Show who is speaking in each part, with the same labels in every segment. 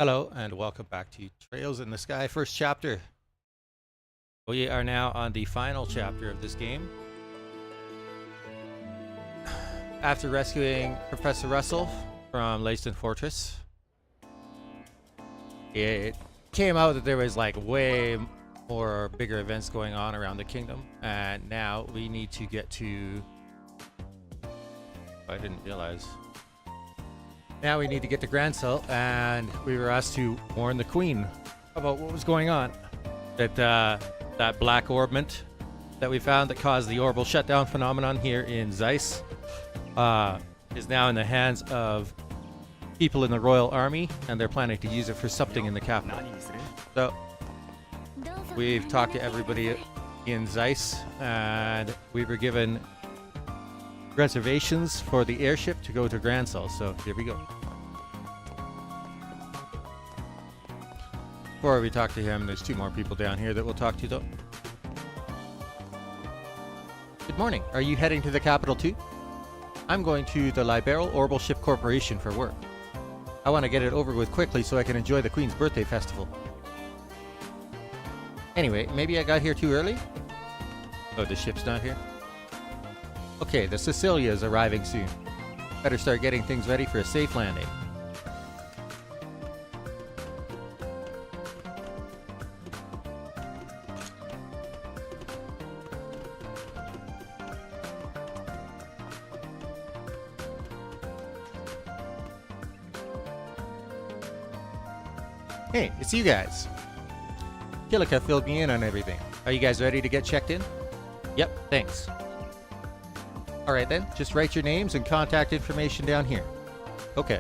Speaker 1: Hello and welcome back to Trails in the Sky first chapter. We are now on the final chapter of this game. After rescuing Professor Russell from Leyston Fortress, it came out that there was like way more bigger events going on around the kingdom, and now we need to get to... I didn't realize. Now we need to get to Grancel, and we were asked to warn the Queen about what was going on. That black orbment that we found that caused the orbital shutdown phenomenon here in Zeiss is now in the hands of people in the Royal Army, and they're planning to use it for something in the capital. So we've talked to everybody in Zeiss, and we were given reservations for the airship to go to Grancel, so here we go. Before we talk to him, there's two more people down here that we'll talk to though. Good morning. Are you heading to the capital too? I'm going to the Liberal Orbital Ship Corporation for work. I want to get it over with quickly so I can enjoy the Queen's birthday festival. Anyway, maybe I got here too early? Oh, the ship's not here? Okay, the Cecilia is arriving soon. Better start getting things ready for a safe landing. Hey, it's you guys. Kilika filled me in on everything. Are you guys ready to get checked in? Yep, thanks. Alright then, just write your names and contact information down here. Okay.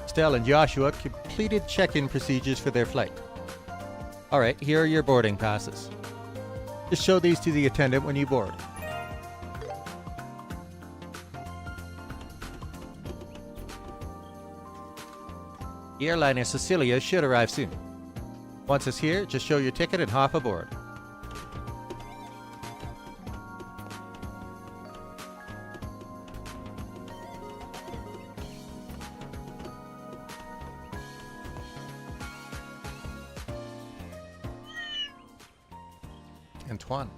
Speaker 1: Stell and Joshua completed check-in procedures for their flight. Alright, here are your boarding passes. Just show these to the attendant when you board. The airliner Cecilia should arrive soon. Once it's here, just show your ticket and hop aboard. Antoine.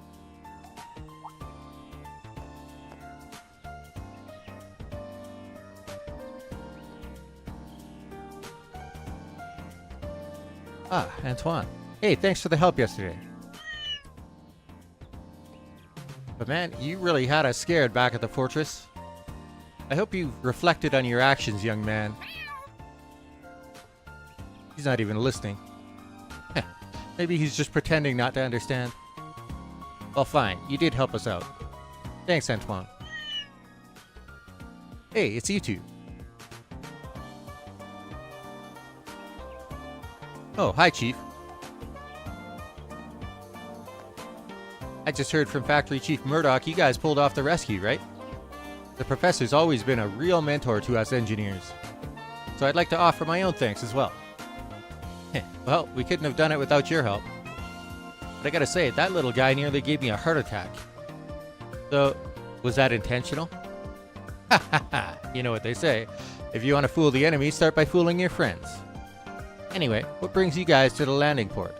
Speaker 1: Ah, Antoine. Hey, thanks for the help yesterday. But man, you really had us scared back at the fortress. I hope you reflected on your actions, young man. He's not even listening. Maybe he's just pretending not to understand. Well, fine. You did help us out. Thanks, Antoine. Hey, it's you two. Oh, hi, Chief. I just heard from Factory Chief Murdoch you guys pulled off the rescue, right? The professor's always been a real mentor to us engineers. So I'd like to offer my own thanks as well. Well, we couldn't have done it without your help. But I gotta say, that little guy nearly gave me a heart attack. So, was that intentional? Ha ha ha! You know what they say. If you want to fool the enemy, start by fooling your friends. Anyway, what brings you guys to the landing port?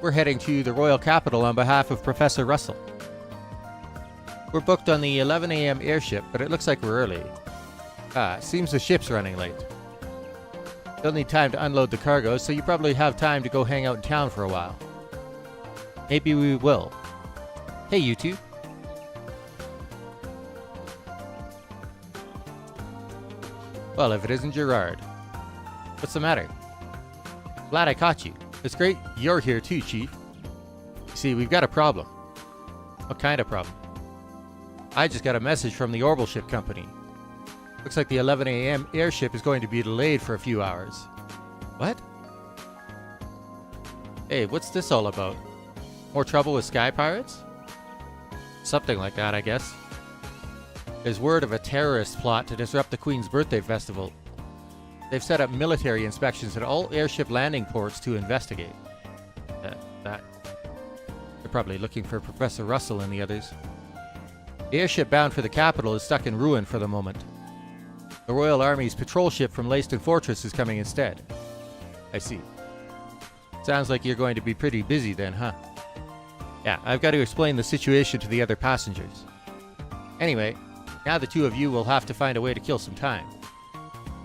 Speaker 1: We're heading to the Royal Capital on behalf of Professor Russell. We're booked on the 11 a.m. airship, but it looks like we're early. Seems the ship's running late. You'll need time to unload the cargo, so you probably have time to go hang out in town for a while. Maybe we will. Hey, you two. Well, if it isn't Gerard. What's the matter? Glad I caught you. It's great you're here too, Chief. You see, we've got a problem. What kind of problem? I just got a message from the orbital ship company. Looks like the 11 a.m. airship is going to be delayed for a few hours. What? Hey, what's this all about? More trouble with sky pirates? Something like that, I guess. There's word of a terrorist plot to disrupt the Queen's birthday festival. They've set up military inspections at all airship landing ports to investigate. They're probably looking for Professor Russell and the others. The airship bound for the capital is stuck in ruin for the moment. The Royal Army's patrol ship from Leyston Fortress is coming instead. I see. Sounds like you're going to be pretty busy then, huh? Yeah, I've got to explain the situation to the other passengers. Anyway, now the two of you will have to find a way to kill some time.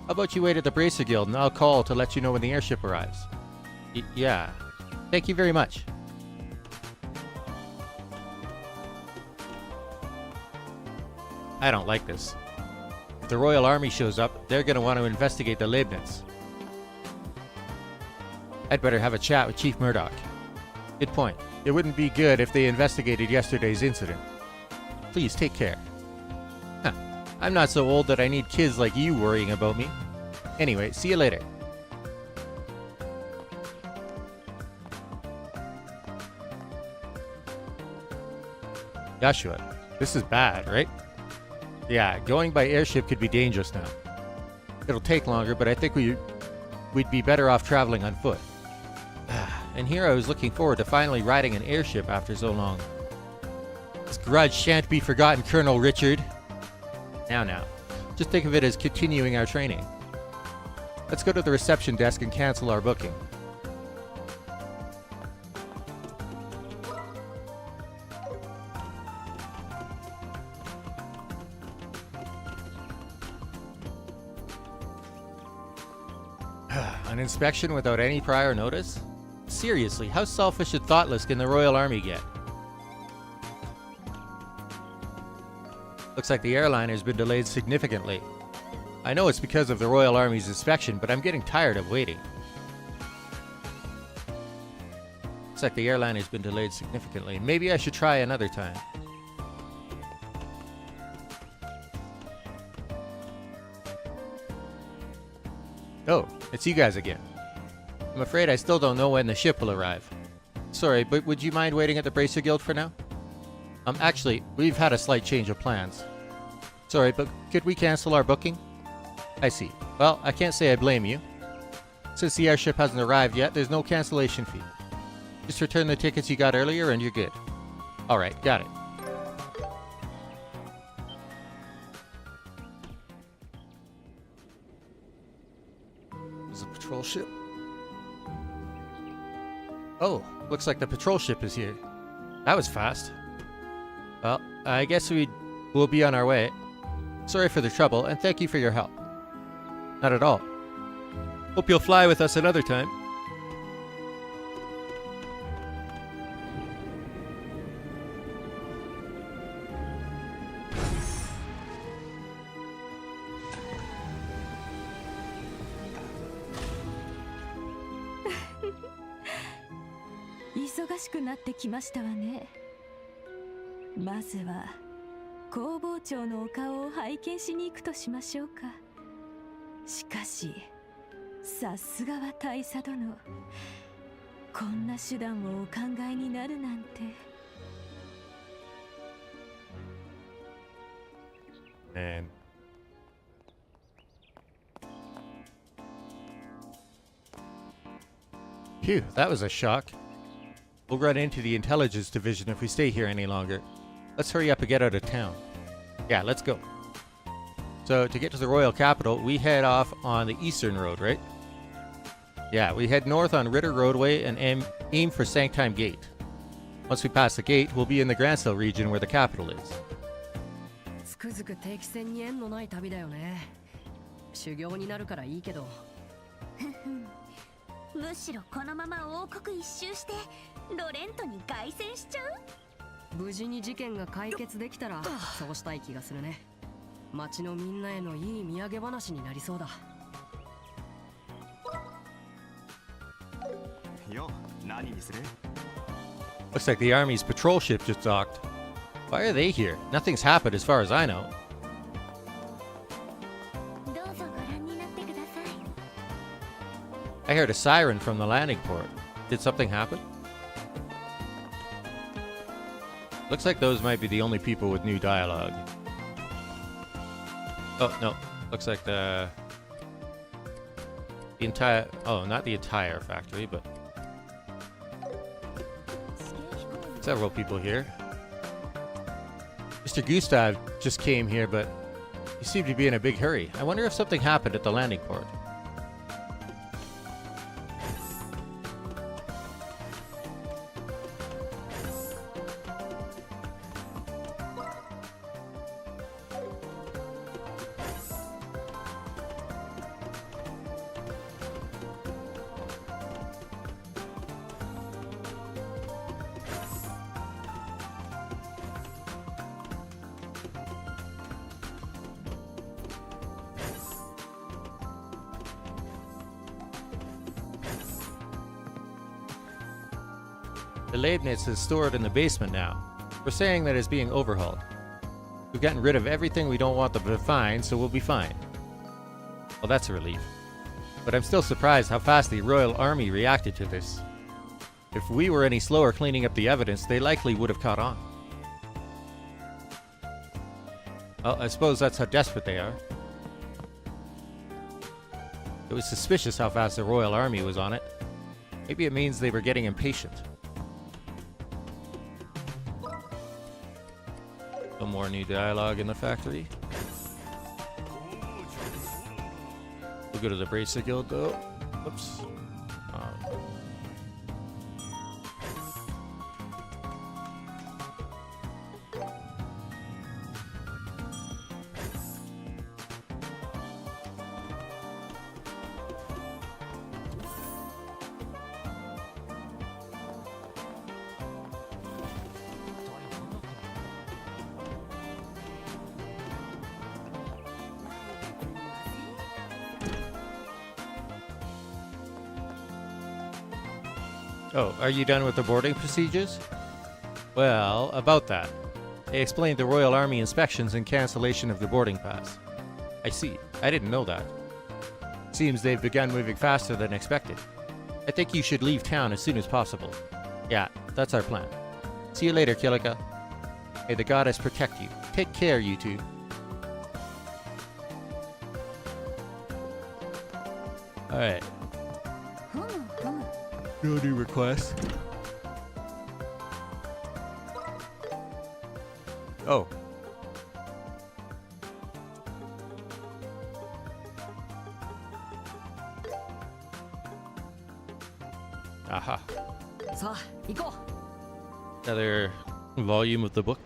Speaker 1: How about you wait at the Bracer Guild and I'll call to let you know when the airship arrives? Yeah. Thank you very much. I don't like this. If the Royal Army shows up, they're going to want to investigate the Leibniz. I'd better have a chat with Chief Murdoch. Good point. It wouldn't be good if they investigated yesterday's incident. Please take care. Huh. I'm not so old that I need kids like you worrying about me. Anyway, see you later. Joshua, this is bad, right? Yeah, going by airship could be dangerous now. It'll take longer, but I think we'd be better off traveling on foot. And here I was looking forward to finally riding an airship after so long. This grudge shan't be forgotten, Colonel Richard. Now. Just think of it as continuing our training. Let's go to the reception desk and cancel our booking. An inspection without any prior notice? Seriously, how selfish and thoughtless can the Royal Army get? Looks like the airliner's been delayed significantly. I know it's because of the Royal Army's inspection, but I'm getting tired of waiting. Looks like the airliner's been delayed significantly. Maybe I should try another time. Oh, it's you guys again. I'm afraid I still don't know when the ship will arrive. Sorry, but would you mind waiting at the Bracer Guild for now? Actually, we've had a slight change of plans. Sorry, but could we cancel our booking? I see. Well, I can't say I blame you. Since the airship hasn't arrived yet, there's no cancellation fee. Just return the tickets you got earlier and you're good. Alright, got it. Is a patrol ship? Oh, looks like the patrol ship is here. That was fast. Well, I guess we'll be on our way. Sorry for the trouble, and thank you for your help. Not at all. Hope you'll fly with us another time.
Speaker 2: まずは工房長のお顔を拝見しに行くとしましょうか。しかしさすがは大佐殿、こんな手段をお考えになるなんて。
Speaker 1: And phew, that was a shock. We'll run into the intelligence division if we stay here any longer. Let's hurry up and get out of town. Yeah, let's go. So, to get to the Royal Capital, we head off on the Eastern Road, right? Yeah, we head north on Ritter Roadway and aim for Sanctime Gate. Once we pass the gate, we'll be in the Grancel region where the capital is.
Speaker 3: つくづく定期船に縁のない旅だよね。修行になるからいいけど。
Speaker 4: むしろこのまま王国一周してロレントに凱旋しちゃう？
Speaker 3: 無事に事件が解決できたらそうしたい気がするね。町のみんなへのいい土産話になりそうだ。
Speaker 5: よ、何にする？
Speaker 1: Looks like the Army's patrol ship just docked. Why are they here? Nothing's happened as far as I know.
Speaker 4: どうぞご覧になってください。
Speaker 1: I heard a siren from the landing port. Did something happen? Looks like those might be the only people with new dialogue. Oh, no. Looks like the entire... Oh, not the entire factory, but... several people here. Mr. Gustav just came here, but You seem to be in a big hurry. I wonder if something happened at the landing port. The Leibniz is stored in the basement now. We're saying that it's being overhauled. We've gotten rid of everything we don't want them to find, so we'll be fine. Well, that's a relief. But I'm still surprised how fast the Royal Army reacted to this. If we were any slower cleaning up the evidence, they likely would have caught on. Well, I suppose that's how desperate they are. It was suspicious how fast the Royal Army was on it. Maybe it means they were getting impatient. No more new dialogue in the factory. We'll go to the Bracer Guild though. Oops. Oh, are you done with the boarding procedures? Well, about that. They explained the Royal Army inspections and cancellation of the boarding pass. I see. I didn't know that. Seems they've begun moving faster than expected. I think you should leave town as soon as possible. Yeah, that's our plan. See you later, Kilika. May the goddess protect you. Take care, you two. Alright. No new requests. Oh. Aha.
Speaker 3: さあ行こ
Speaker 1: Another volume of the book.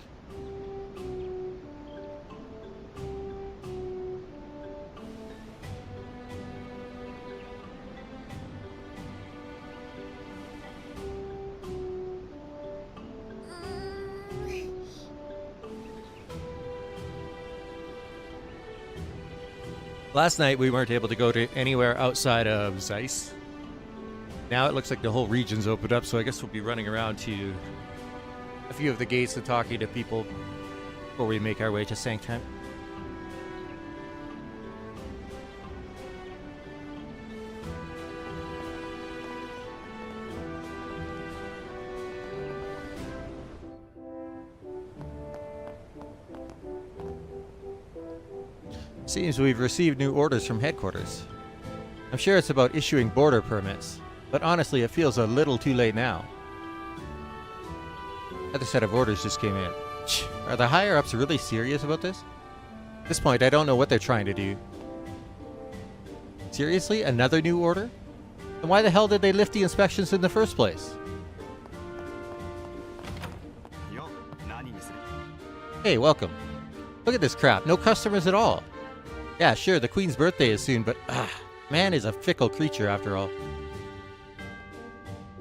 Speaker 1: Last night we weren't able to go to anywhere outside of Zeiss. Now it looks like the whole region's opened up, so I guess we'll be running around to a few of the gates and talking to people before we make our way to Sanctum. Seems we've received new orders from headquarters. I'm sure it's about issuing border permits, but honestly it feels a little too late now. Another set of orders just came in. Are the higher-ups really serious about this? At this point, I don't know what they're trying to do. Seriously? Another new order? Then why the hell did they lift the inspections in the first place? Hey, welcome. Look at this crap. No customers at all. Yeah, sure, the Queen's birthday is soon, but man is a fickle creature after all.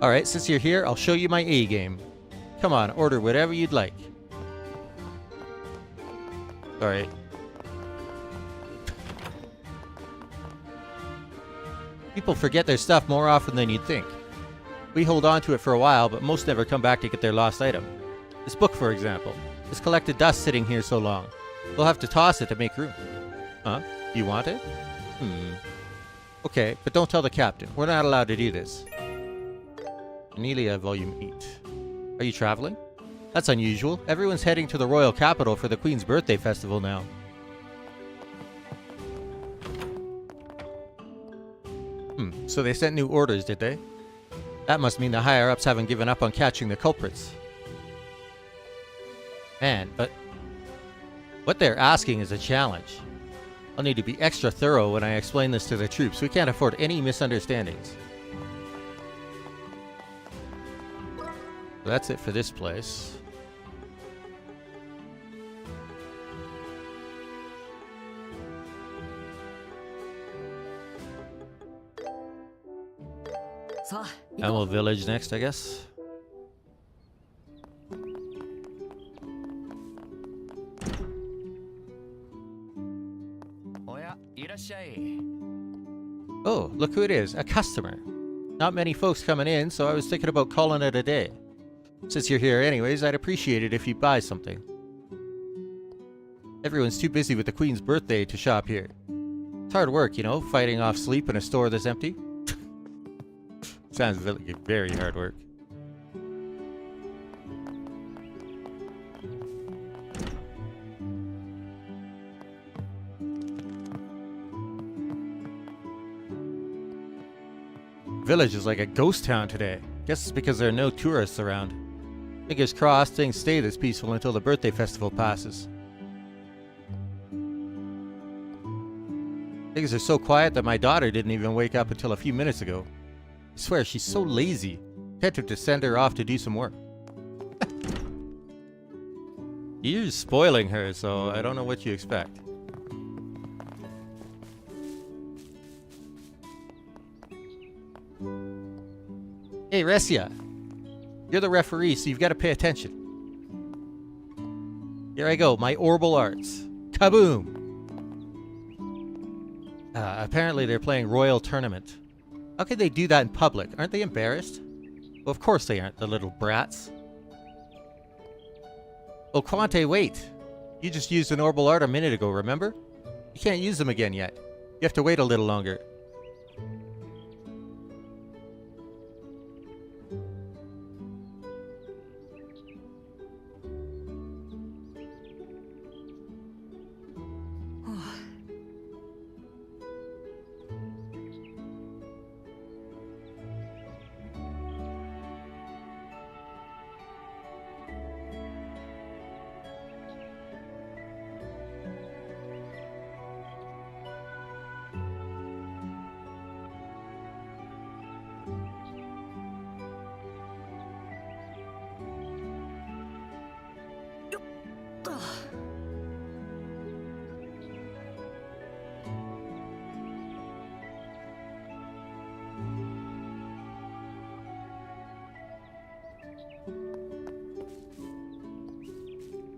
Speaker 1: Alright, since you're here, I'll show you my A-game. Come on, order whatever you'd like. Alright. People forget their stuff more often than you'd think. We hold on to it for a while, but most never come back to get their lost item. This book, for example. It's collected dust sitting here so long. We'll have to toss it to make room. Huh? You want it? Okay, but don't tell the captain. We're not allowed to do this. Anelia, Volume 8. Are you traveling? That's unusual. Everyone's heading to the royal capital for the Queen's birthday festival now. So they sent new orders, did they? That must mean the higher-ups haven't given up on catching the culprits. Man, but what they're asking is a challenge. I'll need to be extra thorough when I explain this to the troops. We can't afford any misunderstandings. So that's it for this place. Animal Village next, I guess. Oh, look who it is, a customer. Not many folks coming in, so I was thinking about calling it a day. Since you're here anyways, I'd appreciate it if you buy something. Everyone's too busy with the Queen's birthday to shop here. It's hard work, you know, fighting off sleep in a store that's empty. Sounds very hard work. Village is like a ghost town today. Guess it's because there are no tourists around. Fingers crossed things stay this peaceful until the birthday festival passes. Things are so quiet that my daughter didn't even wake up until a few minutes ago. I swear she's so lazy. Tempted to send her off to do some work. You're spoiling her, so I don't know what you expect. Hey, Resia. You're the referee, so you've got to pay attention. Here I go, my Orbal Arts. Kaboom! Apparently they're playing Royal Tournament. How could they do that in public? Aren't they embarrassed? Well, of course they aren't, the little brats. Oh, Quante, wait! You just used an Orbal Art a minute ago, remember? You can't use them again yet. You have to wait a little longer.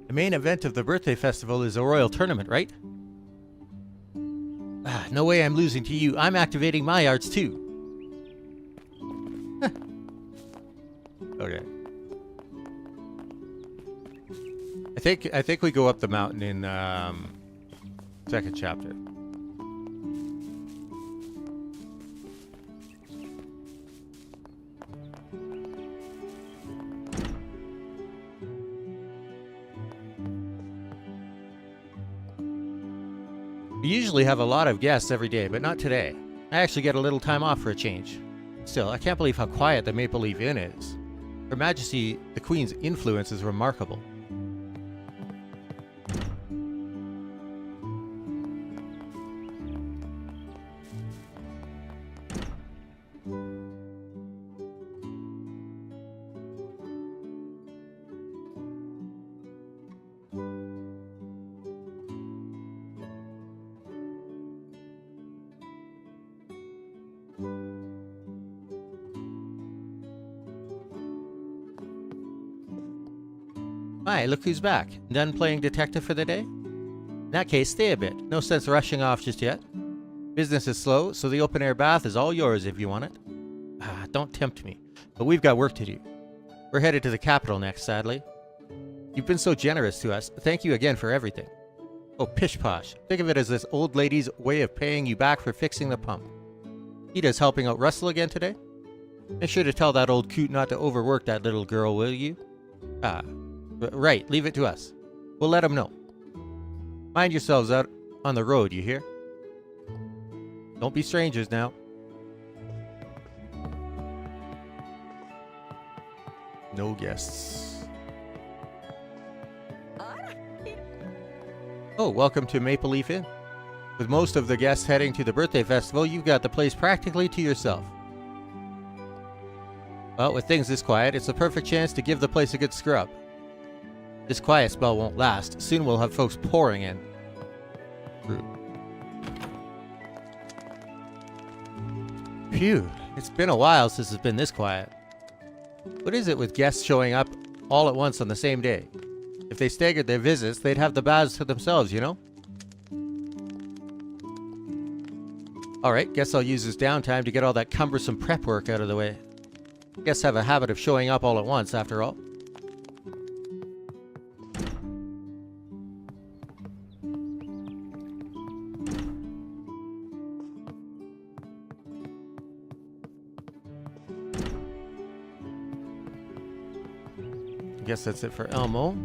Speaker 1: The main event of the birthday festival is a royal tournament, right? No way I'm losing to you. I'm activating my arts too. Okay. I think we go up the mountain in second chapter. We usually have a lot of guests every day, but not today. I actually get a little time off for a change. Still, I can't believe how quiet the Maple Leaf Inn is. Her Majesty, the Queen's influence is remarkable. Hi, look who's back. Done playing detective for the day? In that case, stay a bit. No sense rushing off just yet. Business is slow, so the open-air bath is all yours if you want it. Don't tempt me. But we've got work to do. We're headed to the capital next, sadly. You've been so generous to us. Thank you again for everything. Oh, pish-posh. Think of it as this old lady's way of paying you back for fixing the pump. Ida's helping out Russell again today? Make sure to tell that old coot not to overwork that little girl, will you? Right, leave it to us. We'll let him know. Mind yourselves out on the road, you hear? Don't be strangers now. No guests. Oh, welcome to Maple Leaf Inn. With most of the guests heading to the birthday festival, you've got the place practically to yourself. Well, with things this quiet, it's the perfect chance to give the place a good scrub. This quiet spell won't last. Soon we'll have folks pouring in. True. Phew, it's been a while since it's been this quiet. What is it with guests showing up all at once on the same day? If they staggered their visits, they'd have the baths to themselves, you know? Alright, guess I'll use this downtime to get all that cumbersome prep work out of the way. Guests have a habit of showing up all at once, after all. Guess that's it for Elmo.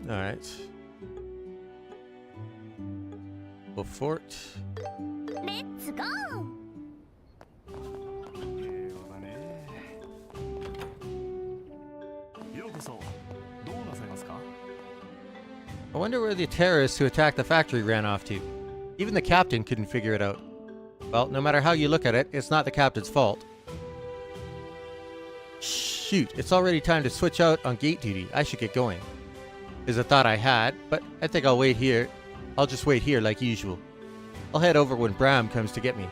Speaker 1: Alright. Fort.
Speaker 4: Let's go!
Speaker 1: I wonder where the terrorists who attacked the factory ran off to. Even the captain couldn't figure it out. Well, no matter how you look at it, it's not the captain's fault. Shoot, it's already time to switch out on gate duty. I should get going. Is a thought I had, but I think I'll wait here. I'll just wait here like usual. I'll head over when Bram comes to get me.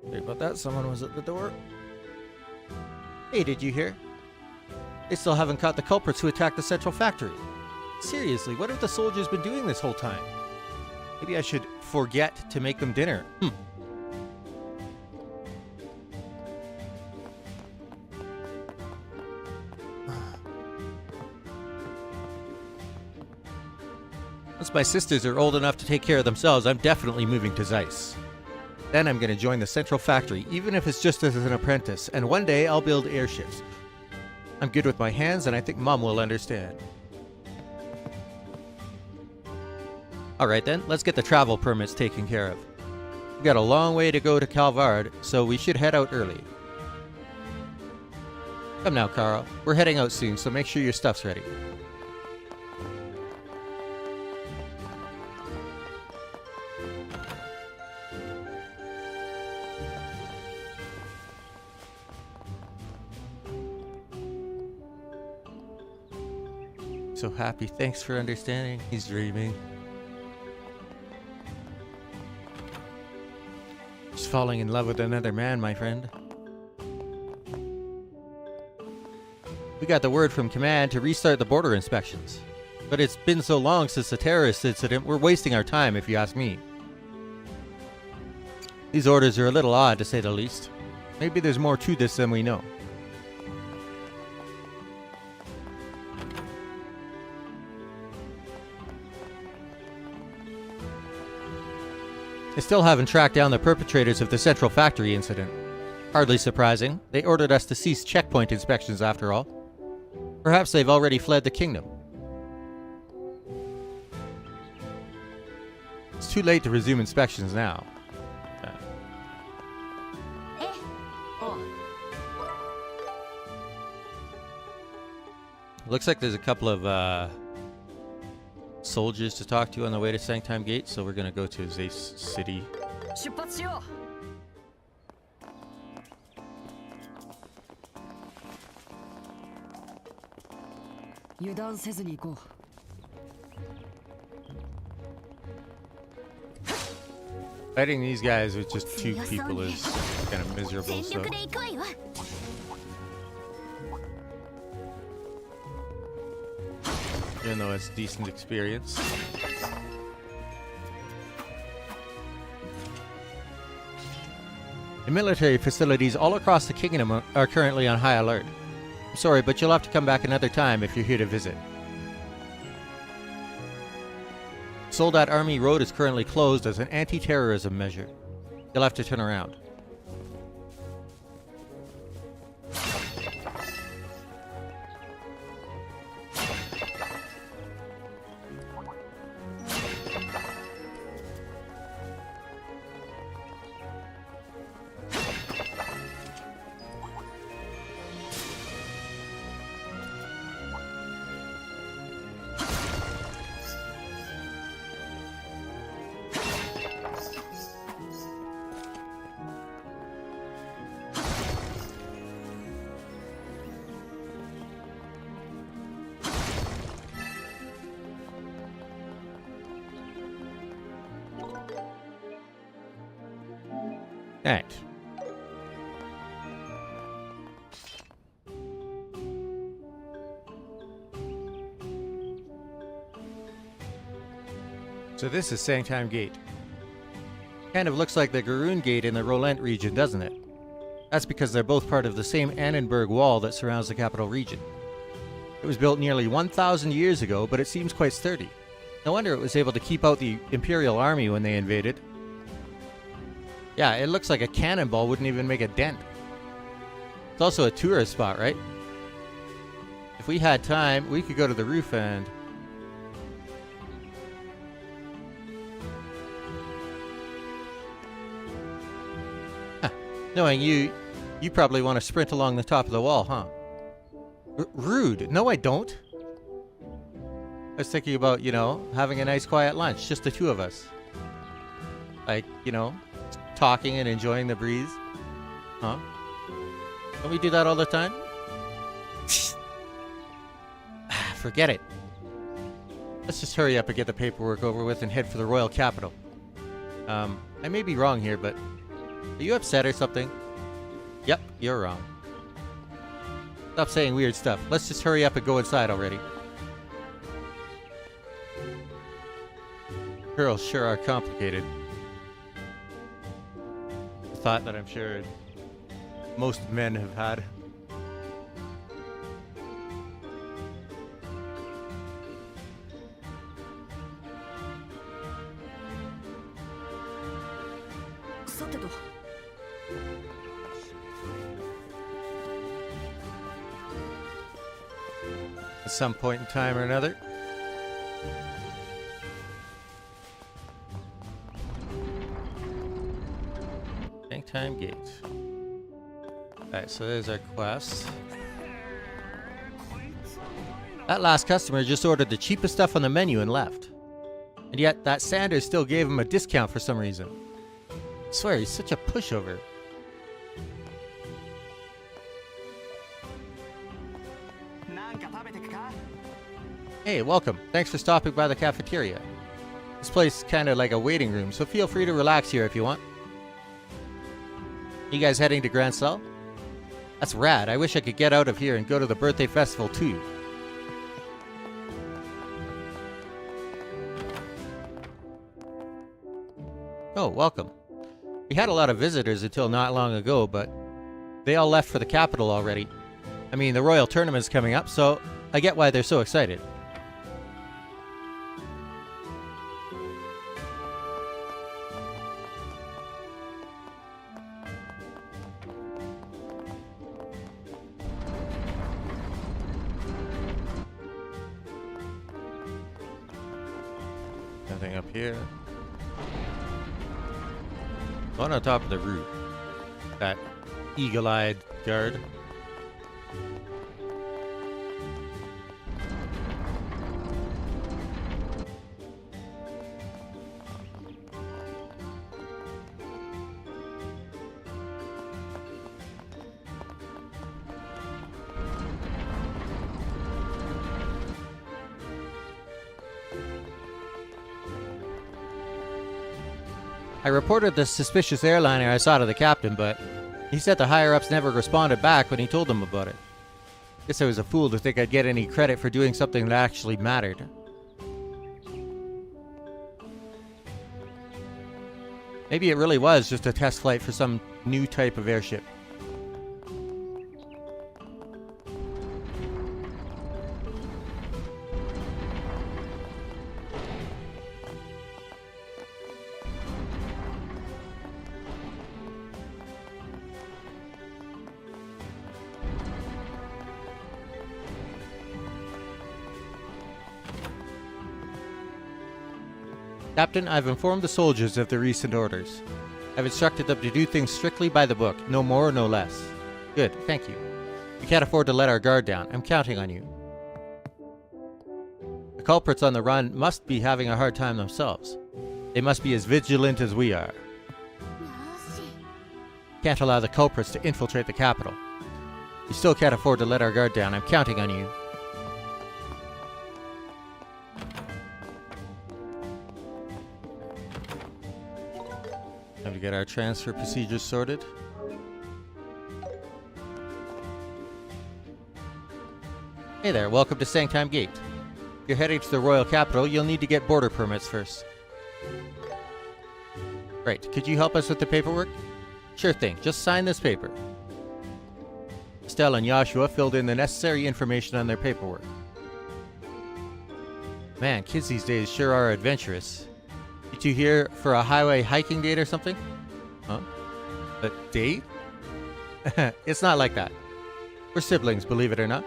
Speaker 1: Sorry about that, someone was at the door. Hey, did you hear? They still haven't caught the culprits who attacked the central factory. Seriously, what have the soldiers been doing this whole time? Maybe I should forget to make them dinner. Once my sisters are old enough to take care of themselves, I'm definitely moving to Zeiss. Then I'm going to join the central factory, even if it's just as an apprentice, and one day I'll build airships. I'm good with my hands, and I think Mom will understand. Alright then, let's get the travel permits taken care of. We've got a long way to go to Calvard, so we should head out early. Come now, Carl. We're heading out soon, so make sure your stuff's ready. So happy. Thanks for understanding. He's dreaming. He's falling in love with another man, my friend. We got the word from command to restart the border inspections. But it's been so long since the terrorist incident, we're wasting our time if you ask me. These orders are a little odd to say the least. Maybe there's more to this than we know. They still haven't tracked down the perpetrators of the Central Factory incident. Hardly surprising. They ordered us to cease checkpoint inspections after all. Perhaps they've already fled the kingdom. It's too late to resume inspections now. Looks like there's a couple of soldiers to talk to on the way to Sanctime Gate, so we're gonna go to Zeiss City.
Speaker 3: 出発しよう。油断せずに行こ
Speaker 1: Fighting these guys with just two people is kind of miserable,
Speaker 4: 全
Speaker 1: so
Speaker 4: 力で行くわよ。
Speaker 1: even though it's decent experience. The military facilities all across the kingdom are currently on high alert. I'm sorry, but you'll have to come back another time if you're here to visit. Soldat Army Road is currently closed as an anti-terrorism measure. You'll have to turn around. Thanks. So this is Sangtime Gate. Kind of looks like the Garoon Gate in the Rolent region, doesn't it? That's because they're both part of the same Annenberg wall that surrounds the capital region. It was built nearly 1,000 years ago, but it seems quite sturdy. No wonder it was able to keep out the Imperial Army when they invaded. Yeah, it looks like a cannonball wouldn't even make a dent. It's also a tourist spot, right? If we had time, we could go to the roof and... Knowing you probably want to sprint along the top of the wall, huh? Rude. No, I don't. I was thinking about, you know, having a nice quiet lunch, just the two of us. Like, you know, talking and enjoying the breeze. Huh? Don't we do that all the time? Forget it. Let's just hurry up and get the paperwork over with and head for the royal capital. I may be wrong here, but are you upset or something? Yep, you're wrong. Stop saying weird stuff. Let's just hurry up and go inside already. Girls sure are complicated. A thought that I'm sure most men have had. At some point in time or another. Time Gate. Alright, so there's our quest. That last customer just ordered the cheapest stuff on the menu and left. And yet, that Sanders still gave him a discount for some reason. I swear, he's such a pushover. Hey, welcome. Thanks for stopping by the cafeteria. This place is kind of like a waiting room, so feel free to relax here if you want. You guys heading to Grancel? That's rad. I wish I could get out of here and go to the birthday festival too. Oh, welcome. We had a lot of visitors until not long ago, but they all left for the capital already. I mean, the royal tournament's coming up, so I get why they're so excited. Nothing up here. One on top of the roof. That eagle-eyed guard. I reported the suspicious airliner I saw to the captain, but he said the higher-ups never responded back when he told them about it. Guess I was a fool to think I'd get any credit for doing something that actually mattered. Maybe it really was just a test flight for some new type of airship. Captain, I've informed the soldiers of the recent orders. I've instructed them to do things strictly by the book, no more, no less. Good, thank you. We can't afford to let our guard down. I'm counting on you. The culprits on the run must be having a hard time themselves. They must be as vigilant as we are. Can't allow the culprits to infiltrate the capital. We still can't afford to let our guard down. I'm counting on you. Time to get our transfer procedures sorted. Hey there, welcome to Sangtime Gate. If you're heading to the royal capital, you'll need to get border permits first. Right, could you help us with the paperwork? Sure thing, just sign this paper. Estelle and Joshua filled in the necessary information on their paperwork. Man, kids these days sure are adventurous. You two here for a highway hiking date or something? Huh? A date? It's not like that. We're siblings, believe it or not.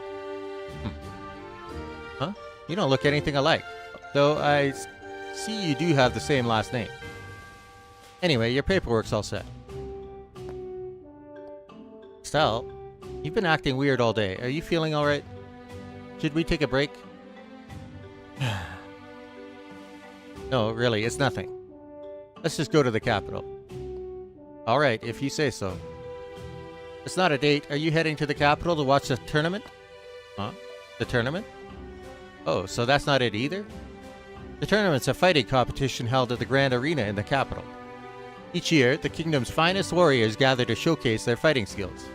Speaker 1: Huh? You don't look anything alike. Though I see you do have the same last name. Anyway, your paperwork's all set. Estelle, you've been acting weird all day. Are you feeling alright? Should we take a break? No, really, it's nothing. Let's just go to the capital. Alright, if you say so. It's not a date. Are you heading to the capital to watch the tournament? Huh? The tournament? Oh, so that's not it either? The tournament's a fighting competition held at the Grand Arena in the capital. Each year, the kingdom's finest warriors gather to showcase their fighting skills.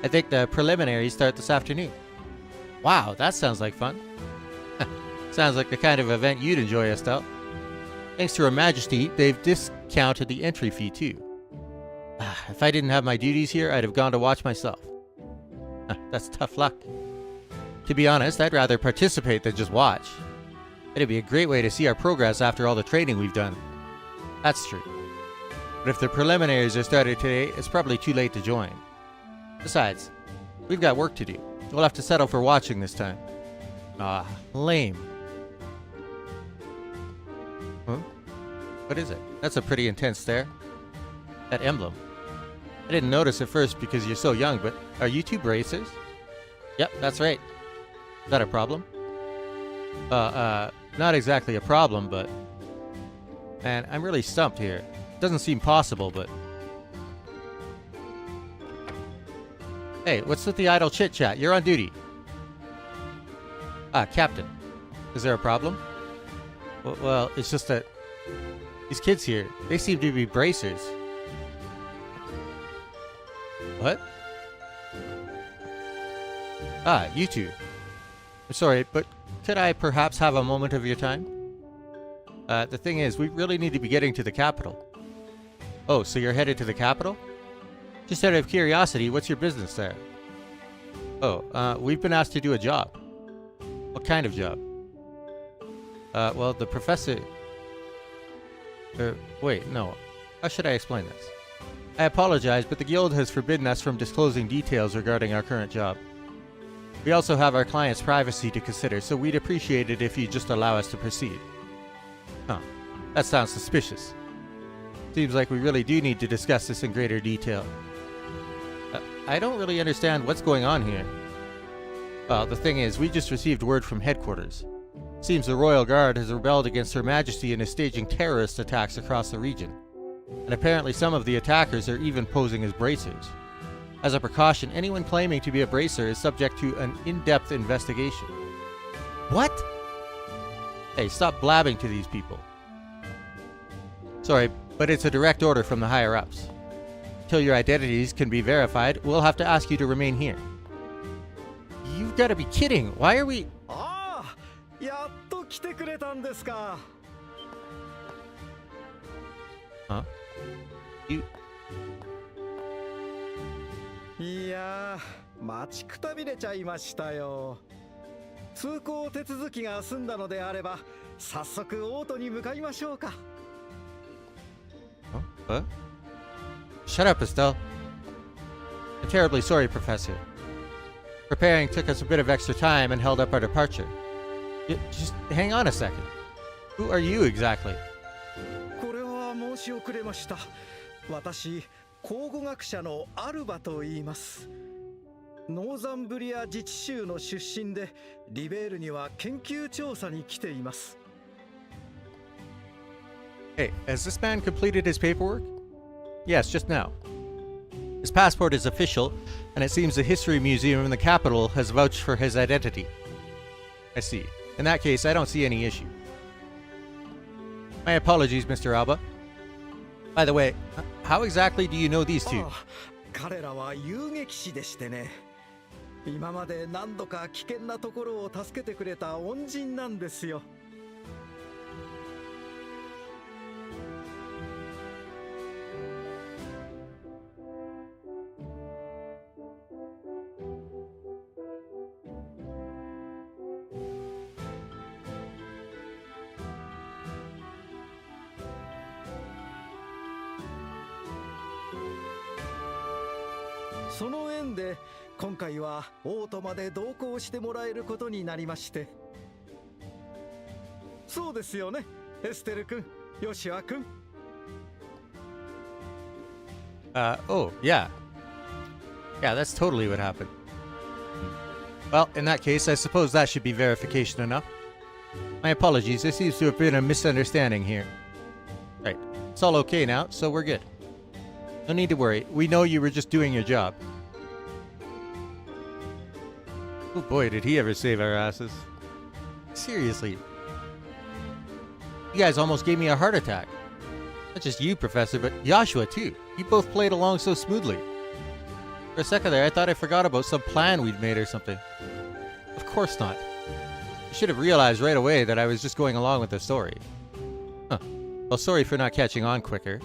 Speaker 1: I think the preliminaries start this afternoon. Wow, that sounds like fun. Sounds like the kind of event you'd enjoy, Estelle. Thanks to Her Majesty, they've discounted the entry fee too. If I didn't have my duties here, I'd have gone to watch myself. That's tough luck. To be honest, I'd rather participate than just watch. It'd be a great way to see our progress after all the training we've done. That's true. But if the preliminaries are started today, it's probably too late to join. Besides, we've got work to do. We'll have to settle for watching this time. Ah, lame. Huh? What is it? That's a pretty intense stare. That emblem. I didn't notice at first because you're so young, but are you two bracers? Yep, that's right. Is that a problem? Not exactly a problem, but... Man, I'm really stumped here. Doesn't seem possible, but... Hey, what's with the idle chit-chat? You're on duty. Ah, Captain. Is there a problem? Well, it's just that... These kids here, they seem to be bracers. What? Ah, you two. I'm sorry, but could I perhaps have a moment of your time? The thing is, we really need to be getting to the capital. Oh, so you're headed to the capital? Just out of curiosity, what's your business there? Oh, we've been asked to do a job. What kind of job? Well, the professor... wait, no. How should I explain this? I apologize, but the guild has forbidden us from disclosing details regarding our current job. We also have our client's privacy to consider, so we'd appreciate it if you'd just allow us to proceed. Huh. That sounds suspicious. Seems like we really do need to discuss this in greater detail. I don't really understand what's going on here. Well, the thing is, we just received word from headquarters. Seems the Royal Guard has rebelled against Her Majesty and is staging terrorist attacks across the region. And apparently some of the attackers are even posing as bracers. As a precaution, anyone claiming to be a bracer is subject to an in-depth investigation. What? Hey, stop blabbing to these people. Sorry, but it's a direct order from the higher-ups. Until your identities can be verified, we'll have to ask you to remain here. You've got to be kidding. Why are we...
Speaker 5: Ah, やっと来てくれたんですか。
Speaker 1: Huh? You...
Speaker 5: いやー、待ちくたびれちゃいましたよ。通行手続きが済んだのであれば、早速オートに向かいましょうか。
Speaker 1: Huh? What? Shut up, Estelle. I'm terribly sorry, Professor. Preparing took us a bit of extra time and held up our departure. Just hang on a second. Who are you exactly?
Speaker 5: し遅れました。私、考古学者のアルバと言います。ノーザンブリア自治州の出身で、リベールには研究調査に来ています。
Speaker 1: Hey, has this man completed his paperwork? Yes, just now. His passport is official, and it seems the History Museum in the capital has vouched for his identity. I see. In that case, I don't see any issue. My apologies, Mr. Alba. By the way, how exactly do you know these two?
Speaker 5: 彼らは遊撃士でしてね。今まで何度か危険なところを助けてくれた恩人なんですよ。その縁で今回はオートまで同行してもらえることになりまして。そうですよね、エステル君、ヨシワ君。
Speaker 1: Oh, yeah. Yeah, that's totally what happened. Well, in that case, I suppose that should be verification enough. My apologies, there seems to have been a misunderstanding here. Right, it's all okay now, so we're good. No need to worry, we know you were just doing your job. Oh boy, did he ever save our asses. Seriously. You guys almost gave me a heart attack. Not just you, Professor, but Joshua too. You both played along so smoothly. For a second there, I thought I forgot about some plan we'd made or something. Of course not. You should have realized right away that I was just going along with the story. Huh. Well, sorry for not catching on quicker.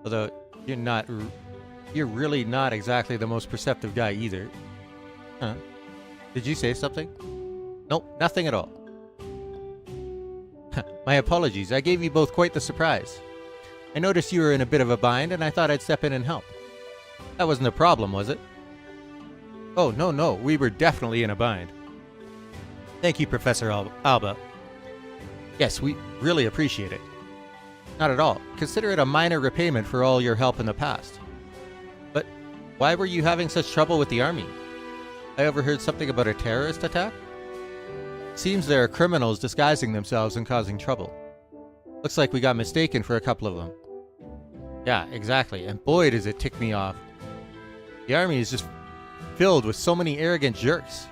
Speaker 1: Although, you're really not exactly the most perceptive guy either. Huh? Did you say something? Nope, nothing at all. My apologies, I gave you both quite the surprise. I noticed you were in a bit of a bind, and I thought I'd step in and help. That wasn't a problem, was it? Oh, no, we were definitely in a bind. Thank you, Professor Alba. Yes, we really appreciate it. Not at all. Consider it a minor repayment for all your help in the past. But why were you having such trouble with the army? I overheard something about a terrorist attack? Seems there are criminals disguising themselves and causing trouble. Looks like we got mistaken for a couple of them. Yeah, exactly, and boy does it tick me off. The army is just filled with so many arrogant jerks.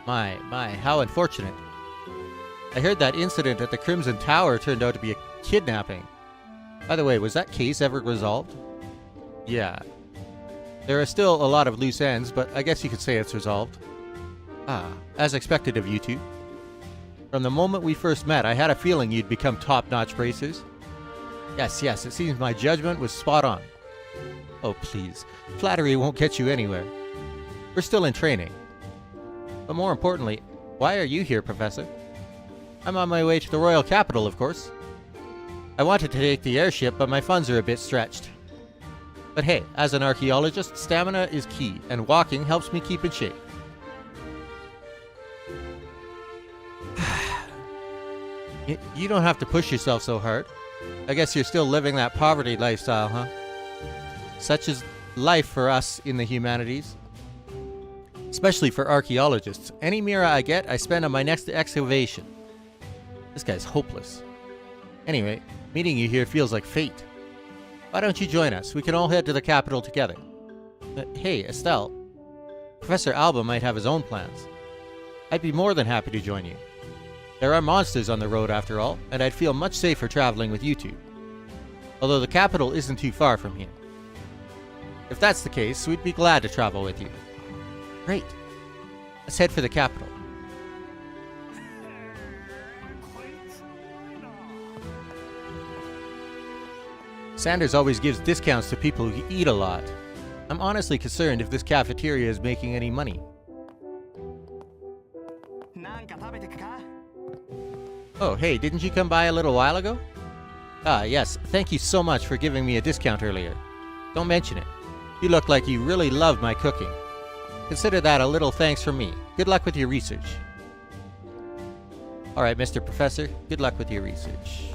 Speaker 1: My, how unfortunate. I heard that incident at the Crimson Tower turned out to be a kidnapping. By the way, was that case ever resolved? Yeah. There are still a lot of loose ends, but I guess you could say it's resolved. Ah, as expected of you two. From the moment we first met, I had a feeling you'd become top-notch bracers. Yes, it seems my judgment was spot on. Oh, please. Flattery won't get you anywhere. We're still in training. But more importantly, why are you here, Professor? I'm on my way to the royal capital, of course. I wanted to take the airship, but my funds are a bit stretched. But hey, as an archaeologist, stamina is key, and walking helps me keep in shape. You don't have to push yourself so hard. I guess you're still living that poverty lifestyle, huh? Such is life for us in the humanities. Especially for archaeologists. Any mira I get, I spend on my next excavation. This guy's hopeless. Anyway, meeting you here feels like fate. Why don't you join us? We can all head to the capital together. Hey, Estelle. Professor Alba might have his own plans. I'd be more than happy to join you. There are monsters on the road after all, and I'd feel much safer traveling with you two. Although the capital isn't too far from here. If that's the case, we'd be glad to travel with you. Great. Let's head for the capital. Sanders always gives discounts to people who eat a lot. I'm honestly concerned if this cafeteria is making any money. Oh, hey, didn't you come by a little while ago? Ah, yes, thank you so much for giving me a discount earlier. Don't mention it. You look like you really loved my cooking. Consider that a little thanks from me. Good luck with your research. Alright, Mr. Professor, good luck with your research.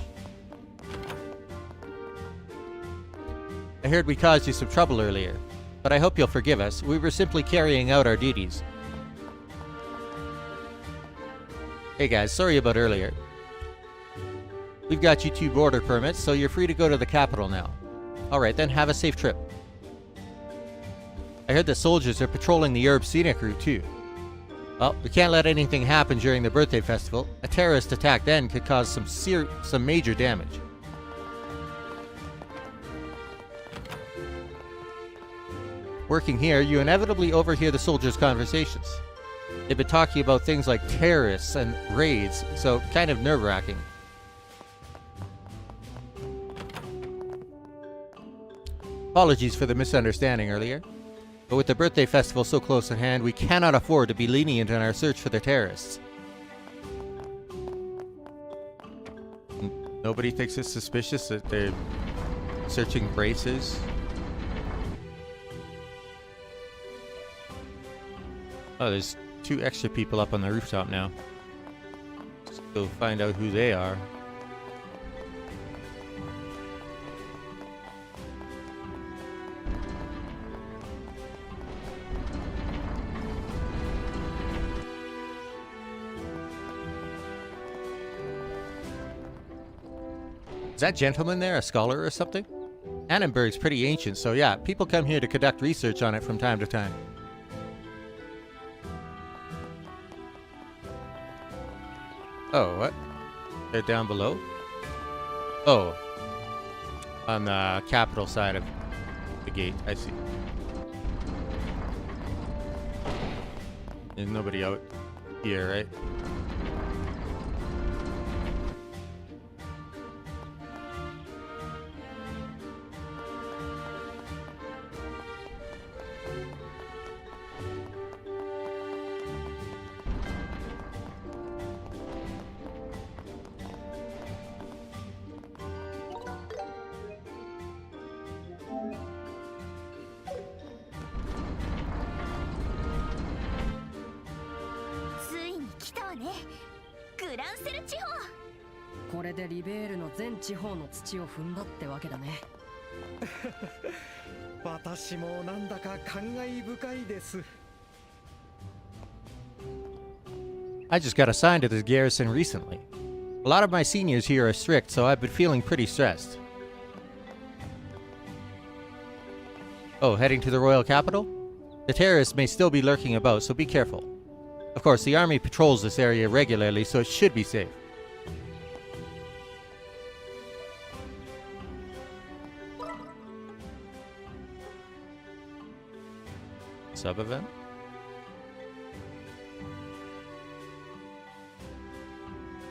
Speaker 1: I heard we caused you some trouble earlier, but I hope you'll forgive us. We were simply carrying out our duties. Hey guys, sorry about earlier. We've got you 2 border permits, so you're free to go to the capital now. Alright then, have a safe trip. I heard the soldiers are patrolling the Herb Scenic route too. Well, we can't let anything happen during the birthday festival. A terrorist attack then could cause some major damage. Working here, you inevitably overhear the soldiers' conversations. They've been talking about things like terrorists and raids, so kind of nerve-wracking. Apologies for the misunderstanding earlier, but with the birthday festival so close at hand, we cannot afford to be lenient in our search for the terrorists. Nobody thinks it's suspicious that they're searching braces? Oh, there's 2 extra people up on the rooftop now. Let's go find out who they are. Is that gentleman there a scholar or something? Annenberg's pretty ancient, so yeah, people come here to conduct research on it from time to time. Oh, what? They're down below? Oh. On the capital side of the gate, I see. There's nobody out here, right?
Speaker 4: グランセル地方。
Speaker 3: これでリベールの全地方の土を踏んだってわけだね。
Speaker 5: 私もなんだか感慨深いです。
Speaker 1: I just got assigned to this garrison recently. A lot of my seniors here are strict, so I've been feeling pretty stressed. Oh, heading to the royal capital? The terrorists may still be lurking about, so be careful. Of course, the army patrols this area regularly, so it should be safe. Sub-event?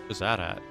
Speaker 1: What's that at?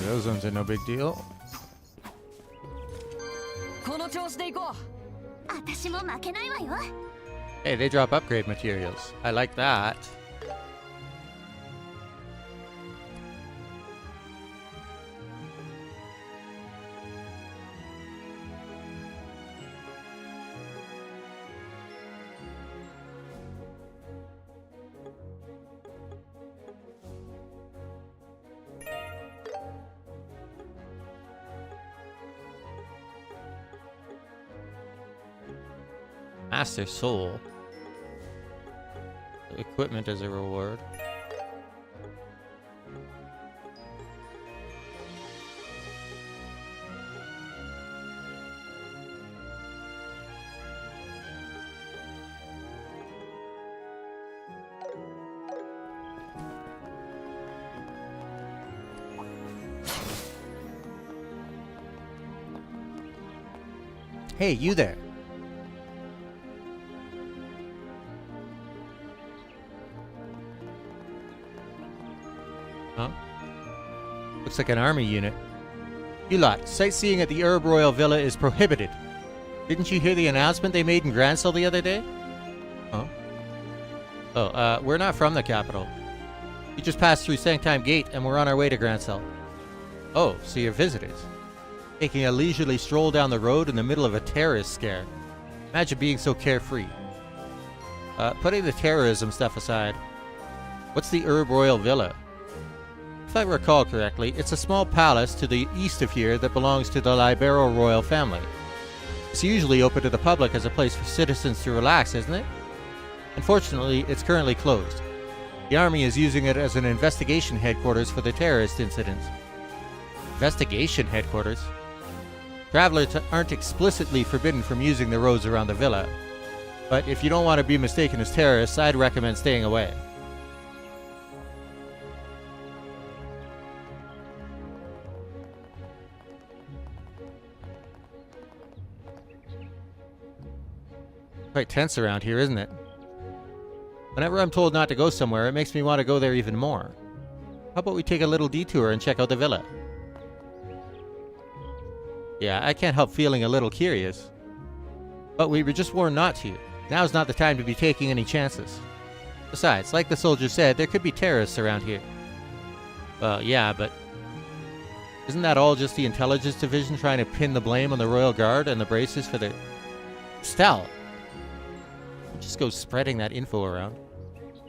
Speaker 1: Those ones are no big deal.
Speaker 3: この調子でいこう。
Speaker 4: 私も負けないわよ。
Speaker 1: Hey, they drop upgrade materials. I like that. Master Soul. Equipment as a reward. Hey, you there. Huh? Looks like an army unit. You lot, sightseeing at the Herb Royal Villa is prohibited. Didn't you hear the announcement they made in Grancel the other day? Huh? Oh, we're not from the capital. We just passed through Sanctime Gate and we're on our way to Grancel. Oh, so you're visitors. Taking a leisurely stroll down the road in the middle of a terrorist scare. Imagine being so carefree. Putting the terrorism stuff aside, what's the Herb Royal Villa? If I recall correctly, it's a small palace to the east of here that belongs to the Libero royal family. It's usually open to the public as a place for citizens to relax, isn't it? Unfortunately, it's currently closed. The army is using it as an investigation headquarters for the terrorist incidents. Investigation headquarters? Travelers aren't explicitly forbidden from using the roads around the villa, but if you don't want to be mistaken as terrorists, I'd recommend staying away. Quite tense around here, isn't it? Whenever I'm told not to go somewhere, it makes me want to go there even more. How about we take a little detour and check out the villa? Yeah, I can't help feeling a little curious. But we were just warned not to. Now's not the time to be taking any chances. Besides, like the soldier said, there could be terrorists around here. Well, yeah, but isn't that all just the intelligence division trying to pin the blame on the Royal Guard and the braces for their... Stell! Just go spreading that info around.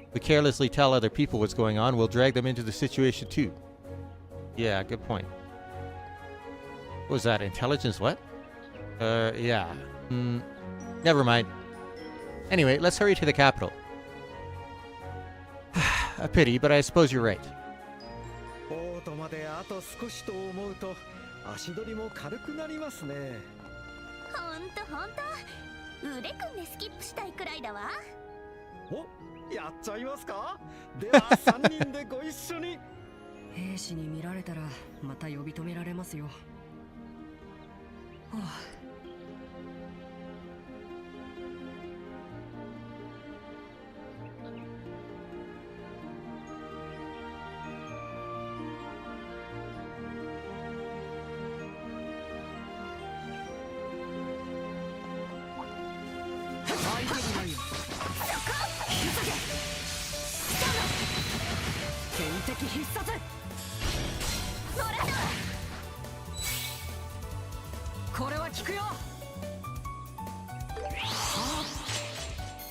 Speaker 1: If we carelessly tell other people what's going on, we'll drag them into the situation too. Yeah, good point. What was that? Intelligence what? Yeah. Never mind. Anyway, let's hurry to the capital. A pity, but I suppose you're right.
Speaker 5: ポートまであと少しと思うと足取りも軽くなりますね。
Speaker 4: ほんとほんと。腕組んでスキップしたいくらいだわ。
Speaker 5: お、やっちゃいますか？では3人でご一緒に。
Speaker 3: 兵士に見られたらまた呼び止められますよ。はあ 天敵必殺。これは効くよ。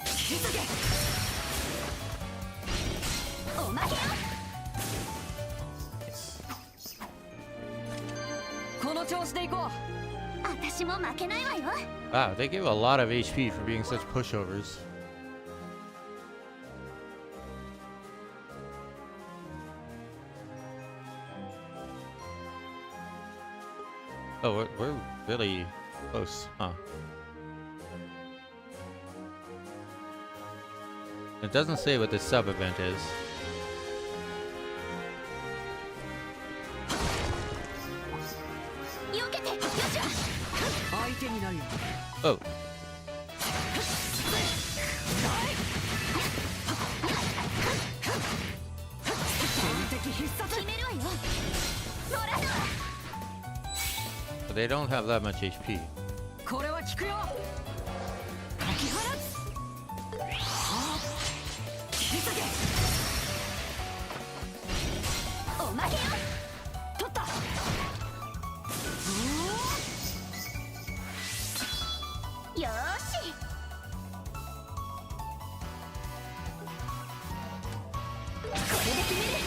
Speaker 3: 気づけ。おまけよ。この調子でいこう。
Speaker 4: 私も負けないわよ。
Speaker 1: Wow, they give a lot of HP for being such pushovers. Oh, we're really close, huh? It doesn't say what this sub-event is. Oh. But they don't have that much HP.
Speaker 3: これは効くよ。気づけ。おまけよ。取った。よーし。これで決める。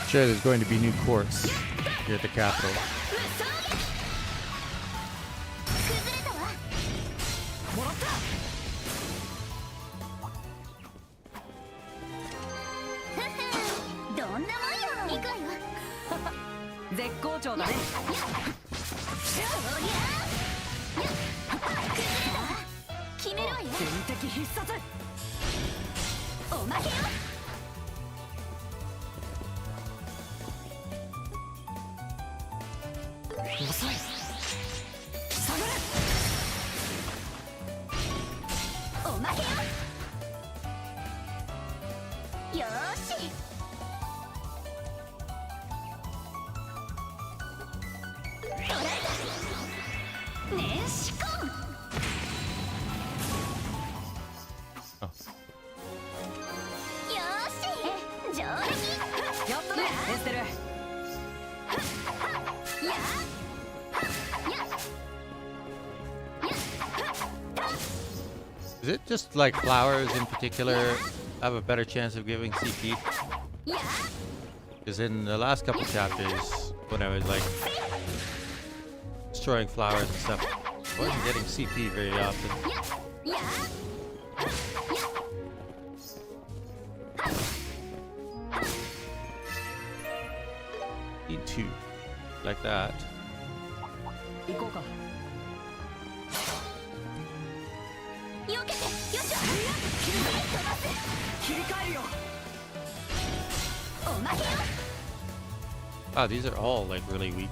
Speaker 1: Sure, there's going to be new courts here at the capital.
Speaker 4: 年始婚
Speaker 1: Oh.
Speaker 4: よーし上出
Speaker 3: やったねエステル。
Speaker 4: 来や
Speaker 1: Is it just like flowers in particular have a better chance of giving CP?
Speaker 4: や
Speaker 1: Because in the last couple chapters, when I was like destroying flowers and stuff, I wasn't getting CP very often.
Speaker 4: や
Speaker 1: Need two. Like that.
Speaker 3: 行こうか。
Speaker 4: よけてよっしゃ飛ばす
Speaker 3: 切り替えるよ。
Speaker 4: おまけよ
Speaker 1: Wow, these are all like really weak.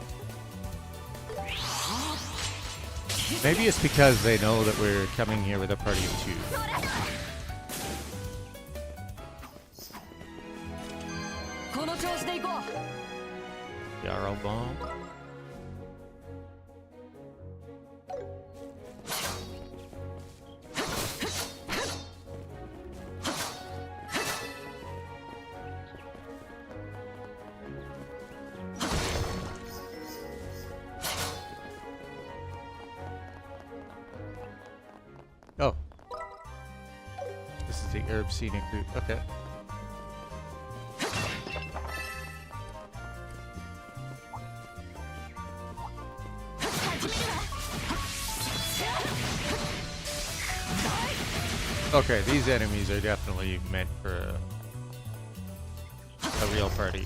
Speaker 1: Maybe it's because they know that we're coming here with a party of two.
Speaker 4: それだ
Speaker 3: この調子で行こう。
Speaker 1: Yarrow bomb. Oh. This is the herb scenic route. Okay. Okay, these enemies are definitely meant for a real party.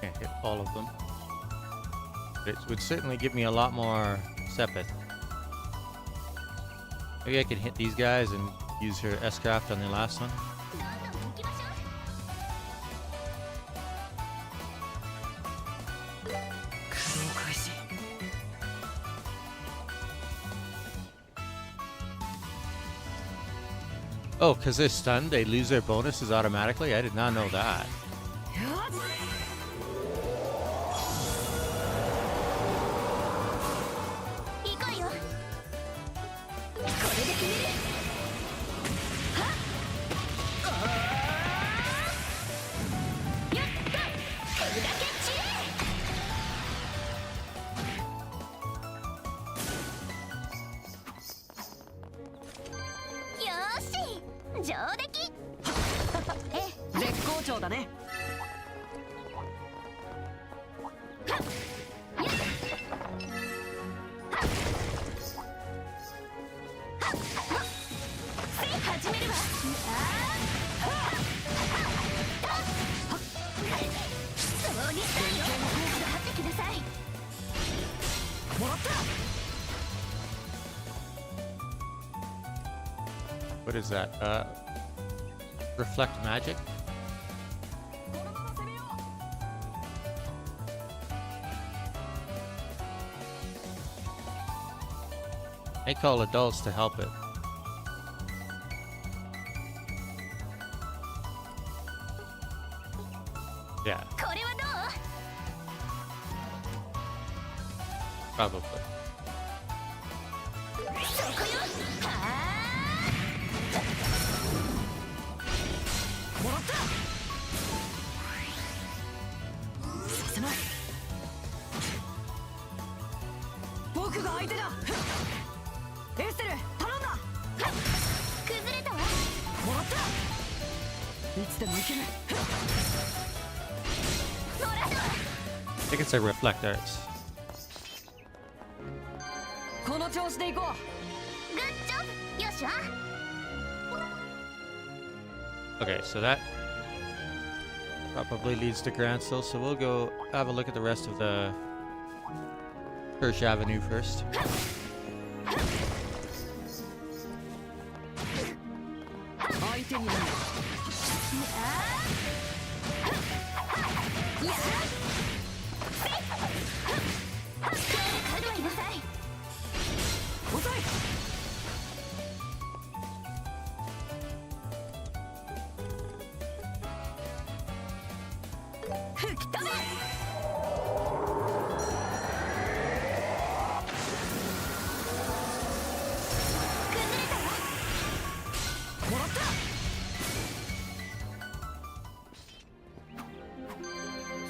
Speaker 1: Can't hit all of them. But it would certainly give me a lot more Sepith. Maybe I can hit these guys and use her S-craft on the last one. Oh, because they're stunned, they lose their bonuses automatically? I did not know that.
Speaker 4: 行こうよこれで決めるはっやったこれだけ散れよーし上出来
Speaker 3: 絶好調だね。
Speaker 4: 始めるわそうにしたいよ頑張ってきなさい
Speaker 3: もらった。
Speaker 1: What is that? Reflect magic?
Speaker 3: このまま攻めよう。
Speaker 1: I call adults to help it. Yeah.
Speaker 4: これはどう
Speaker 1: Probably.
Speaker 4: そこよ。は
Speaker 3: もらったさせない僕が相手だエステル頼んだ
Speaker 4: あ崩れたわ。
Speaker 3: もらったいつでもいける
Speaker 1: I think it's a reflect arts.
Speaker 3: この調子でいこ
Speaker 4: グッジョブ。よっしゃ。
Speaker 1: Okay, so that probably leads to Grancel, so we'll go have a look at the rest of the Hirsch Avenue first.
Speaker 3: う相手になる遅い もらった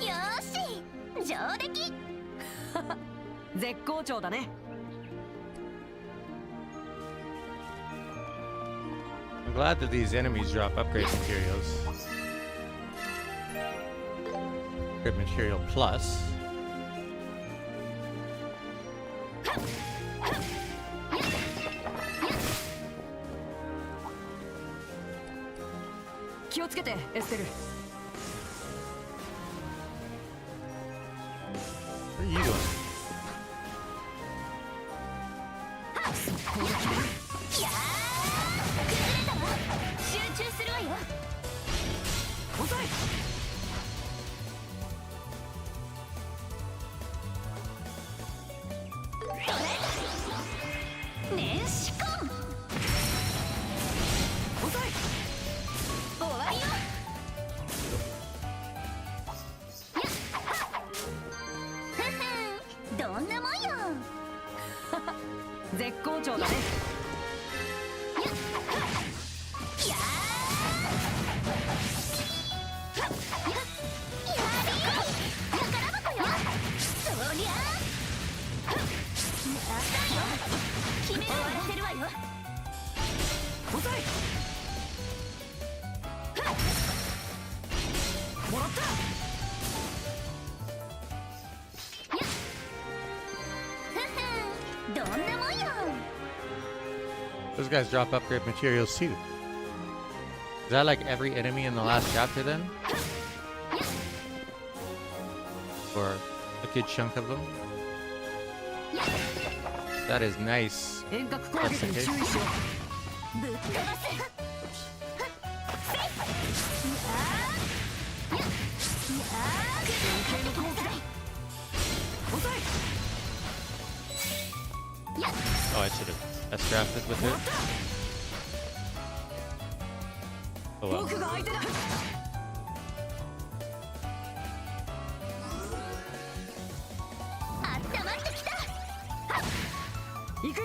Speaker 4: よーし上出来。
Speaker 3: 絶好調だね
Speaker 1: I'm glad that these enemies drop upgrade materials. Upgrade material plus.
Speaker 3: 気をつけてエステル
Speaker 1: Where are you going?
Speaker 3: 攻撃で
Speaker 4: いやー崩れたわ。集中するわよ。
Speaker 3: 遅い
Speaker 4: 年始婚。
Speaker 3: 遅い
Speaker 4: 終わりよ。ふふんどんなもんよ。
Speaker 3: 絶好調だね
Speaker 4: いやーやべえ宝箱よ。そりゃあったよ。決め終わらせるわよ。
Speaker 3: 遅いもらった
Speaker 4: ふふんどんなもんよ。
Speaker 1: Those guys drop upgrade materials too. Is that like every enemy in the last chapter then? Or a good chunk of them? That is nice.
Speaker 3: 遠隔攻撃に注意しよ
Speaker 4: ぶっ飛ばす。
Speaker 3: う連携の攻撃だ遅い
Speaker 1: Oh, I should have S drafted with
Speaker 3: もらっ
Speaker 1: it.
Speaker 3: た
Speaker 1: Oh well.
Speaker 3: 僕が相手だ
Speaker 4: あったまってきた。
Speaker 3: 行くよ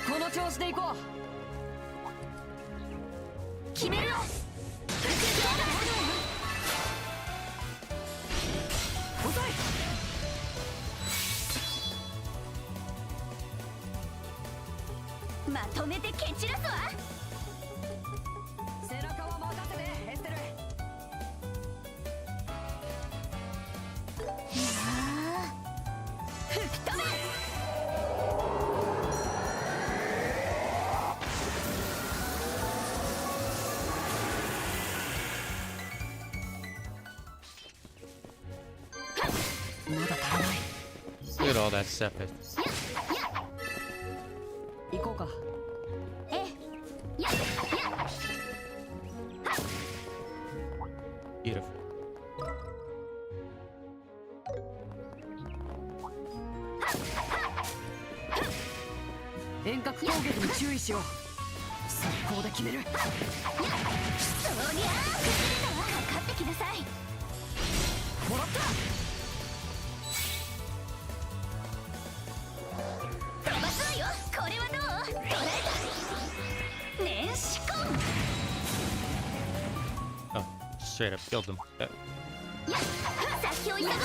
Speaker 3: この調子で行こう
Speaker 4: 決めろ。
Speaker 3: 遅い
Speaker 4: まとめて蹴散らすわ。
Speaker 3: 背中は任せてエステル
Speaker 4: 吹き飛べ。
Speaker 3: まだ足らない
Speaker 1: Look at all that stuff.
Speaker 3: 行こうか
Speaker 4: えやや
Speaker 1: Beautiful.
Speaker 3: 遠隔攻撃に注意しよう速攻で決決める。
Speaker 4: そりゃあ崩れたわ。かかってきなさい。
Speaker 3: もらった。
Speaker 4: 飛ばすわよ。これはどう？捉えた。年始婚。
Speaker 1: Oh, straight up killed them. Yeah.
Speaker 4: やっ、先を急ぐわよ。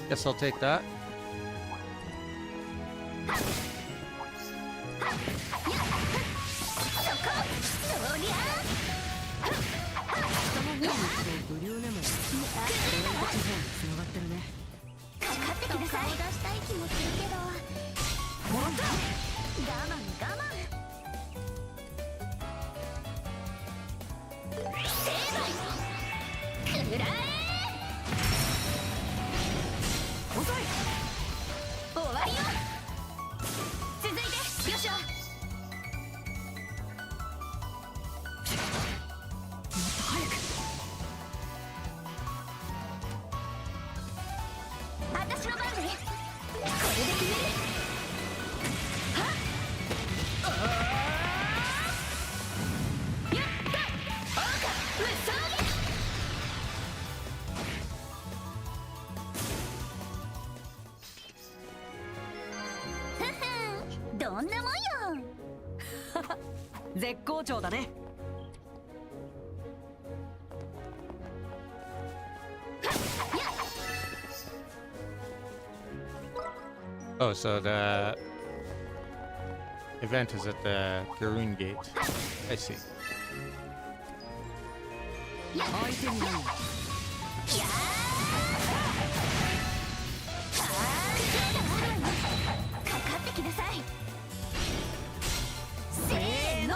Speaker 1: Guess I'll take that.
Speaker 4: そこ。そりゃあ。
Speaker 3: 下の方に行くとブリューネもロイド地方に繋がってるね。
Speaker 4: かかってきなさい。顔出したい気もするけど。
Speaker 3: もらった。
Speaker 4: 我慢我慢。成敗。くらえ。
Speaker 3: 遅い。
Speaker 4: 終わりよ。続いてよっしゃ。
Speaker 3: もっと早く。
Speaker 4: 私の番ね。これで決める。はっ。やった。オーカ無双撃。ふふん、どんなもんよ。
Speaker 3: 絶好調だね。
Speaker 1: Oh, so the event is at the Garoon Gate. I see.
Speaker 3: 相手にない。
Speaker 4: やー。かかってきなさい。せーの。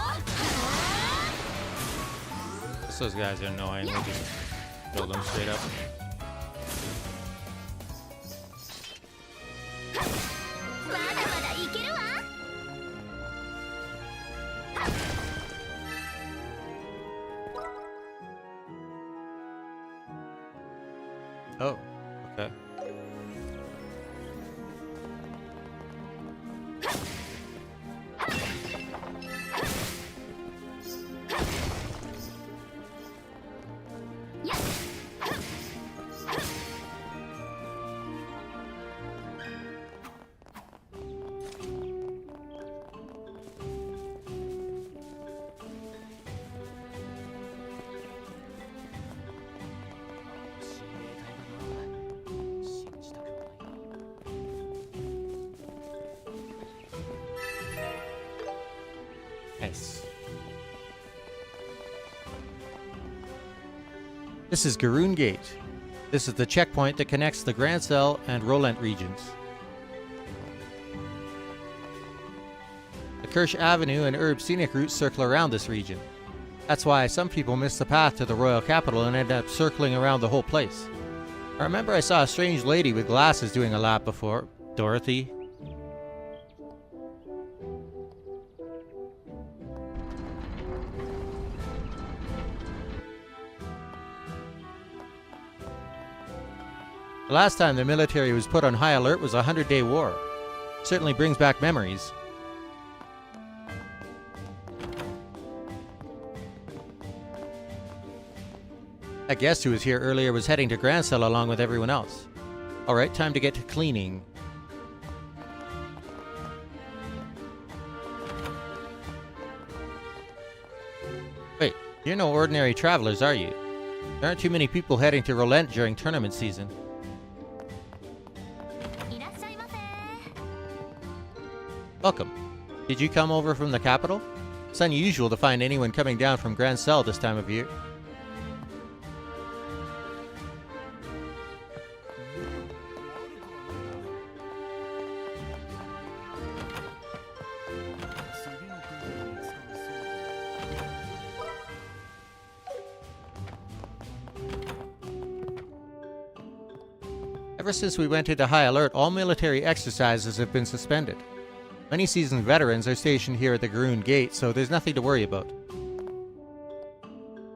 Speaker 1: Those guys are annoying. We just kill them straight up.
Speaker 4: まだまだいけるわ。
Speaker 1: Oh, okay. Nice. This is Garoon Gate. This is the checkpoint that connects the Grancel and Rolent regions. The Kirsch Avenue and Herb Scenic routes circle around this region. That's why some people miss the path to the royal capital and end up circling around the whole place. I remember I saw a strange lady with glasses doing a lap before. Dorothy. The last time the military was put on high alert was a 100-day war. Certainly brings back memories. That guest who was here earlier was heading to Grancel along with everyone else. Alright, time to get to cleaning. Wait, you're no ordinary travelers, are you? There aren't too many people heading to Rolent during tournament season.
Speaker 4: いらっしゃいませ。
Speaker 1: Welcome. Did you come over from the capital? It's unusual to find anyone coming down from Grancel this time of year. Ever since we went into high alert, all military exercises have been suspended. Many seasoned veterans are stationed here at the Garoon Gate, so there's nothing to worry about.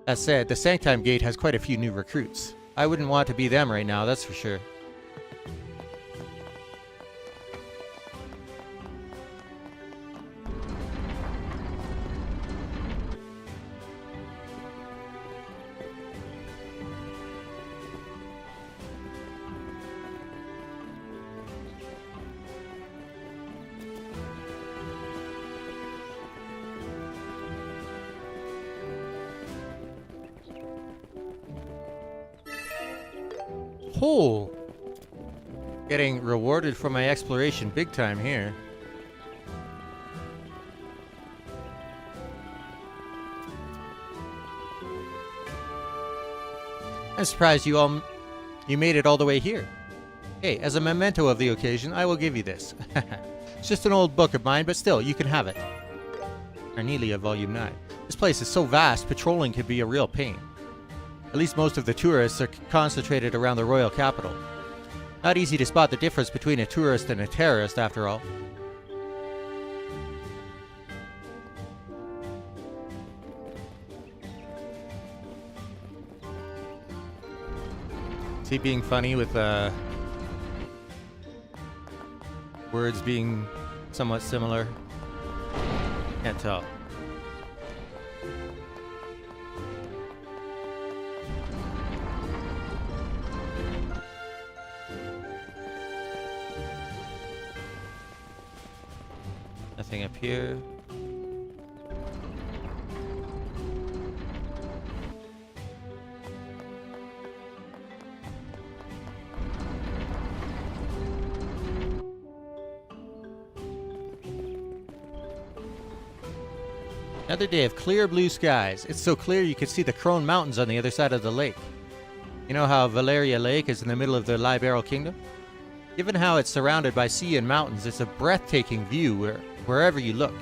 Speaker 1: That said, the Sanctime Gate has quite a few new recruits. I wouldn't want to be them right now, that's for sure. Oh! Getting rewarded for my exploration big time here. I'm surprised you made it all the way here. Hey, as a memento of the occasion, I will give you this. It's just an old book of mine, but still, you can have it. Carnelia, Volume 9. This place is so vast, patrolling can be a real pain. At least most of the tourists are concentrated around the royal capital. Not easy to spot the difference between a tourist and a terrorist, after all. Is he being funny with words being somewhat similar? Can't tell. Nothing up here. Another day of clear blue skies. It's so clear you can see the Crone Mountains on the other side of the lake. You know how Valeria Lake is in the middle of the Liberal Kingdom? Given how it's surrounded by sea and mountains, it's a breathtaking view wherever you look.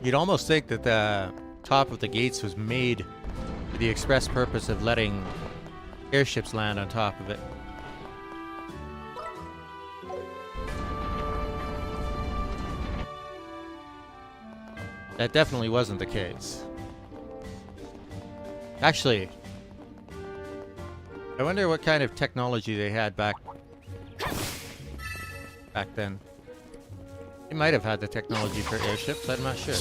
Speaker 1: You'd almost think that the top of the gates was made for the express purpose of letting airships land on top of it. That definitely wasn't the case. Actually, I wonder what kind of technology they had back then. They might have had the technology for airships, I'm not sure.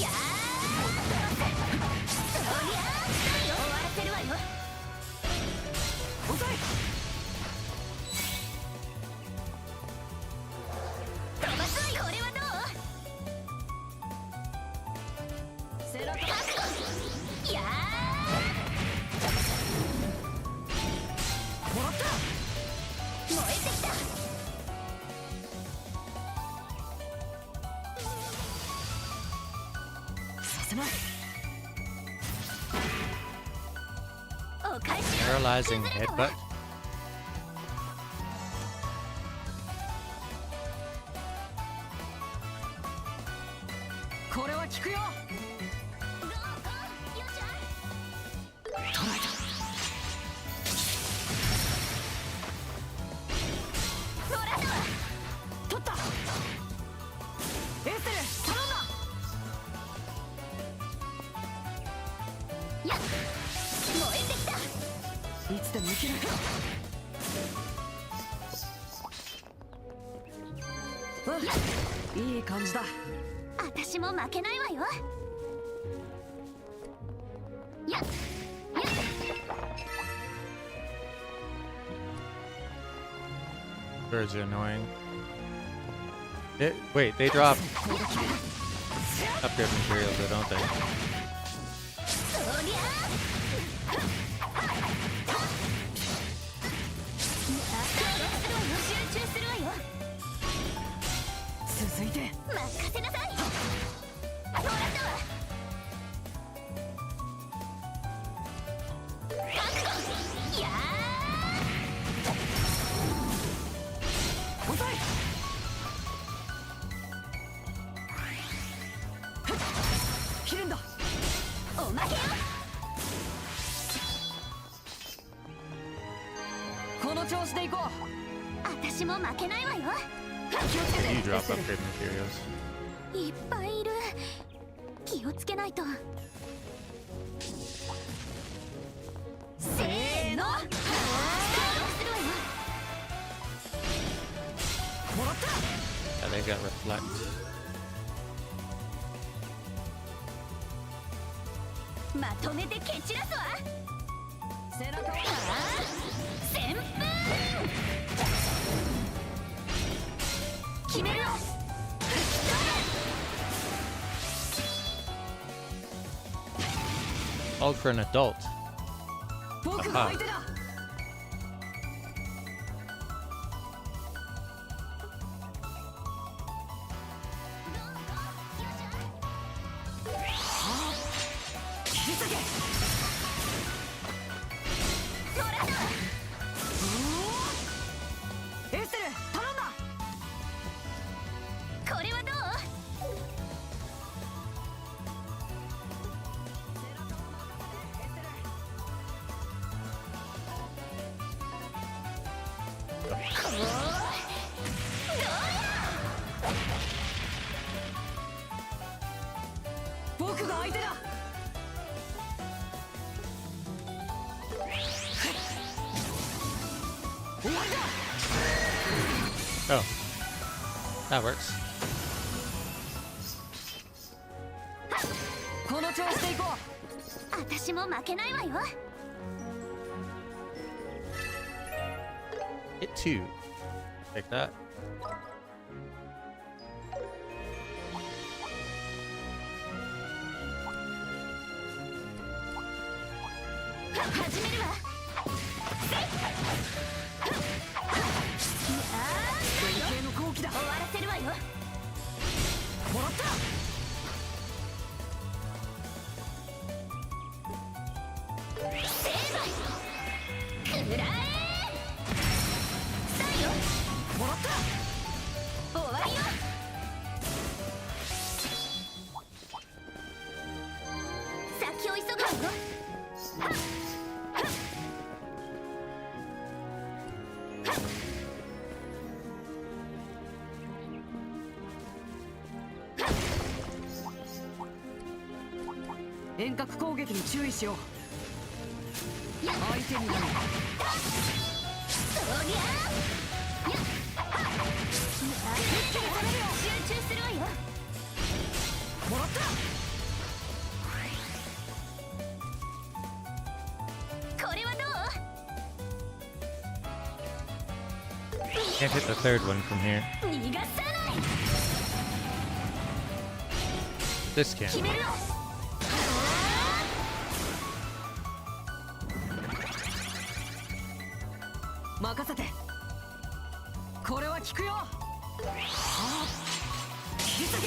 Speaker 1: Paralyzing headbutt.
Speaker 3: いい感じだ。
Speaker 4: 私も負けないわよ。やっ。
Speaker 1: Birds are annoying. Wait, they drop upgrade materials, though, don't they? You drop upgrade materials.
Speaker 4: いっぱいいる。気をつけないと。せーの。
Speaker 1: Yeah, they got reflect.
Speaker 4: まとめて蹴散らすわ。
Speaker 3: 背中を
Speaker 4: 旋風決めるよ。
Speaker 1: Called for an adult.
Speaker 3: 僕が相手だ。エステル頼んだ。
Speaker 4: これはどう？
Speaker 3: 僕が相手だ。終わりだ。
Speaker 1: Oh, that works.
Speaker 3: この調子でいこ
Speaker 4: 私も負けないわよ。
Speaker 1: Hit 2. Take that.
Speaker 4: 始めるわ。
Speaker 3: う。連携の好機だ。
Speaker 4: 終わらせるわよ。
Speaker 3: もらった。
Speaker 4: 成敗くらえ。さあよ。
Speaker 3: もらった。
Speaker 4: 終わりよ。先を急ぐわよ。
Speaker 3: 遠隔攻撃に注意しよう。相手になる。
Speaker 4: そりゃあ。やっ集中するわよ。
Speaker 3: もらった。
Speaker 4: これはどう？
Speaker 1: Can't hit the third one from here.
Speaker 4: 逃がさない。
Speaker 1: This can.
Speaker 4: 決めるよ。
Speaker 3: 任せて。これは効くよ。はあ、切り裂け。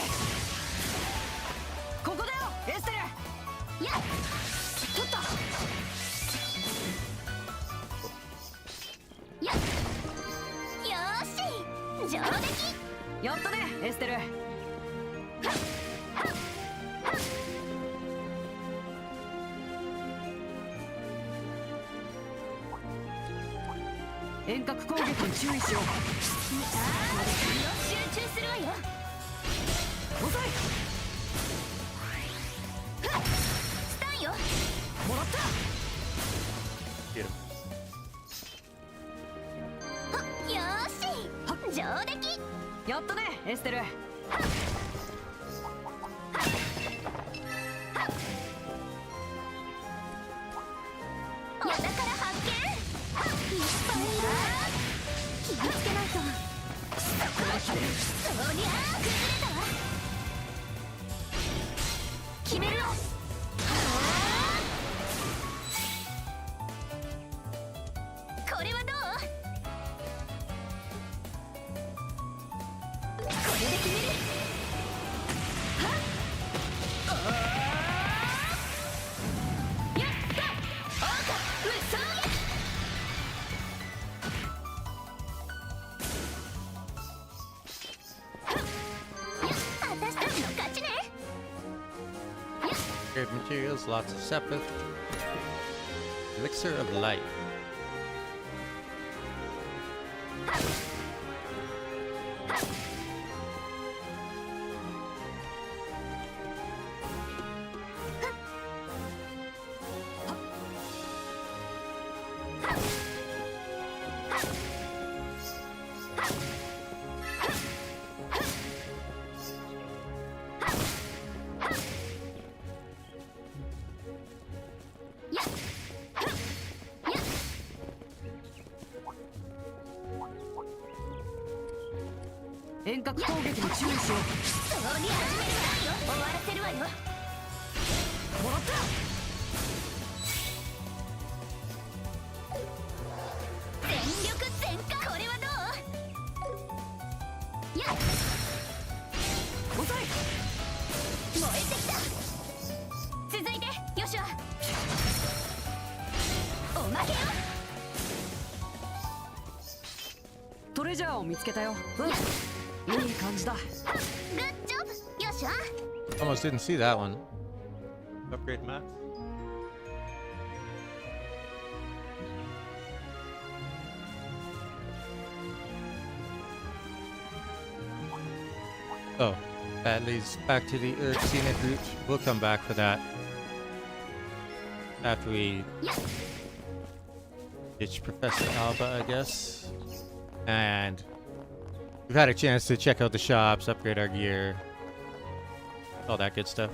Speaker 3: ここだよエステル。
Speaker 4: やっ
Speaker 3: 取った。
Speaker 4: やっよーし上出来。
Speaker 3: やったねエステル。遠隔攻撃に注意しよう。
Speaker 4: 集中するわよ。
Speaker 3: 遅い。
Speaker 4: スタンよ。
Speaker 3: もらった。
Speaker 1: Get him.
Speaker 4: よーし上出来。
Speaker 3: やったねエステル。
Speaker 4: お宝発見。いっぱいいる。気をつけないと。そりゃ崩れたわ。決めるよ。これはどう？これで決める。はっやったオーカ無双私たちの勝ちね。
Speaker 1: Good materials, lots of sepith. Elixir of life.
Speaker 3: 遠隔攻撃に注意しよう。
Speaker 4: そうに始めるわよ。終わらせるわよ。
Speaker 3: もらった
Speaker 4: 全力全開。これはどう？やっ
Speaker 3: 遅い。
Speaker 4: 燃えてきた。続いてよしはおまけよ。
Speaker 3: トレジャーを見つけたよ。いい感じだ。
Speaker 4: グッジョブ。よしは
Speaker 1: Almost didn't see that one. Upgrade max. Oh, that leads back to the Earth Scenic route. We'll come back for that after we ditch Professor Alba, I guess. And we've had a chance to check out the shops, upgrade our gear, all that good stuff.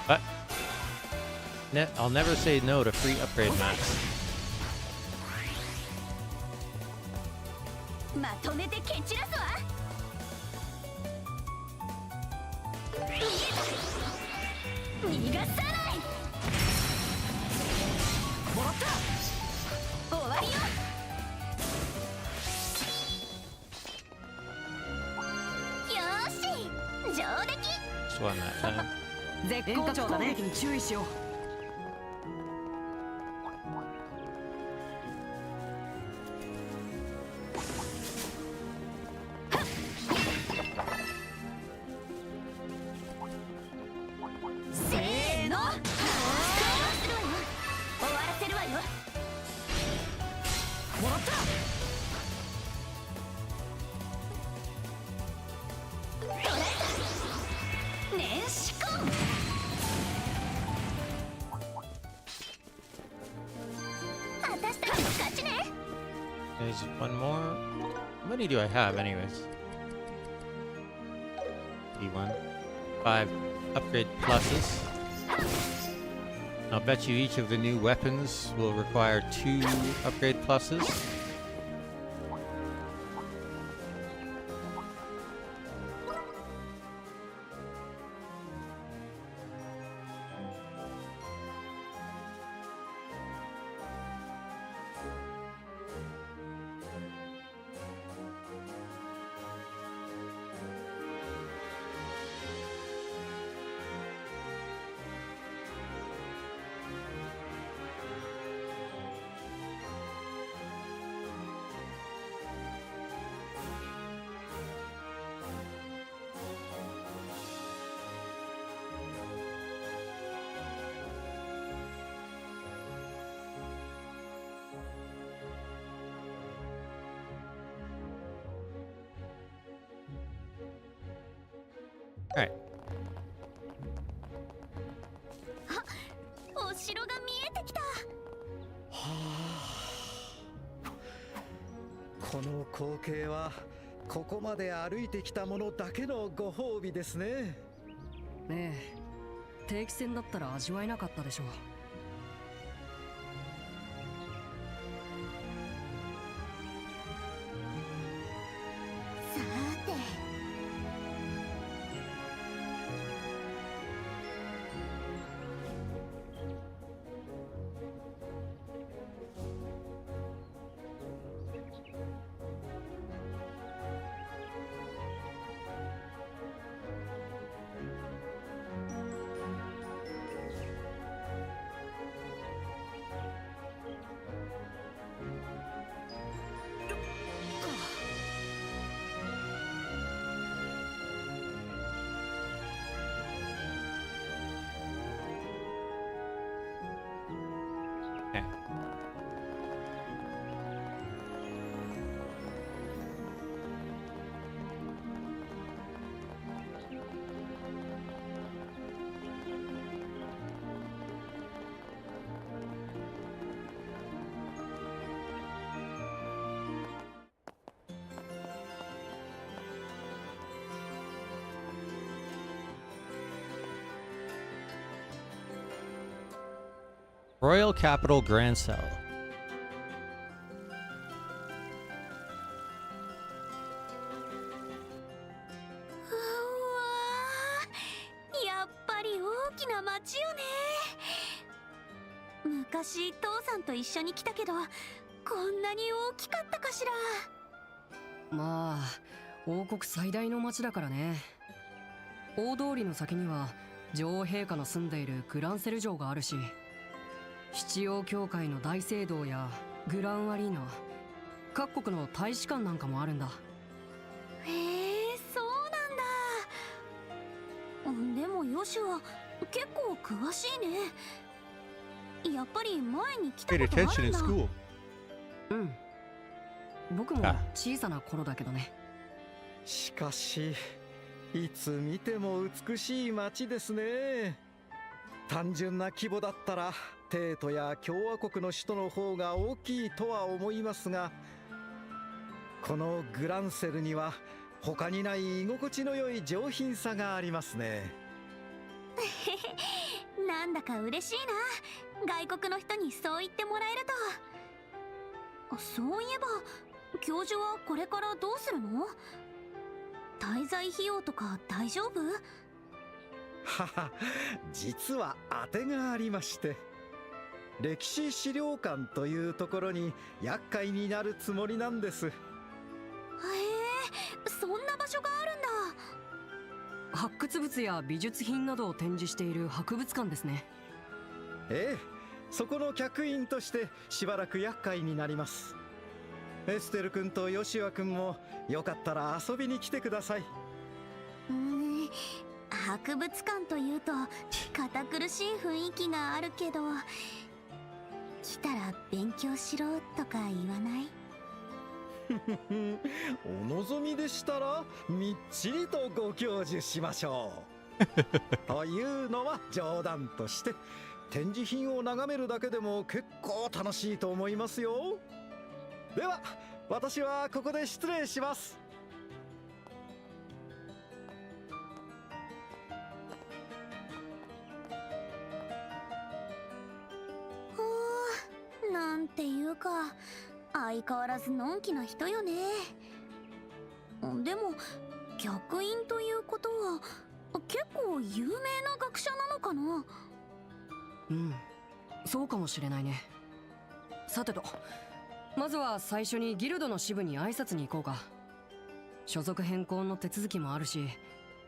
Speaker 1: But I'll never say no to free upgrade maps.
Speaker 4: まとめて蹴散らすわ。逃がさない。
Speaker 3: もらった。
Speaker 4: 終わりよ。よーし、上出来。
Speaker 1: Just one that time.
Speaker 3: 絶好調だね。に注意しよう。
Speaker 4: せーの。終わらせるわよ。
Speaker 3: もらった。
Speaker 4: 年始婚。私たちの勝ちね。
Speaker 1: There's one more. How many do I have, anyways? E1. 5 upgrade pluses. I'll bet you each of the new weapons will require 2 upgrade pluses. Alright.
Speaker 4: お城が見えてきた。
Speaker 5: この光景はここまで歩いてきたものだけのご褒美ですね。
Speaker 3: ねえ、定期戦だったら味わえなかったでしょう。
Speaker 4: さーて。
Speaker 1: Royal Capital Grancel.
Speaker 4: やっぱり大きな町よね。昔父さんと一緒に来たけど、こんなに大きかったかしら。
Speaker 3: まあ王国最大の町だからね。大通りの先には女王陛下の住んでいるグランセル城があるし、七王教会の大聖堂やグランアリーナ、各国の大使館なんかもあるんだ。
Speaker 4: へえ、そうなんだ。でもヨシは結構詳しいね。やっぱり前に来た
Speaker 1: Paid
Speaker 4: ことあ
Speaker 1: attention
Speaker 4: る
Speaker 1: in
Speaker 4: んだ。
Speaker 1: school.
Speaker 3: うん、僕も小さな頃だけどね。
Speaker 5: しかしいつ見ても美しい町ですね。単純な規模だったら帝都や共和国の首都の方が大きいとは思いますが、このグランセルには他にない居心地の良い上品さがありますね。
Speaker 4: なんだか嬉しいな、外国の人にそう言ってもらえると。そういえば教授はこれからどうするの？滞在費用とか大丈夫？
Speaker 5: はは、実は当てがありまして、歴史資料館というところに厄介になるつもりなんです。
Speaker 4: へえ、そんな場所があるんだ。
Speaker 3: 発掘物や美術品などを展示している博物館ですね。
Speaker 5: ええ、そこの客員としてしばらく厄介になります。エステル君とヨシワ君もよかったら遊びに来てください。
Speaker 4: 博物館というと堅苦しい雰囲気があるけど、来たら勉強しろとか言わない？
Speaker 5: お望みでしたらみっちりとご教授しましょう。というのは冗談として、展示品を眺めるだけでも結構楽しいと思いますよ。では私はここで失礼します。
Speaker 4: なんていうか相変わらずのんきな人よね。でも客員ということは結構有名な学者なのかな？
Speaker 3: うん、そうかもしれないね。さてと、まずは最初にギルドの支部に挨拶に行こうか。所属変更の手続きもあるし、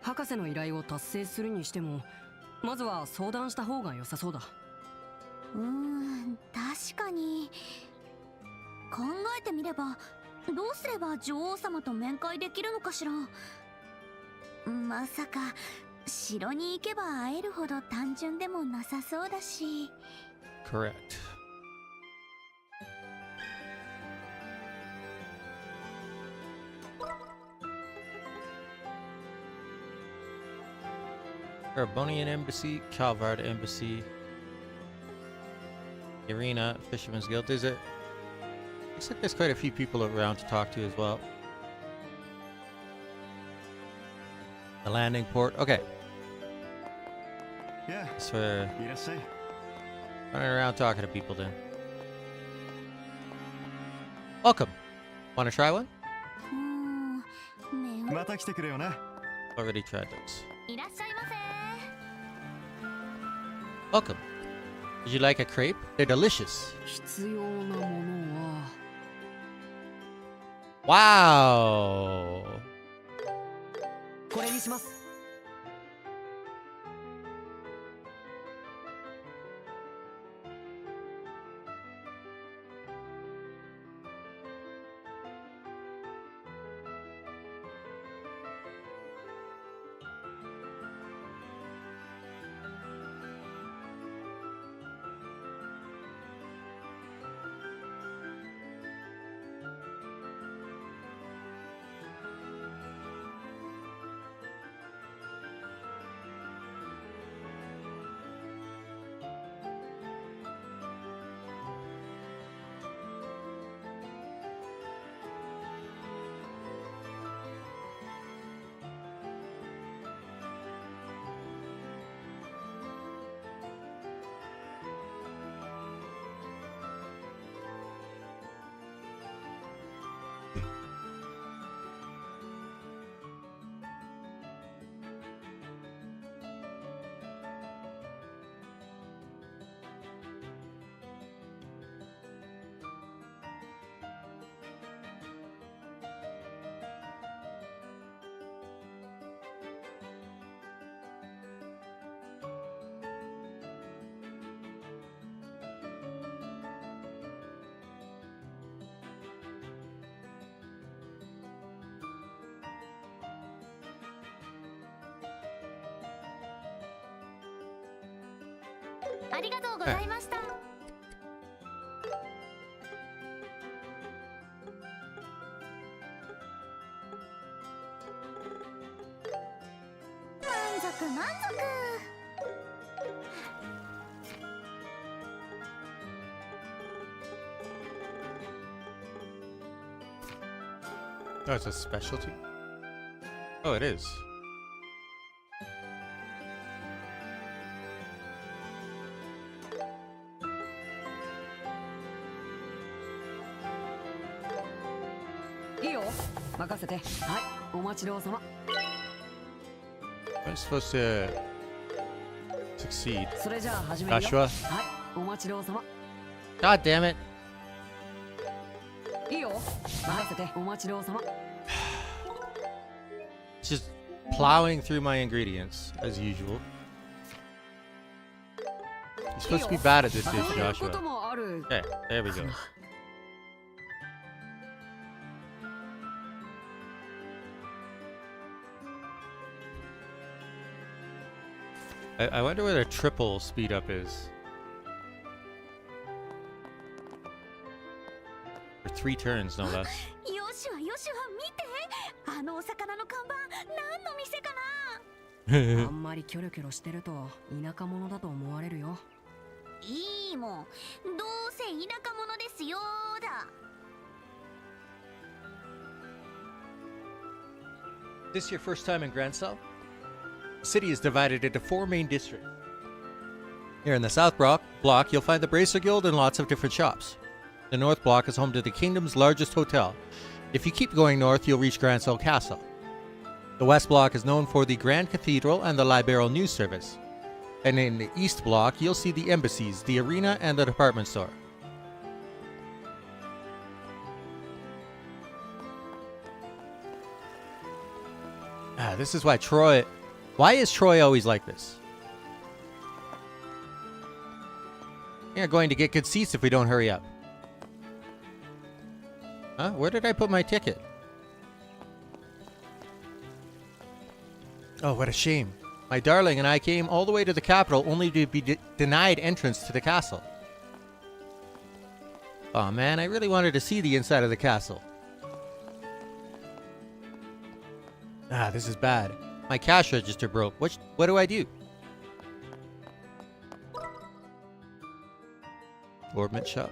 Speaker 3: 博士の依頼を達成するにしてもまずは相談した方が良さそうだ。
Speaker 4: 確かに。考えてみればどうすれば女王様と面会できるのかしら。まさか城に行けば会えるほど単純でもなさそうだし。
Speaker 1: Correct. Carbonian Embassy, Calvard Embassy, Arena, Fisherman's Guild. Looks like there's quite a few people around to talk to as well. The landing port. Okay.
Speaker 6: Yeah,
Speaker 1: So we're
Speaker 6: いらっしゃい。
Speaker 1: running around talking to people then. Welcome. Want to try one?
Speaker 4: ね
Speaker 6: また来てくれよな。
Speaker 1: Already tried those.
Speaker 4: いらっしゃいませ。
Speaker 1: Welcome. Would you like a crepe? They're delicious.
Speaker 3: 必要なものは
Speaker 1: Wow.
Speaker 3: これにします。
Speaker 4: ありがとうございました。満足満足。
Speaker 1: Oh, it's a specialty? Oh, it is. Am I supposed to succeed? Joshua? God damn it. Just plowing through my ingredients as usual. You're supposed to be bad at this dish, Joshua. Okay, there we go. I wonder what a triple speed up is. For 3 turns, no less.
Speaker 4: よしはよしは見て、あのお魚の看板、何の店かな。
Speaker 3: あんまりキョロキョロしてると田舎者だと思われるよ。
Speaker 4: いいもん、どうせ田舎者ですよーだ。
Speaker 1: This your first time in Grancel? The city is divided into 4 main districts. Here in the South block, you'll find the Bracer Guild and lots of different shops. The North block is home to the kingdom's largest hotel. If you keep going north, you'll reach Grancel Castle. The West block is known for the Grand Cathedral and the Liberal News Service. And in the East block, you'll see the embassies, the arena, and the department store. This is why Troy... Why is Troy always like this? We're going to get good seats if we don't hurry up. Huh? Where did I put my ticket? Oh, what a shame. My darling and I came all the way to the capital only to be denied entrance to the castle. Oh man, I really wanted to see the inside of the castle. This is bad. My cash register broke. What do I do? Orbment shop.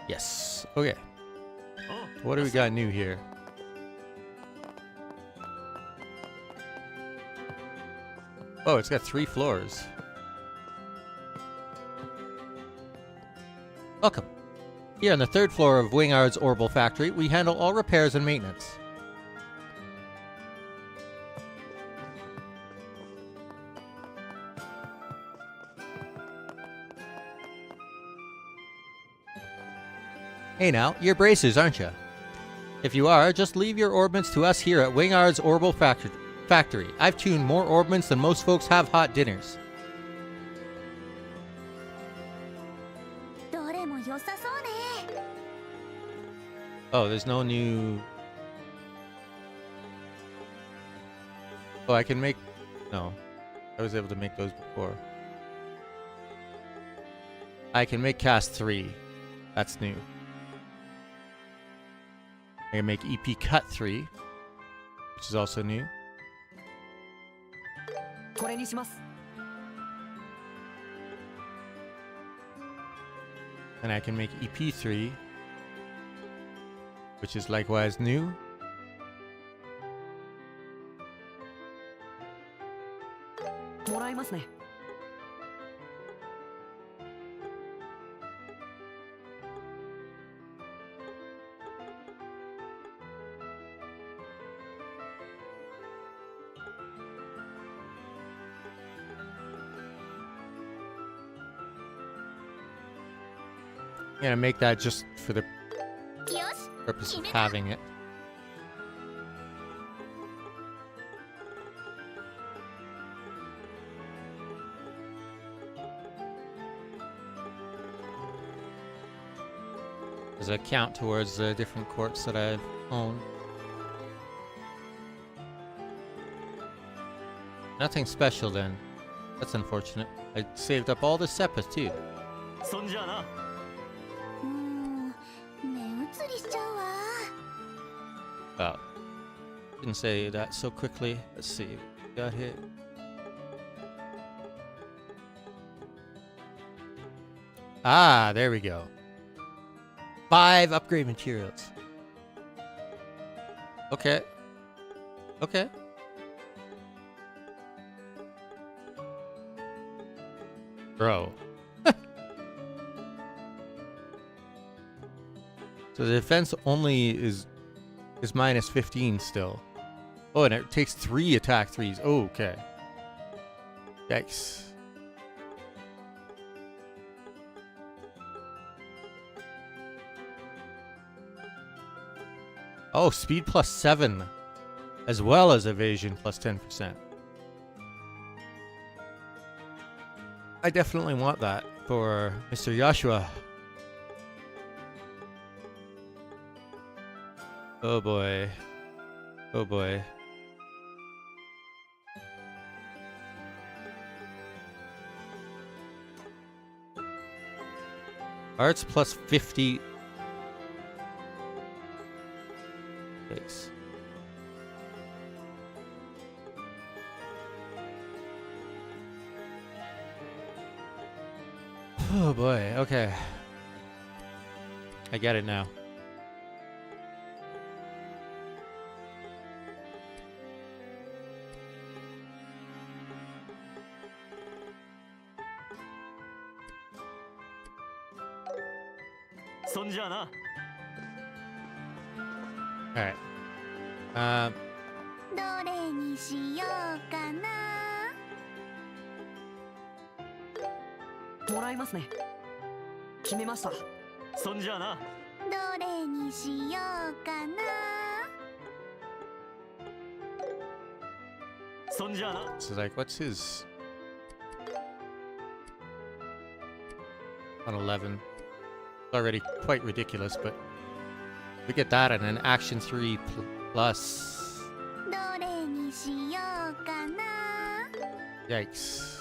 Speaker 1: Yes. Okay. What do we got new here? Oh, it's got 3 floors. Welcome. Here on the 3rd floor of Wingard's Orbital Factory, we handle all repairs and maintenance. Hey now, you're bracers, aren't you? If you are, just leave your orbments to us here at Wingard's Orbital Factory. I've tuned more orbments than most folks have hot dinners.
Speaker 4: どれも良さそうね。
Speaker 1: Oh, there's no new... Oh, I can make... No. I was able to make those before. I can make cast 3. That's new. I can make EP cut 3, which is also new.
Speaker 3: これにします。
Speaker 1: And I can make EP3, which is likewise new.
Speaker 3: I'll もらいますね。
Speaker 1: I'm gonna make that just for the
Speaker 4: よし、
Speaker 1: purpose of having it. Does that count towards the different courts that I've owned? Nothing special then. That's unfortunate. I saved up all the Seppa too.
Speaker 6: そんじゃあな。
Speaker 4: 目移りしちゃうわ。
Speaker 1: Wow. Didn't say that so quickly. Let's see. Got hit. Ah, there we go. 5 upgrade materials. Okay. Okay. Bro. So the defense only is minus 15 still. Oh, and it takes 3 attack 3s. Oh, okay. Yikes. Oh, speed plus 7. As well as evasion plus 10%. I definitely want that for Mr. Joshua. Oh boy. Oh boy. Arts plus 50. Thanks. Oh boy, okay. I get it now. Alright.
Speaker 4: どれにしようかな。
Speaker 3: もらいますね。決めました。
Speaker 6: そんじゃあな。
Speaker 4: どれにしようかな。
Speaker 6: そんじゃあな。
Speaker 1: So like, what's his? On 11. It's already quite ridiculous, but we get that and an action 3 plus.
Speaker 4: どれにしようかな。
Speaker 1: Yikes.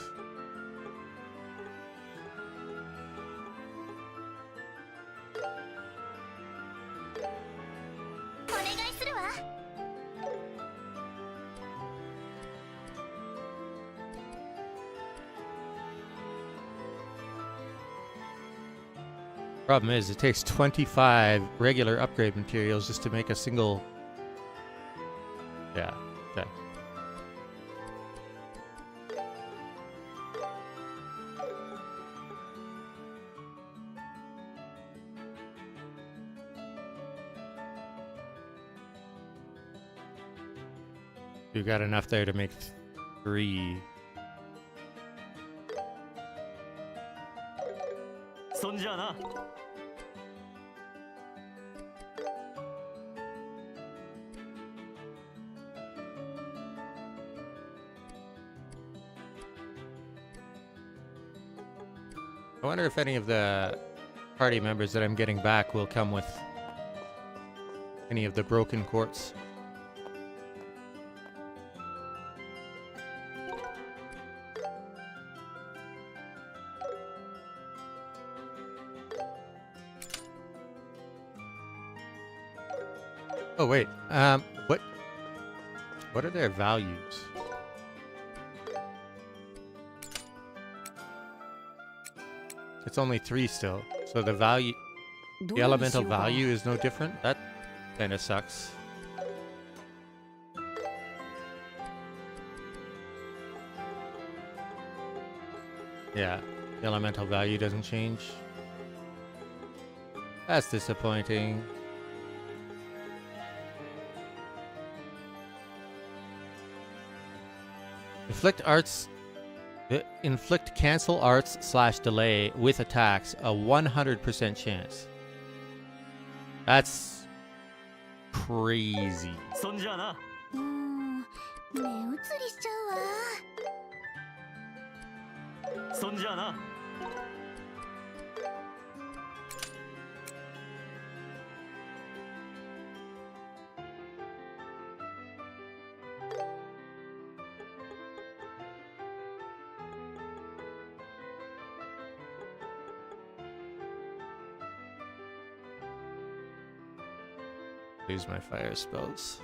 Speaker 1: Problem is, it takes 25 regular upgrade materials just to make a single. Yeah, okay. You got enough there to make 3.
Speaker 6: そんじゃあな。
Speaker 1: I wonder if any of the party members that I'm getting back will come with any of the broken quartz. Oh wait, what are their values? It's only 3 still, so the value, the elemental value is no different. That kind of sucks. Yeah, the elemental value doesn't change. That's disappointing. Inflict cancel arts / delay with attacks a 100% chance. That's crazy.
Speaker 6: そんじゃあな。
Speaker 4: 目移りしちゃうわ。
Speaker 6: そんじゃあな。
Speaker 1: I Use my fire spells.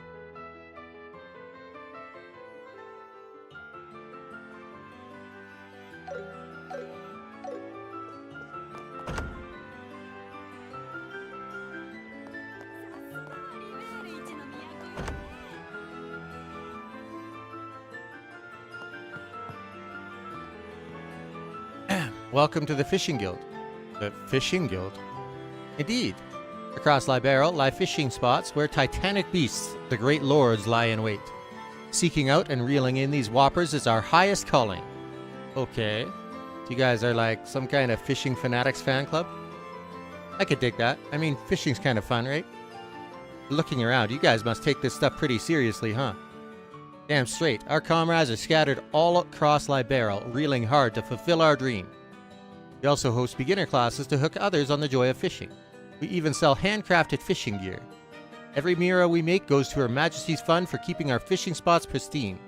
Speaker 1: Welcome to the Fishing Guild. The Fishing Guild? Indeed. Across Liberal lie fishing spots where titanic beasts, the great lords, lie in wait. Seeking out and reeling in these whoppers is our highest calling. Okay. So you guys are like some kind of fishing fanatics fan club? I could dig that. I mean, fishing's kind of fun, right? Looking around, you guys must take this stuff pretty seriously, huh? Damn straight. Our comrades are scattered all across Liberal, reeling hard to fulfill our dream. We also host beginner classes to hook others on the joy of fishing. We even sell handcrafted fishing gear. Every Mira we make goes to Her Majesty's Fund for keeping our fishing spots pristine.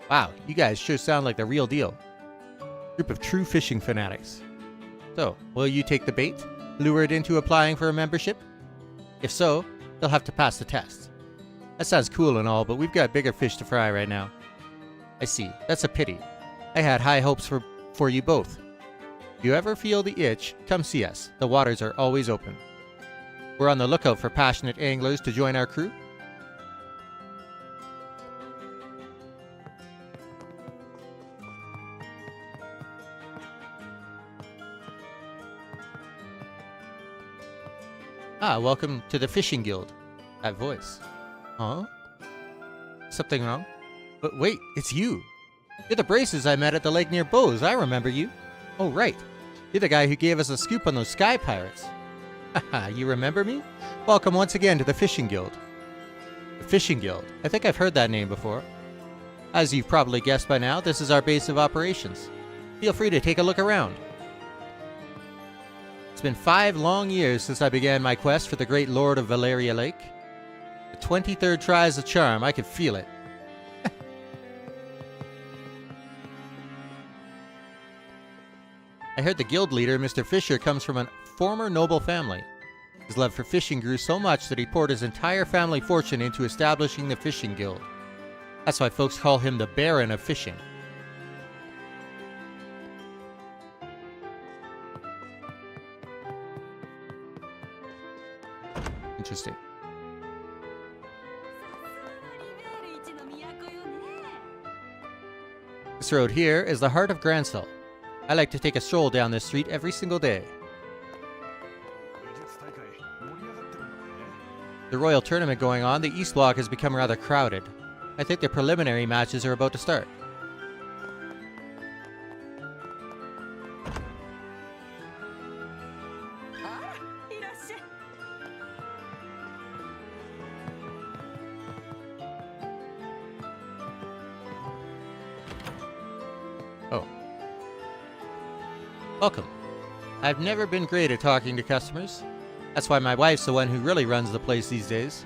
Speaker 1: Wow, you guys sure sound like the real deal. Group of true fishing fanatics. So, will you take the bait? Lured into applying for a membership? If so, they'll have to pass the test. That sounds cool and all, but we've got bigger fish to fry right now. I see. That's a pity. I had high hopes for you both. If you ever feel the itch, come see us. The waters are always open. We're on the lookout for passionate anglers to join our crew. Ah, welcome to the Fishing Guild. That voice. Huh? Something wrong? But wait, it's you. You're the braces I met at the lake near Bose. I remember you. Oh, right. You're the guy who gave us a scoop on those sky pirates. Haha, you remember me? Welcome once again to the Fishing Guild. The Fishing Guild. I think I've heard that name before. As you've probably guessed by now, this is our base of operations. Feel free to take a look around. It's been 5 long years since I began my quest for the great Lord of Valeria Lake. The 23rd try is a charm. I can feel it. I heard the guild leader, Mr. Fisher, comes from a former noble family. His love for fishing grew so much that he poured his entire family fortune into establishing the Fishing Guild. That's why folks call him the Baron of Fishing. Interesting. This road here is the heart of Grancel. I like to take a stroll down this street every single day. The royal tournament going on, the East Block has become rather crowded. I think the preliminary matches are about to start. Oh. Welcome. I've never been great at talking to customers. That's why my wife's the one who really runs the place these days.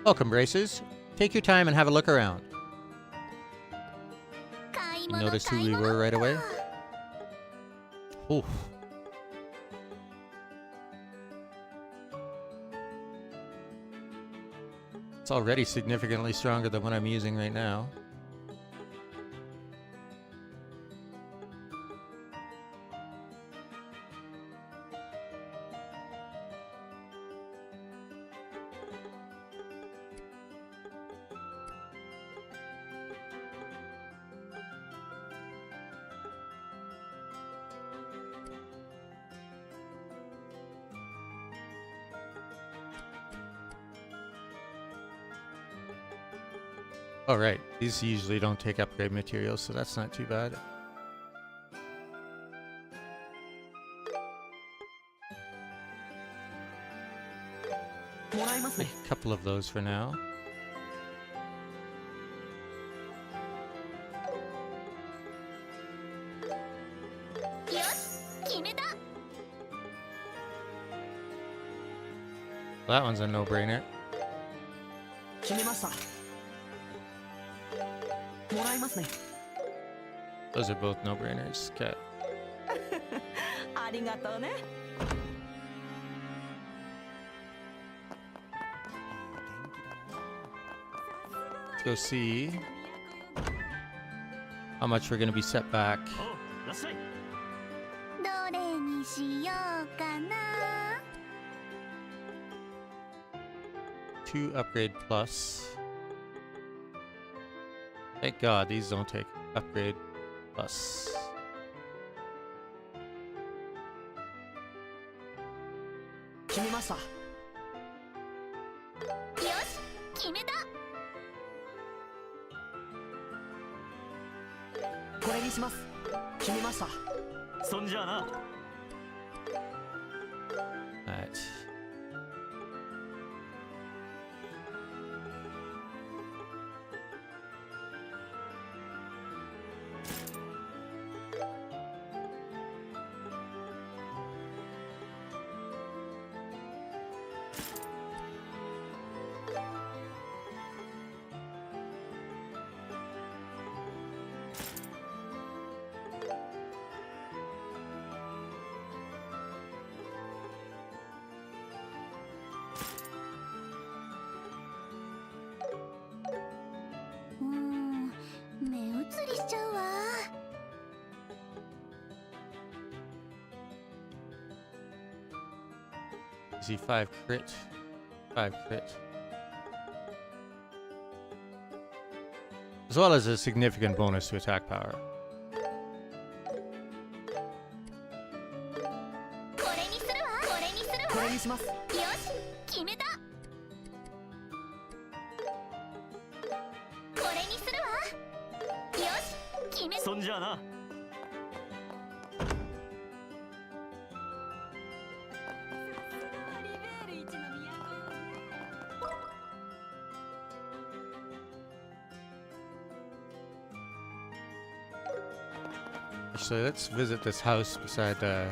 Speaker 1: Welcome, Bracers. Take your time and have a look around. You noticed who we were right away? Oof. It's already significantly stronger than what I'm using right now. Oh, right. These usually don't take upgrade materials, so that's not too bad. A couple of those for now. That one's a no-brainer.
Speaker 3: 決めました。もらいますね。
Speaker 1: Those are both no-brainers. Okay.
Speaker 2: ありがとうね。
Speaker 1: Let's go see how much we're going to be set back.
Speaker 6: おう、らっしゃい。
Speaker 4: どれにしようかな。
Speaker 1: 2 upgrade plus. Thank God these don't take upgrade plus.
Speaker 3: 決めました。
Speaker 4: よし、決めた。
Speaker 3: これにします。決めました。
Speaker 6: そんじゃあな。
Speaker 1: Alright. See 5 crit. 5 crit. As well as a significant bonus to attack power.
Speaker 4: これにするわ。これにするわ。
Speaker 3: これにします。
Speaker 4: よし、決めた。これにするわ。よし、決めた。
Speaker 6: そんじゃあな。
Speaker 1: Actually, let's visit this house beside the...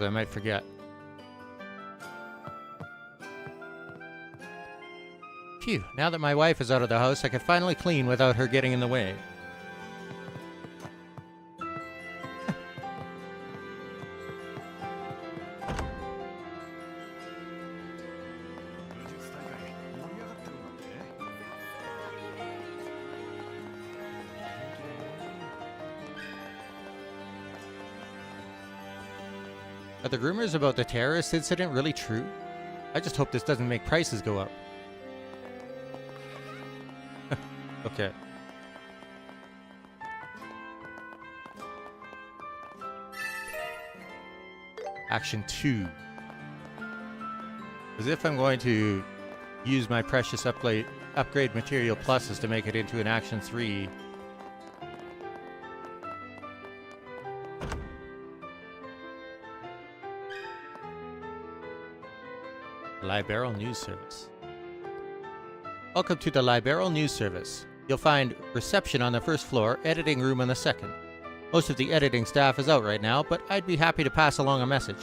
Speaker 1: I might forget. Phew, now that my wife is out of the house, I can finally clean without her getting in the way. Are the rumors about the terrorist incident really true? I just hope this doesn't make prices go up. Okay. Action 2. As if I'm going to use my precious upgrade material pluses to make it into an action 3. Liberal News Service. Welcome to the Liberal News Service. You'll find reception on the first floor, editing room on the second. Most of the editing staff is out right now, but I'd be happy to pass along a message.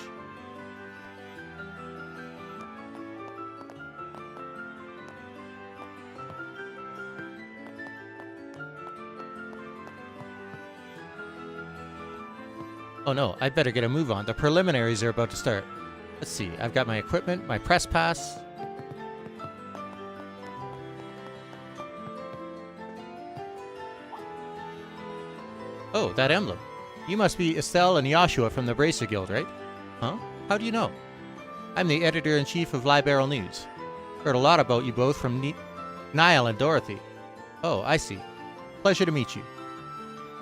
Speaker 1: Oh no, I'd better get a move on. The preliminaries are about to start. Let's see, I've got my equipment, my press pass. Oh, that emblem. You must be Estelle and Joshua from the Bracer Guild, right? Huh? How do you know? I'm the editor-in-chief of Liberal News. Heard a lot about you both from Niall and Dorothy. Oh, I see. Pleasure to meet you.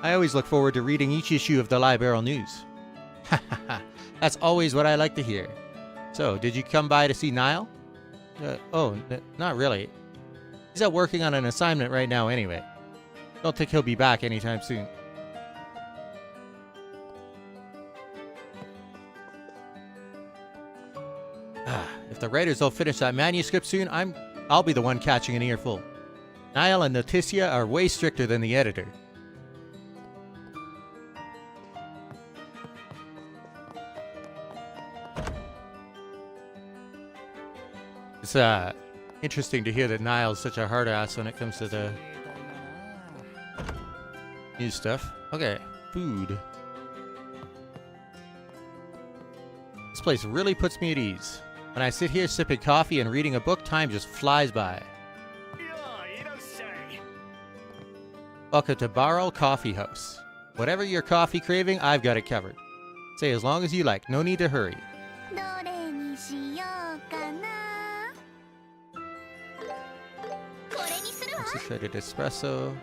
Speaker 1: I always look forward to reading each issue of the Liberal News. Ha ha ha. That's always what I like to hear. So, did you come by to see Niall? Not really. He's out working on an assignment right now anyway. Don't think he'll be back anytime soon. If the writers don't finish that manuscript soon, I'll be the one catching an earful. Niall and Noticia are way stricter than the editor. It's interesting to hear that Niall's such a hard ass when it comes to the new stuff. Okay, food. This place really puts me at ease. When I sit here sipping coffee and reading a book, time just flies by. Welcome to Barrel Coffee House. Whatever your coffee craving, I've got it covered. Say as long as you like, no need to hurry.
Speaker 4: どれにしようかな。これにするわ。
Speaker 1: Concentrated espresso.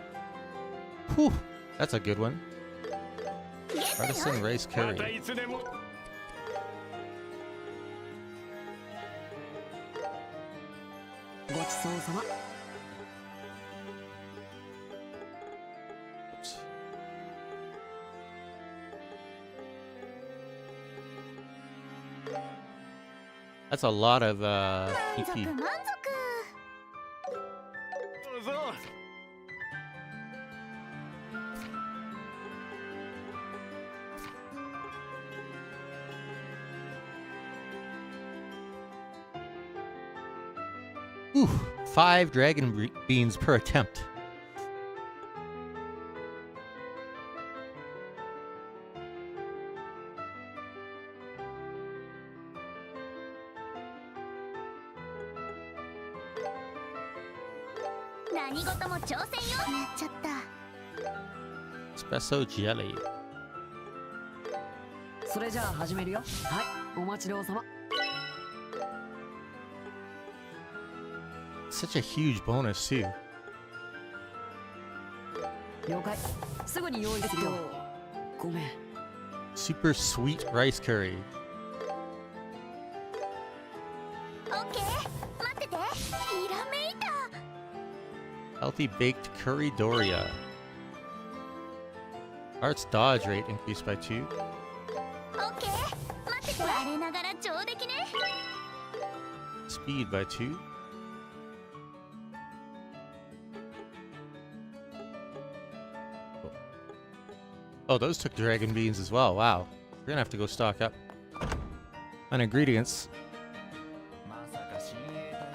Speaker 1: Whew, that's a good one. Artisan rice curry.
Speaker 6: いつでも
Speaker 3: ごちそうさま。
Speaker 1: That's a lot of
Speaker 4: 満足
Speaker 1: PP.
Speaker 4: 満足。
Speaker 6: どうぞ
Speaker 1: Ooh, 5 dragon beans per attempt.
Speaker 4: "何事も挑戦よ。やっちゃった。
Speaker 1: Espresso jelly.
Speaker 3: それじゃあ始めるよ。はい、お待ちどうさま。
Speaker 1: Such a huge bonus too.
Speaker 3: 了解。すぐに用意するよ。ごめん。
Speaker 1: Super sweet rice curry.
Speaker 4: オッケー。待ってて。ひらめいた。
Speaker 1: Healthy baked curry doria. Art's dodge rate increased by 2.
Speaker 4: オッケー。待ってて。我ながら上出来ね。
Speaker 1: Speed by 2. Oh, those took dragon beans as well. Wow. We're gonna have to go stock up on ingredients.
Speaker 7: まさか親衛隊がな。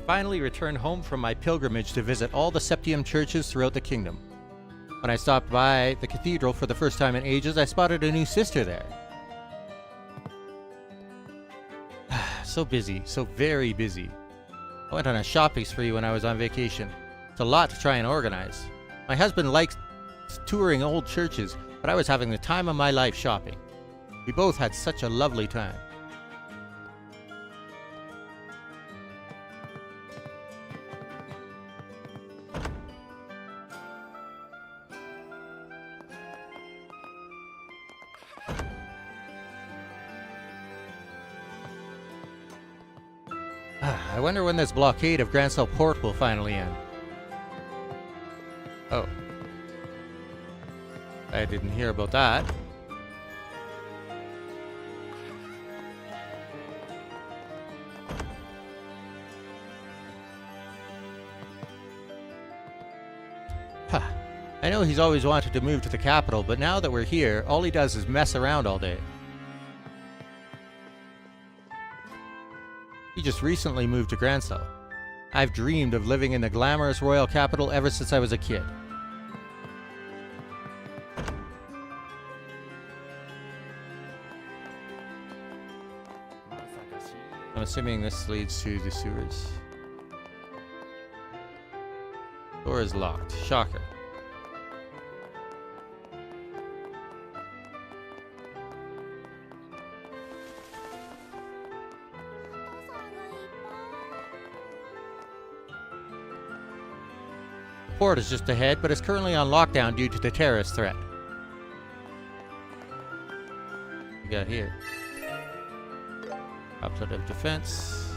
Speaker 1: Finally returned home from my pilgrimage to visit all the Septium churches throughout the kingdom. When I stopped by the cathedral for the first time in ages, I spotted a new sister there. So busy, so very busy. I went on a shopping spree when I was on vacation. It's a lot to try and organize. My husband likes touring old churches, but I was having the time of my life shopping. We both had such a lovely time. I wonder when this blockade of Grancel port will finally end. Oh. I didn't hear about that. Huh. I know he's always wanted to move to the capital, but now that we're here, all he does is mess around all day. He just recently moved to Grancel. I've dreamed of living in the glamorous royal capital ever since I was a kid. I'm assuming this leads to the sewers. Door is locked. Shocker. The port is just ahead, but is currently on lockdown due to the terrorist threat. What we got here? Outlet of defense.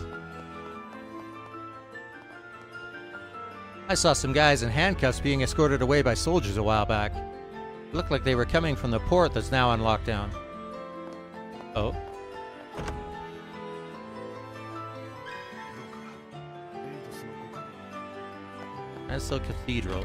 Speaker 1: I saw some guys in handcuffs being escorted away by soldiers a while back. It looked like they were coming from the port that's now on lockdown. Oh. Grancel Cathedral.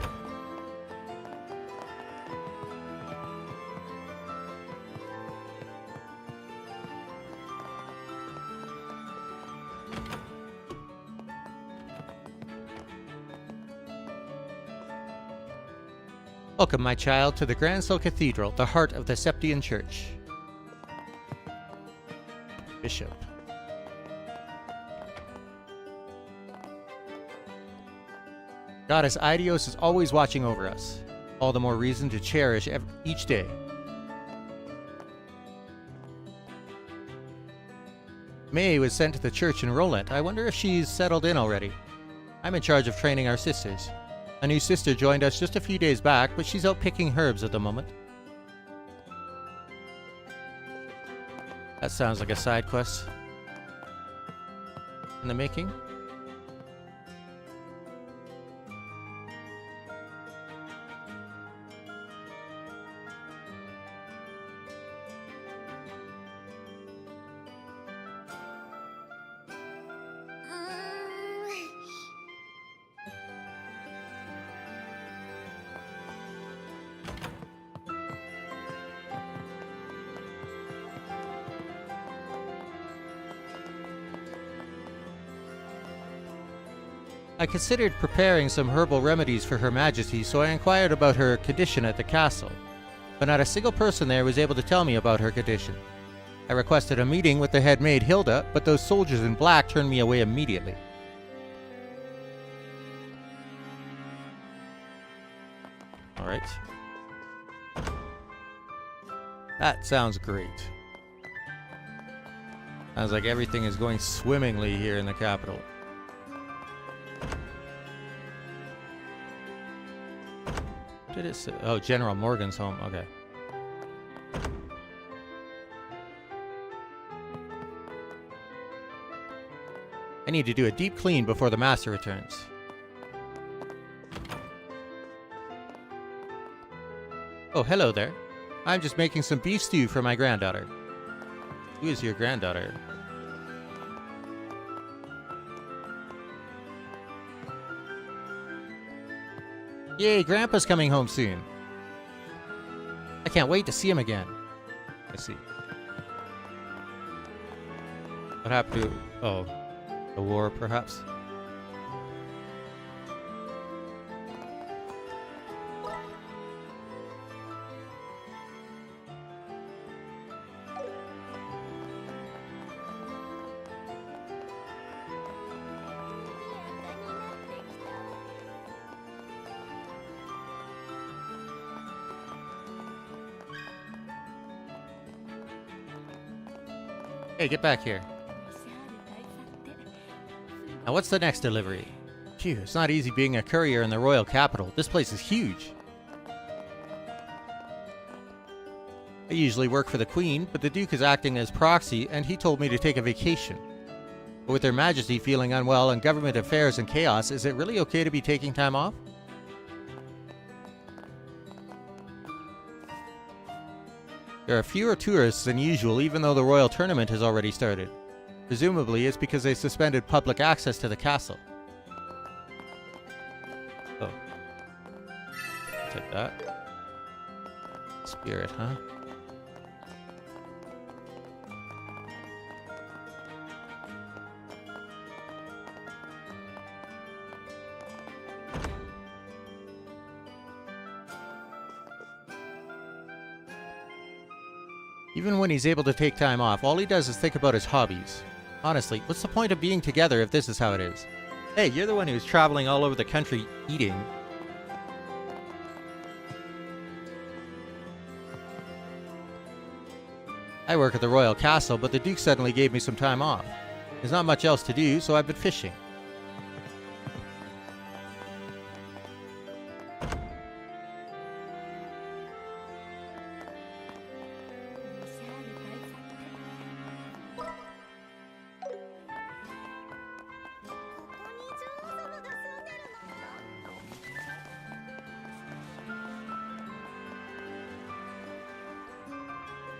Speaker 1: Welcome, my child, to the Grancel Cathedral, the heart of the Septian Church. Bishop. Goddess Idios is always watching over us. All the more reason to cherish each day. May was sent to the church in Roland. I wonder if she's settled in already. I'm in charge of training our sisters. A new sister joined us just a few days back, but she's out picking herbs at the moment. That sounds like a side quest. In the making? I considered preparing some herbal remedies for Her Majesty, so I inquired about her condition at the castle. But not a single person there was able to tell me about her condition. I requested a meeting with the head maid Hilda, but those soldiers in black turned me away immediately. Alright. That sounds great. Sounds like everything is going swimmingly here in the capital. Did it say? Oh, General Morgan's home. Okay. I need to do a deep clean before the master returns. Oh, hello there. I'm just making some beef stew for my granddaughter. Who is your granddaughter? Yay, Grandpa's coming home soon. I can't wait to see him again. I see. What happened to... Oh, the war, perhaps? Hey, get back here. Now what's the next delivery? Phew, it's not easy being a courier in the royal capital. This place is huge. I usually work for the Queen, but the Duke is acting as proxy and he told me to take a vacation. But with Her Majesty feeling unwell and government affairs in chaos, is it really okay to be taking time off? There are fewer tourists than usual, even though the royal tournament has already started. Presumably, it's because they suspended public access to the castle. Oh. Take that. Spirit, huh? Even when he's able to take time off, all he does is think about his hobbies. Honestly, what's the point of being together if this is how it is? Hey, you're the one who's traveling all over the country eating. I work at the royal castle, but the Duke suddenly gave me some time off. There's not much else to do, so I've been fishing.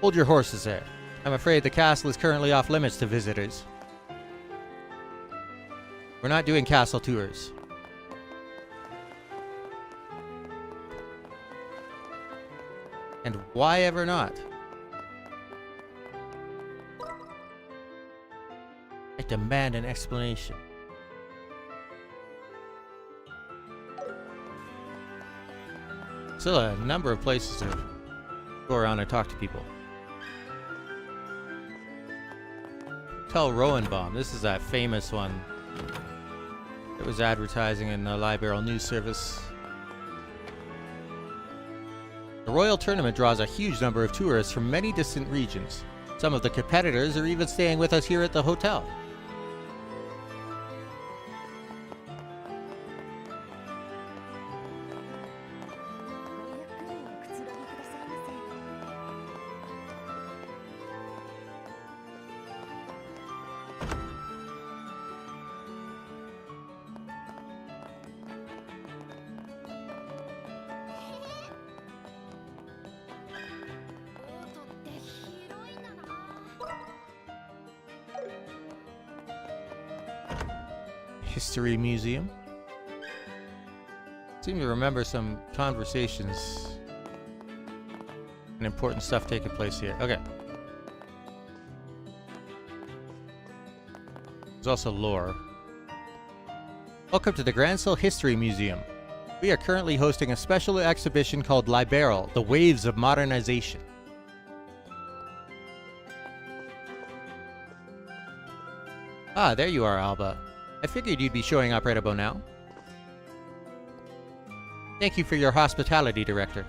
Speaker 1: Hold your horses there. I'm afraid the castle is currently off limits to visitors. We're not doing castle tours. And why ever not? I demand an explanation. Still a number of places to go around and talk to people. Hotel Rowenbaum. This is that famous one. It was advertising in the Liberal News Service. The Royal Tournament draws a huge number of tourists from many distant regions. Some of the competitors are even staying with us here at the hotel. History Museum. Seem to remember some conversations and important stuff taking place here. Okay. There's also lore. Welcome to the Grancel History Museum. We are currently hosting a special exhibition called Liberal, The Waves of Modernization. Ah, there you are, Alba. I figured you'd be showing up right about now. Thank you for your hospitality, Director.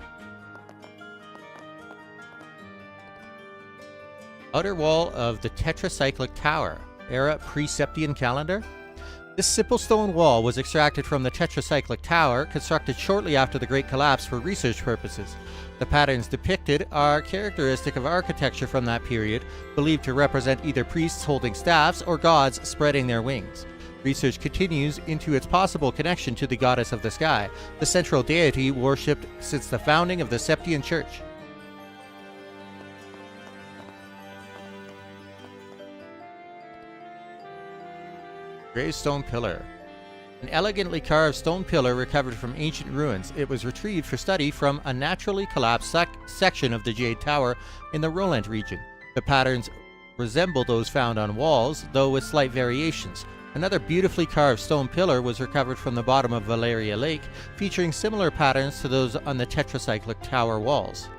Speaker 1: Outer wall of the tetracyclic tower, era pre-Septian calendar. This simple stone wall was extracted from the tetracyclic tower, constructed shortly after the Great Collapse for research purposes. The patterns depicted are characteristic of architecture from that period, believed to represent either priests holding staffs or gods spreading their wings. Research continues into its possible connection to the goddess of the sky, the central deity worshipped since the founding of the Septian Church. Gravestone Pillar. An elegantly carved stone pillar recovered from ancient ruins. It was retrieved for study from a naturally collapsed section of the Jade Tower in the Roland region. The patterns resemble those found on walls, though with slight variations. Another beautifully carved stone pillar was recovered from the bottom of Valeria Lake, featuring similar patterns to those on the tetracyclic tower walls.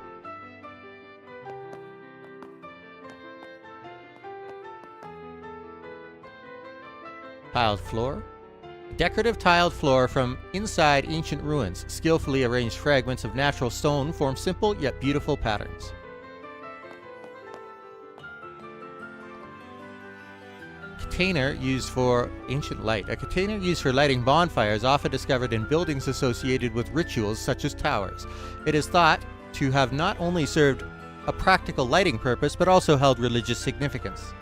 Speaker 1: Tiled floor. A decorative tiled floor from inside ancient ruins. Skillfully arranged fragments of natural stone form simple yet beautiful patterns. Container used for ancient light. A container used for lighting bonfires, often discovered in buildings associated with rituals such as towers. It is thought to have not only served a practical lighting purpose, but also held religious significance.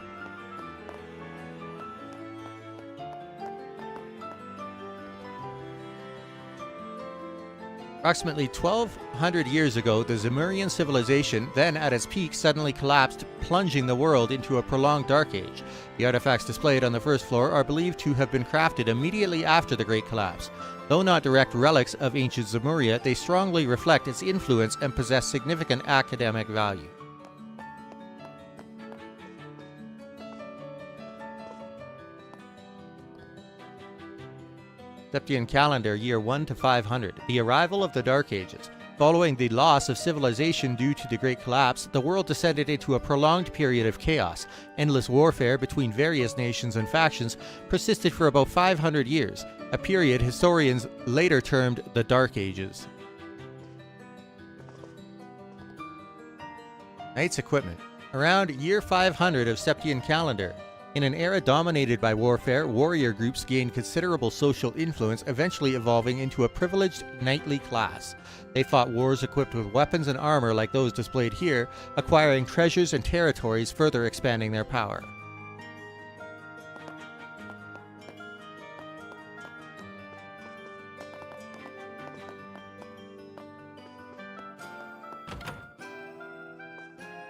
Speaker 1: Approximately 1,200 years ago, the Zemurian civilization, then at its peak, suddenly collapsed, plunging the world into a prolonged dark age. The artifacts displayed on the first floor are believed to have been crafted immediately after the Great Collapse. Though not direct relics of ancient Zemuria, they strongly reflect its influence and possess significant academic value. Septian calendar, year 1 to 500, the arrival of the Dark Ages. Following the loss of civilization due to the Great Collapse, the world descended into a prolonged period of chaos. Endless warfare between various nations and factions persisted for about 500 years, a period historians later termed the Dark Ages. Knight's equipment. Around year 500 of Septian calendar, in an era dominated by warfare, warrior groups gained considerable social influence, eventually evolving into a privileged knightly class. They fought wars equipped with weapons and armor like those displayed here, acquiring treasures and territories, further expanding their power.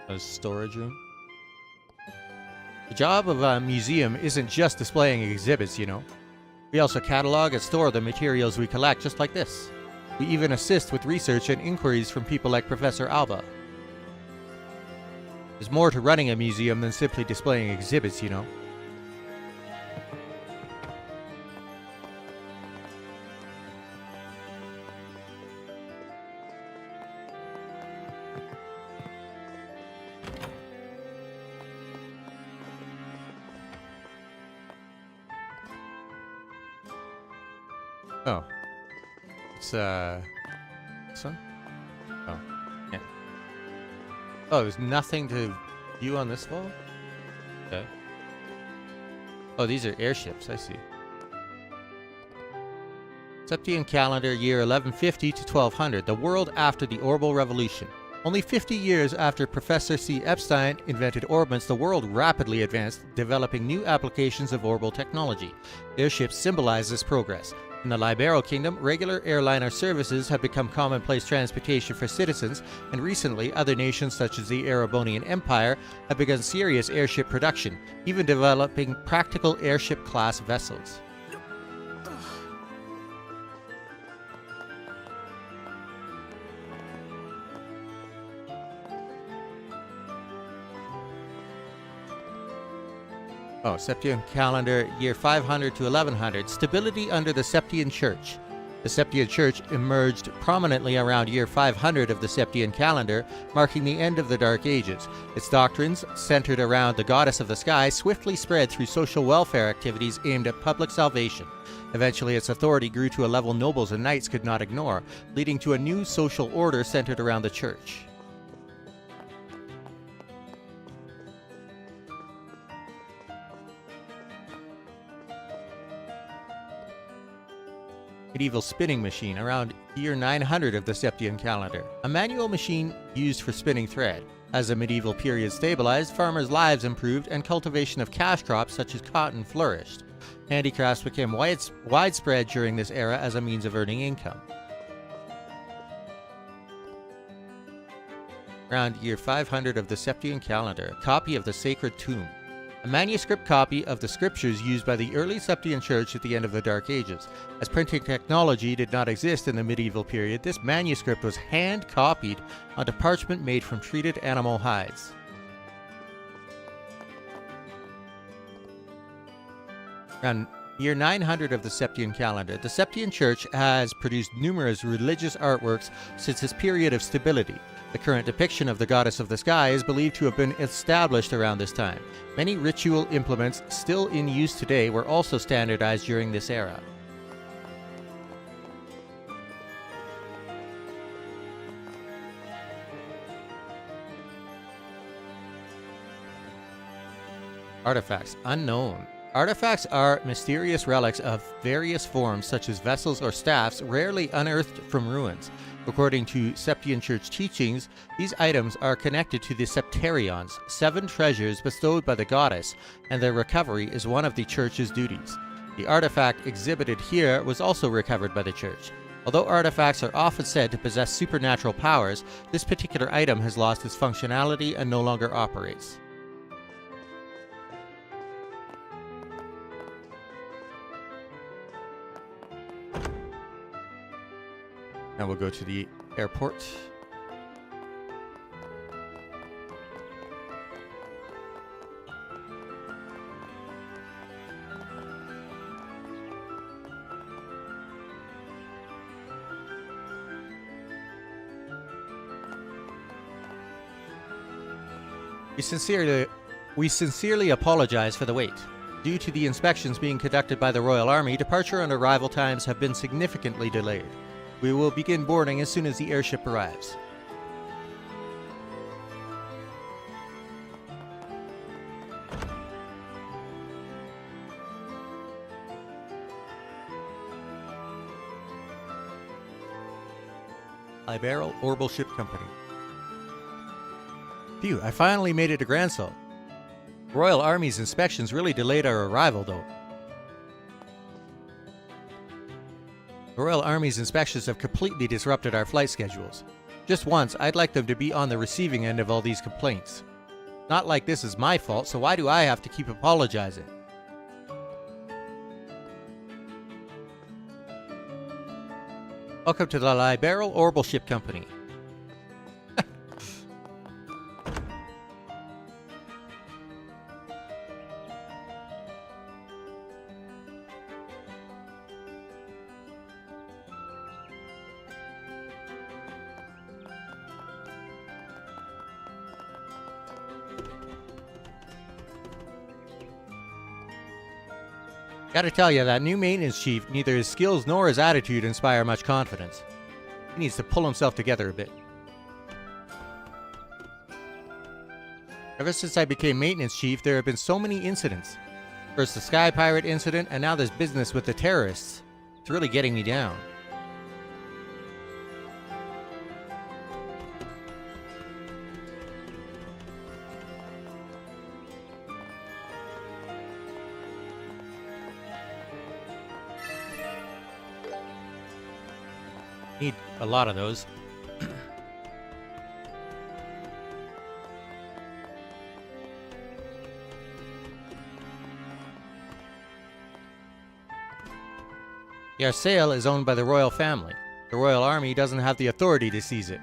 Speaker 1: A storage room. The job of a museum isn't just displaying exhibits, you know. We also catalog and store the materials we collect, just like this. We even assist with research and inquiries from people like Professor Alba. There's more to running a museum than simply displaying exhibits, you know. Oh. It's, this one? Oh, yeah. Oh, there's nothing to view on this wall? Okay. Oh, these are airships, I see. Septian calendar, year 1150 to 1200, the world after the orbital revolution. Only 50 years after Professor C. Epstein invented orbits, the world rapidly advanced, developing new applications of orbital technology. Airships symbolize this progress. In the Liberal Kingdom, regular airliner services have become commonplace transportation for citizens, and recently other nations such as the Erebonian Empire have begun serious airship production, even developing practical airship-class vessels. Oh, Septian calendar, year 500 to 1100, stability under the Septian Church. The Septian Church emerged prominently around year 500 of the Septian calendar, marking the end of the Dark Ages. Its doctrines, centered around the goddess of the sky, swiftly spread through social welfare activities aimed at public salvation. Eventually, its authority grew to a level nobles and knights could not ignore, leading to a new social order centered around the church. Medieval spinning machine around year 900 of the Septian calendar, a manual machine used for spinning thread. As the medieval period stabilized, farmers' lives improved and cultivation of cash crops such as cotton flourished. Handicrafts became widespread during this era as a means of earning income. Around year 500 of the Septian calendar, a copy of the Sacred Tomb, a manuscript copy of the scriptures used by the early Septian Church at the end of the Dark Ages. As printing technology did not exist in the medieval period, this manuscript was hand-copied onto parchment made from treated animal hides. Around year 900 of the Septian calendar, the Septian Church has produced numerous religious artworks since this period of stability. The current depiction of the goddess of the sky is believed to have been established around this time. Many ritual implements still in use today were also standardized during this era. Artifacts unknown. Artifacts are mysterious relics of various forms such as vessels or staffs rarely unearthed from ruins. According to Septian Church teachings, these items are connected to the Septarions, 7 treasures bestowed by the goddess, and their recovery is one of the Church's duties. The artifact exhibited here was also recovered by the Church. Although artifacts are often said to possess supernatural powers, this particular item has lost its functionality and no longer operates. Now we'll go to the airport. We sincerely apologize for the wait. Due to the inspections being conducted by the Royal Army, departure and arrival times have been significantly delayed. We will begin boarding as soon as the airship arrives. Liberal Orbital Ship Company. Phew, I finally made it to Grancel. Royal Army's inspections really delayed our arrival, though. The Royal Army's inspections have completely disrupted our flight schedules. Just once, I'd like them to be on the receiving end of all these complaints. Not like this is my fault, so why do I have to keep apologizing? Welcome to the Liberal Orbital Ship Company. Gotta tell you, that new maintenance chief, neither his skills nor his attitude inspire much confidence. He needs to pull himself together a bit. Ever since I became maintenance chief, there have been so many incidents. First the Sky Pirate incident, and now this business with the terrorists. It's really getting me down. Need a lot of those. Grancel is owned by the royal family. The royal army doesn't have the authority to seize it.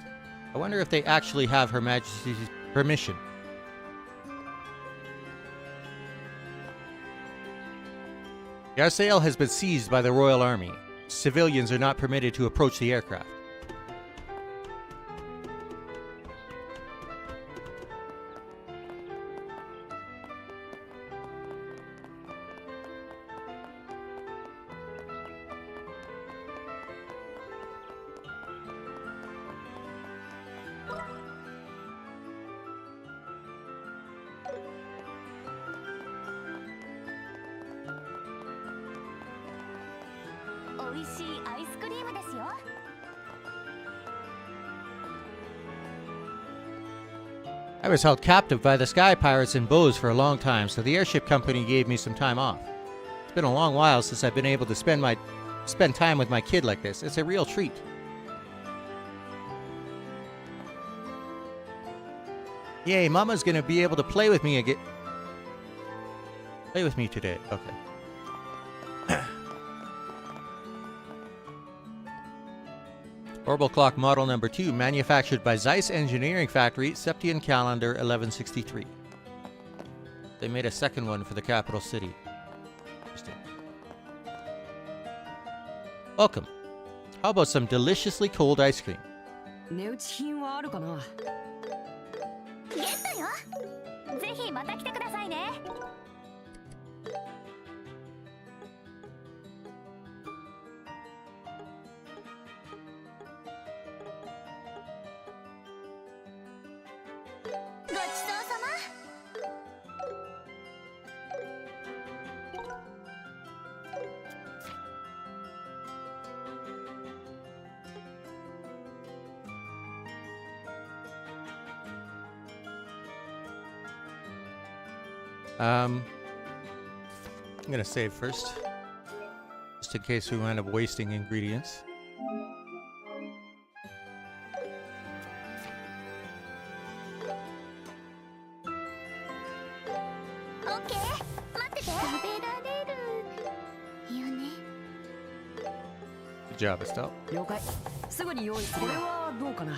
Speaker 1: I wonder if they actually have Her Majesty's permission. Grancel has been seized by the royal army. Civilians are not permitted to approach the aircraft. I was held captive by the Sky Pirates in Bose for a long time, so the airship company gave me some time off. It's been a long while since I've been able to spend time with my kid like this. It's a real treat. Yay, Mama's gonna be able to play with me again. Play with me today. Okay. Orbital Clock Model Number 2, manufactured by Zeiss Engineering Factory, Septian Calendar 1163. They made a second one for the capital city. Interesting. Welcome. How about some deliciously cold ice cream?
Speaker 3: 値打ち品はあるかな。
Speaker 4: ゲットよ。ぜひまた来てくださいね。ごちそうさま。
Speaker 1: I'm gonna save first, just in case we wind up wasting ingredients.
Speaker 4: OK。待ってて。食べられるよね。
Speaker 1: Good job, Estelle.
Speaker 3: 了解。すぐに用意する。これはどうかな。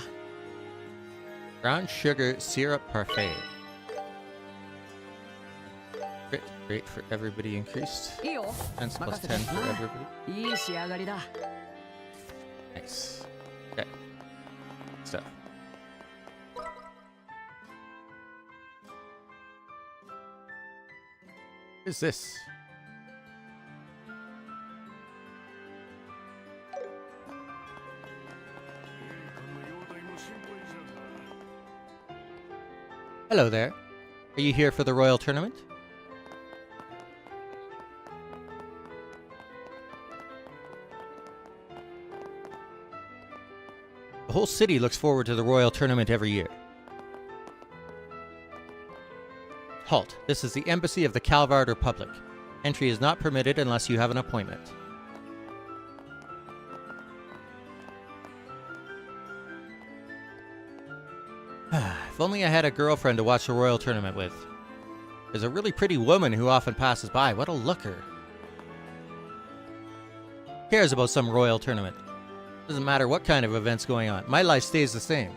Speaker 1: Brown sugar syrup parfait. Great for everybody increased.
Speaker 3: いいよ。
Speaker 1: 10 plus 10 for everybody.
Speaker 3: いい仕上がりだ。
Speaker 1: Nice. Okay. Stuff. What is this? Hello there. Are you here for the royal tournament? The whole city looks forward to the royal tournament every year. Halt. This is the embassy of the Calvard Republic. Entry is not permitted unless you have an appointment. If only I had a girlfriend to watch the royal tournament with. There's a really pretty woman who often passes by. What a looker. Who cares about some royal tournament? Doesn't matter what kind of event's going on. My life stays the same.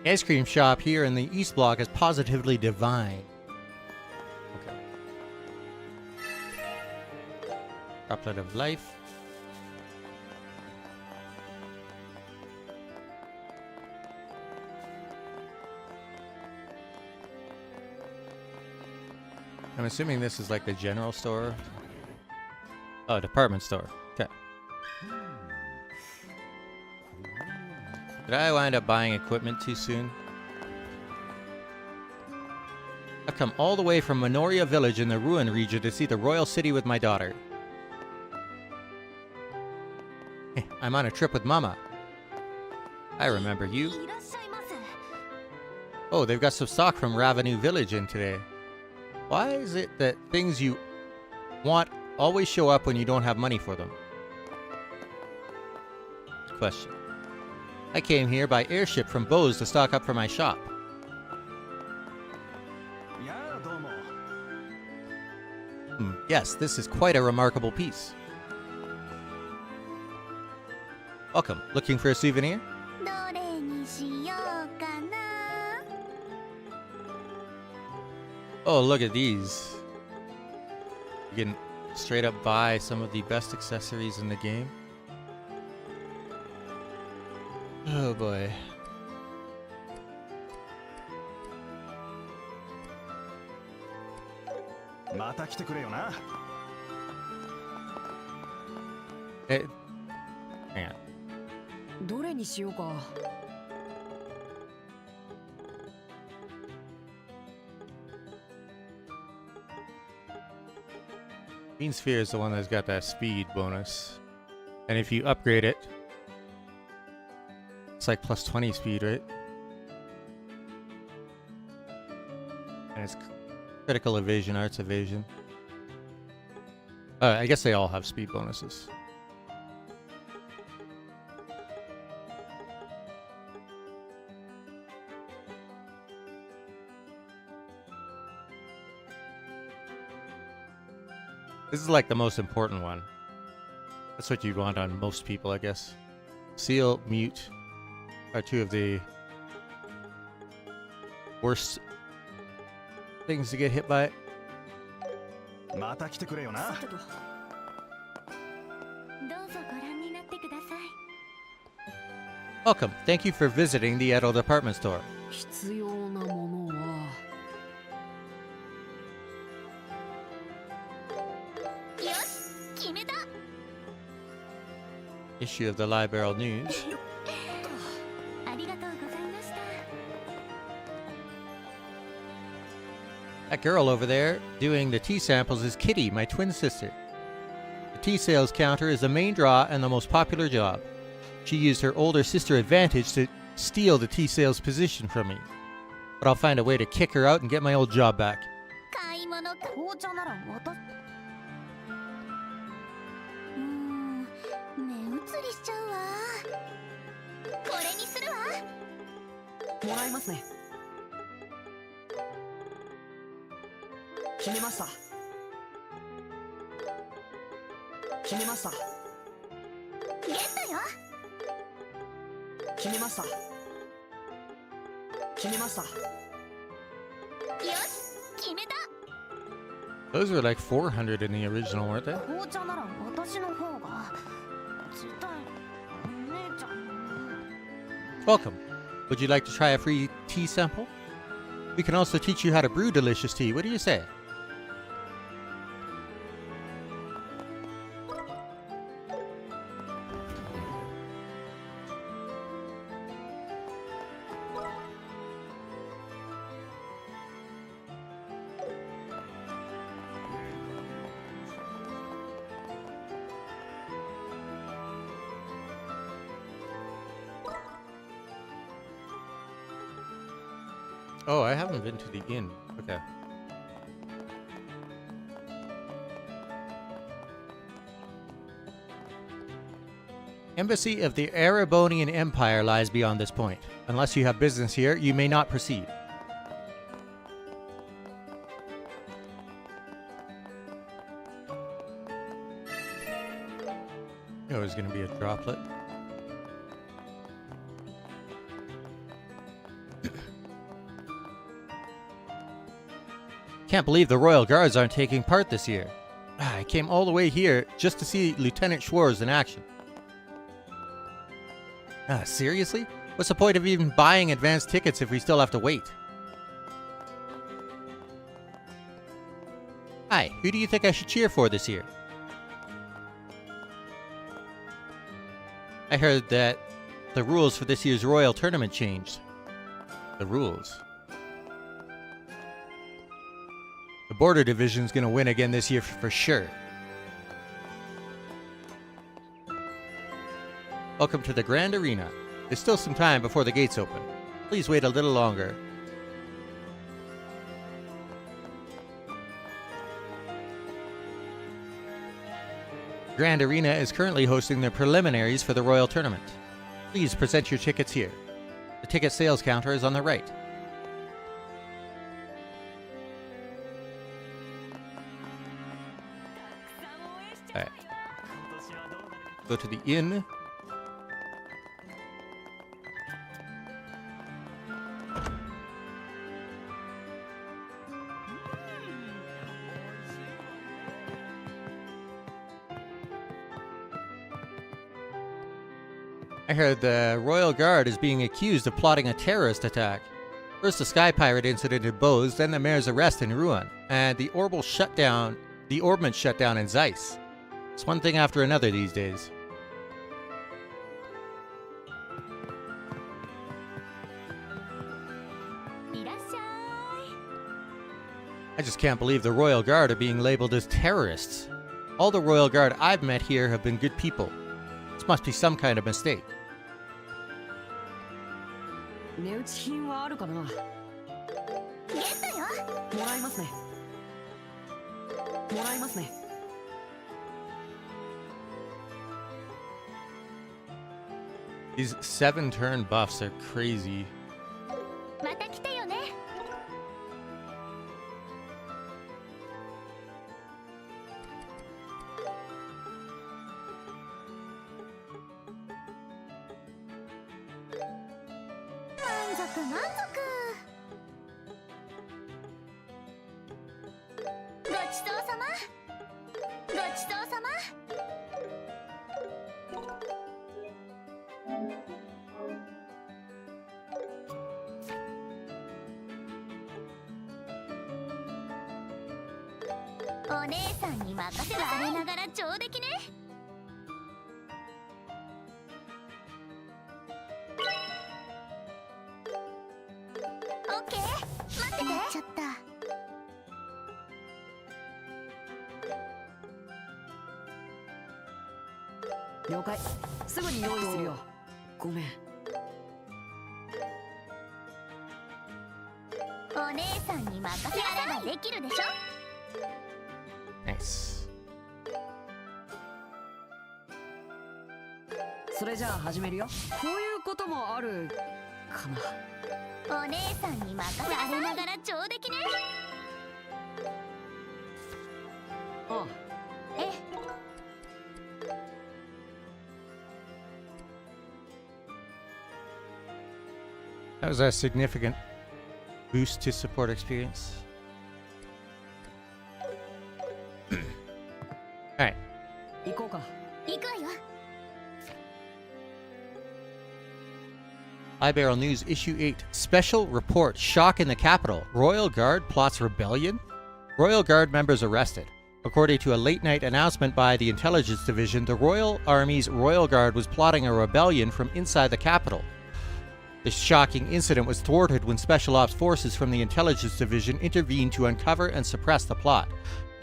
Speaker 1: The ice cream shop here in the East Block is positively divine. Okay. Droplet of life. I'm assuming this is like the general store. Oh, department store. Okay. Did I wind up buying equipment too soon? I've come all the way from Minoria Village in the Ruin region to see the royal city with my daughter. I'm on a trip with Mama. I remember you.
Speaker 4: いらっしゃいませ。
Speaker 1: Oh, they've got some stock from Ravenue Village in today. Why is it that things you want always show up when you don't have money for them? Question. I came here by airship from Bose to stock up for my shop.
Speaker 7: やあどうも。
Speaker 1: Yes, this is quite a remarkable piece. Welcome. Looking for a souvenir?
Speaker 4: どれにしようかな。
Speaker 1: Oh, look at these. You can straight up buy some of the best accessories in the game. Oh boy.
Speaker 7: また来てくれよな。
Speaker 1: Hang on.
Speaker 3: どれにしようか。
Speaker 1: Green Sphere is the one that's got that speed bonus. And if you upgrade it, it's like plus 20 speed, right? And it's critical evasion, arts evasion. I guess they all have speed bonuses. This is like the most important one. That's what you want on most people, I guess. Seal, mute are two of the worst things to get hit by.
Speaker 7: また来てくれよな。
Speaker 4: どうぞご覧になってください。
Speaker 1: Welcome. Thank you for visiting the Edo department store.
Speaker 3: 必要なものは。
Speaker 4: よし、決めた。
Speaker 1: Issue of the Liberal News.
Speaker 4: ありがとうございました。
Speaker 1: That girl over there doing the tea samples is Kitty, my twin sister. The tea sales counter is the main draw and the most popular job. She used her older sister advantage to steal the tea sales position from me. But I'll find a way to kick her out and get my old job back.
Speaker 4: 買い物紅茶なら渡目移りしちゃうわ。これにするわ。
Speaker 3: もらいますね。決めました。決めました。
Speaker 4: ゲットよ。
Speaker 3: 決めました。決めました。
Speaker 4: よし、決めた。
Speaker 1: Those were like 400 in the original, weren't they?
Speaker 4: 紅茶なら私の方が絶対お姉ちゃん。
Speaker 1: Welcome. Would you like to try a free tea sample? We can also teach you how to brew delicious tea. What do you say? Oh, I haven't been to the inn. Okay. Embassy of the Erebonian Empire lies beyond this point. Unless you have business here, you may not proceed. Oh, there's going to be a droplet. Can't believe the Royal Guards aren't taking part this year. I came all the way here just to see Lieutenant Schwarz in action. Seriously? What's the point of even buying advance tickets if we still have to wait? Hi, who do you think I should cheer for this year? I heard that the rules for this year's Royal Tournament changed. The rules. The Border Division's gonna win again this year for sure. Welcome to the Grand Arena. There's still some time before the gates open. Please wait a little longer. Grand Arena is currently hosting the preliminaries for the Royal Tournament. Please present your tickets here. The ticket sales counter is on the right. Alright. Go to the inn. I heard the Royal Guard is being accused of plotting a terrorist attack. First the Sky Pirate incident in Bose, then the mayor's arrest in Rouen, and the orbment shutdown in Zeiss. It's one thing after another these days. I just can't believe the Royal Guard are being labeled as terrorists. All the Royal Guard I've met here have been good people. This must be some kind of mistake.
Speaker 3: 値打ち品はあるかな。
Speaker 4: ゲットよ。
Speaker 3: もらいますね。もらいますね。
Speaker 1: These 7-turn buffs are crazy.
Speaker 4: また来てよね。満足満足。ごちそうさま。ごちそうさま。お姉さんに任せられながら上出来ね。オッケー、待ってて。やっちゃった。
Speaker 3: 了解。すぐに用意するよ。ごめん。
Speaker 4: お姉さんに任せらればできるでしょ。
Speaker 1: Nice.
Speaker 3: それじゃあ始めるよ。こういうこともあるかな。
Speaker 4: お姉さんに任せられながら上出来ね。
Speaker 3: ああ。
Speaker 4: え。
Speaker 1: That was a significant boost to support experience. Alright.
Speaker 3: 行こうか。
Speaker 4: 行くわよ。
Speaker 1: iBarrel News Issue 8. Special Report. Shock in the capital. Royal Guard plots rebellion? Royal Guard members arrested. According to a late-night announcement by the Intelligence Division, the Royal Army's Royal Guard was plotting a rebellion from inside the capital. This shocking incident was thwarted when Special Ops forces from the Intelligence Division intervened to uncover and suppress the plot.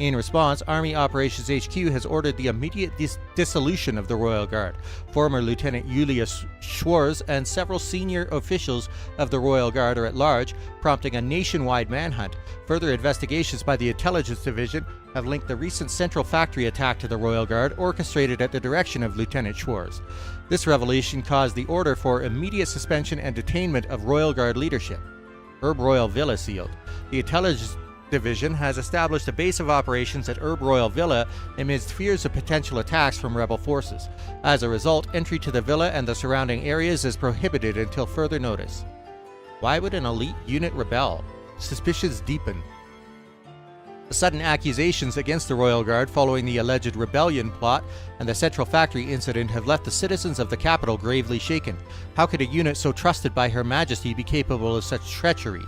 Speaker 1: In response, Army Operations HQ has ordered the immediate dissolution of the Royal Guard. Former Lieutenant Julius Schwarz and several senior officials of the Royal Guard are at large, prompting a nationwide manhunt. Further investigations by the Intelligence Division have linked the recent Central Factory attack to the Royal Guard, orchestrated at the direction of Lieutenant Schwarz. This revelation caused the order for immediate suspension and detainment of Royal Guard leadership. Herb Royal Villa sealed. The Intelligence Division has established a base of operations at Herb Royal Villa amidst fears of potential attacks from rebel forces. As a result, entry to the villa and the surrounding areas is prohibited until further notice. Why would an elite unit rebel? Suspicions deepen. The sudden accusations against the royal guard following the alleged rebellion plot and the Central Factory incident have left the citizens of the capital gravely shaken. How could a unit so trusted by Her Majesty be capable of such treachery?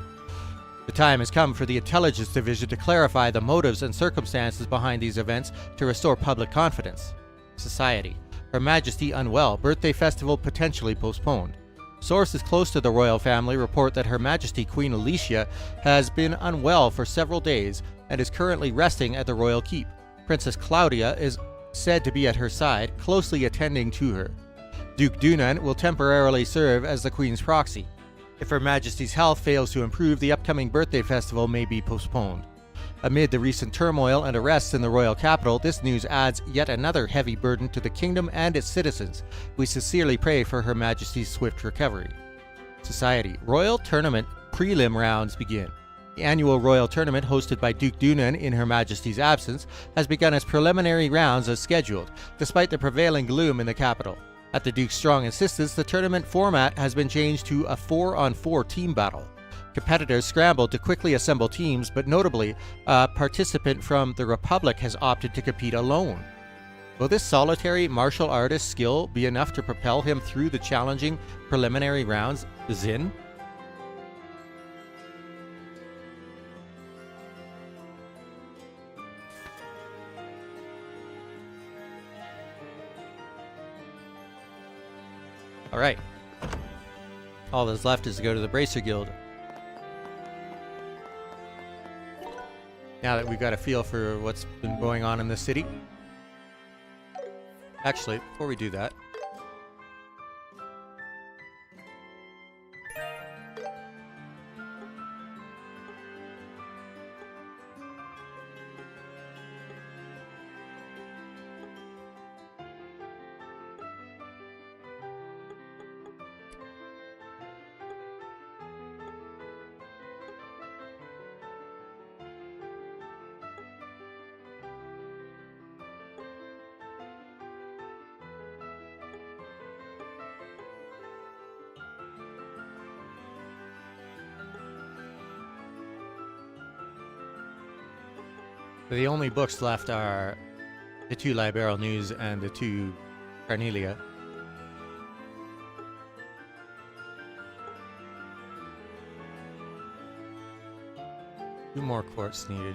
Speaker 1: The time has come for the Intelligence Division to clarify the motives and circumstances behind these events to restore public confidence. Society. Her Majesty unwell, birthday festival potentially postponed. Sources close to the royal family report that Her Majesty Queen Alicia has been unwell for several days and is currently resting at the royal keep. Princess Claudia is said to be at her side, closely attending to her. Duke Dunan will temporarily serve as the Queen's proxy. If Her Majesty's health fails to improve, the upcoming birthday festival may be postponed. Amid the recent turmoil and arrests in the royal capital, this news adds yet another heavy burden to the kingdom and its citizens. We sincerely pray for Her Majesty's swift recovery. Society. Royal Tournament prelim rounds begin. The annual royal tournament, hosted by Duke Dunan in Her Majesty's absence, has begun its preliminary rounds as scheduled, despite the prevailing gloom in the capital. At the Duke's strong insistence, the tournament format has been changed to a 4-on-4 team battle. Competitors scrambled to quickly assemble teams, but notably, a participant from the Republic has opted to compete alone. Will this solitary martial artist skill be enough to propel him through the challenging preliminary rounds, Zin? Alright. All that's left is to go to the Bracer Guild. Now that we've got a feel for what's been going on in the city. Actually, before we do that, the only books left are the 2 Liberal News and the 2 Carnelia. Two more quartz needed.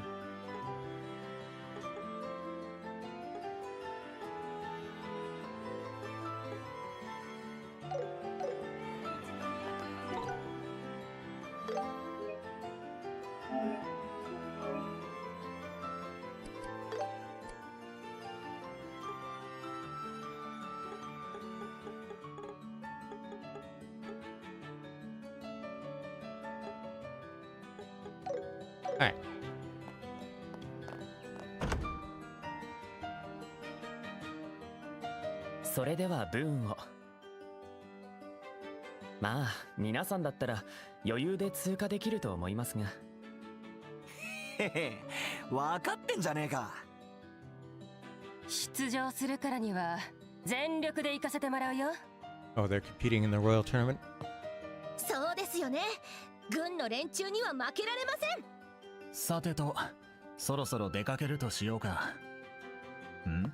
Speaker 1: Alright.
Speaker 8: それではブーンを。まあ皆さんだったら余裕で通過できると思いますが。
Speaker 9: へへ、分かってんじゃねえか。
Speaker 2: 出場するからには全力で行かせてもらうよ。
Speaker 1: Oh, they're competing in the royal tournament?
Speaker 4: そうですよね。軍の連中には負けられません。
Speaker 6: さてと、そろそろ出かけるとしようか。ん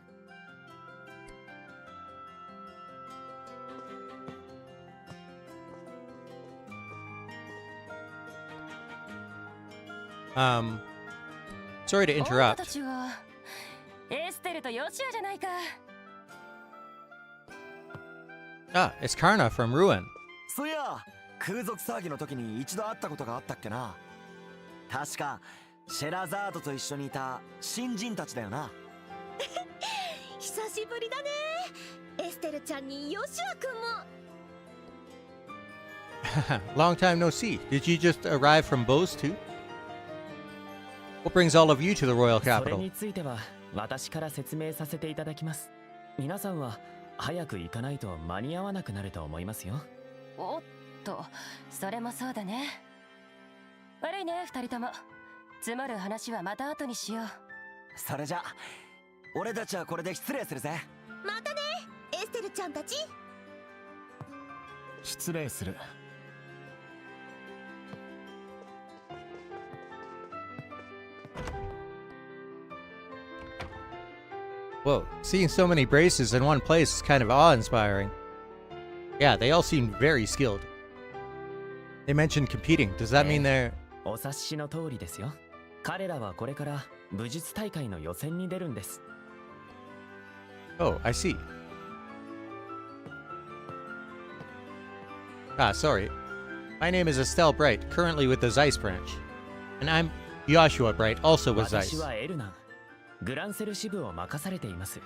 Speaker 1: Sorry to
Speaker 2: 女
Speaker 1: interrupt.
Speaker 2: たちはエステルとヨシアじゃないか。
Speaker 1: Ah, it's Karna from Ruin.
Speaker 9: そういや、空賊騒ぎの時に一度会ったことがあったっけな。確かシェラザードと一緒にいた新人たちだよな。
Speaker 4: 久しぶりだね。エステルちゃんにヨシュア君も。
Speaker 1: Long time no see. Did you just arrive from Bose too? What brings all of you to the royal
Speaker 8: それ
Speaker 1: capital?
Speaker 8: については私から説明させていただきます。皆さんは早く行かないと間に合わなくなると思いますよ。
Speaker 2: おっと、それもそうだね。悪いね、二人とも。積もる話はまた後にしよう。
Speaker 9: それじゃ、俺たちはこれで失礼するぜ。
Speaker 4: またね、エステルちゃんたち。
Speaker 6: 失礼する。
Speaker 1: Whoa, seeing so many braces in one place is kind of awe-inspiring. Yeah, they all seem very skilled. They mentioned competing. Does that mean they're...
Speaker 8: お察しの通りですよ。彼らはこれから武術大会の予選に出るんです。
Speaker 1: Oh, I see. Ah, sorry. My name is Estelle Bright, currently with the Zeiss branch. And I'm Joshua Bright, also with
Speaker 8: 私
Speaker 1: Zeiss.
Speaker 8: はエルナン、グランセル支部を任されています。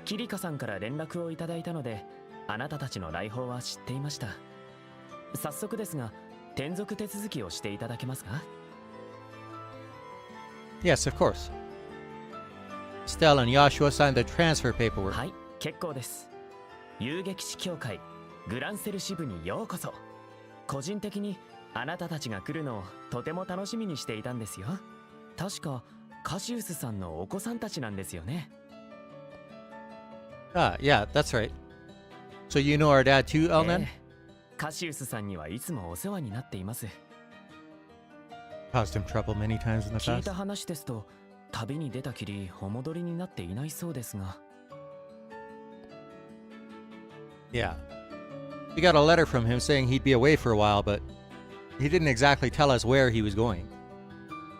Speaker 8: キリカさんから連絡をいただいたので、あなたたちの来訪は知っていました。早速ですが、転属手続きをしていただけますか？
Speaker 1: Yes, of course. Estelle and Joshua signed the transfer paperwork.
Speaker 8: はい、結構です。遊撃士協会グランセル支部にようこそ。個人的にあなたたちが来るのをとても楽しみにしていたんですよ。確かカシウスさんのお子さんたちなんですよね。
Speaker 1: Ah, yeah, that's right. So you know our dad too, Elnan?
Speaker 8: カシウスさんにはいつもお世話になっています。
Speaker 1: Caused him trouble many times in the
Speaker 8: 聞い
Speaker 1: past.
Speaker 8: た話ですと、旅に出たきりお戻りになっていないそうですが。
Speaker 1: Yeah. We got a letter from him saying he'd be away for a while, but he didn't exactly tell us where he was going.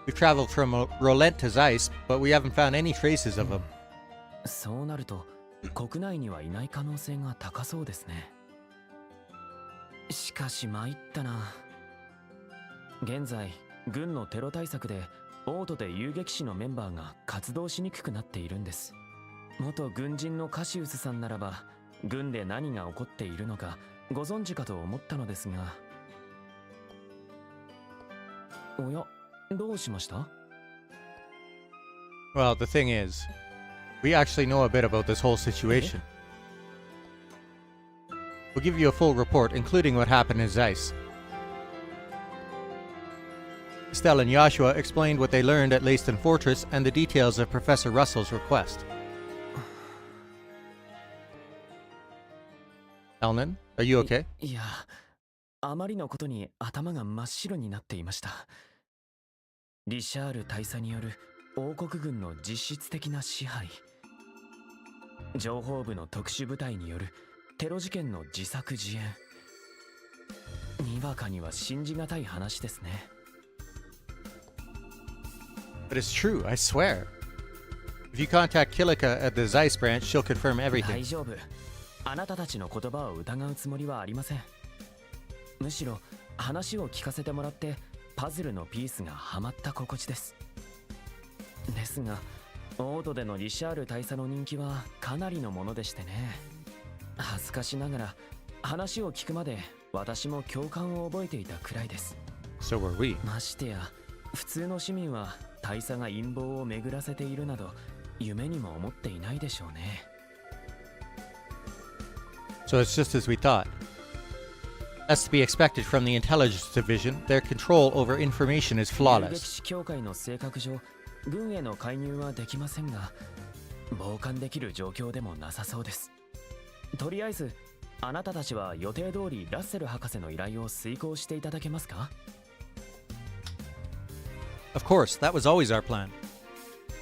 Speaker 1: We've traveled from Rolent to Zeiss, but we haven't found any traces of him.
Speaker 8: そうなると、国内にはいない可能性が高そうですね。しかし参ったな。現在、軍のテロ対策でオートで遊撃士のメンバーが活動しにくくなっているんです。元軍人のカシウスさんならば、軍で何が起こっているのかご存知かと思ったのですが。おや、どうしました？
Speaker 1: Well, the thing is, we actually know a bit about this whole situation. We'll give you a full report, including what happened in Zeiss. Estelle and Joshua explained what they learned at Leyston Fortress and the details of Professor Russell's request. Elnan, are you okay?
Speaker 8: いや、あまりのことに頭が真っ白になっていました。リシャール大佐による王国軍の実質的な支配、情報部の特殊部隊によるテロ事件の自作自演、にわかには信じがたい話ですね。
Speaker 1: But it's true, I swear. If you contact Kilika at the Zeiss branch, she'll confirm
Speaker 8: 大
Speaker 1: everything.
Speaker 8: 丈夫。あなたたちの言葉を疑うつもりはありません。むしろ話を聞かせてもらってパズルのピースがはまった心地です。ですが、オートでのリシャール大佐の人気はかなりのものでしてね。恥ずかしながら話を聞くまで私も共感を覚えていたくらいです。
Speaker 1: So were we.
Speaker 8: ましてや普通の市民は大佐が陰謀を巡らせているなど夢にも思っていないでしょうね。
Speaker 1: So it's just as we thought. That's to be expected from the intelligence division. Their control over information is
Speaker 8: 遊撃
Speaker 1: flawless.
Speaker 8: 士協会の性格上、軍への介入はできませんが、傍観できる状況でもなさそうです。とりあえず、あなたたちは予定通りラッセル博士の依頼を遂行していただけますか？
Speaker 1: Of course, that was always our plan.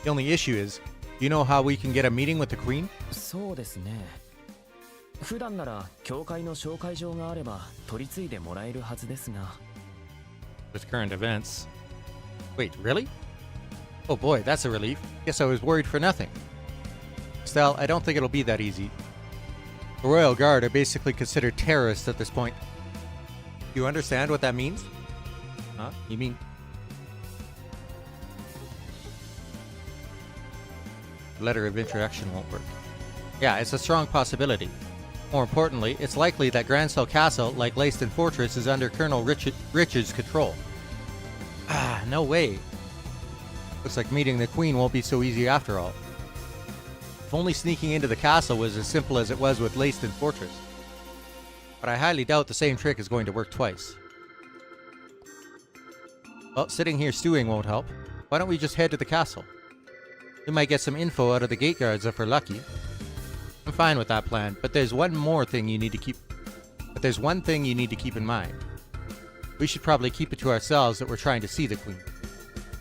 Speaker 1: The only issue is, do you know how we can get a meeting with the Queen?
Speaker 8: そうですね。普段なら教会の紹介状があれば取り次いでもらえるはずですが。
Speaker 1: With current events. Wait, really? Oh boy, that's a relief. Guess I was worried for nothing. Estelle, I don't think it'll be that easy. The Royal Guard are basically considered terrorists at this point. Do you understand what that means? Huh? You mean... Letter of introduction won't work. Yeah, it's a strong possibility. More importantly, it's likely that Grancel Castle, like Leyston Fortress, is under Colonel Richard's control. Ah, no way. Looks like meeting the Queen won't be so easy after all. If only sneaking into the castle was as simple as it was with Leyston Fortress. But I highly doubt the same trick is going to work twice. Well, sitting here stewing won't help. Why don't we just head to the castle? We might get some info out of the gate guards if we're lucky. I'm fine with that plan, but there's one thing you need to keep in mind. We should probably keep it to ourselves that we're trying to see the Queen.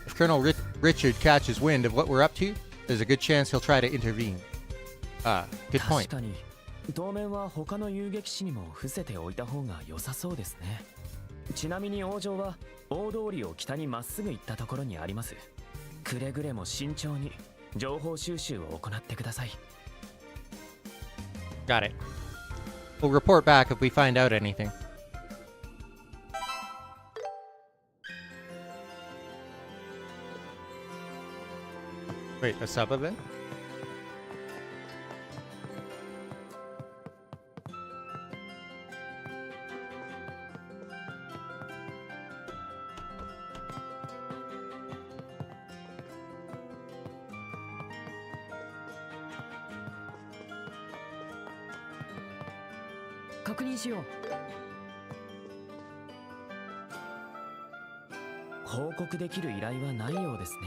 Speaker 1: If Colonel Richard catches wind of what we're up to, there's a good chance he'll try to intervene. Ah, good
Speaker 8: 確
Speaker 1: point.
Speaker 8: かに当面は他の遊撃士にも伏せておいた方が良さそうですね。ちなみに王城は大通りを北にまっすぐ行ったところにあります。くれぐれも慎重に情報収集を行ってください。
Speaker 1: Got it. We'll report back if we find out anything. Wait, a sub event?
Speaker 3: "確認しよう。
Speaker 8: 報告できる依頼はないようですね。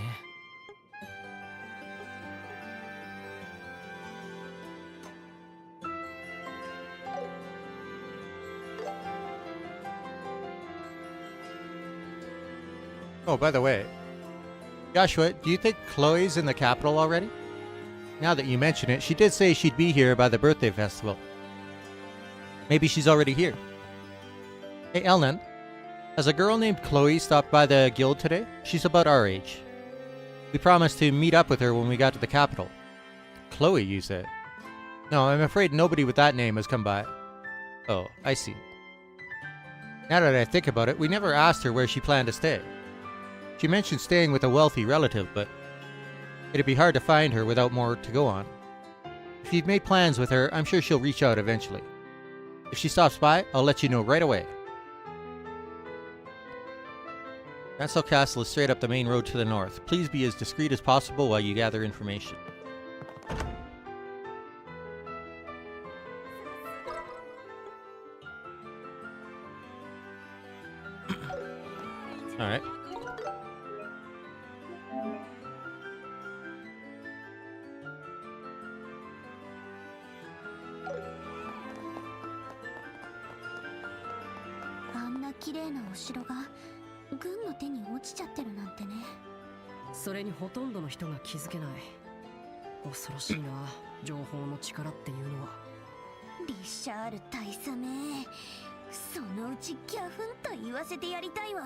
Speaker 1: Oh, by the way, Joshua, do you think Chloe's in the capital already? Now that you mention it, she did say she'd be here by the birthday festival. Maybe she's already here. Hey, Elnan, has a girl named Chloe stopped by the guild today? She's about our age. We promised to meet up with her when we got to the capital. Chloe, you said? No, I'm afraid nobody with that name has come by. Oh, I see. Now that I think about it, we never asked her where she planned to stay. She mentioned staying with a wealthy relative, but it'd be hard to find her without more to go on. If you've made plans with her, I'm sure she'll reach out eventually. If she stops by, I'll let you know right away. Grancel Castle is straight up the main road to the north. Please be as discreet as possible while you gather information. Alright.
Speaker 4: Anna 綺麗なお城が軍の手に落ちちゃってるなんてね。
Speaker 3: それにほとんどの人が気づけない。恐ろしいな、情報の力っていうのは。
Speaker 4: リシャール大佐め、そのうちギャフンと言わせてやりたいわ。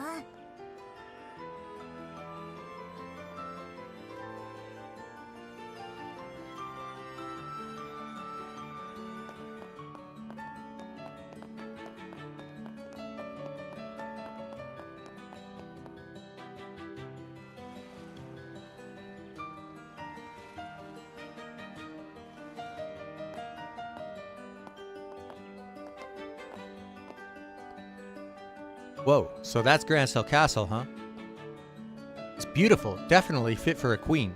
Speaker 1: Whoa, so that's Grancel Castle, huh? It's beautiful, definitely fit for a queen.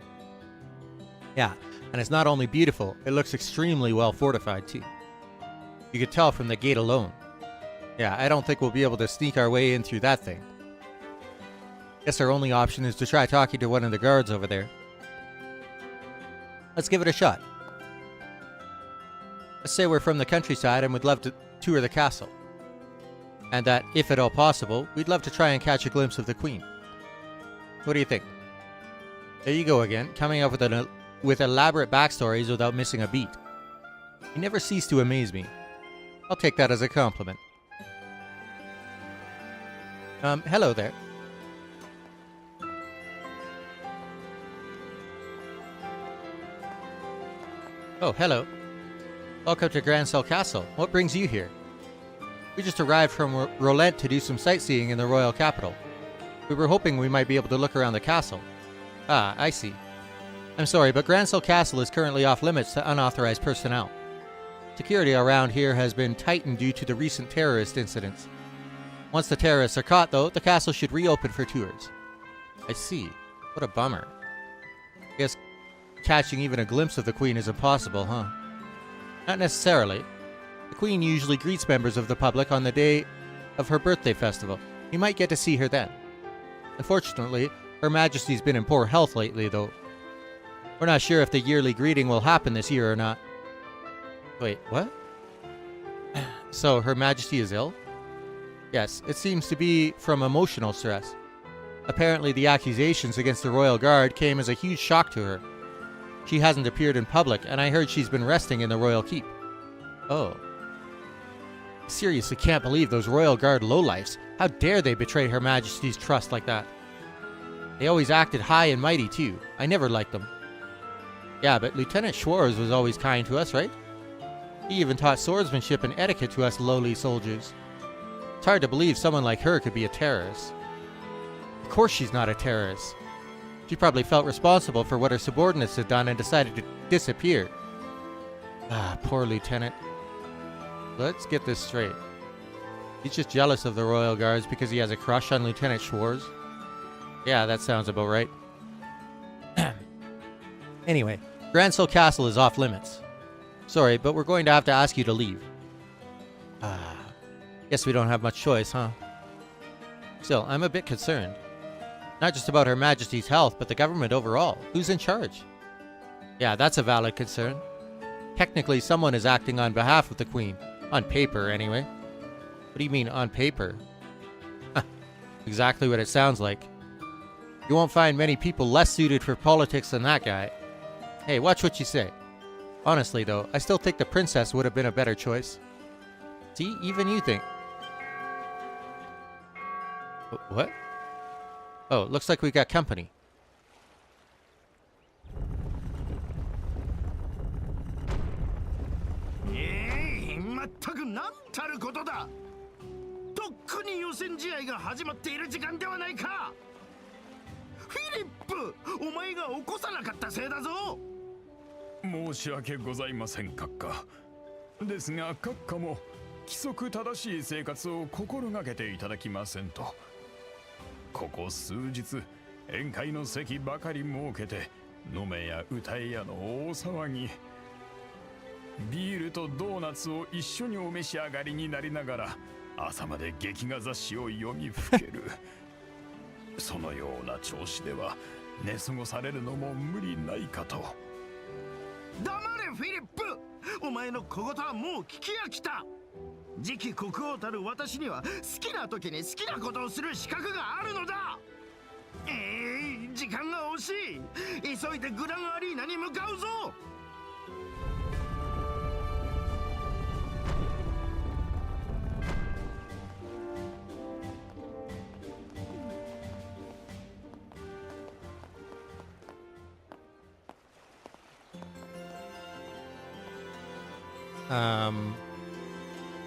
Speaker 1: Yeah, and it's not only beautiful, it looks extremely well fortified too. You could tell from the gate alone. Yeah, I don't think we'll be able to sneak our way in through that thing. Guess our only option is to try talking to one of the guards over there. Let's give it a shot. Let's say we're from the countryside and would love to tour the castle. And that, if at all possible, we'd love to try and catch a glimpse of the Queen. What do you think? There you go again, coming up with elaborate backstories without missing a beat. You never cease to amaze me. I'll take that as a compliment. Hello there. Oh, hello. Welcome to Grancel Castle. What brings you here? We just arrived from Rolent to do some sightseeing in the royal capital. We were hoping we might be able to look around the castle. Ah, I see. I'm sorry, but Grancel Castle is currently off limits to unauthorized personnel. Security around here has been tightened due to the recent terrorist incidents. Once the terrorists are caught, though, the castle should reopen for tours. I see. What a bummer. I guess catching even a glimpse of the Queen is impossible, huh? Not necessarily. The Queen usually greets members of the public on the day of her birthday festival. You might get to see her then. Unfortunately, Her Majesty's been in poor health lately, though. We're not sure if the yearly greeting will happen this year or not. Wait, what? So, Her Majesty is ill? Yes, it seems to be from emotional stress. Apparently, the accusations against the Royal Guard came as a huge shock to her. She hasn't appeared in public, and I heard she's been resting in the royal keep. Oh. Seriously can't believe those royal guard lowlifes. How dare they betray Her Majesty's trust like that? They always acted high and mighty, too. I never liked them. Yeah, but Lieutenant Schwarz was always kind to us, right? He even taught swordsmanship and etiquette to us lowly soldiers. It's hard to believe someone like her could be a terrorist. Of course she's not a terrorist. She probably felt responsible for what her subordinates had done and decided to disappear. Ah, poor Lieutenant. Let's get this straight. He's just jealous of the Royal Guards because he has a crush on Lieutenant Schwarz? Yeah, that sounds about right. Anyway, Grancel Castle is off limits. Sorry, but we're going to have to ask you to leave. Guess we don't have much choice, huh? Still, I'm a bit concerned. Not just about Her Majesty's health, but the government overall. Who's in charge? Yeah, that's a valid concern. Technically, someone is acting on behalf of the Queen. On paper, anyway. What do you mean, on paper? Exactly what it sounds like. You won't find many people less suited for politics than that guy. Hey, watch what you say. Honestly, though, I still think the princess would have been a better choice. See, even you think. What? Oh, looks like we got company.
Speaker 7: まったく何たることだ。とっくに予選試合が始まっている時間ではないか。フィリップ、お前が起こさなかったせいだぞ。
Speaker 10: 申し訳ございません閣下。ですが閣下も規則正しい生活を心がけていただきませんと。ここ数日宴会の席ばかり設けて飲めや歌えやの大騒ぎ。ビールとドーナツを一緒にお召し上がりになりながら朝まで劇画雑誌を読みふける。そのような調子では寝過ごされるのも無理ないかと。
Speaker 7: 黙れフィリップ、お前の小言はもう聞き飽きた。次期国王たる私には好きな時に好きなことをする資格があるのだ。時間が惜しい。急いでグランアリーナに向かうぞ。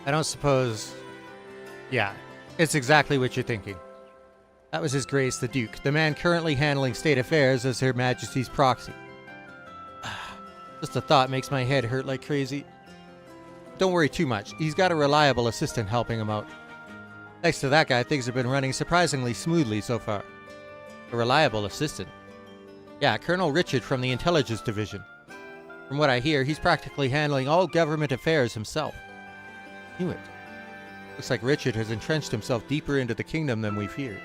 Speaker 1: I don't suppose... Yeah, it's exactly what you're thinking. That was His Grace the Duke, the man currently handling state affairs as Her Majesty's proxy. Just the thought makes my head hurt like crazy. Don't worry too much, he's got a reliable assistant helping him out. Thanks to that guy, things have been running surprisingly smoothly so far. A reliable assistant? Yeah, Colonel Richard from the Intelligence Division. From what I hear, he's practically handling all government affairs himself. Knew it. Looks like Richard has entrenched himself deeper into the kingdom than we feared.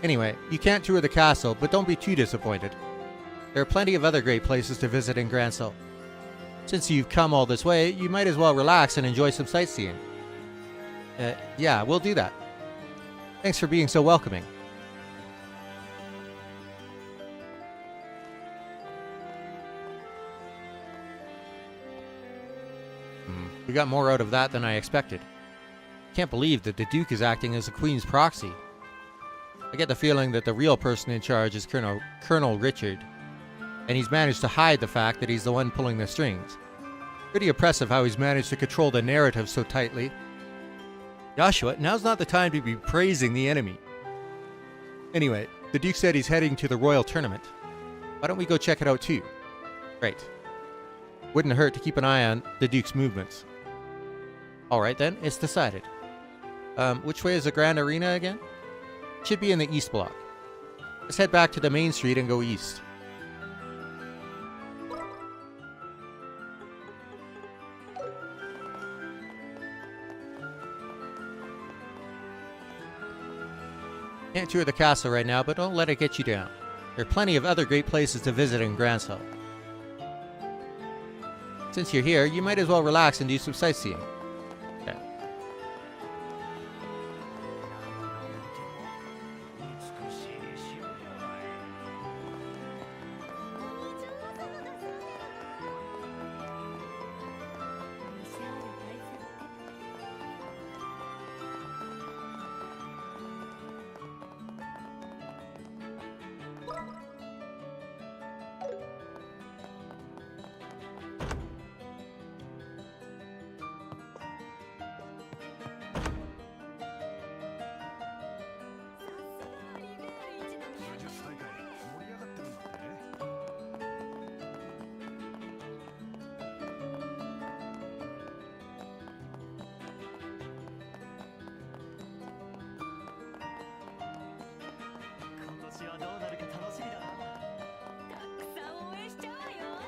Speaker 1: Anyway, you can't tour the castle, but don't be too disappointed. There are plenty of other great places to visit in Grancel. Since you've come all this way, you might as well relax and enjoy some sightseeing. Yeah, we'll do that. Thanks for being so welcoming. We got more out of that than I expected. Can't believe that the Duke is acting as the Queen's proxy. I get the feeling that the real person in charge is Colonel Richard, and he's managed to hide the fact that he's the one pulling the strings. Pretty impressive how he's managed to control the narrative so tightly. Joshua, now's not the time to be praising the enemy. Anyway, the Duke said he's heading to the Royal Tournament. Why don't we go check it out too? Great. Wouldn't hurt to keep an eye on the Duke's movements. Alright then, it's decided. Which way is the Grand Arena again? Should be in the East Block. Let's head back to the main street and go east. Can't tour the castle right now, but don't let it get you down. There are plenty of other great places to visit in Grancel. Since you're here, you might as well relax and do some sightseeing. Okay.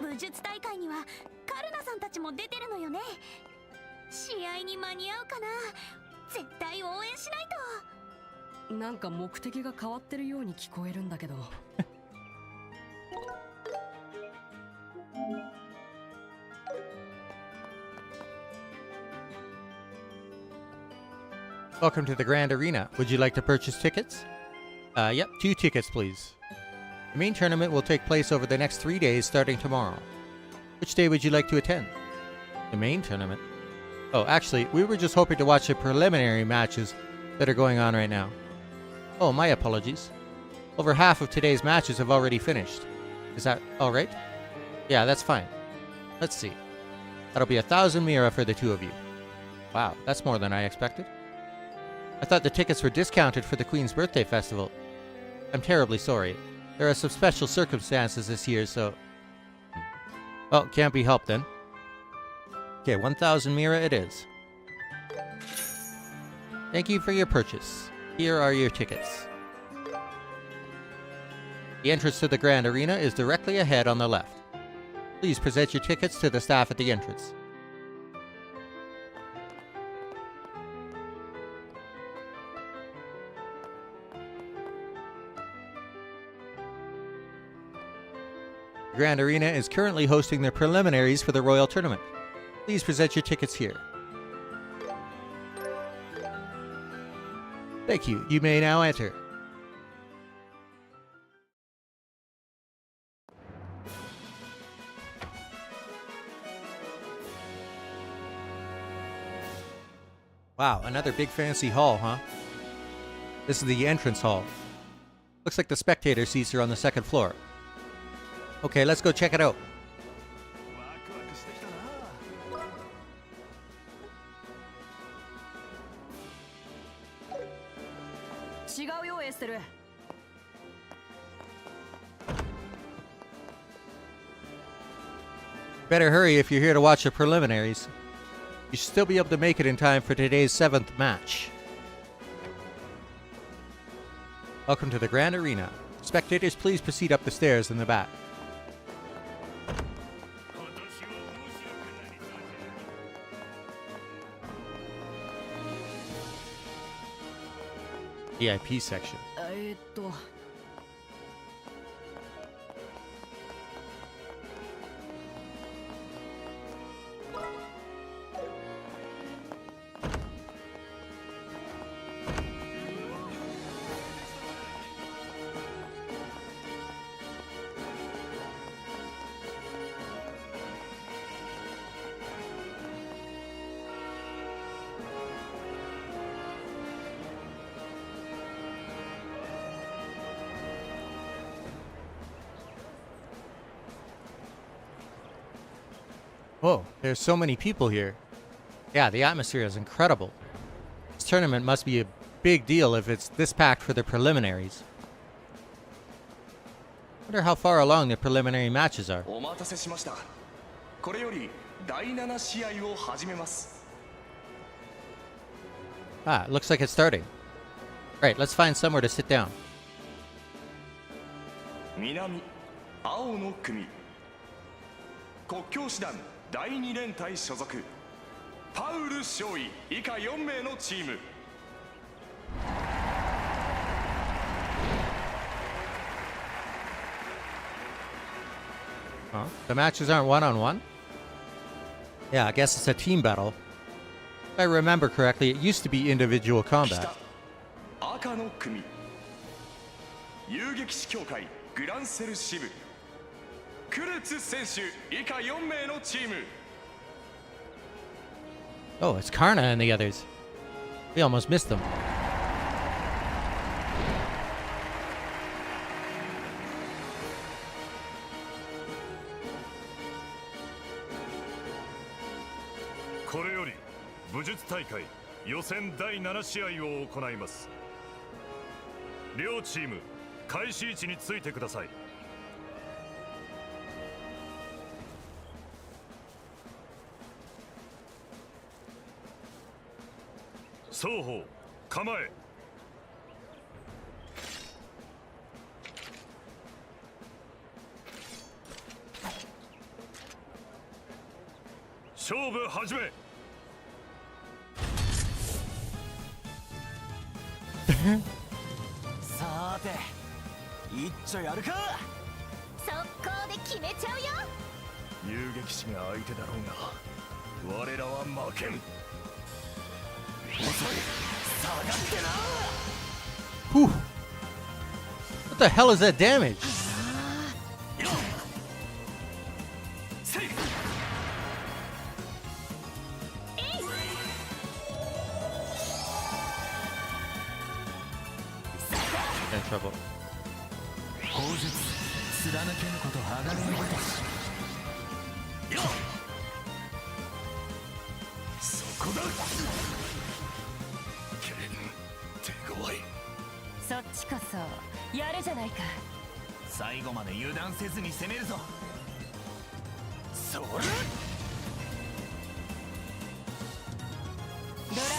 Speaker 4: 武術大会にはカルナさんたちも出てるのよね。試合に間に合うかな。絶対応援しないと。
Speaker 3: なんか目的が変わってるように聞こえるんだけど。
Speaker 1: Welcome to the Grand Arena. Would you like to purchase tickets? Yep, 2 tickets, please. The main tournament will take place over the next 3 days starting tomorrow. Which day would you like to attend? The main tournament? Oh, actually, we were just hoping to watch the preliminary matches that are going on right now. Oh, my apologies. Over half of today's matches have already finished. Is that alright? Yeah, that's fine. Let's see. That'll be 1,000 Mira for the 2 of you. Wow, that's more than I expected. I thought the tickets were discounted for the Queen's Birthday Festival. I'm terribly sorry. There are some special circumstances this year, so... Well, can't be helped then. Okay, 1,000 Mira it is. Thank you for your purchase. Here are your tickets. The entrance to the Grand Arena is directly ahead on the left. Please present your tickets to the staff at the entrance. The Grand Arena is currently hosting the preliminaries for the Royal Tournament. Please present your tickets here. Thank you. You may now enter. Wow, another big fancy hall, huh? This is the entrance hall. Looks like the spectator seats are on the 2nd floor. Okay, let's go check it out. Better hurry if you're here to watch the preliminaries. You should still be able to make it in time for today's 7th match. Welcome to the Grand Arena. Spectators, please proceed up the stairs in the back. VIP section. Whoa, there's so many people here. Yeah, the atmosphere is incredible. This tournament must be a big deal if it's this packed for the preliminaries. Wonder how far along the preliminary matches are. Ah, it looks like it's starting. Right, let's find somewhere to sit down.
Speaker 11: 南青の組国境師団第2連隊所属パウル少尉以下4名のチーム
Speaker 1: Huh? The matches aren't one-on-one? Yeah, I guess it's a team battle. If I remember correctly, it used to be individual combat.
Speaker 11: 赤の組遊撃士協会グランセル支部クルツ選手以下4名のチーム
Speaker 1: Oh, it's Karna and the others. We almost missed them.
Speaker 10: Kuro-pi 武術大会予選第7試合を行います。両チーム開始位置についてください。双方構え。勝負始め。
Speaker 9: さーて一丁やるか。
Speaker 4: 速攻で決めちゃうよ。
Speaker 10: 遊撃士が相手だろうが我らは負けん。遅い、
Speaker 9: 下がってな。
Speaker 1: Whew. What the hell is that damage? In trouble.
Speaker 6: 砲術貫けぬこと鋼のごとし。
Speaker 10: そこだ。手強い。
Speaker 2: そっちこそやるじゃないか。
Speaker 6: 最後まで油断せずに攻めるぞ。
Speaker 9: それ
Speaker 2: ドライ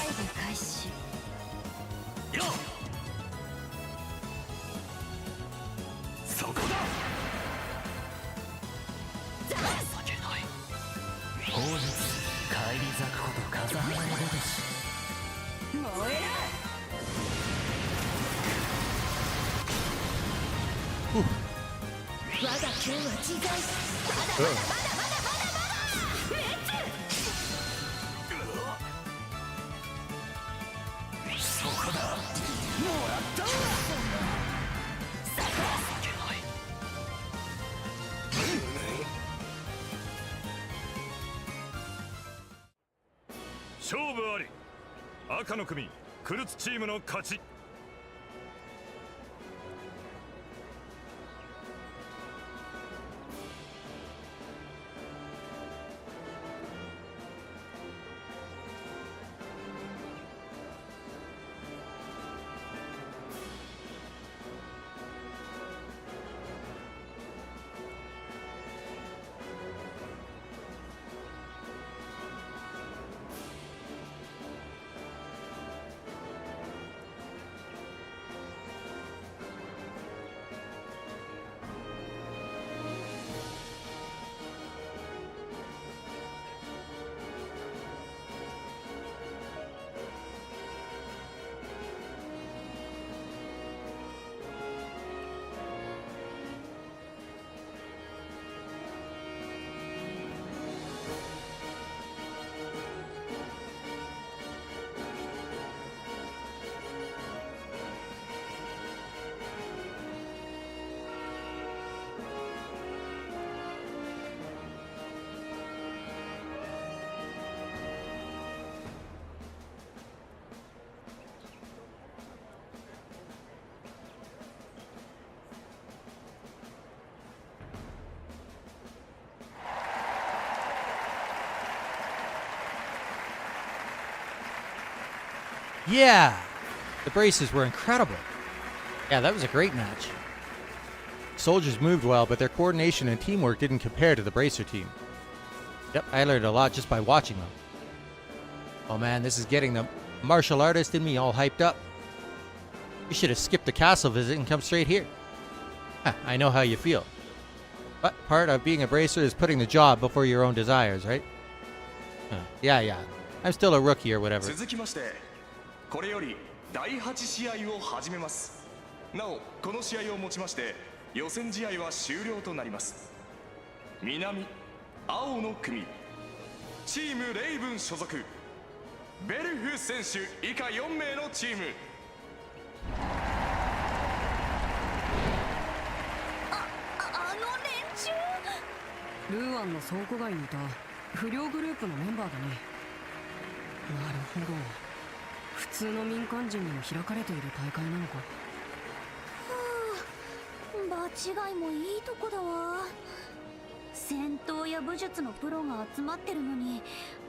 Speaker 2: ブ開始。
Speaker 10: よっ、そこだ。
Speaker 9: 情けない。
Speaker 6: 砲術返り咲くこと風花のごとし。
Speaker 2: 燃えろ。我が剣は自在。まだまだまだまだまだレッツ。
Speaker 9: そこだ。もらったわ。情けない。
Speaker 10: 勝負あり。赤の組クルツチームの勝ち。
Speaker 1: Yeah! The braces were incredible. Yeah, that was a great match. Soldiers moved well, but their coordination and teamwork didn't compare to the bracer team. Yep, I learned a lot just by watching them. Oh man, this is getting the martial artist in me all hyped up. You should have skipped the castle visit and come straight here. I know how you feel. But part of being a bracer is putting the job before your own desires, right? Yeah. I'm still a rookie or whatever.
Speaker 11: 続きましてこれより第8試合を始めます。なおこの試合をもちまして予選試合は終了となります。南青の組チームレイブン所属ベルフ選手以下4名のチーム。
Speaker 4: あの連中。
Speaker 3: ルーアンの倉庫街にいた不良グループのメンバーだね。なるほど、普通の民間人にも開かれている大会なのか。
Speaker 4: 場違いもいいとこだわ。戦闘や武術のプロが集まってるのに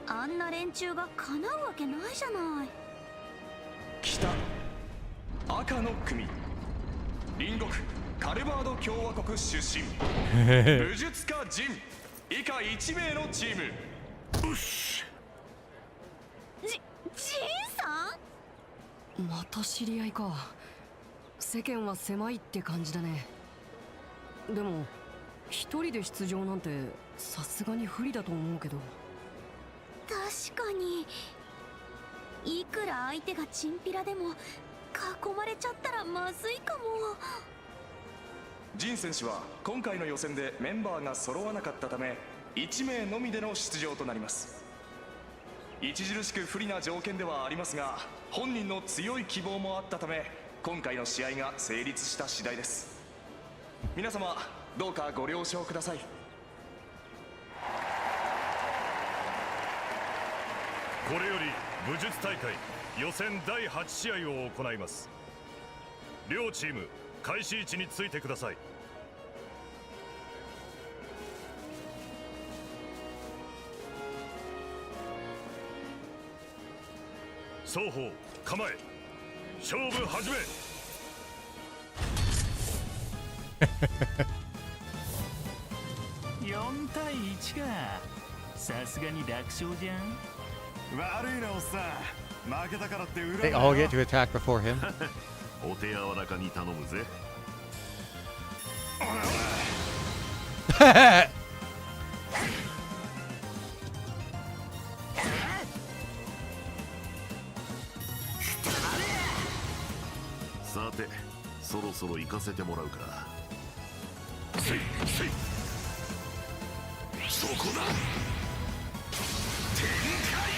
Speaker 4: あんな連中が叶うわけないじゃない。
Speaker 11: 北赤の組隣国カルバード共和国出身武術家ジン以下1名のチーム。
Speaker 4: ジンさん？
Speaker 3: また知り合いか。世間は狭いって感じだね。でも一人で出場なんてさすがに不利だと思うけど。
Speaker 4: 確かにいくら相手がチンピラでも囲まれちゃったらまずいかも。
Speaker 11: ジン選手は今回の予選でメンバーが揃わなかったため1名のみでの出場となります。著しく不利な条件ではありますが、本人の強い希望もあったため今回の試合が成立した次第です。皆様どうかご了承ください。
Speaker 10: これより武術大会予選第8試合を行います。両チーム開始位置についてください。双方構え、勝負始め。
Speaker 6: 4対1か。さすがに楽勝じゃん。
Speaker 7: 悪いなおっさん、負けたからって裏
Speaker 1: They all get to attack before him.
Speaker 10: お手柔らかに頼むぜ。さて、そろそろ行かせてもらうか。せいせい、そこだ。天海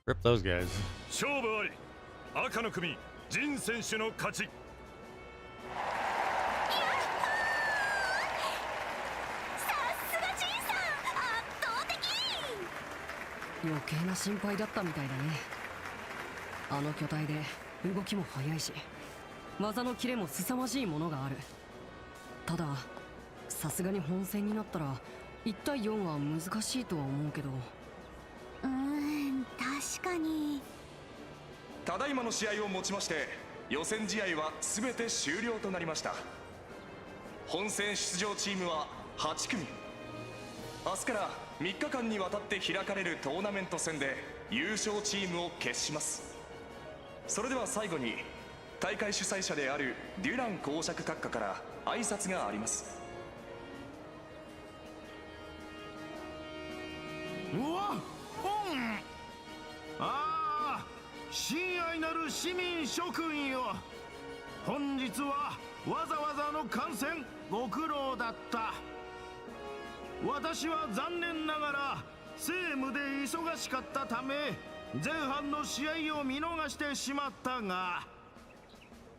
Speaker 1: Rip those guys.
Speaker 10: 勝負あり。赤の組ジン選手の勝ち。
Speaker 4: さすがジンさん、圧倒的。
Speaker 3: 余計な心配だったみたいだね。あの巨体で動きも速いし、技のキレも凄まじいものがある。たださすがに本戦になったら1対4は難しいとは思うけど。
Speaker 4: 確かに。
Speaker 11: ただいまの試合をもちまして予選試合は全て終了となりました。本戦出場チームは8組。明日から3日間にわたって開かれるトーナメント戦で優勝チームを決します。それでは最後に大会主催者であるデュラン公爵閣下から挨拶があります。
Speaker 7: うわっ、ああ、親愛なる市民諸君よ、本日はわざわざの観戦ご苦労だった。私は残念ながら政務で忙しかったため前半の試合を見逃してしまったが、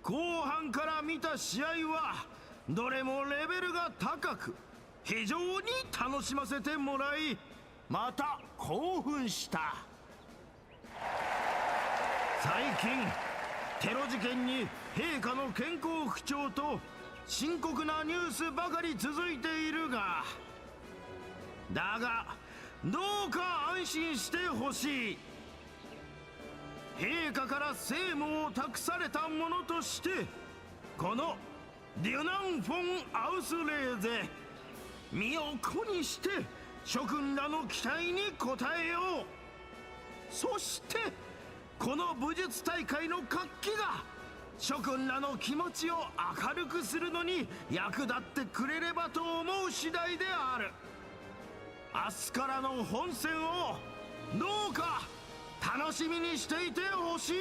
Speaker 7: 後半から見た試合はどれもレベルが高く非常に楽しませてもらい、また興奮した。最近テロ事件に陛下の健康不調と深刻なニュースばかり続いているが、だがどうか安心してほしい。陛下から政務を託された者としてこのデュナン・フォン・アウスレーゼ、身を粉にして諸君らの期待に応えよう。そしてこの武術大会の活気が諸君らの気持ちを明るくするのに役立ってくれればと思う次第である。明日からの本戦をどうか楽しみにしていてほしい。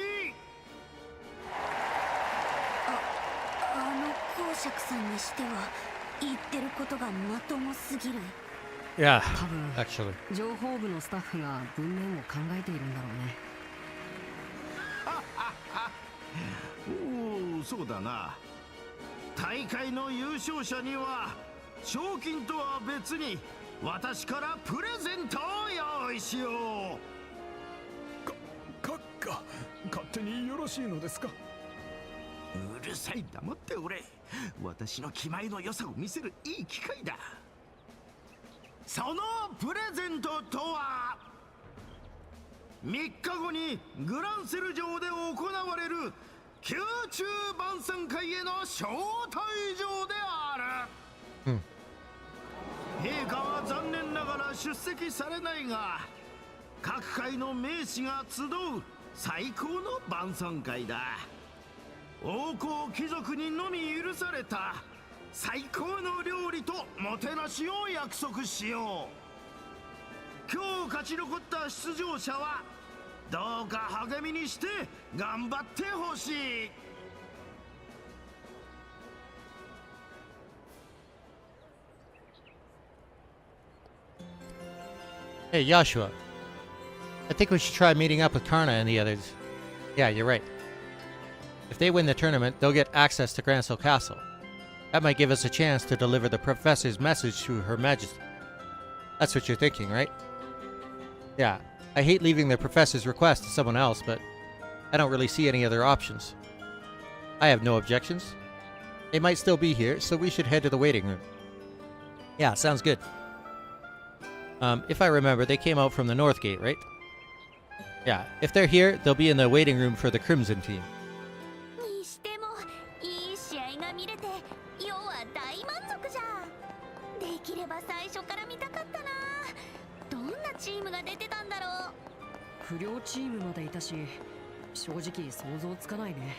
Speaker 4: あの公爵さんにしては言ってることがまともすぎる。
Speaker 1: Yeah,
Speaker 3: 多分
Speaker 1: actually.
Speaker 3: 情報部のスタッフが文面を考えているんだろうね。
Speaker 7: おお、そうだな。大会の優勝者には賞金とは別に私からプレゼントを用意しよう。
Speaker 10: 閣下、勝手によろしいのですか。
Speaker 7: るさい、黙っておれ。私の気前の良さを見せるいい機会だ。そのプレゼントとは、3日後にグランセル城で行われる宮中晩餐会への招待状である。陛下は残念ながら出席されないが、各界の名士が集う最高の晩餐会だ。王侯貴族にのみ許された最高の料理ともてなしを約束しよう。今日勝ち残った出場者はどうか励みにして頑張ってほしい。
Speaker 1: Hey, Joshua. I think we should try meeting up with Karna and the others. Yeah, you're right. If they win the tournament, they'll get access to Grancel Castle. That might give us a chance to deliver the professor's message to Her Majesty. That's what you're thinking, right? Yeah, I hate leaving the professor's request to someone else, but I don't really see any other options. I have no objections. They might still be here, so we should head to the waiting room. Yeah, sounds good. If I remember, they came out from the North Gate, right? Yeah, if they're here, they'll be in the waiting room for the Crimson team.
Speaker 4: にしてもいい試合が見れて要は大満足じゃ。できれば最初から見たかったな。どんなチームが出てたんだろう。
Speaker 3: 不良チームまでいたし、正直想像つかないね。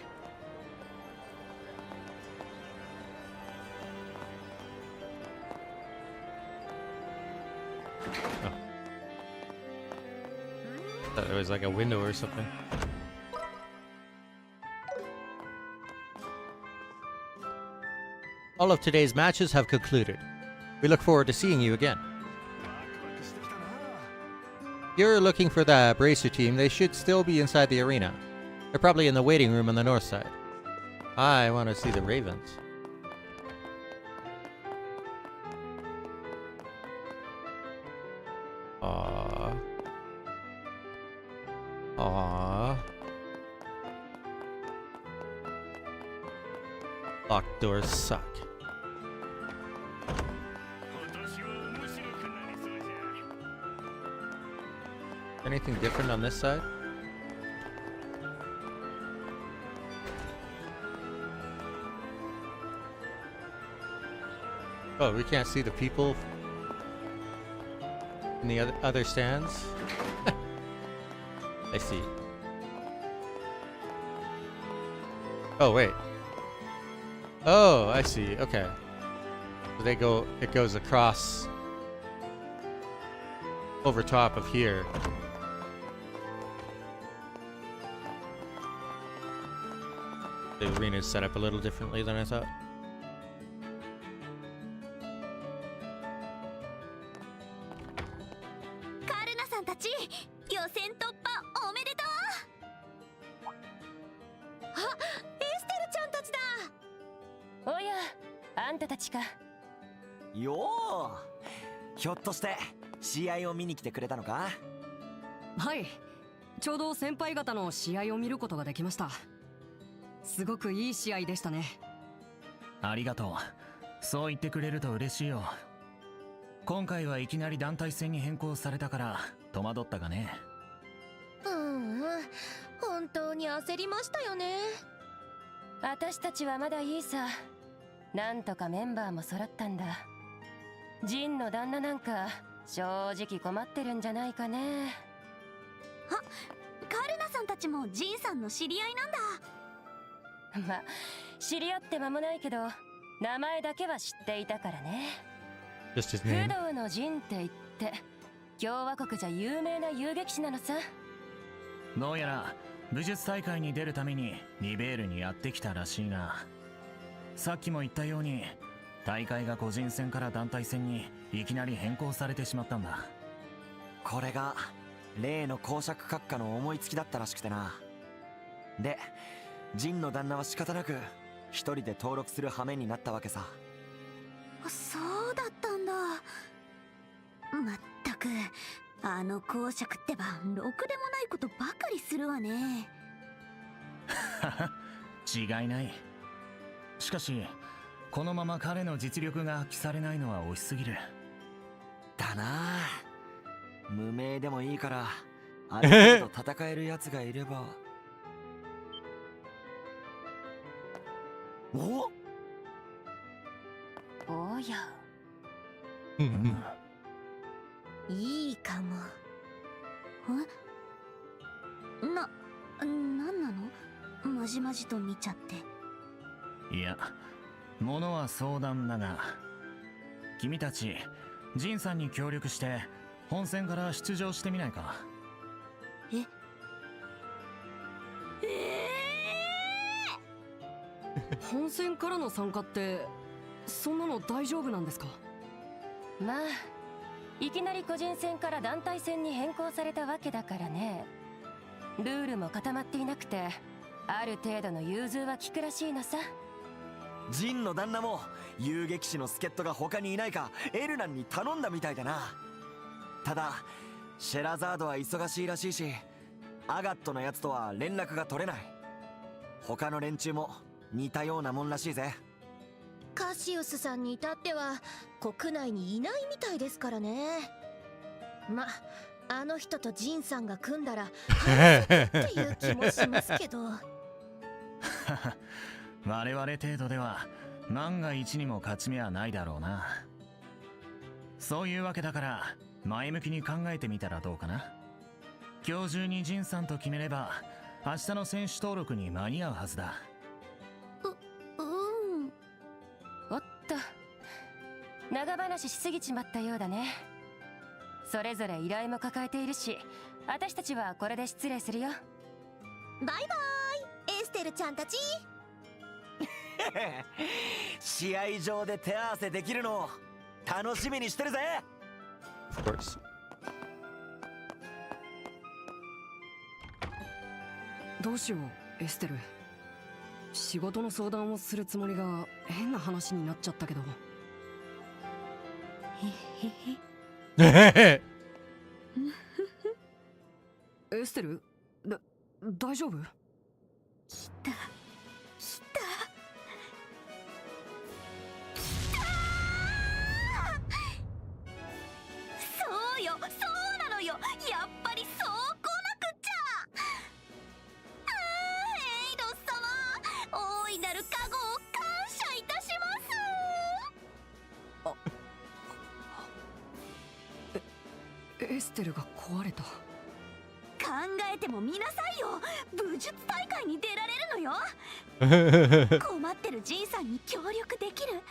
Speaker 1: Thought it was like a window or something. All of today's matches have concluded. We look forward to seeing you again. If you're looking for the Bracer team, they should still be inside the arena. They're probably in the waiting room on the north side. I want to see the Ravens. Aww. Aww. Locked doors suck. Anything different on this side? Oh, we can't see the people in the other stands? I see. Oh, wait. Oh, I see. Okay. So it goes across over top of here. The arena is set up a little differently than I thought.
Speaker 4: カルナさんたち、予選突破おめでとう。あ、エステルちゃんたちだ。
Speaker 2: おや、あんたたちか。
Speaker 9: よー、ひょっとして試合を見に来てくれたのか？
Speaker 3: はい、ちょうど先輩方の試合を見ることができました。すごくいい試合でしたね。
Speaker 6: ありがとう。そう言ってくれると嬉しいよ。今回はいきなり団体戦に変更されたから戸惑ったがね。
Speaker 2: 本当に焦りましたよね。私たちはまだいいさ。なんとかメンバーも揃ったんだ。ジンの旦那なんか正直困ってるんじゃないかね。
Speaker 4: あ、カルナさんたちもジンさんの知り合いなんだ。
Speaker 2: ま、知り合って間もないけど名前だけは知っていたからね。
Speaker 1: Just his
Speaker 2: 不
Speaker 1: name.
Speaker 2: 動のジンって言って共和国じゃ有名な遊撃士なのさ。
Speaker 6: どうやら武術大会に出るためにリベールにやってきたらしいが、さっきも言ったように大会が個人戦から団体戦にいきなり変更されてしまったんだ。
Speaker 9: これが例の公爵閣下の思いつきだったらしくてな。で、ジンの旦那は仕方なく一人で登録する羽目になったわけさ。
Speaker 4: そうだったんだ。まったく、あの公爵ってばろくでもないことばかりするわね。
Speaker 6: 違いない。しかしこのまま彼の実力が発揮されないのは惜しすぎる。
Speaker 9: だなあ。無名でもいいからある程度戦えるやつがいれば。お
Speaker 4: おや、いいかも。なんなの？まじまじと見ちゃって。
Speaker 6: いや、物は相談だが、君たちジンさんに協力して本戦から出場してみないか？
Speaker 3: 本戦からの参加ってそんなの大丈夫なんですか？
Speaker 2: まあいきなり個人戦から団体戦に変更されたわけだからね。ルールも固まっていなくて、ある程度の融通は利くらしいのさ。
Speaker 9: ジンの旦那も遊撃士の助っ人が他にいないかエルナンに頼んだみたいだな。ただシェラザードは忙しいらしいし、アガットのやつとは連絡が取れない。他の連中も似たようなもんらしいぜ。
Speaker 12: カシウスさんに至っては国内にいないみたいですからね。ま、あの人とジンさんが組んだらっていう気もしますけど。
Speaker 6: 我々程度では万が一にも勝ち目はないだろうな。そういうわけだから前向きに考えてみたらどうかな。今日中にジンさんと決めれば明日の選手登録に間に合うはずだ。
Speaker 2: おっと、長話しすぎちまったようだね。それぞれ依頼も抱えているし、私たちはこれで失礼するよ。
Speaker 12: バイバイ、エステルちゃんたち。
Speaker 9: 試合場で手合わせできるのを楽しみにしてるぜ。
Speaker 1: Of course.
Speaker 3: どうしようエステル。仕事の相談をするつもりが変な話になっちゃったけど。エステル、大丈夫？
Speaker 4: そうよ、そうなのよ。やっぱりそうこなくっちゃ。エイド様、大いなる加護を感謝いたします。
Speaker 3: エステルが壊れた。
Speaker 4: 考えてもみなさいよ。武術大会に出られるのよ。困ってるジンさんに協力できる。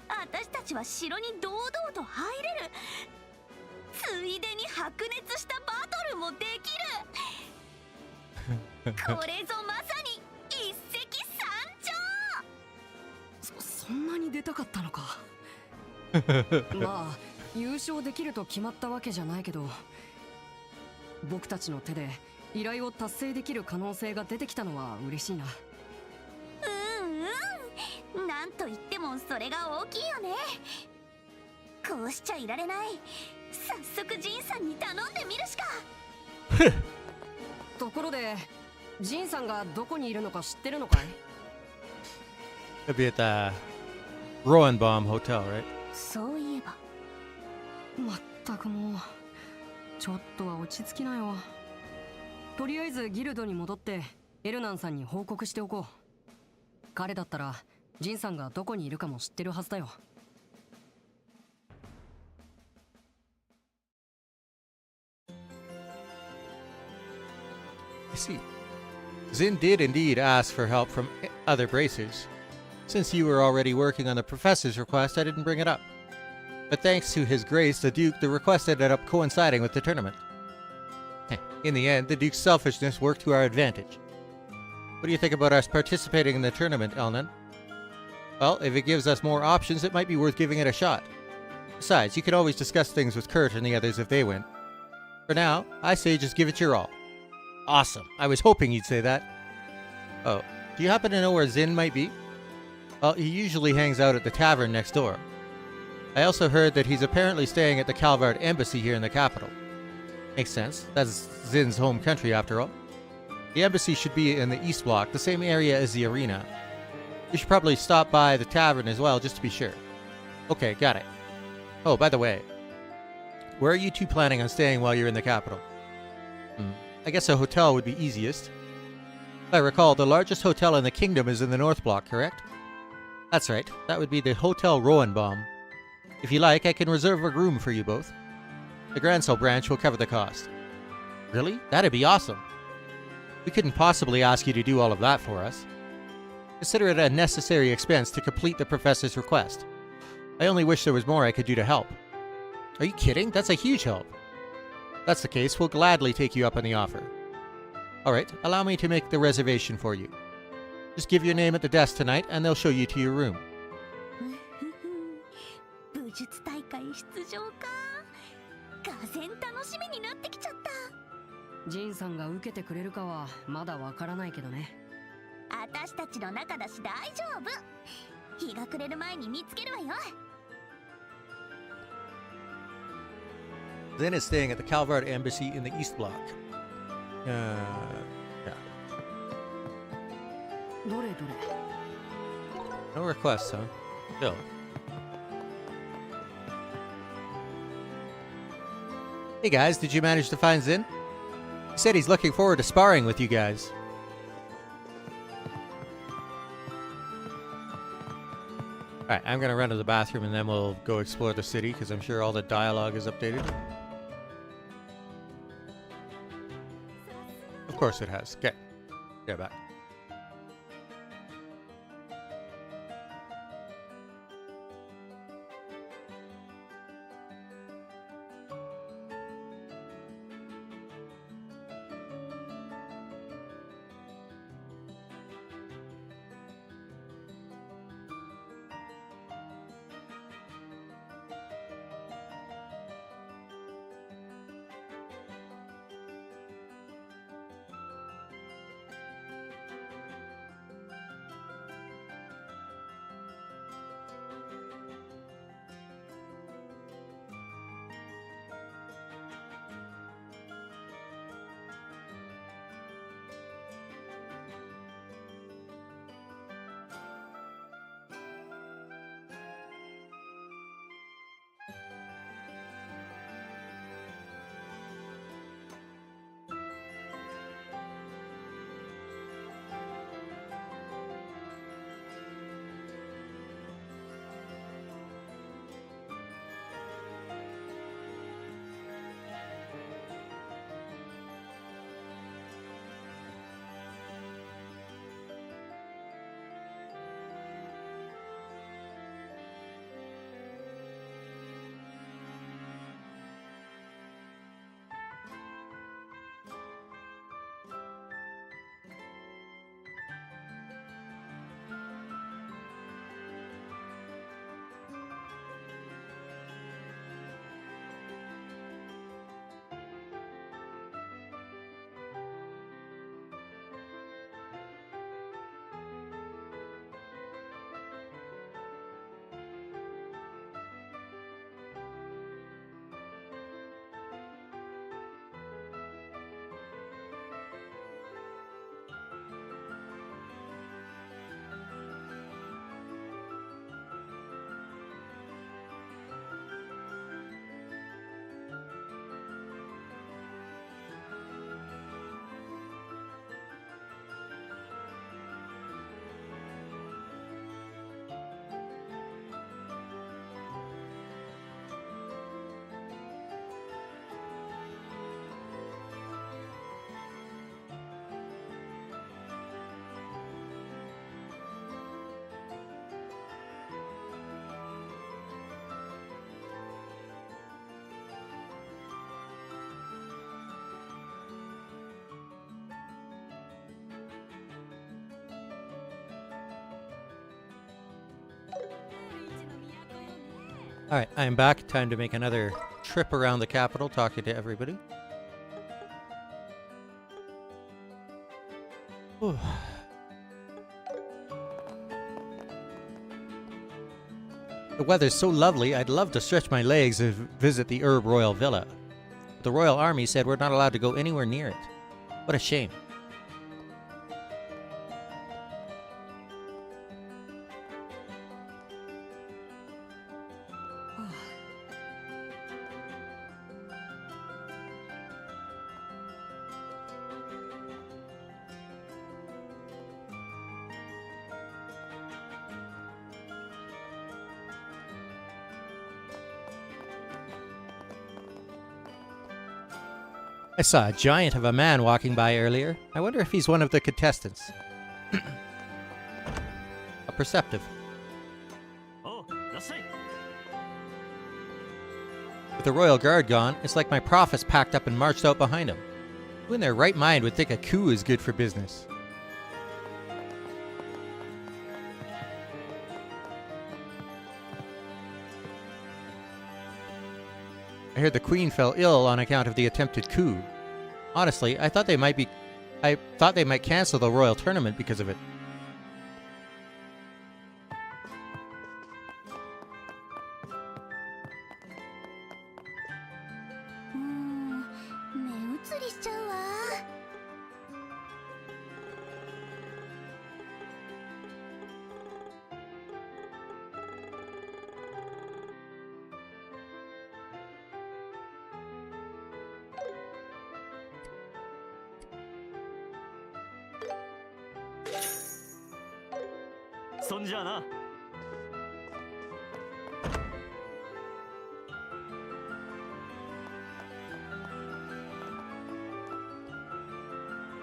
Speaker 4: 私たちは城に堂々と入れる。ついでに白熱したバトルもできる。これぞまさに一石三鳥。
Speaker 3: そんなに出たかったのか。まあ優勝できると決まったわけじゃないけど、僕たちの手で依頼を達成できる可能性が出てきたのは嬉しいな。
Speaker 4: なんと言ってもそれが大きいよね。こうしちゃいられない。早速ジンさんに頼んでみるしか。
Speaker 3: ところでジンさんがどこにいるのか知ってるのかい？
Speaker 1: That'd be at the Roenbaum Hotel, right?
Speaker 4: そういえば。
Speaker 3: まったくもうちょっとは落ち着きなよ。とりあえずギルドに戻ってエルナンさんに報告しておこう。彼だったらジンさんがどこにいるかも知ってるはずだよ。
Speaker 1: I see. Zin did indeed ask for help from other bracers. Since you were already working on the professor's request, I didn't bring it up. But thanks to His Grace, the Duke, the request ended up coinciding with the tournament. In the end, the Duke's selfishness worked to our advantage. What do you think about us participating in the tournament, Elnan? Well, if it gives us more options, it might be worth giving it a shot. Besides, you can always discuss things with Kurt and the others if they win. For now, I say just give it your all. Awesome. I was hoping you'd say that. Oh, do you happen to know where Zin might be? Well, he usually hangs out at the tavern next door. I also heard that he's apparently staying at the Calvard Embassy here in the capital. Makes sense. That's Zin's home country, after all. The embassy should be in the East Block, the same area as the arena. You should probably stop by the tavern as well, just to be sure. Okay, got it. Oh, by the way, where are you two planning on staying while you're in the capital? I guess a hotel would be easiest. If I recall, the largest hotel in the kingdom is in the North Block, correct? That's right. That would be the Hotel Roenbaum. If you like, I can reserve a room for you both. The Grancel branch will cover the cost. Really? That'd be awesome. We couldn't possibly ask you to do all of that for us. Consider it a necessary expense to complete the professor's request. I only wish there was more I could do to help. Are you kidding? That's a huge help. If that's the case, we'll gladly take you up on the offer. Alright, allow me to make the reservation for you. Just give your name at the desk tonight, and they'll show you to your room.
Speaker 4: 武術大会出場か。がぜん楽しみになってきちゃった。
Speaker 3: ジンさんが受けてくれるかはまだわからないけどね。
Speaker 4: 私たちの中だし大丈夫。日が暮れる前に見つけるわよ。
Speaker 1: Zen is staying at the Calvard Embassy in the East Block. Yeah.
Speaker 3: どれどれ。
Speaker 1: No requests, huh? Still. Hey guys, did you manage to find Zen? He said he's looking forward to sparring with you guys. Alright, I'm gonna run to the bathroom and then we'll go explore the city because I'm sure all the dialogue is updated. Of course it has. Okay. Get back. Alright, I'm back. Time to make another trip around the capital, talking to everybody. Whew. The weather's so lovely, I'd love to stretch my legs and visit the Herb Royal Villa. But the Royal Army said we're not allowed to go anywhere near it. What a shame. I saw a giant of a man walking by earlier. I wonder if he's one of the contestants. A perceptive. With the royal guard gone, it's like my prophets packed up and marched out behind him. Who in their right mind would think a coup is good for business? I heard the Queen fell ill on account of the attempted coup. Honestly, I thought they might cancel the royal tournament because of it.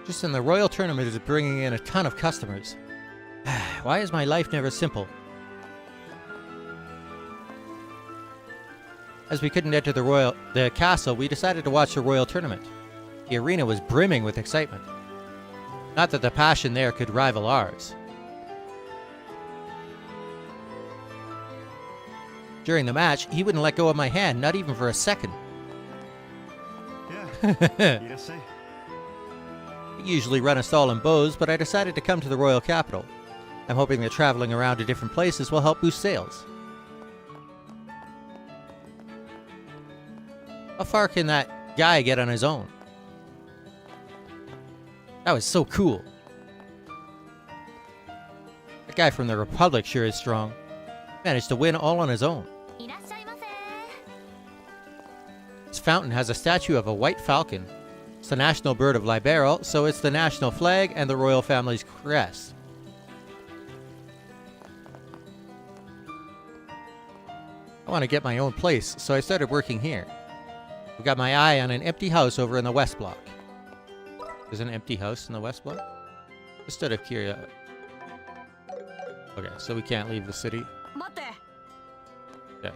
Speaker 1: Just in the royal tournament is bringing in a ton of customers. Why is my life never simple? As we couldn't enter the castle, we decided to watch the royal tournament. The arena was brimming with excitement. Not that the passion there could rival ours. During the match, he wouldn't let go of my hand, not even for a second. I usually run a stall in Bose, but I decided to come to the royal capital. I'm hoping that traveling around to different places will help boost sales. How far can that guy get on his own? That was so cool. That guy from the Republic sure is strong. Managed to win all on his own. This fountain has a statue of a white falcon. It's the national bird of Liberal, so it's the national flag and the royal family's crest. I want to get my own place, so I started working here. I've got my eye on an empty house over in the West Block. There's an empty house in the West Block? Just out of curiosity. Okay, so we can't leave the city. Okay.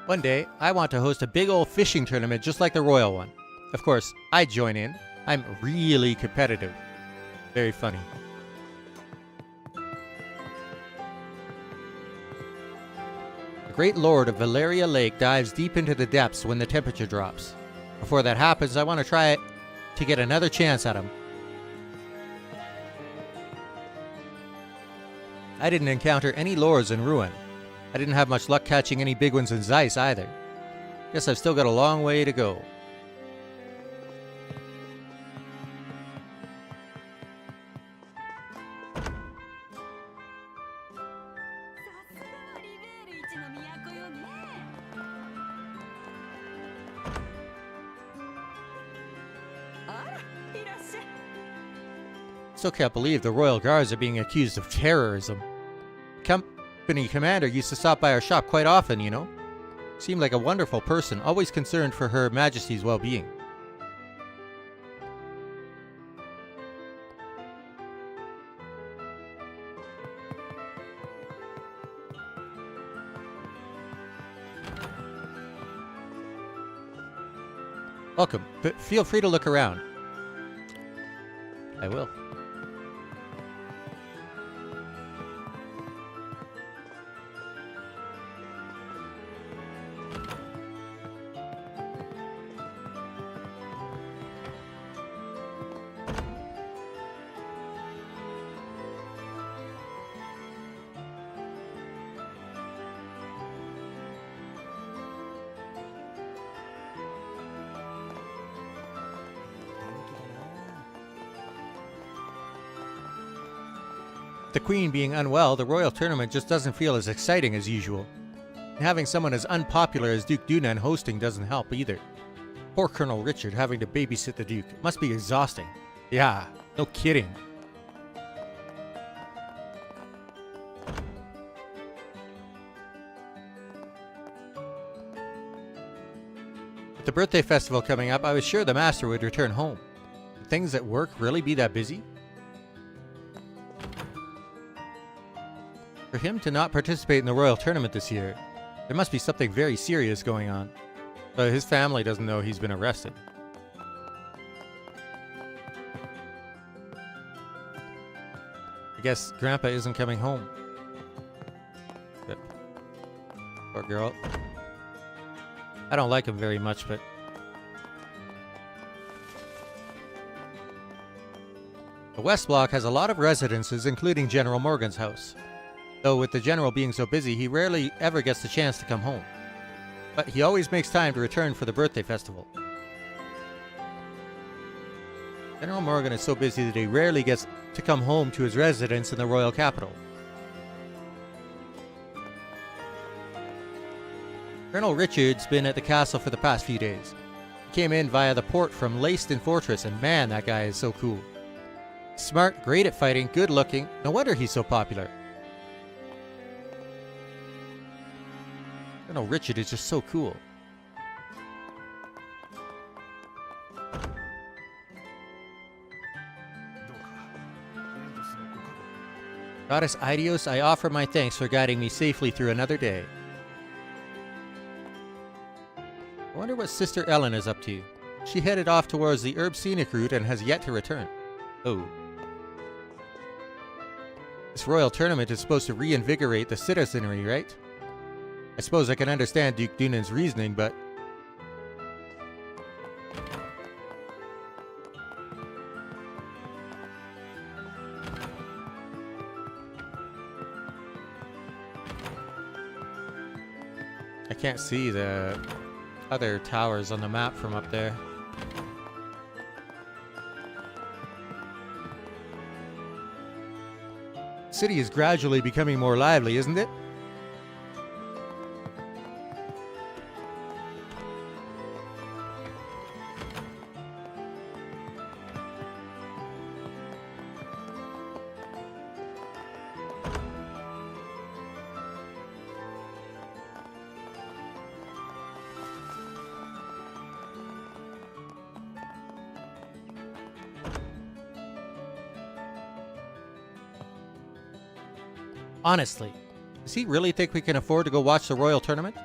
Speaker 1: One day, I want to host a big old fishing tournament just like the royal one. Of course, I'd join in. I'm really competitive. Very funny. The Great Lord of Valeria Lake dives deep into the depths when the temperature drops. Before that happens, I want to try it to get another chance at him. I didn't encounter any lords in Ruin. I didn't have much luck catching any big ones in Zeiss either. Guess I've still got a long way to go. Still can't believe the royal guards are being accused of terrorism. Company commander used to stop by our shop quite often, you know. Seemed like a wonderful person, always concerned for Her Majesty's well-being. Welcome, but feel free to look around. I will. The Queen being unwell, the royal tournament just doesn't feel as exciting as usual. And having someone as unpopular as Duke Dunan hosting doesn't help either. Poor Colonel Richard having to babysit the Duke. Must be exhausting. Yeah, No kidding. With the birthday festival coming up, I was sure the master would return home. Would things at work really be that busy? For him to not participate in the royal tournament this year, there must be something very serious going on. But his family doesn't know he's been arrested. I guess Grandpa isn't coming home. Yep. Poor girl. I don't like him very much, but... The West Block has a lot of residences, including General Morgan's house. Though with the General being so busy, he rarely ever gets the chance to come home. But he always makes time to return for the birthday festival. General Morgan is so busy that he rarely gets to come home to his residence in the royal capital. Colonel Richard's been at the castle for the past few days. He came in via the port from Leyston Fortress, and man, that guy is so cool. Smart, great at fighting, good looking. No wonder he's so popular. Colonel Richard is just so cool. Goddess Idios, I offer my thanks for guiding me safely through another day. I wonder what Sister Ellen is up to. She headed off towards the Herb Scenic route and has yet to return. Oh. This royal tournament is supposed to reinvigorate the citizenry, right? I suppose I can understand Duke Dunan's reasoning, but... I can't see the other towers on the map from up there. The city is gradually becoming more lively, isn't it? Honestly, does he really think we can afford to go watch the royal tournament?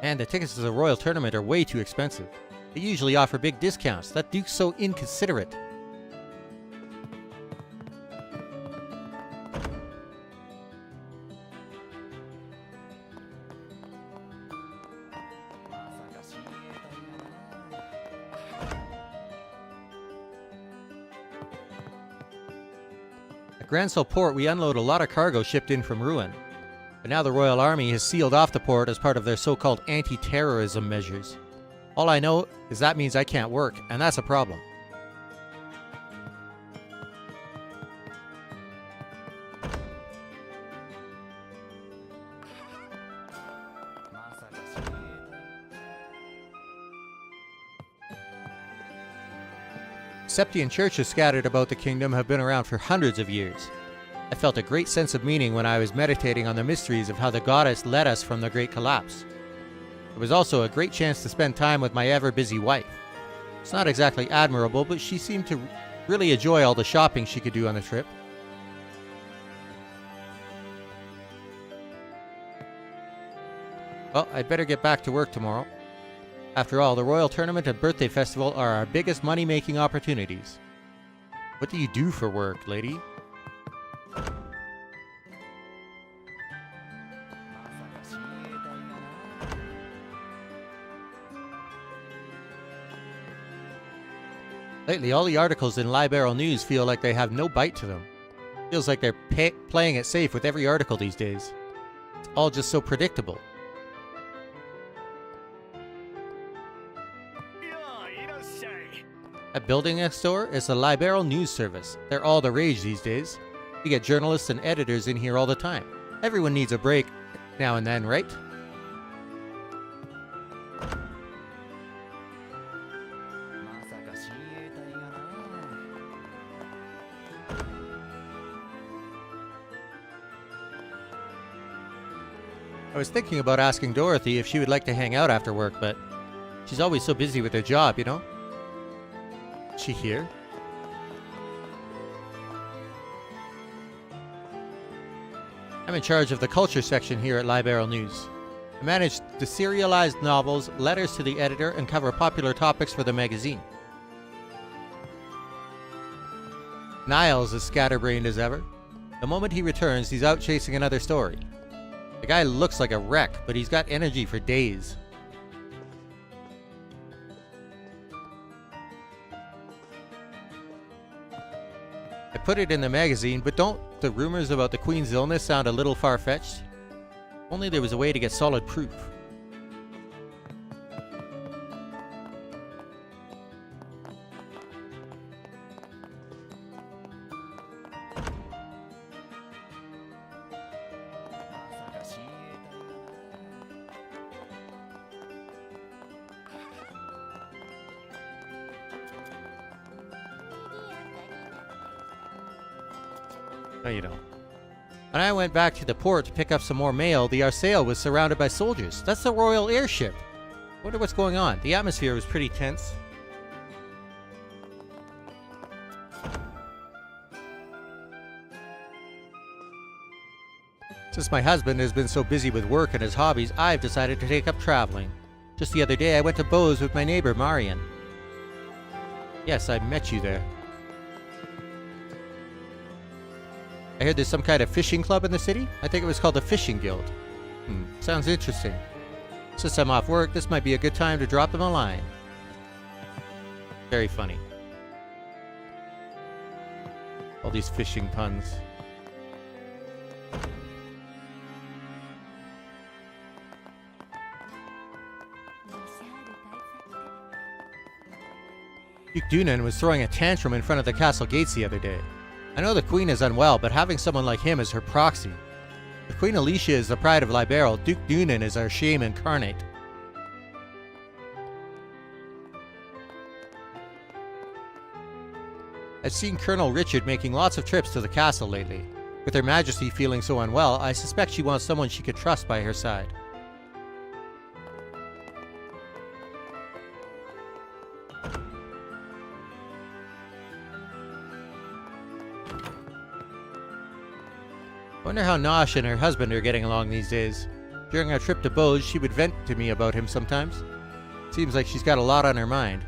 Speaker 1: And the tickets to the royal tournament are way too expensive. They usually offer big discounts. That Duke's so inconsiderate. At Grancel port, we unload a lot of cargo shipped in from Ruin. But now the Royal Army has sealed off the port as part of their so-called anti-terrorism measures. All I know is that means I can't work, and that's a problem. Septian churches scattered about the kingdom have been around for hundreds of years. I felt a great sense of meaning when I was meditating on the mysteries of how the goddess led us from the Great Collapse. It was also a great chance to spend time with my ever-busy wife. It's not exactly admirable, but she seemed to really enjoy all the shopping she could do on the trip. Well, I'd better get back to work tomorrow. After all, the Royal Tournament and Birthday Festival are our biggest money-making opportunities. What do you do for work, lady? Lately, all the articles in Liberal News feel like they have no bite to them. Feels like they're playing it safe with every article these days. It's all just so predictable. At building next door is the Liberal News Service. They're all the rage these days. We get journalists and editors in here all the time. Everyone needs a break now and then, right? I was thinking about asking Dorothy if she would like to hang out after work, but she's always so busy with her job, you know? Is she here? I'm in charge of the culture section here at Libero News. I manage the serialized novels, letters to the editor, and cover popular topics for the magazine. Niles is scatterbrained as ever. The moment he returns, he's out chasing another story. The guy looks like a wreck, but he's got energy for days. I put it in the magazine, but don't the rumors about the Queen's illness sound a little far-fetched? Only there was a way to get solid proof. No, you don't. When I went back to the port to pick up some more mail, the Arsail was surrounded by soldiers. That's the royal airship. Wonder what's going on. The atmosphere was pretty tense. Since my husband has been so busy with work and his hobbies, I've decided to take up traveling. Just the other day, I went to Bose with my neighbor, Marian. Yes, I met you there. I heard there's some kind of fishing club in the city. I think it was called the Fishing Guild. Sounds interesting. Since I'm off work, this might be a good time to drop them a line. Very funny. All these fishing puns. Duke Dunan was throwing a tantrum in front of the castle gates the other day. I know the Queen is unwell, but having someone like him as her proxy. If Queen Alicia is the pride of Libero, Duke Dunan is our shame incarnate. I've seen Colonel Richard making lots of trips to the castle lately. With Her Majesty feeling so unwell, I suspect she wants someone she could trust by her side. Wonder how Nosh and her husband are getting along these days. During our trip to Bose, she would vent to me about him sometimes. Seems like she's got a lot on her mind.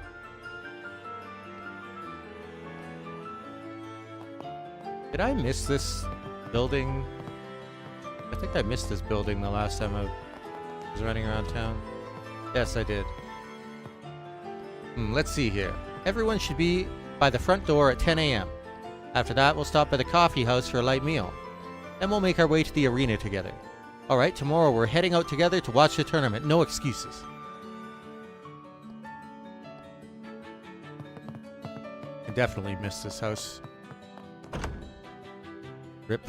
Speaker 1: Did I miss this building? I think I missed this building the last time I was running around town. Yes, I did. Let's see here. Everyone should be by the front door at 10 a.m. After that, we'll stop by the coffee house for a light meal. Then we'll make our way to the arena together. Alright, tomorrow we're heading out together to watch the tournament. No excuses. I definitely missed this house. Rip.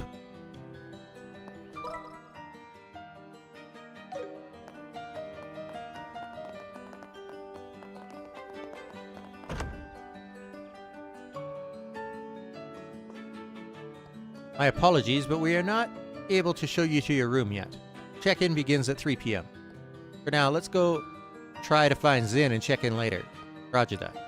Speaker 1: My apologies, but we are not able to show you to your room yet. Check-in begins at 3 p.m. For now, let's go try to find Zin and check in later. Roger that.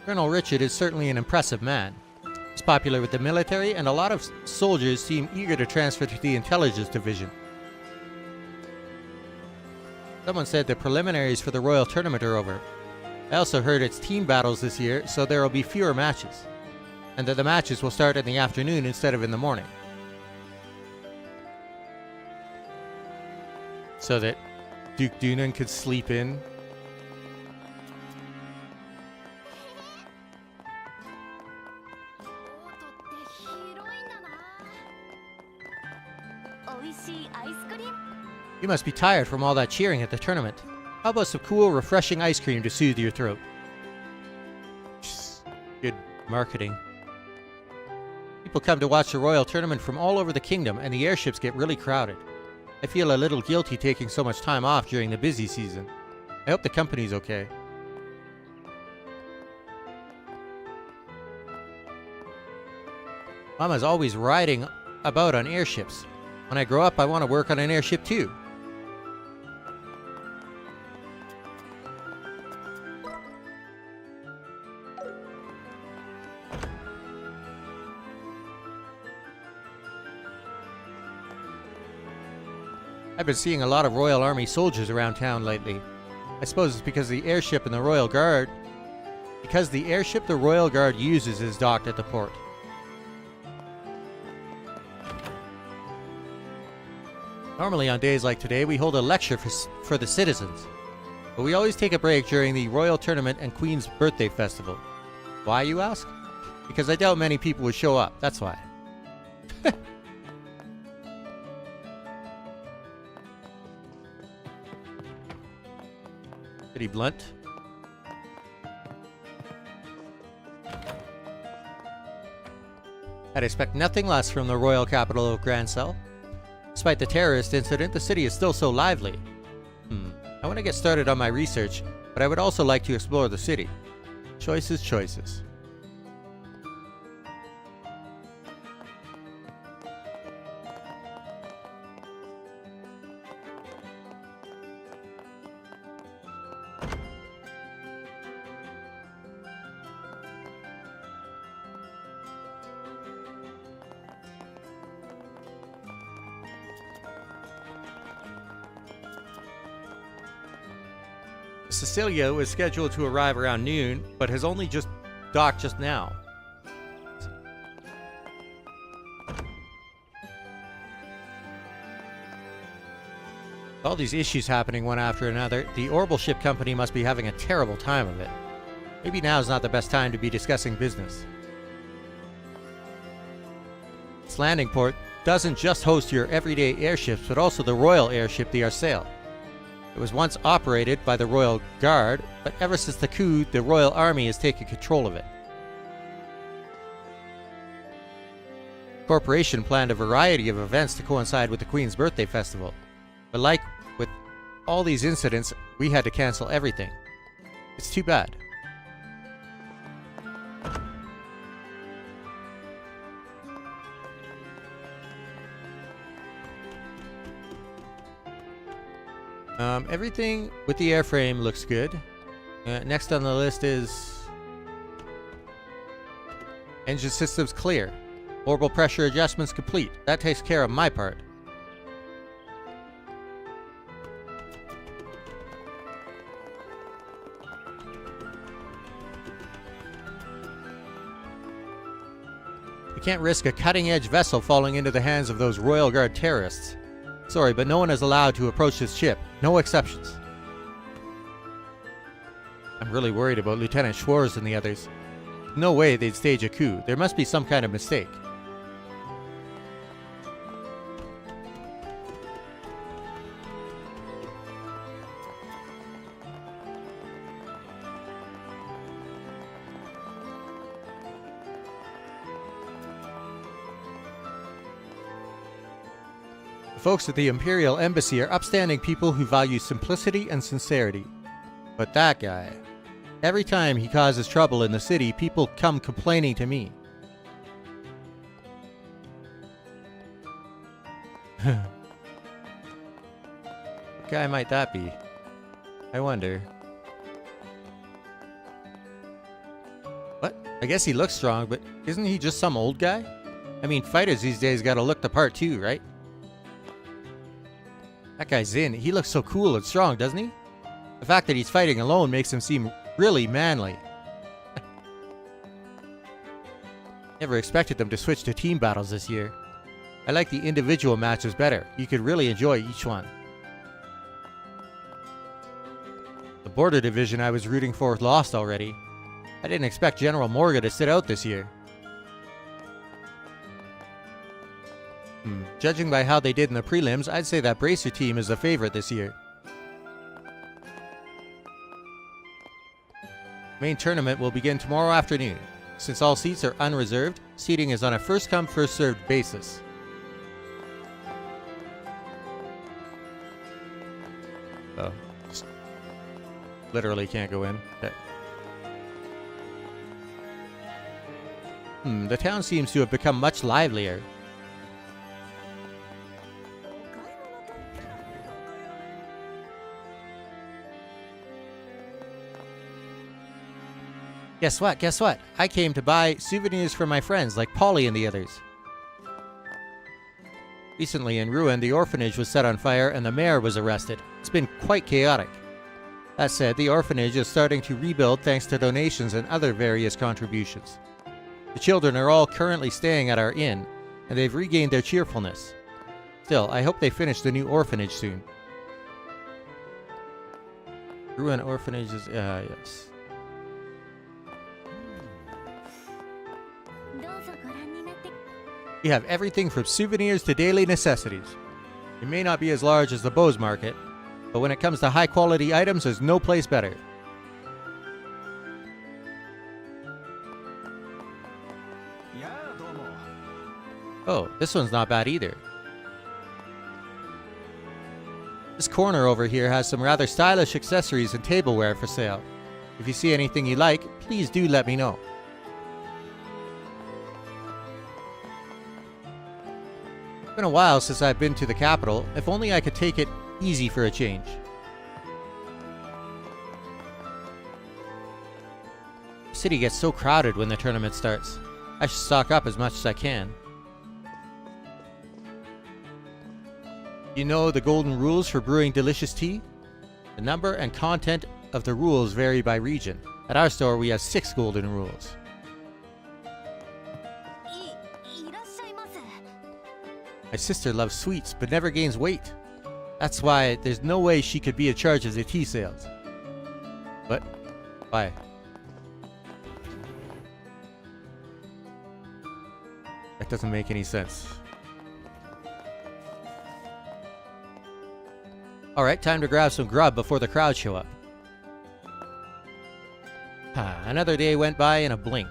Speaker 1: Colonel Richard is certainly an impressive man. He's popular with the military, and a lot of soldiers seem eager to transfer to the intelligence division. Someone said the preliminaries for the Royal Tournament are over. I also heard it's team battles this year, so there will be fewer matches. And that the matches will start in the afternoon instead of in the morning. So that Duke Dunan could sleep in.
Speaker 4: 美味しいアイスクリーム。
Speaker 1: You must be tired from all that cheering at the tournament. How about some cool, refreshing ice cream to soothe your throat? Good marketing. People come to watch the royal tournament from all over the kingdom, and the airships get really crowded. I feel a little guilty taking so much time off during the busy season. I hope the company's okay. Mama's always riding about on airships. When I grow up, I want to work on an airship too. I've been seeing a lot of Royal Army soldiers around town lately. I suppose it's because the airship and the Royal Guard... Because the airship the Royal Guard uses is docked at the port. Normally on days like today, we hold a lecture for the citizens. But we always take a break during the Royal Tournament and Queen's Birthday Festival. Why, you ask? Because I doubt many people would show up, that's why. Pretty blunt. I'd expect nothing less from the royal capital of Grancel. Despite the terrorist incident, the city is still so lively. I want to get started on my research, but I would also like to explore the city. Choices, choices. Cecilia was scheduled to arrive around noon, but has only just docked just now. With all these issues happening one after another, the Orbital Ship Company must be having a terrible time of it. Maybe now's not the best time to be discussing business. This landing port doesn't just host your everyday airships, but also the Royal Airship, the Arsail. It was once operated by the Royal Guard, but ever since the coup, the Royal Army has taken control of it. The corporation planned a variety of events to coincide with the Queen's Birthday Festival. But like with all these incidents, we had to cancel everything. It's too bad. Everything with the airframe looks good. Next on the list is... Engine systems clear. Orbital pressure adjustments complete. That takes care of my part. We can't risk a cutting-edge vessel falling into the hands of those Royal Guard terrorists. Sorry, but no one is allowed to approach this ship. No exceptions. I'm really worried about Lieutenant Schwarz and the others. No way they'd stage a coup. There must be some kind of mistake. The folks at the Imperial Embassy are upstanding people who value simplicity and sincerity. But that guy, every time he causes trouble in the city, people come complaining to me. What guy might that be? I wonder. What? I guess he looks strong, but isn't he just some old guy? I mean, fighters these days gotta look the part too, right? That guy's in. He looks so cool and strong, doesn't he? The fact that he's fighting alone makes him seem really manly. Never expected them to switch to team battles this year. I like the individual matches better. You could really enjoy each one. The border division I was rooting for lost already. I didn't expect General Morga to sit out this year. Judging by how they did in the prelims, I'd say that Bracer team is the favorite this year. Main tournament will begin tomorrow afternoon. Since all seats are unreserved, seating is on a first-come, first-served basis. Oh, just literally can't go in. Okay. The town seems to have become much livelier. Guess what? Guess what? I came to buy souvenirs for my friends like Polly and the others. Recently in Ruin, the orphanage was set on fire and the mayor was arrested. It's been quite chaotic. That said, the orphanage is starting to rebuild thanks to donations and other various contributions. The children are all currently staying at our inn, and they've regained their cheerfulness. Still, I hope they finish the new orphanage soon. Ruin orphanage is... yes. We have everything from souvenirs to daily necessities. It may not be as large as the Bose Market, but when it comes to high quality items, there's no place better. Oh, this one's not bad either. This corner over here has some rather stylish accessories and tableware for sale. If you see anything you like, please do let me know. It's been a while since I've been to the capital. If only I could take it easy for a change. The city gets so crowded when the tournament starts. I should stock up as much as I can. You know the golden rules for brewing delicious tea? The number and content of the rules vary by region. At our store, we have 6 golden rules. My sister loves sweets, but never gains weight. That's why there's no way she could be in charge of the tea sales. But, why? That doesn't make any sense. Alright, time to grab some grub before the crowd show up. Another day went by in a blink.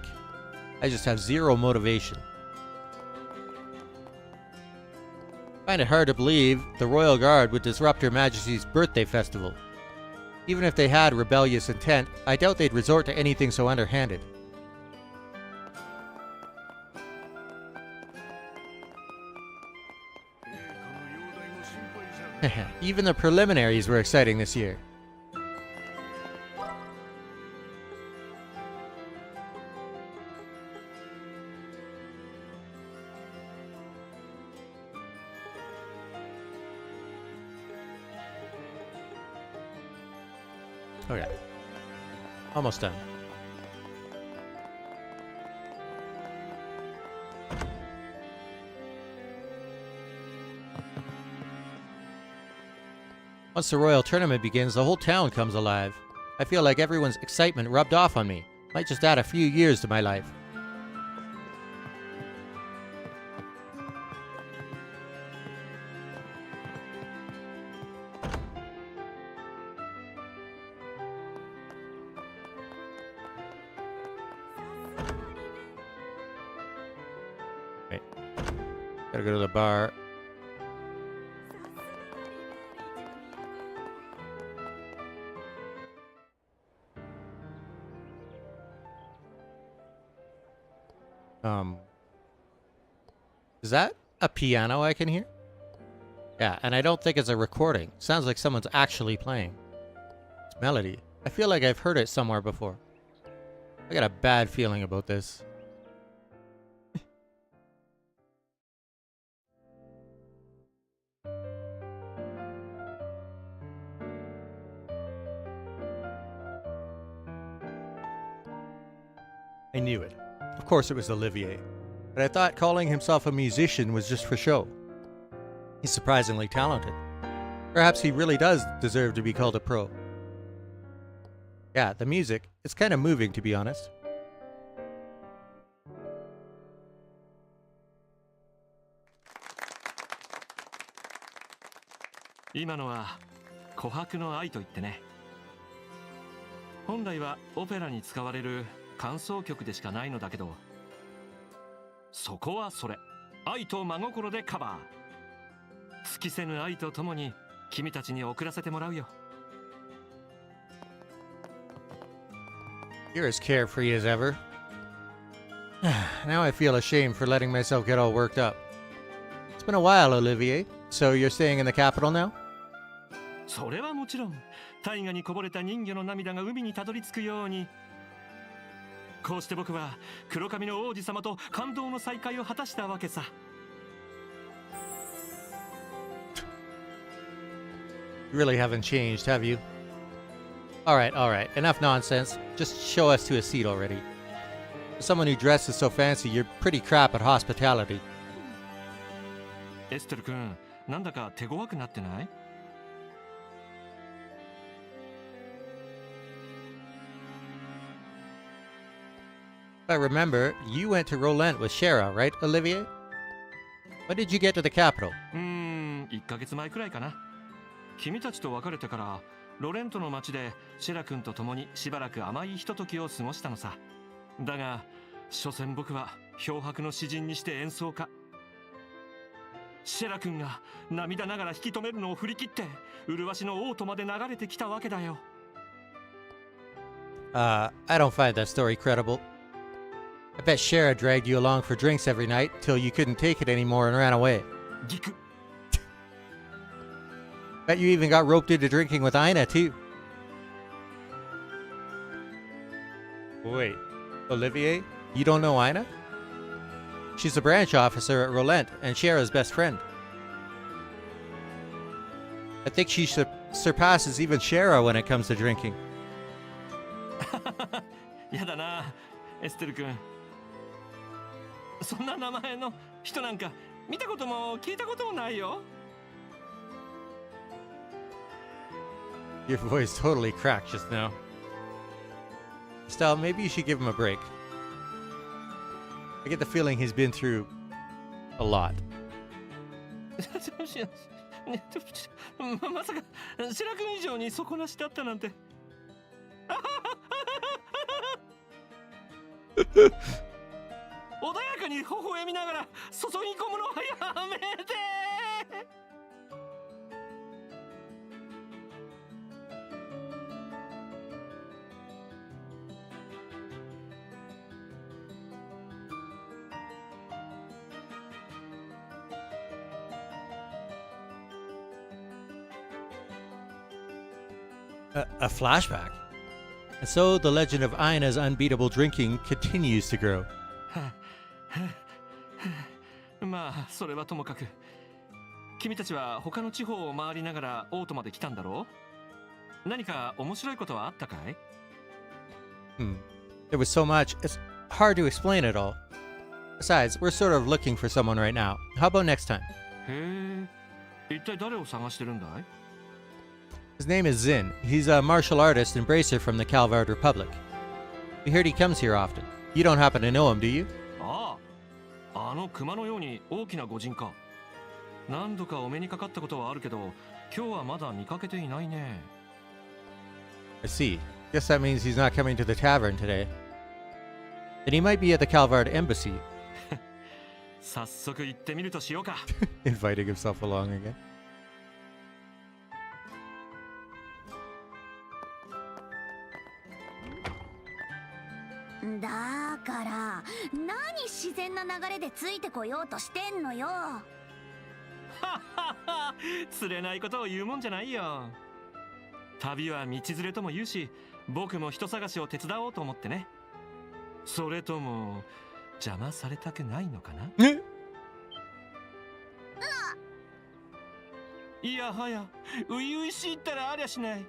Speaker 1: I just have zero motivation. I find it hard to believe the Royal Guard would disrupt Her Majesty's birthday festival. Even if they had rebellious intent, I doubt they'd resort to anything so underhanded. Even the preliminaries were exciting this year. Okay. Almost done. Once the royal tournament begins, the whole town comes alive. I feel like everyone's excitement rubbed off on me. Might just add a few years to my life. Right. Gotta go to the bar. Is that a piano I can hear? Yeah, and I don't think it's a recording. Sounds like someone's actually playing. It's melody. I feel like I've heard it somewhere before. I got a bad feeling about this. I knew it. Of course it was Olivier. But I thought calling himself a musician was just for show. He's surprisingly talented. Perhaps he really does deserve to be called a pro. Yeah, the music, it's kind of moving, to be honest.
Speaker 13: 今のは琥珀の愛と言ってね、本来はオペラに使われる間奏曲でしかないのだけど、そこはそれ愛と真心でカバー。尽きせぬ愛とともに君たちに送らせてもらうよ。
Speaker 1: You're as carefree as ever. Now I feel ashamed for letting myself get all worked up. It's been a while, Olivier. So you're staying in the capital now?
Speaker 13: それはもちろん、大河にこぼれた人魚の涙が海にたどり着くように、こうして僕は黒髪の王子様と感動の再会を果たしたわけさ。
Speaker 1: You really haven't changed, have you? Alright, enough nonsense. Just show us to a seat already. For someone who dresses so fancy, you're pretty crap at hospitality.
Speaker 13: エステル君、なんだか手強くなってない？
Speaker 1: If I remember, you went to Rolent with Shara, right, Olivier? When did you get to the capital?
Speaker 13: 1ヶ月前くらいかな。君たちと別れてからロレントの町でシェラ君と共にしばらく甘いひとときを過ごしたのさ。だが所詮僕は漂白の詩人にして演奏家。シェラ君が涙ながら引き止めるのを振り切って麗しの王都まで流れてきたわけだよ。
Speaker 1: I don't find that story credible. I bet Shara dragged you along for drinks every night till you couldn't take it anymore and ran away.
Speaker 13: ギク。
Speaker 1: Bet you even got roped into drinking with Aina, too. Wait, Olivier? You don't know Aina? She's a branch officer at Rolent and Shara's best friend. I think she surpasses even Shara when it comes to drinking.
Speaker 13: やだな、エステル君。そんな名前の人なんか見たことも聞いたこともないよ。
Speaker 1: Your voice totally cracked just now. Estelle, maybe you should give him a break. I get the feeling he's been through a lot.
Speaker 13: まさかシェラ君以上に底なしだったなんて。穏やかに微笑みながら注ぎ込むのはやめて。
Speaker 1: A flashback. And so the legend of Aina's unbeatable drinking continues to grow.
Speaker 13: まあそれはともかく、君たちは他の地方を回りながらオートまで来たんだろう？何か面白いことはあったかい？
Speaker 1: There was so much, it's hard to explain it all. Besides, we're sort of looking for someone right now. How about next time?
Speaker 13: へえ、一体誰を探してるんだい？
Speaker 1: His name is Zin. He's a martial artist and bracer from the Calvard Republic. We heard he comes here often. You don't happen to know him, do you?
Speaker 13: ああ、あの熊のように大きな御人か。何度かお目にかかったことはあるけど、今日はまだ見かけていないね。
Speaker 1: I see. Guess that means he's not coming to the tavern today. Then he might be at the Calvard embassy.
Speaker 13: 早速行ってみるとしようか。
Speaker 1: Inviting himself along again.
Speaker 4: だから何自然な流れでついてこようとしてんのよ。
Speaker 13: 釣れないことを言うもんじゃないよ。旅は道連れとも言うし、僕も人探しを手伝おうと思ってね。それとも邪魔されたくないのかな？いやはや、初々しいったらありゃしない。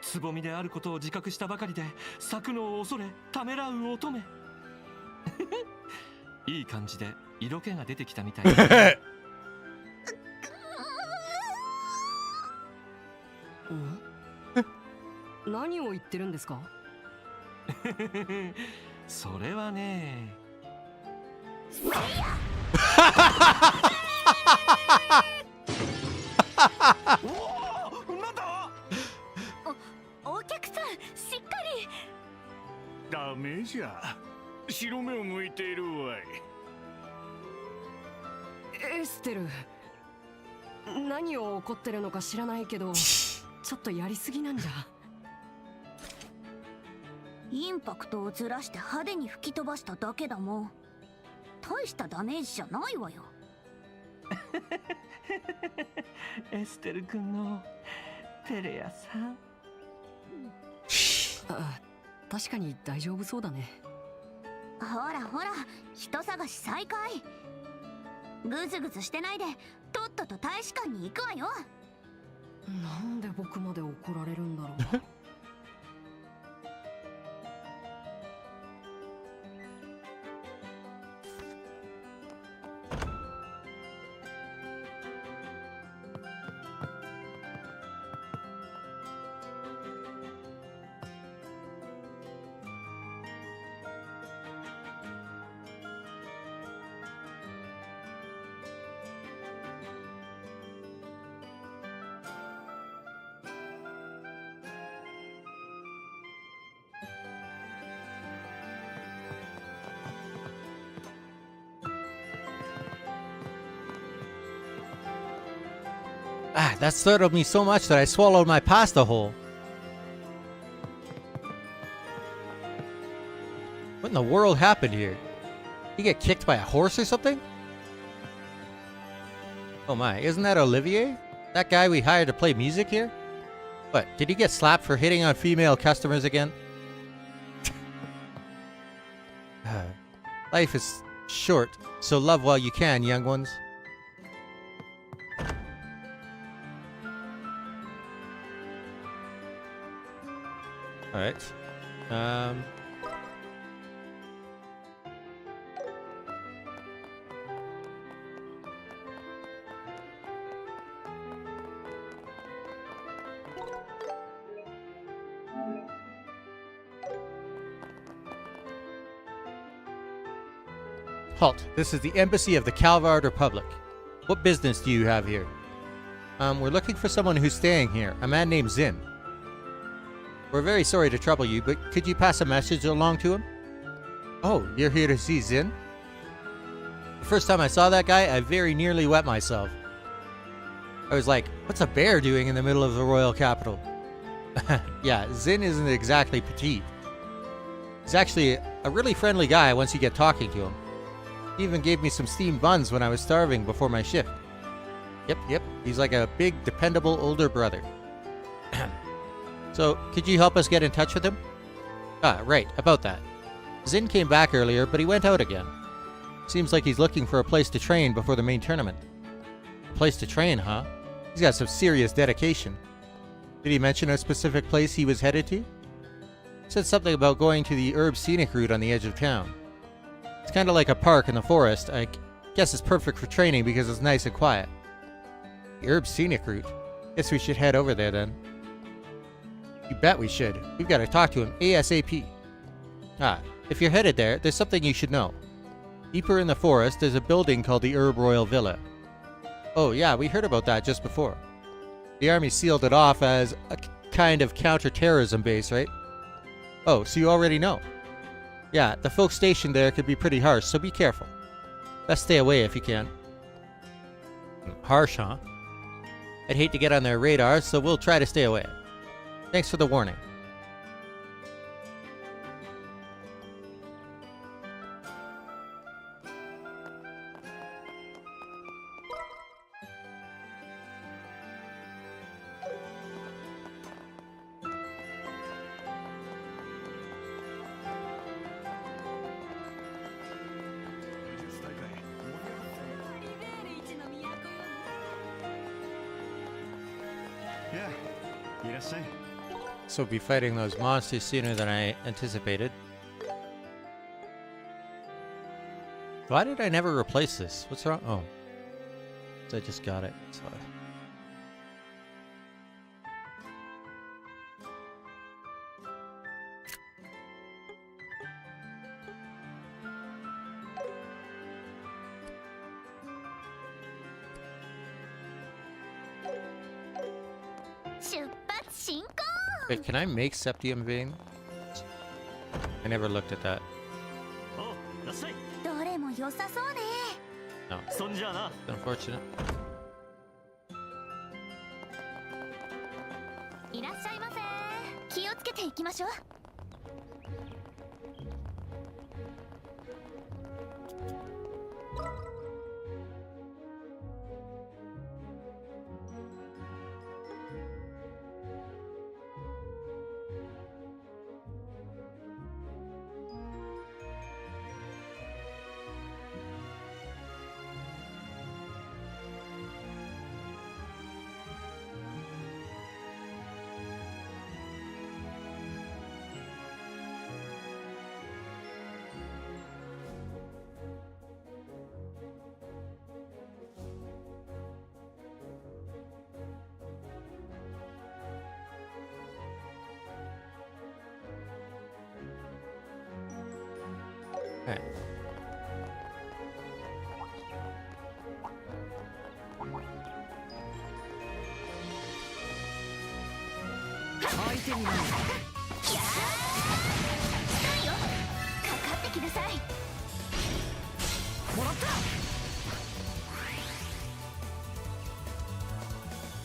Speaker 13: つぼみであることを自覚したばかりで咲くのを恐れためらう乙女。いい感じで色気が出てきたみたいだ。
Speaker 3: 何を言ってるんですか？
Speaker 13: それはね。
Speaker 4: お客さんしっかり。
Speaker 10: ダメじゃ。白目を向いているわい。
Speaker 3: エステル、何を怒ってるのか知らないけどちょっとやりすぎなんじゃ。
Speaker 4: インパクトをずらして派手に吹き飛ばしただけだもん。大したダメージじゃないわよ。
Speaker 13: エステル君のテレアさん。
Speaker 3: あ、確かに大丈夫そうだね。
Speaker 4: ほらほら、人探し再開。ぐずぐずしてないでとっとと大使館に行くわよ。
Speaker 3: なんで僕まで怒られるんだろう。
Speaker 1: Ah, that startled me so much that I swallowed my pasta whole. What in the world happened here? He get kicked by a horse or something? Oh my, isn't that Olivier? That guy we hired to play music here? What, did he get slapped for hitting on female customers again? Life is short, so love while you can, young ones. Alright. Halt. This is the embassy of the Calvard Republic. What business do you have here? We're looking for someone who's staying here. A man named Zin. We're very sorry to trouble you, but could you pass a message along to him? Oh, you're here to see Zin? The first time I saw that guy, I very nearly wet myself. I was like, what's a bear doing in the middle of the royal capital? Yeah, Zin isn't exactly petite. He's actually a really friendly guy once you get talking to him. He even gave me some steamed buns when I was starving before my shift. Yep, he's like a big, dependable older brother. So, could you help us get in touch with him? Ah, right, about that. Zin came back earlier, but he went out again. Seems like he's looking for a place to train before the main tournament. A place to train, huh? He's got some serious dedication. Did he mention a specific place he was headed to? Said something about going to the herb scenic route on the edge of town. It's kind of like a park in the forest. I guess it's perfect for training because it's nice and quiet. The herb scenic route? Guess we should head over there then. You bet we should. We've got to talk to him ASAP. Ah, if you're headed there, there's something you should know. Deeper in the forest, there's a building called the Herb Royal Villa. Oh yeah, we heard about that just before. The army sealed it off as a kind of counter-terrorism base, right? Oh, so you already know. Yeah, the folks stationed there could be pretty harsh, so be careful. Best stay away if you can. Harsh, huh? I'd hate to get on their radar, so we'll try to stay away. Thanks for the warning. So we'll be fighting those monsters sooner than I anticipated. Why did I never replace this? What's wrong? Oh. I just got it. So.
Speaker 4: 進行
Speaker 1: Wait, can I make Septium Vein? I never looked at that.
Speaker 13: おらっしゃい。
Speaker 4: どれも良さそうね。
Speaker 1: No.
Speaker 13: そんじゃあな。
Speaker 1: Unfortunate.
Speaker 4: いらっしゃいませ。気をつけていきましょう。
Speaker 1: Hey.
Speaker 3: 相手になる。
Speaker 4: 来たよ。かかってきなさい。
Speaker 3: もらった。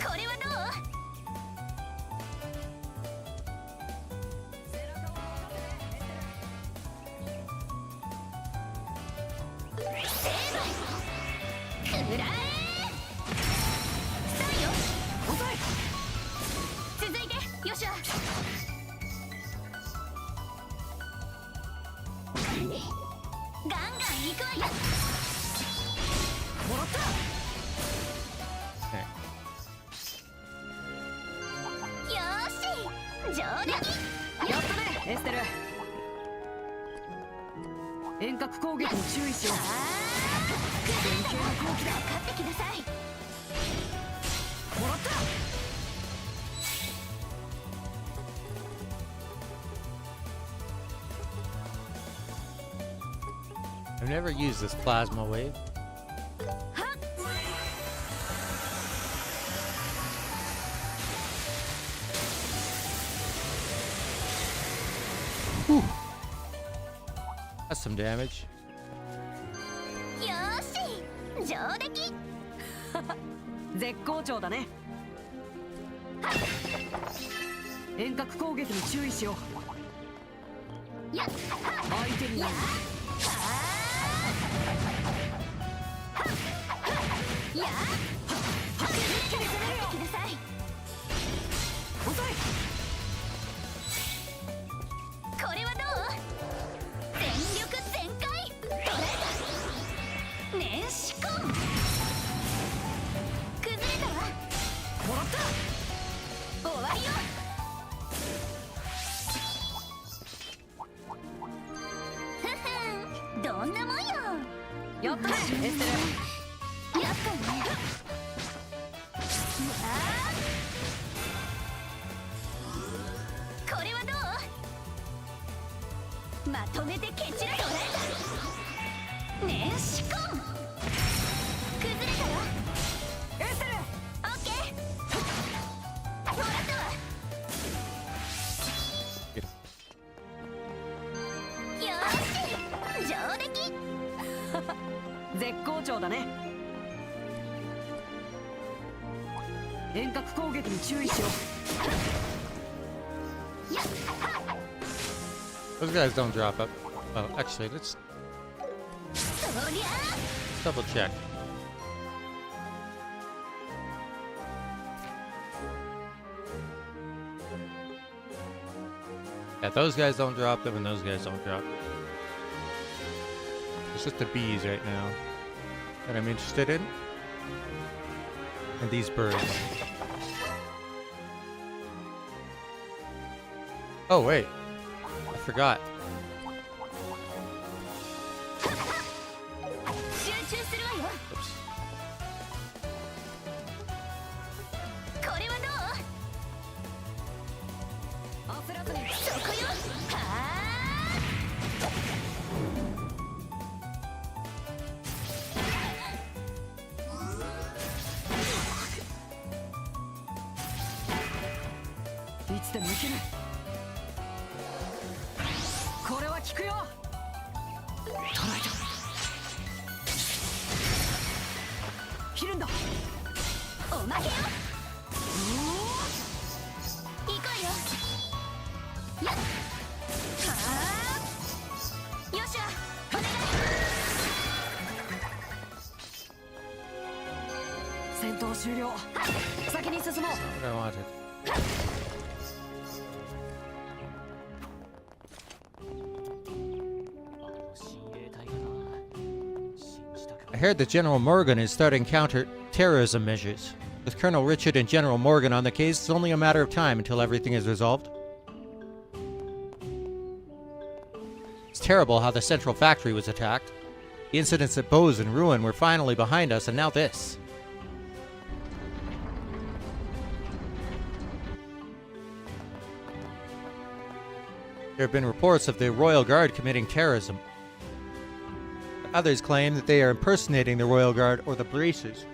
Speaker 4: これはどう？くらえ。さあよ。
Speaker 3: 遅い。
Speaker 4: 続いてよっしゃ。ガンガン行くわよ。
Speaker 3: もらった。
Speaker 1: Hey.
Speaker 4: よーし、上出来。
Speaker 3: やったね、エステル。遠隔攻撃に注意しよう。連携の攻撃だ。
Speaker 4: かかってきなさい。
Speaker 3: もらった。
Speaker 1: I've never used this plasma wave. Whew. That's some damage.
Speaker 4: よーし、上出来。
Speaker 3: 絶好調だね。遠隔攻撃に注意しよう。
Speaker 4: やっ
Speaker 3: 相手になる。
Speaker 4: やっかかってきなさい。
Speaker 3: 遅い。
Speaker 4: これはどう？全力全開。捉えた。年始婚。崩れたわ。
Speaker 3: もらった。
Speaker 4: 終わりよ。ふふん、どんなもんよ。
Speaker 3: やったね、エステル。
Speaker 4: やったね。これはどう？まとめて蹴散ら捉えた。年始婚。崩れたわ。
Speaker 3: エステル。
Speaker 4: オッケー。もらったわ。よーし、上出来。
Speaker 3: 絶好調だね。遠隔攻撃に注意しよ
Speaker 1: Those guys don't drop up. Oh, actually, let's
Speaker 4: そりゃ
Speaker 1: double check. Yeah, those guys don't drop them, and those guys don't drop them. It's just the bees right now that I'm interested in. And these birds. Oh, wait. I forgot.
Speaker 4: 集中するわよ。
Speaker 1: Oops.
Speaker 4: これはどう？
Speaker 3: う。焦らずに。
Speaker 4: そこよ。は
Speaker 3: 効くよ。捉えた。切るんだ。
Speaker 4: おまけよ。行くわよ。やっはあ。よっしゃ、お願い。
Speaker 3: 戦闘終了。先に進もう。
Speaker 1: What I wanted. I heard that General Morgan is starting counter-terrorism measures. With Colonel Richard and General Morgan on the case, it's only a matter of time until everything is resolved. It's terrible how the central factory was attacked. The incidents at Bose and Ruin were finally behind us, and now this. There have been reports of the Royal Guard committing terrorism. Others claim that they are impersonating the Royal Guard or the Bracers.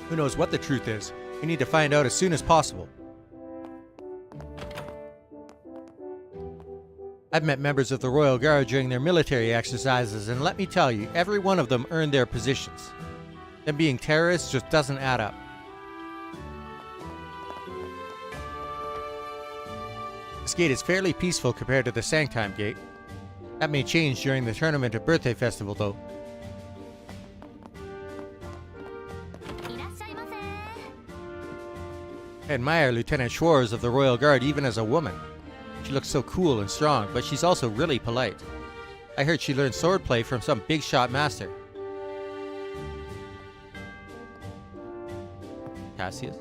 Speaker 1: Who knows what the truth is? We need to find out as soon as possible. I've met members of the Royal Guard during their military exercises, and let me tell you, every one of them earned their positions. Them being terrorists just doesn't add up. This gate is fairly peaceful compared to the Sanctime Gate. That may change during the tournament of Birthday Festival, though. I admire Lieutenant Schwarz of the Royal Guard even as a woman. She looks so cool and strong, but she's also really polite. I heard she learned swordplay from some big shot master. Cassius?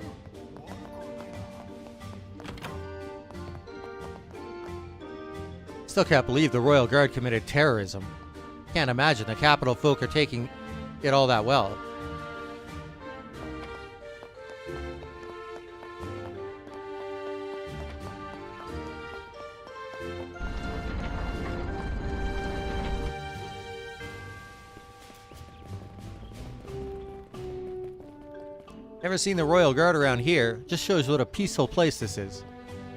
Speaker 1: Still can't believe the Royal Guard committed terrorism. Can't imagine the capital folk are taking it all that well. Never seen the Royal Guard around here. Just shows what a peaceful place this is.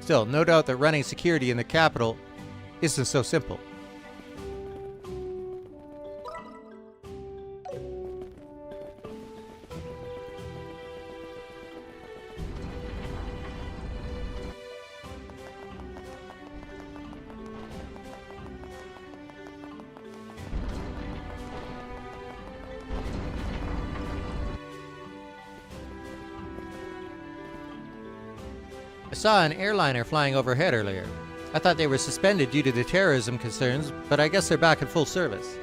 Speaker 1: Still, no doubt that running security in the capital isn't so simple. I saw an airliner flying overhead earlier. I thought they were suspended due to the terrorism concerns, but I guess they're back in full service.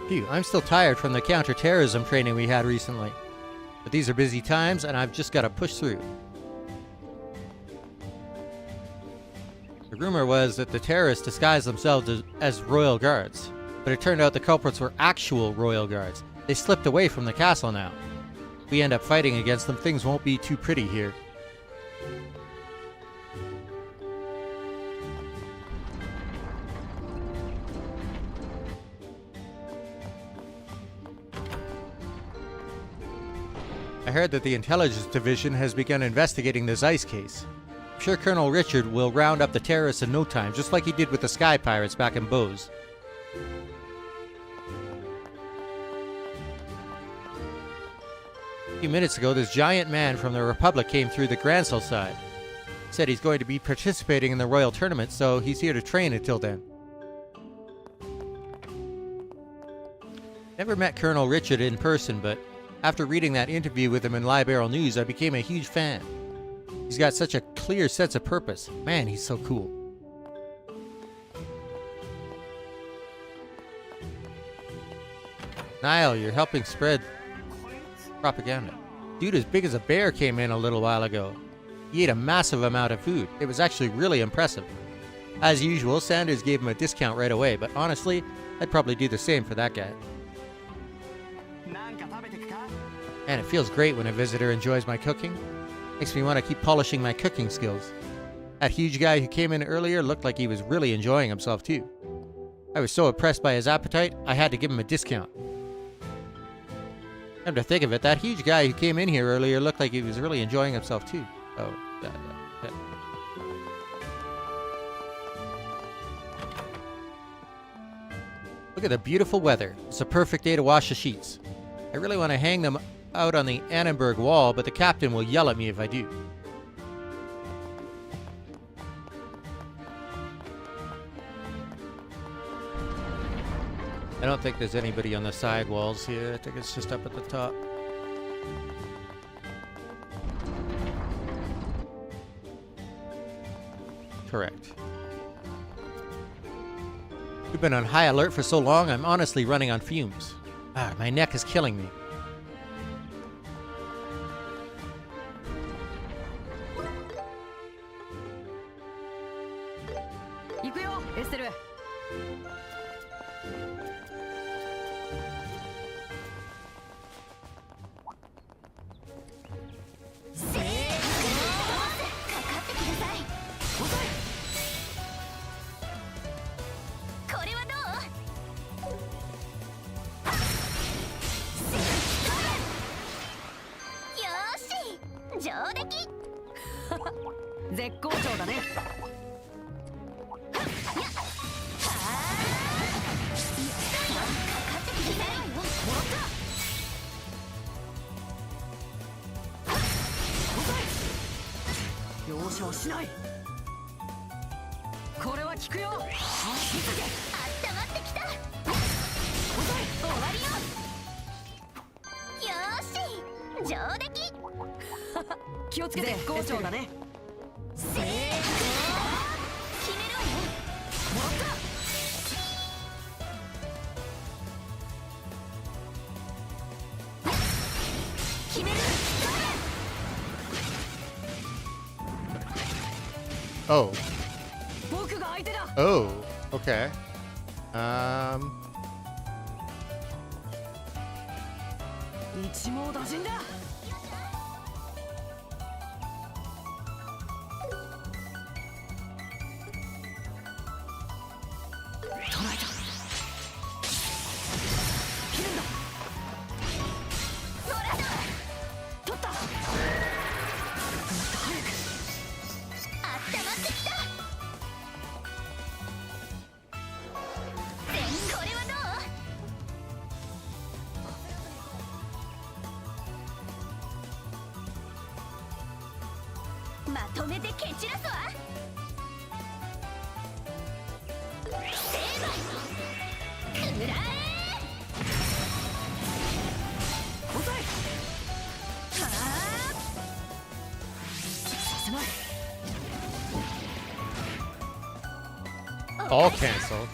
Speaker 1: Phew, I'm still tired from the counter-terrorism training we had recently. But these are busy times, and I've just got to push through. The rumor was that the terrorists disguised themselves as royal guards, but it turned out the culprits were actual royal guards. They slipped away from the castle now. If we end up fighting against them, things won't be too pretty here. I heard that the Intelligence Division has begun investigating the Zeiss case. I'm sure Colonel Richard will round up the terrorists in no time, just like he did with the Sky Pirates back in Bose. A few minutes ago, this giant man from the Republic came through the Grancel side. Said he's going to be participating in the Royal Tournament, so he's here to train until then. Never met Colonel Richard in person, but after reading that interview with him in Liberal News, I became a huge fan. He's got such a clear sense of purpose. Man, he's so cool. Niall, you're helping spread propaganda. Dude as big as a bear came in a little while ago. He ate a massive amount of food. It was actually really impressive. As usual, Sanders gave him a discount right away, but honestly, I'd probably do the same for that guy. And it feels great when a visitor enjoys my cooking. Makes me want to keep polishing my cooking skills. That huge guy who came in earlier looked like he was really enjoying himself too. I was so impressed by his appetite, I had to give him a discount. Come to think of it, that huge guy who came in here earlier looked like he was really enjoying himself too. Oh, that. Look at the beautiful weather. It's a perfect day to wash the sheets. I really want to hang them out on the Annenberg wall, but the captain will yell at me if I do. I don't think there's anybody on the side walls here. I think it's just up at the top. Correct. We've been on high alert for so long, I'm honestly running on fumes. Ah, my neck is killing me. Oh. Oh, okay. All canceled.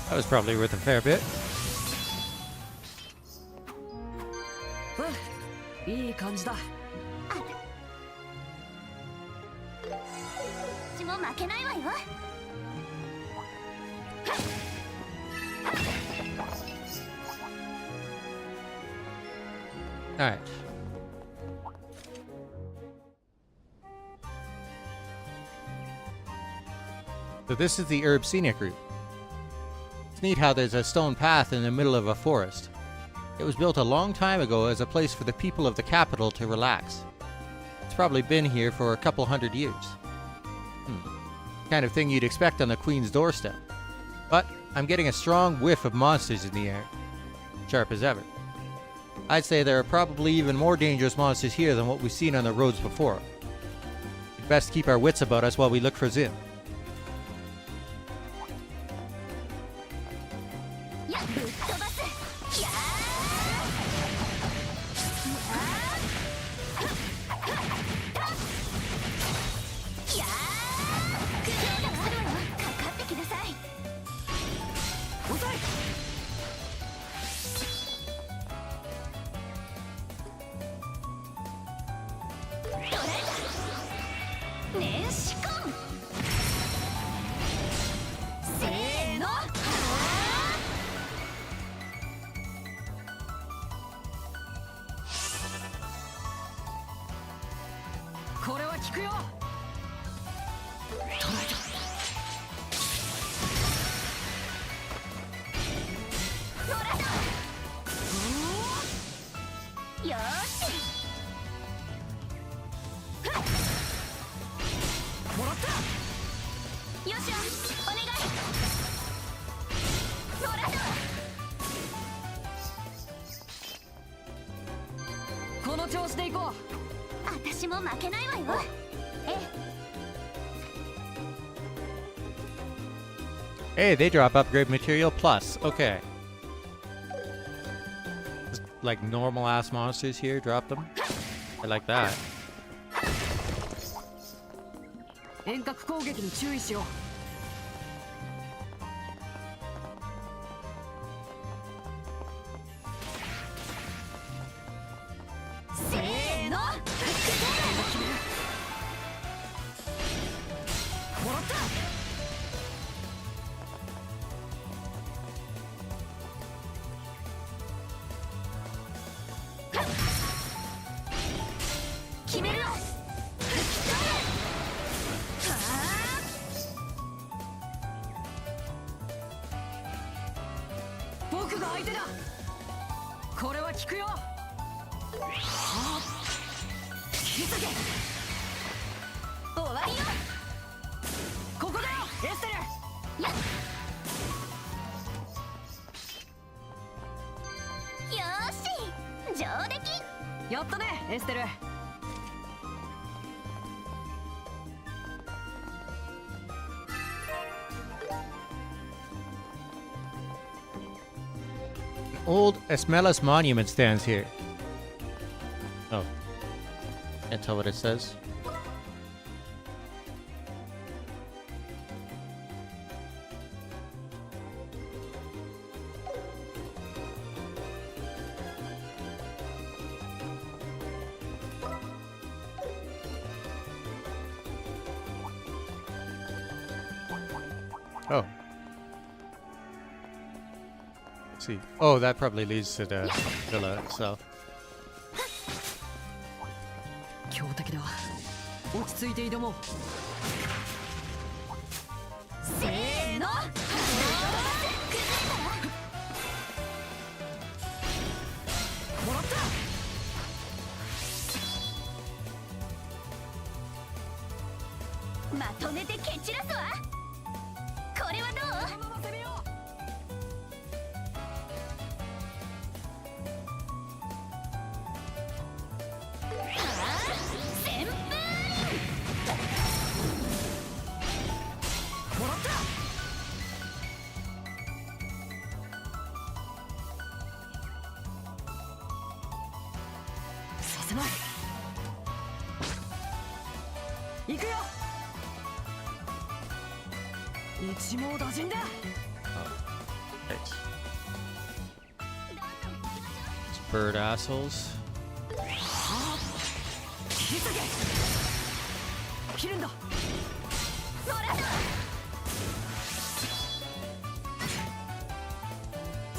Speaker 1: That was probably worth a fair bit.
Speaker 3: いい感じだ。
Speaker 4: 私も負けないわよ。
Speaker 1: Alright. So this is the herb scenic route. It's neat how there's a stone path in the middle of a forest. It was built a long time ago as a place for the people of the capital to relax. It's probably been here for a couple hundred years. Kind of thing you'd expect on the Queen's doorstep. But I'm getting a strong whiff of monsters in the air. Sharp as ever. I'd say there are probably even more dangerous monsters here than what we've seen on the roads before. We'd best keep our wits about us while we look for Zim. Hey, they drop upgrade material plus. Okay. Just like normal ass monsters here, drop them. I like that.
Speaker 3: 遠隔攻撃に注意しよう。せーの。もらった。決めるよ。僕が相手だ。これは効くよ。気づけ。終わりよ。ここだよ、エステル。やっ。よーし、上出来。やったね、エステル。
Speaker 1: Old Esmelas monument stands here. Oh. Can't tell what it says. Oh. See. Oh, that probably leads to the villa itself.
Speaker 3: 強敵だ。落ち着いて挑もう。せーの。もらった。まとめて蹴散らすわ。これはどう？行くよ。一網打尽だ。
Speaker 1: Thanks. Bird assholes.
Speaker 3: 気づけ。切るんだ。もらった。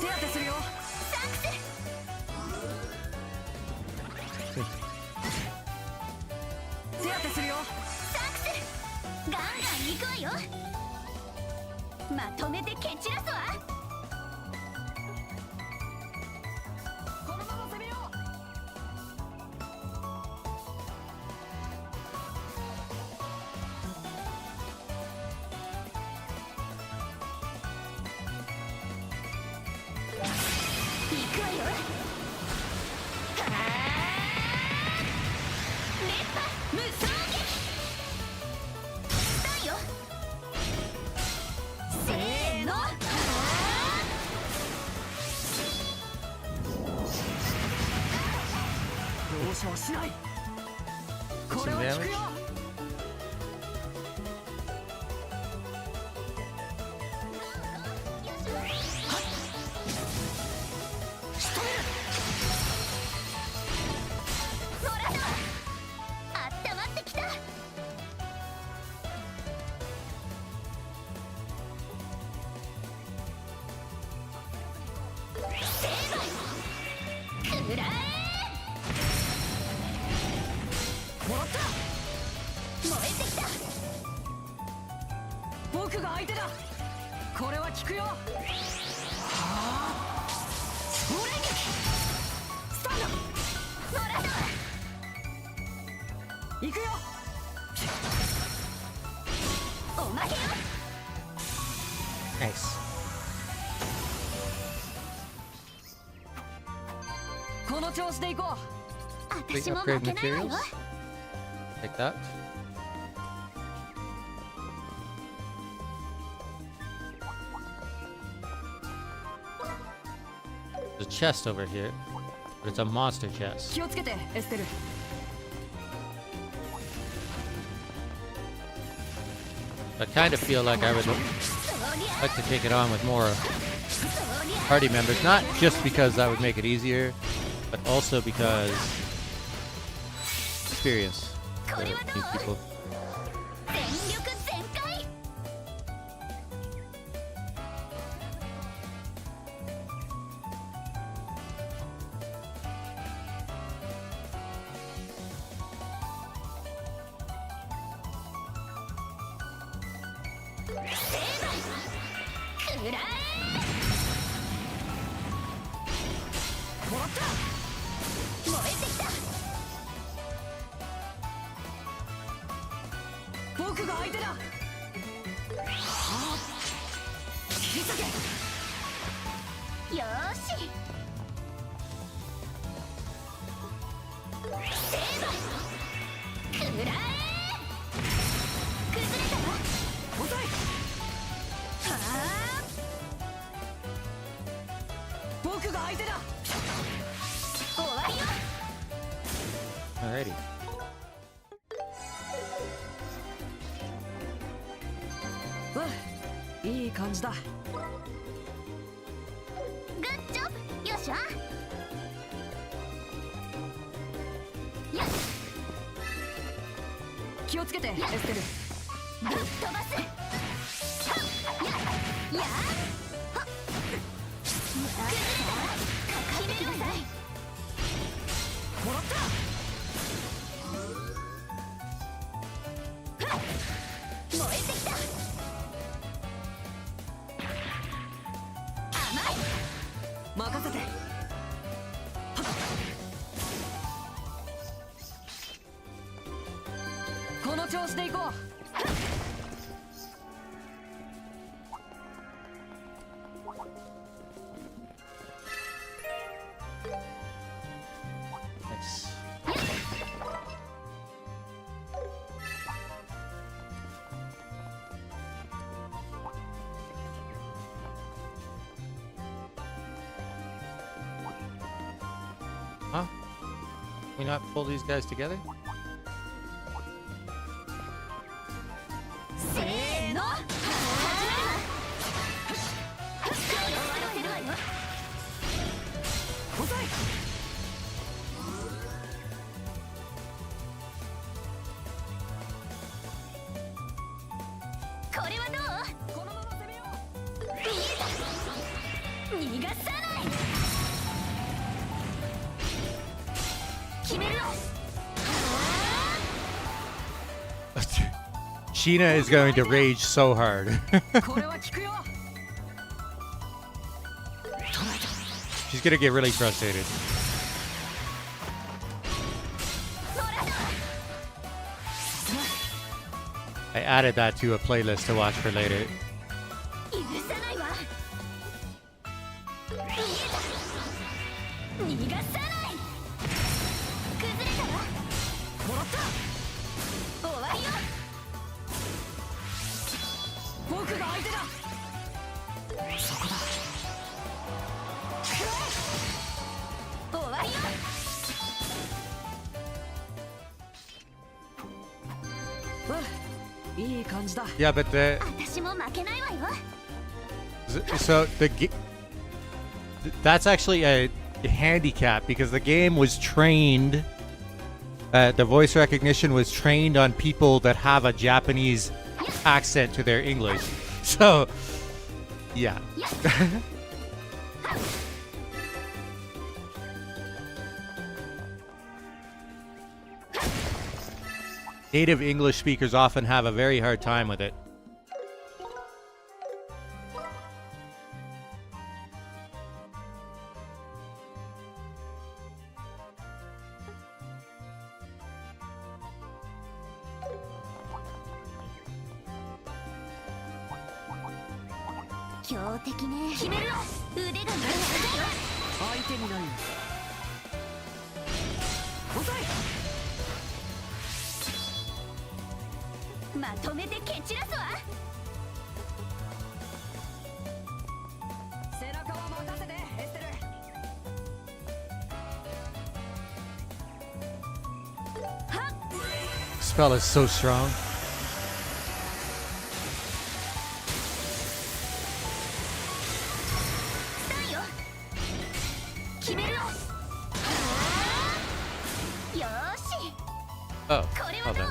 Speaker 3: 手当てするよ。サンクス。手当てするよ。サンクス。ガンガン行くわよ。まとめて蹴散らすわ。
Speaker 4: くわよ。はあ熱波無双撃だよ。せーの。
Speaker 3: 容赦はしない。
Speaker 1: Some
Speaker 3: これは効く
Speaker 1: damage.
Speaker 3: よ。
Speaker 4: ほらだ、あったまってきた。成敗くらえ。
Speaker 3: もらった。
Speaker 4: 燃えてきた。
Speaker 3: 僕が相手だ。これは効くよ。はあ。総連撃。スタンド。
Speaker 4: ほらだ、
Speaker 3: 行くよ。
Speaker 4: おまけよ。
Speaker 1: Nice.
Speaker 3: この調子で行こう。
Speaker 1: Wait,
Speaker 4: 私も
Speaker 1: upgrade
Speaker 4: 負けないわよ。
Speaker 1: materials. Like that. There's a chest over here, but it's a monster chest.
Speaker 3: 気をつけてエステル。
Speaker 1: I kind of feel like I would like to take it on with more party members, not just because that would make it easier, but also because experience to meet people.
Speaker 4: 全力全開。成敗くらえ。
Speaker 3: もらった。
Speaker 4: 燃えてきた。
Speaker 3: 僕が相手だ。はあ。切り裂け。
Speaker 4: よーし。成敗くらえ。崩れたわ。
Speaker 3: 遅い。
Speaker 4: はあ。
Speaker 3: 僕が相手だ。
Speaker 4: 終わりよ。
Speaker 1: Alrighty.
Speaker 3: いい感じだ。
Speaker 4: グッジョブ。よっしゃ。よし。
Speaker 3: 気をつけてエステル。
Speaker 4: ぶっ飛ばす。はっややはっ崩れたわ。決めなさい。
Speaker 3: もらった。
Speaker 4: はっ燃えてきた。甘い。
Speaker 3: 任せて。はっ。この調子で行こう。
Speaker 1: Nice. Huh? Can we not pull these guys together?
Speaker 4: せーの。始めるわ。終わらせるわよ。
Speaker 3: 遅い。
Speaker 4: これはどう？
Speaker 3: このまま攻めよう。
Speaker 4: 見えた。逃がさない。決めるわ。
Speaker 1: Sheena is going to rage so hard.
Speaker 3: これは効くよ。
Speaker 1: She's gonna get really frustrated. I added that to a playlist to watch for later.
Speaker 4: 許さないわ。見えた。
Speaker 1: Yeah, but the
Speaker 4: 私も負けないわよ。
Speaker 1: so that's actually a handicap because the game was trained. The voice recognition was trained on people that have a Japanese accent to their English. So, yeah. Native English speakers often have a very hard time with it. Spell is so strong. Oh, well then.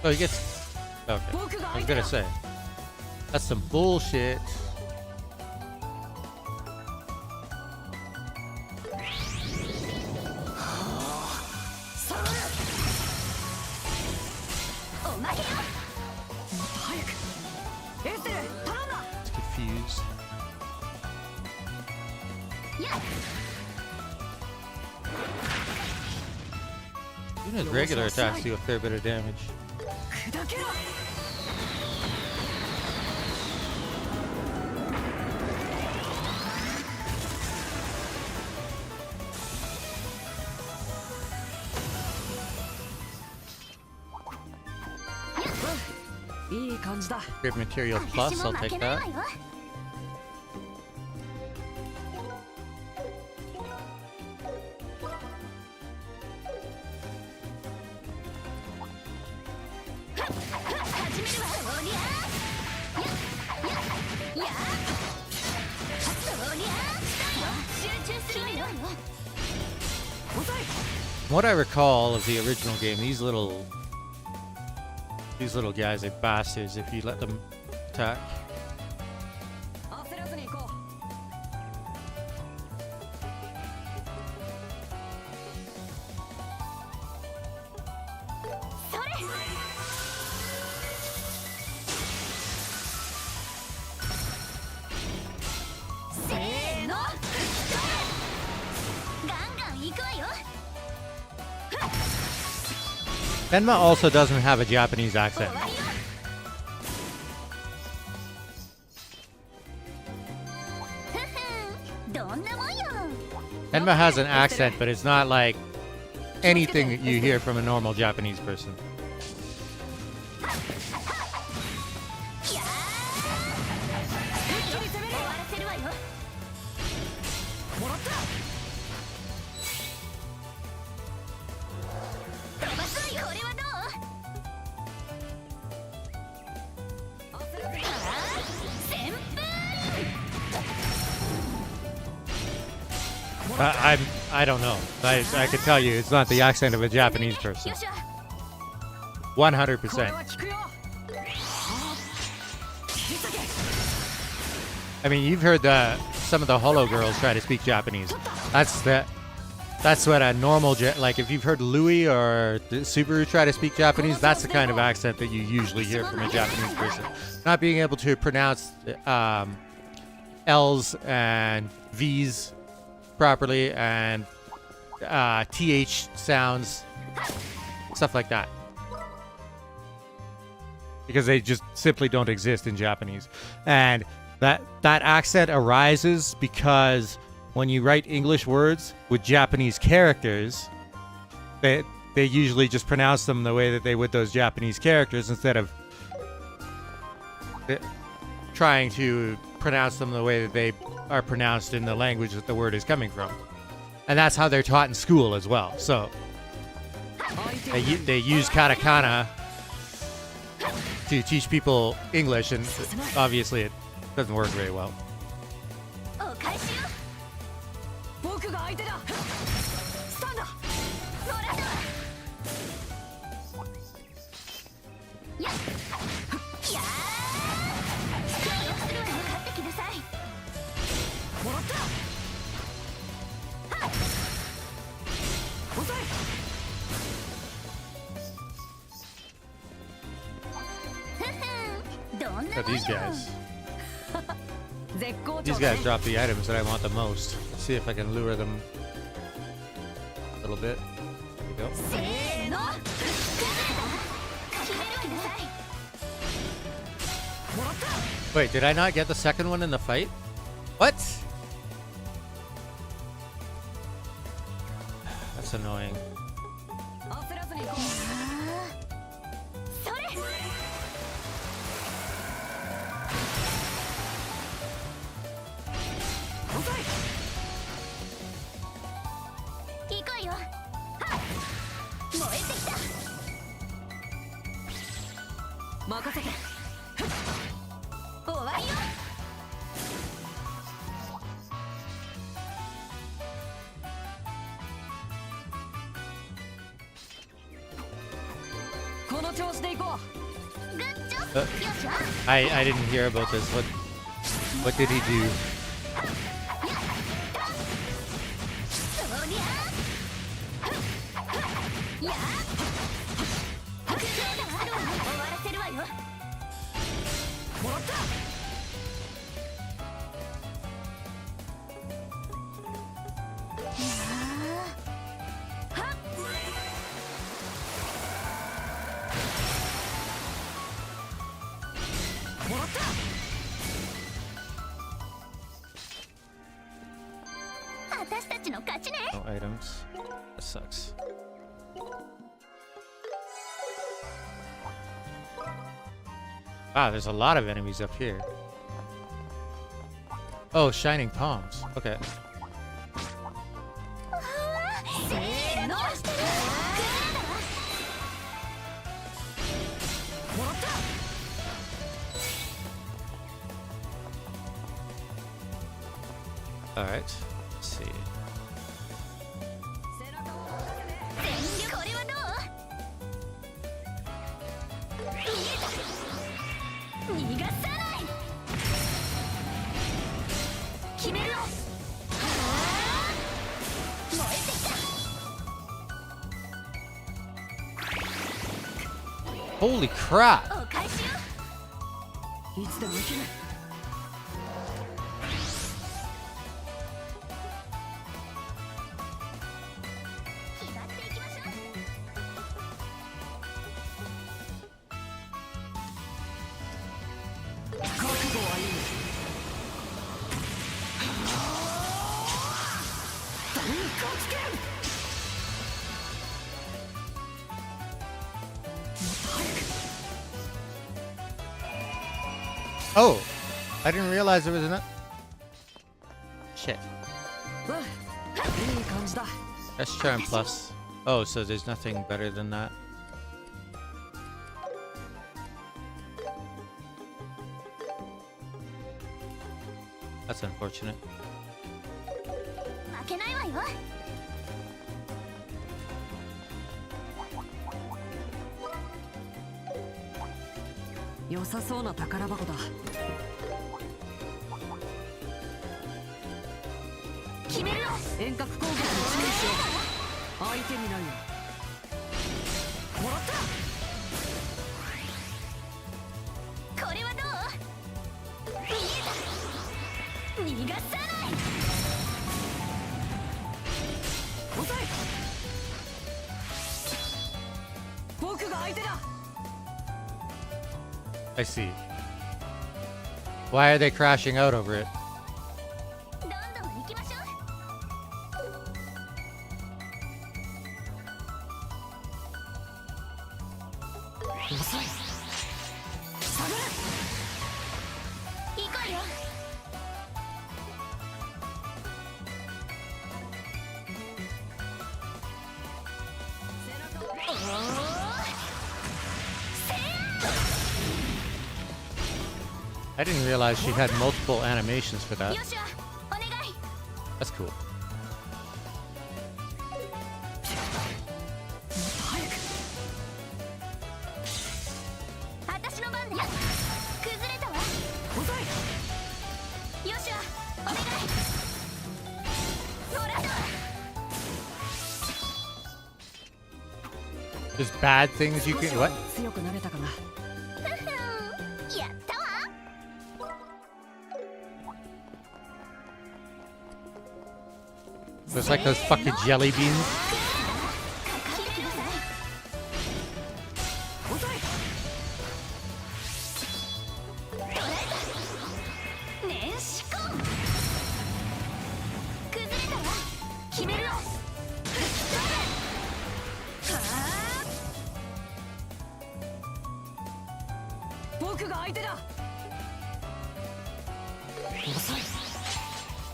Speaker 1: Oh, he gets... Okay. I was gonna say. That's some bullshit. It's confused. Even his regular attacks do a fair bit of damage. Great material plus, I'll take that. What I recall of the original game, these little guys are bastards if you let them attack. Enma also doesn't have a Japanese accent. Enma has an accent, but it's not like anything that you hear from a normal Japanese person. I don't know. I could tell you it's not the accent of a Japanese person. 100%. I mean, you've heard some of the Holo girls try to speak Japanese. That's what a normal like if you've heard Louis or Subaru try to speak Japanese, that's the kind of accent that you usually hear from a Japanese person. Not being able to pronounce L's and V's properly and TH sounds, stuff like that. because they just simply don't exist in Japanese. And that accent arises because when you write English words with Japanese characters, they usually just pronounce them the way that they would those Japanese characters instead of trying to pronounce them the way that they are pronounced in the language that the word is coming from. And that's how they're taught in school as well. So they use katakana to teach people English, and obviously it doesn't work very well. Oh, these guys. These guys drop the items that I want the most. Let's see if I can lure them a little bit. There we go. Wait, did I not get the second one in the fight? What? That's annoying. I didn't hear about this. What did he do? No items. That sucks. Wow, there's a lot of enemies up here. Oh, shining palms. Okay. All right. Let's see. Holy crap! Oh, I didn't realize there was enough. Shit. That's charm plus. Oh, so there's nothing better than that. That's unfortunate. I see. Why are they crashing out over it?
Speaker 4: どんどん行きましょう。
Speaker 3: 遅い。下がれ。
Speaker 4: 行こうよ。
Speaker 1: I didn't realize she had multiple animations for that.
Speaker 4: よしわ、お願い。
Speaker 1: That's cool.
Speaker 3: もっと早く。
Speaker 4: 私の番だ。崩れたわ。
Speaker 3: 遅い。
Speaker 4: よしわ、お願い。ほらだ。
Speaker 1: There's bad things you can. What?
Speaker 3: 強くなれたかな。
Speaker 4: やったわ。
Speaker 1: There's like those fucking jelly beans.
Speaker 4: 年始婚。崩れたわ。決めるわ。
Speaker 3: 僕が相手だ。遅い。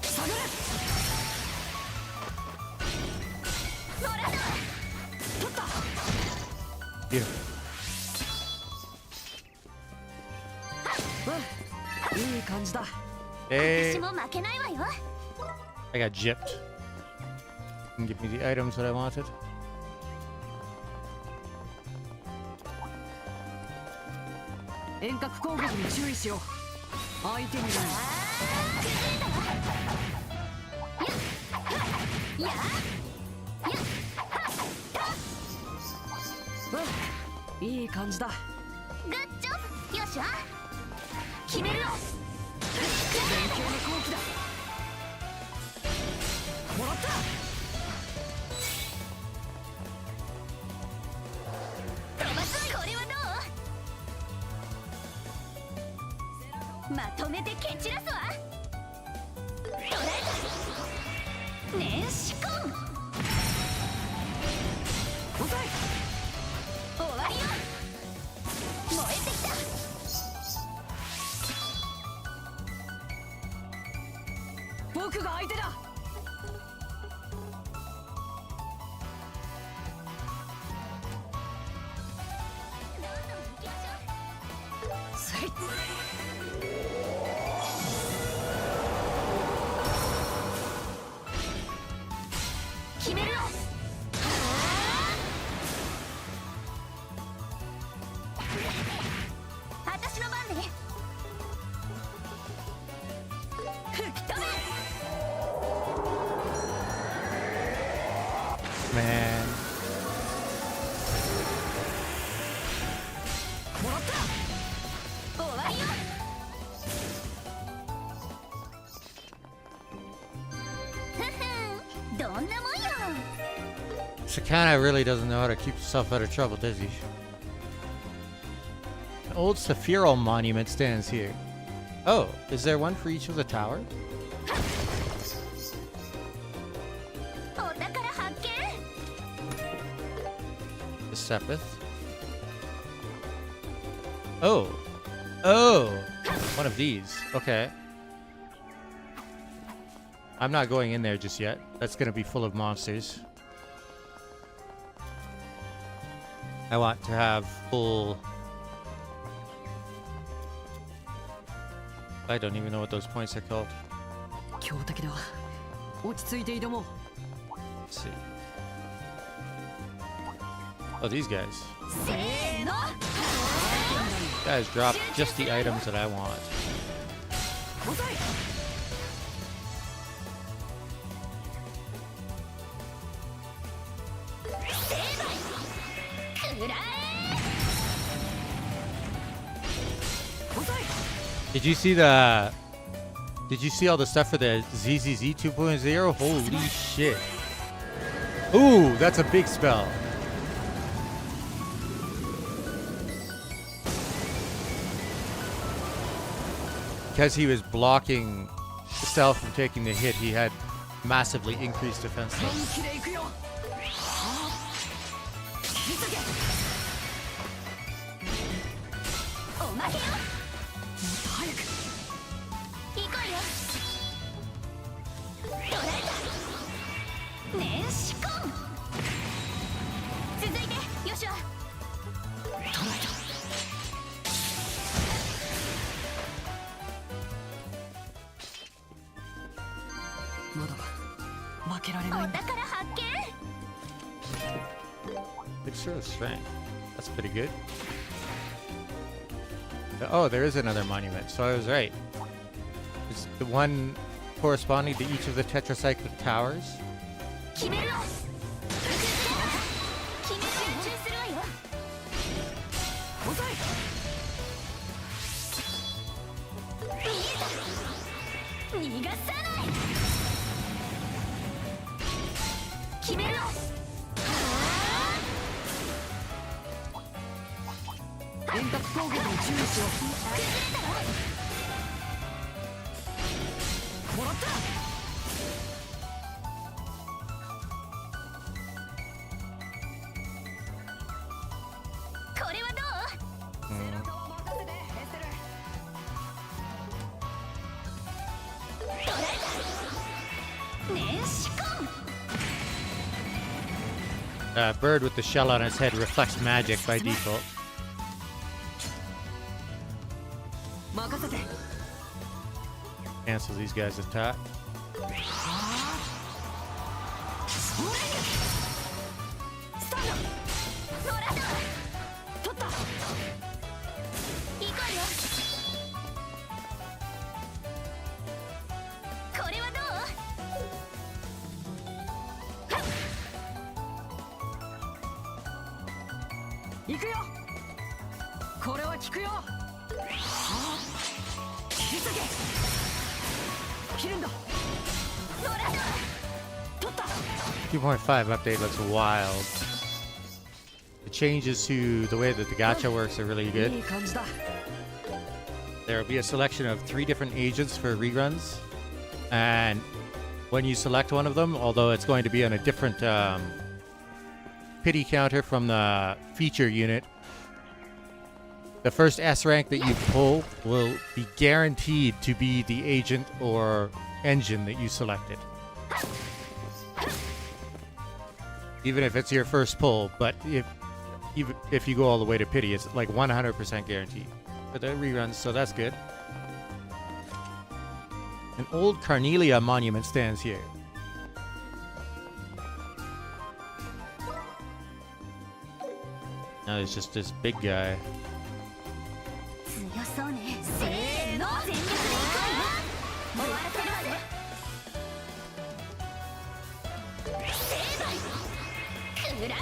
Speaker 3: 下がれ。
Speaker 1: Beautiful.
Speaker 3: いい感じだ。
Speaker 1: Hey,
Speaker 4: 私も負けないわよ。
Speaker 1: I got gypped. Can give me the items that I wanted.
Speaker 3: 遠隔攻撃に注意しよう。相手にない。
Speaker 4: やっ
Speaker 3: いい感じだ。
Speaker 4: グッジョブ。よしわ。決めるわ。
Speaker 3: 勉強の好機だ。もらった。
Speaker 4: 飛ばす。これはどう？まとめて蹴散らすわ。捕らえた。年始婚。
Speaker 3: 遅い。
Speaker 4: 終わりよ。燃えてきた。
Speaker 3: 僕が相手だ。せい。
Speaker 4: 決めるわ。私の番で。吹き飛べ。
Speaker 1: Man.
Speaker 3: もらった。
Speaker 4: 終わりよ。ふふん、どんなもんよ。
Speaker 1: Sakana really doesn't know how to keep herself out of trouble, does he? An old Saphiro monument stands here. Oh, is there one for each of the towers?
Speaker 4: お宝発見。
Speaker 1: The Sepith. Oh. Oh! One of these. Okay. I'm not going in there just yet. That's gonna be full of monsters. I want to have full... I don't even know what those points are called.
Speaker 3: 強敵だ。落ち着いて挑もう。
Speaker 1: Let's see. Oh, these guys.
Speaker 4: せーの。
Speaker 1: You guys drop just the items that I want.
Speaker 3: 遅い。
Speaker 4: くらえ。
Speaker 3: 遅い。
Speaker 1: Did you see the... Did you see all the stuff for the ZZZ 2.0? Holy shit. Ooh, that's a big spell. because he was blocking Cell from taking the hit, he had massively increased defense levels.
Speaker 3: 本気で行くよ。急げ。
Speaker 4: おまけよ。
Speaker 3: もっと早く。
Speaker 4: 行こうよ。取られた。年始コン。続いてよしわ。
Speaker 3: 捉えた。まだ負けられないんだ。
Speaker 4: お宝発見。
Speaker 1: Picture of strength. That's pretty good. Oh, there is another monument, so I was right. It's the one corresponding to each of the tetracyclic towers.
Speaker 4: 決めるわ。決め集中するわよ。
Speaker 3: 遅い。
Speaker 4: 見えた。逃がさない。決めるわ。
Speaker 3: 遠隔攻撃に注意しよう。
Speaker 4: 崩れたわ。
Speaker 3: もらった。
Speaker 4: これはどう？
Speaker 3: 背中は任せてエステル。
Speaker 4: 取られた。年始コン。
Speaker 1: Bird with the shell on its head reflects magic by default.
Speaker 3: 任せて。
Speaker 1: Cancels these guys' attack.
Speaker 3: スタンド。
Speaker 4: もらった。
Speaker 3: 取った。
Speaker 4: 行こうよ。これはどう？
Speaker 3: 行くよ。これは効くよ。急げ。切るんだ。
Speaker 4: もらった。
Speaker 3: 取った。
Speaker 1: 2.5 update looks wild. The changes to the way that the gacha works are really good.
Speaker 3: いい感じだ。
Speaker 1: There will be a selection of 3 different agents for reruns. And when you select one of them, although it's going to be on a different pity counter from the feature unit, the first S rank that you pull will be guaranteed to be the agent or engine that you selected. Even if it's your first pull, but if you go all the way to pity, it's like 100% guaranteed for the reruns, so that's good. An old Carnelia monument stands here. Now there's just this big guy.
Speaker 4: 強そうね。せーの。全力で行こうよ。終わらせるわね。成敗。食らえ。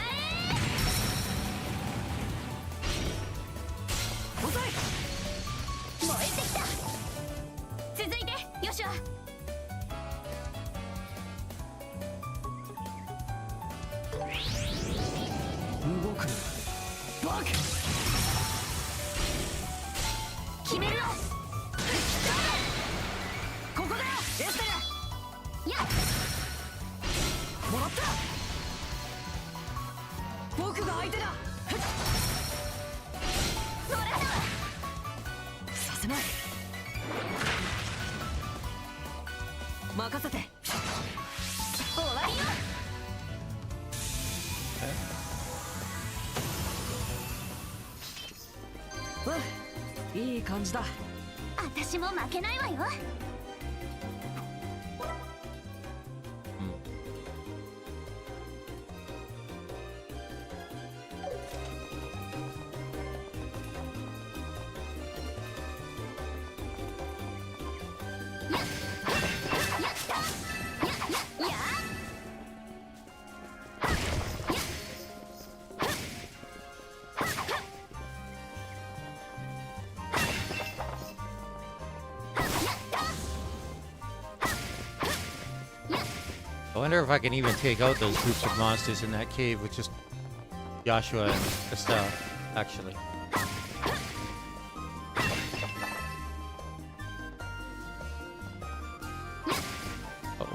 Speaker 3: 遅い。
Speaker 4: 燃えてきた。続いてよしわ。
Speaker 3: 動くな。バカ。
Speaker 4: 決めるわ。
Speaker 3: ここだよエステル。
Speaker 4: やっ。
Speaker 3: もらった。僕が相手だ。
Speaker 4: もらったわ。
Speaker 3: させない。任せて。
Speaker 4: 終わりよ。
Speaker 3: いい感じだ。
Speaker 4: 私も負けないわよ。
Speaker 1: I wonder if I can even take out those groups of monsters in that cave with just Joshua and Estelle, actually.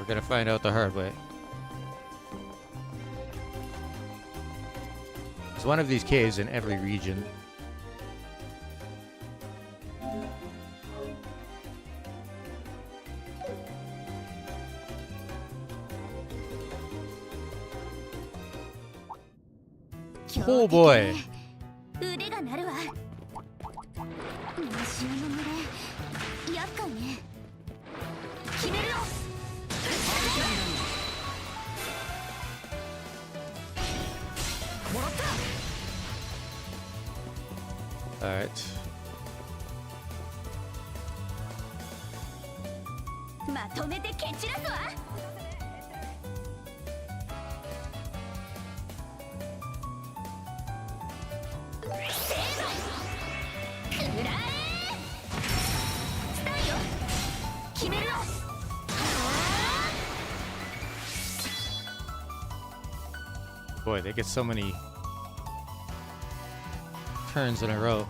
Speaker 1: we're gonna find out the hard way. There's one of these caves in every region. Oh boy.
Speaker 4: 腕が鳴るわ。虫の群れ、厄介ね。決めるよ。もらった。
Speaker 1: Alright.
Speaker 4: まとめて蹴散らすわ。
Speaker 1: Boy, they get so many turns in a row.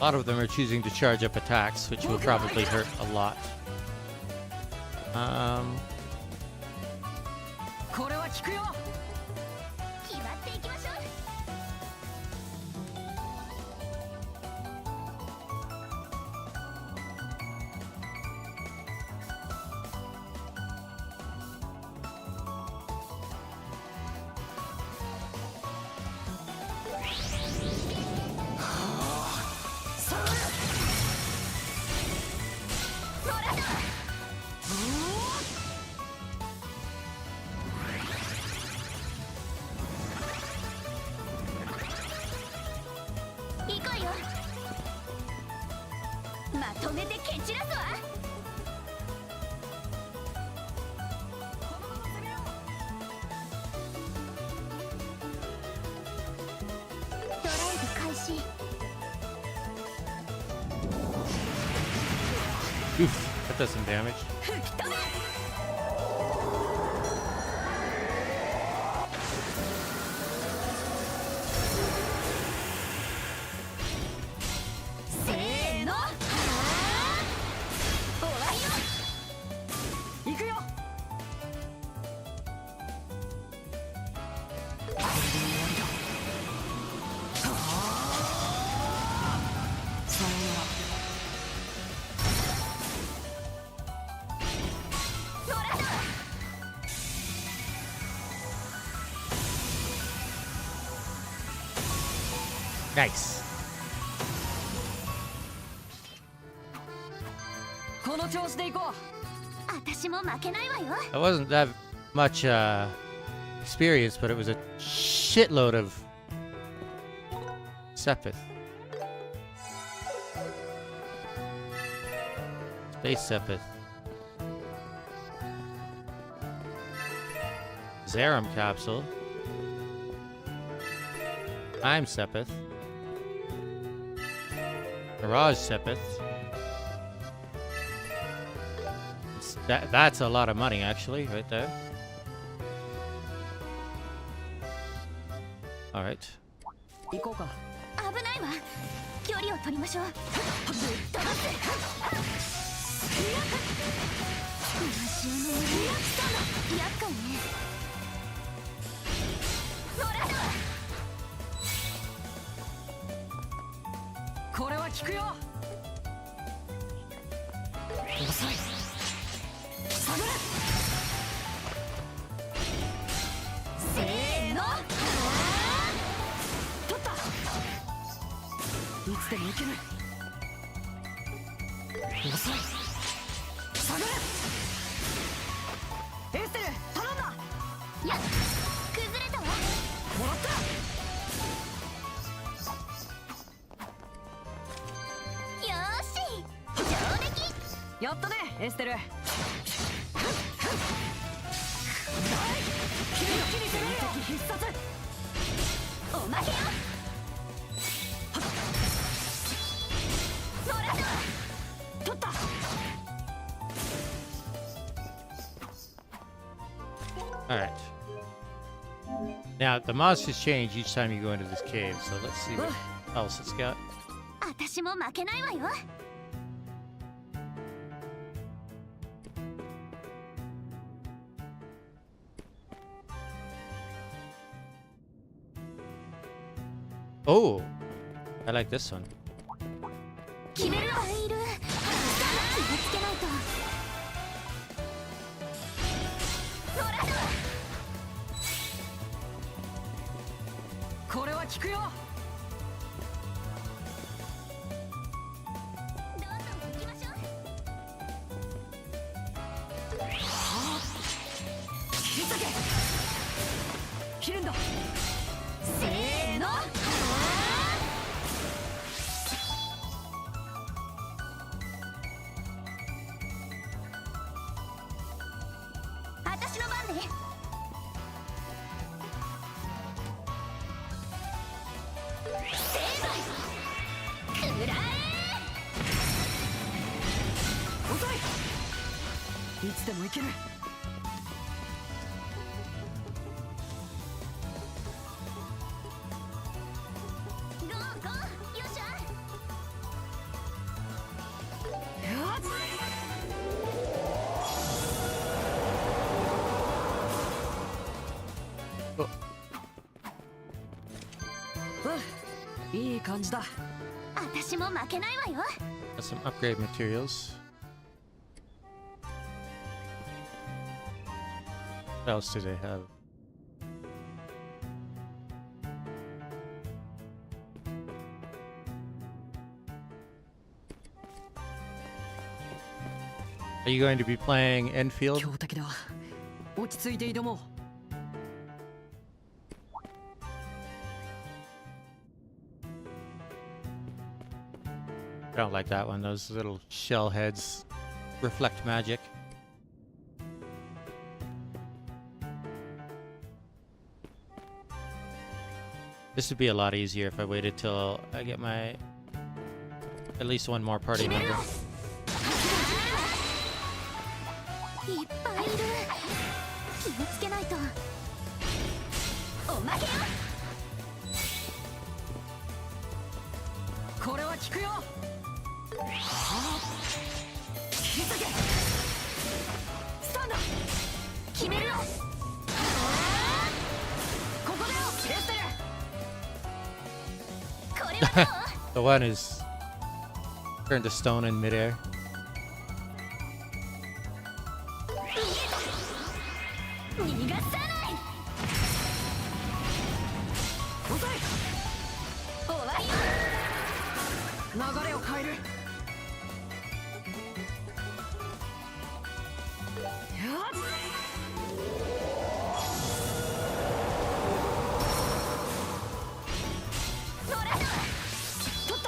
Speaker 1: A lot of them are choosing to charge up attacks, which will probably hurt a lot.
Speaker 3: これは効くよ。
Speaker 4: 決まっていきましょう。まとめて蹴散らすわ。ドライブ開始。
Speaker 1: Oof, that does some damage.
Speaker 4: 吹き飛べ。
Speaker 1: Nice.
Speaker 3: この調子で行こう。
Speaker 4: 私も負けないわよ。
Speaker 1: That wasn't that much experience, but it was a shitload of Sepith. Space Sepith. Zerum Capsule. I'm Sepith. Mirage Sepith. That's a lot of money, actually, right there. All right.
Speaker 3: 行こうか。
Speaker 4: 危ないわ。距離を取りましょう。ぶっ飛ばせ。虫の群れ、厄介ね。もらったわ。
Speaker 3: これは効くよ。遅い。下がれ。
Speaker 4: せーの。
Speaker 3: 取った。いつでもいける。遅い。下がれ。エステル、頼んだ。
Speaker 4: やっ、崩れたわ。
Speaker 3: もらった。
Speaker 4: よーし、上出来。
Speaker 3: やったね、エステル。必殺。
Speaker 4: おまけよ。
Speaker 1: Alright. Now, the monsters change each time you go into this cave, so let's see what else it's got.
Speaker 4: 私も負けないわよ。
Speaker 1: Oh! I like this one.
Speaker 4: 決めるわ。いる。気をつけないと。乗らぬ。
Speaker 3: これは効くよ。
Speaker 4: どんどん行きましょう。
Speaker 3: 急げ。切るんだ。
Speaker 4: せーの。私の番ね。成敗。くらえ。
Speaker 3: 遅い。いつでも行ける。
Speaker 4: ゴーゴー。よっしゃ。
Speaker 3: いい感じだ。
Speaker 4: 私も負けないわよ。
Speaker 1: Got some upgrade materials. What else do they have? Are you going to be playing Enfield?
Speaker 3: 強敵だ。落ち着いて挑もう。
Speaker 1: I don't like that one. Those little shell heads reflect magic. This would be a lot easier if I waited till I get my at least one more party member.
Speaker 4: いっぱいいる。気をつけないと。おまけよ。
Speaker 3: これは効くよ。急げ。スタンド。
Speaker 4: 決めるよ。
Speaker 3: ここだよ。エステル。
Speaker 4: これはどう？
Speaker 1: The one is turned to stone in midair.
Speaker 4: 逃がさない。
Speaker 3: 遅い。
Speaker 4: 終わりよ。
Speaker 3: 流れを変える。
Speaker 4: 乗らぬ。
Speaker 3: 取った。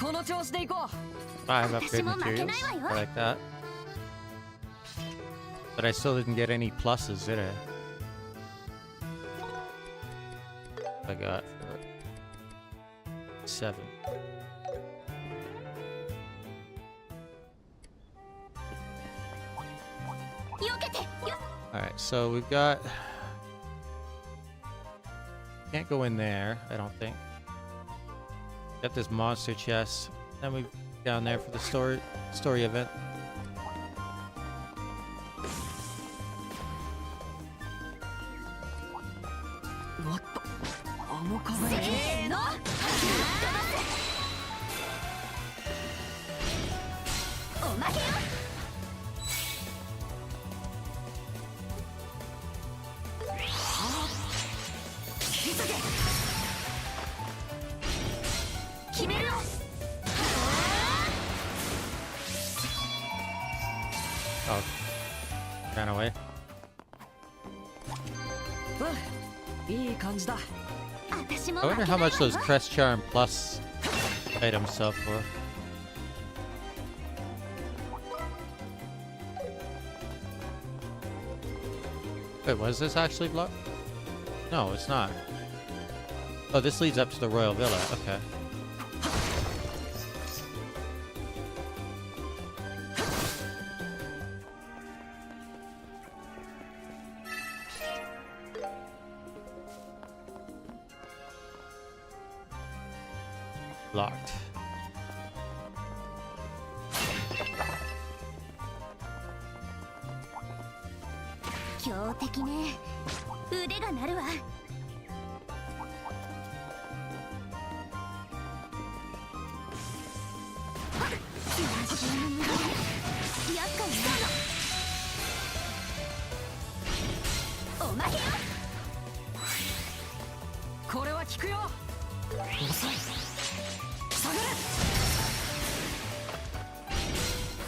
Speaker 3: この調子で行こう。
Speaker 1: 5 upgrade materials. I like that. But I still didn't get any pluses, did I? I got 7. Alright, so we've got... Can't go in there, I don't think. Got this monster chest. Then we've down there for the story event.
Speaker 3: What the? あの壁。
Speaker 4: せーの。おまけよ。
Speaker 3: 急げ。
Speaker 4: 決めるよ。
Speaker 1: Oh, ran away.
Speaker 3: いい感じだ。
Speaker 4: 私も
Speaker 1: I
Speaker 4: 負
Speaker 1: wonder
Speaker 4: け
Speaker 1: how
Speaker 4: ない
Speaker 1: much
Speaker 4: わ
Speaker 1: those
Speaker 4: よ。
Speaker 1: Crest Charm Plus items sell for. Wait, was this actually blocked? No, it's not. Oh, this leads up to the Royal Villa. Okay. Locked.
Speaker 4: 強敵ね。腕が鳴るわ。厄介ね。おまけよ。
Speaker 3: これは効くよ。遅い。下がれ。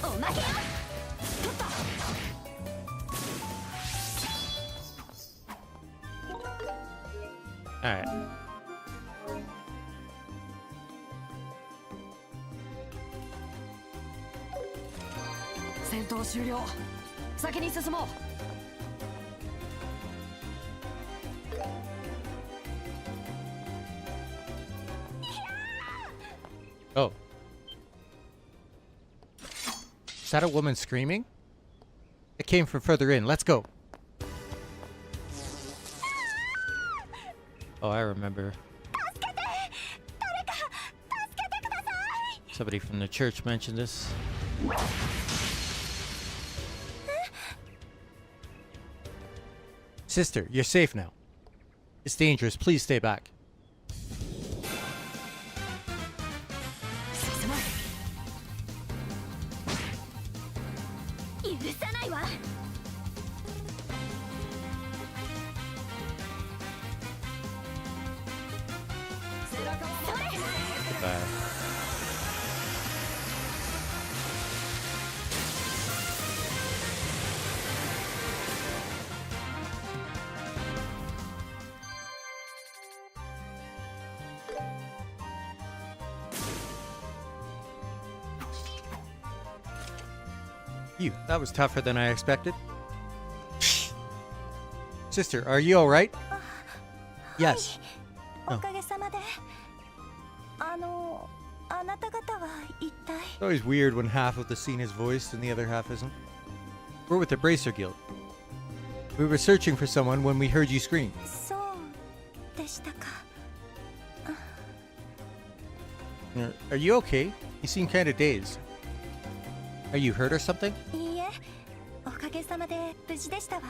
Speaker 4: おまけよ。
Speaker 3: 取った。
Speaker 1: Alright.
Speaker 3: 戦闘終了。先に進もう。
Speaker 1: Oh. Is that a woman screaming? It came from further in. Let's go. Oh, I remember. Somebody from the church mentioned this. Sister, you're safe now. It's dangerous. Please stay back.
Speaker 4: 許さないわ。
Speaker 1: Phew, that was tougher than I expected. Sister, are you alright? Yes.
Speaker 4: おかげさまで。あなた方は一体。
Speaker 1: It's always weird when half of the scene is voiced and the other half isn't. We're with the Bracer Guild. We were searching for someone when we heard you scream.
Speaker 4: そうでしたか。
Speaker 1: Are you okay? You seem kind of dazed. Are you hurt or something?
Speaker 4: いいえ、おかげさまで無事でしたわ。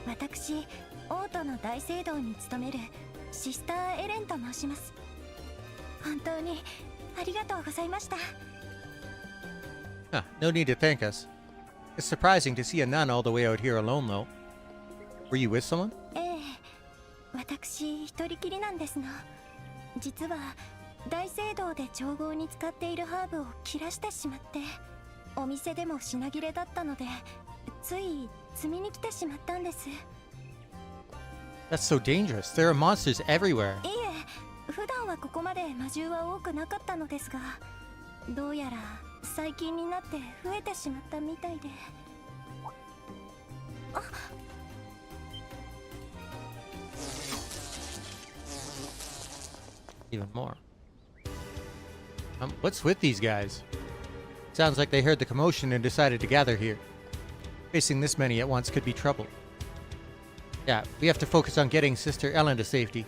Speaker 4: 私、オートの大聖堂に勤めるシスターエレンと申します。本当にありがとうございました。
Speaker 1: Huh, no need to thank us. It's surprising to see a nun all the way out here alone, though. Were you with someone?
Speaker 4: ええ、私一人きりなんですの。実は大聖堂で調合に使っているハーブを切らしてしまって、お店でも品切れだったので、つい積みに来てしまったんです。
Speaker 1: That's so dangerous. There are monsters everywhere.
Speaker 4: いえ、普段はここまで魔獣は多くなかったのですが、どうやら最近になって増えてしまったみたいで。あ、
Speaker 1: Even more. What's with these guys? Sounds like they heard the commotion and decided to gather here. Facing this many at once could be trouble. Yeah, we have to focus on getting Sister Ellen to safety.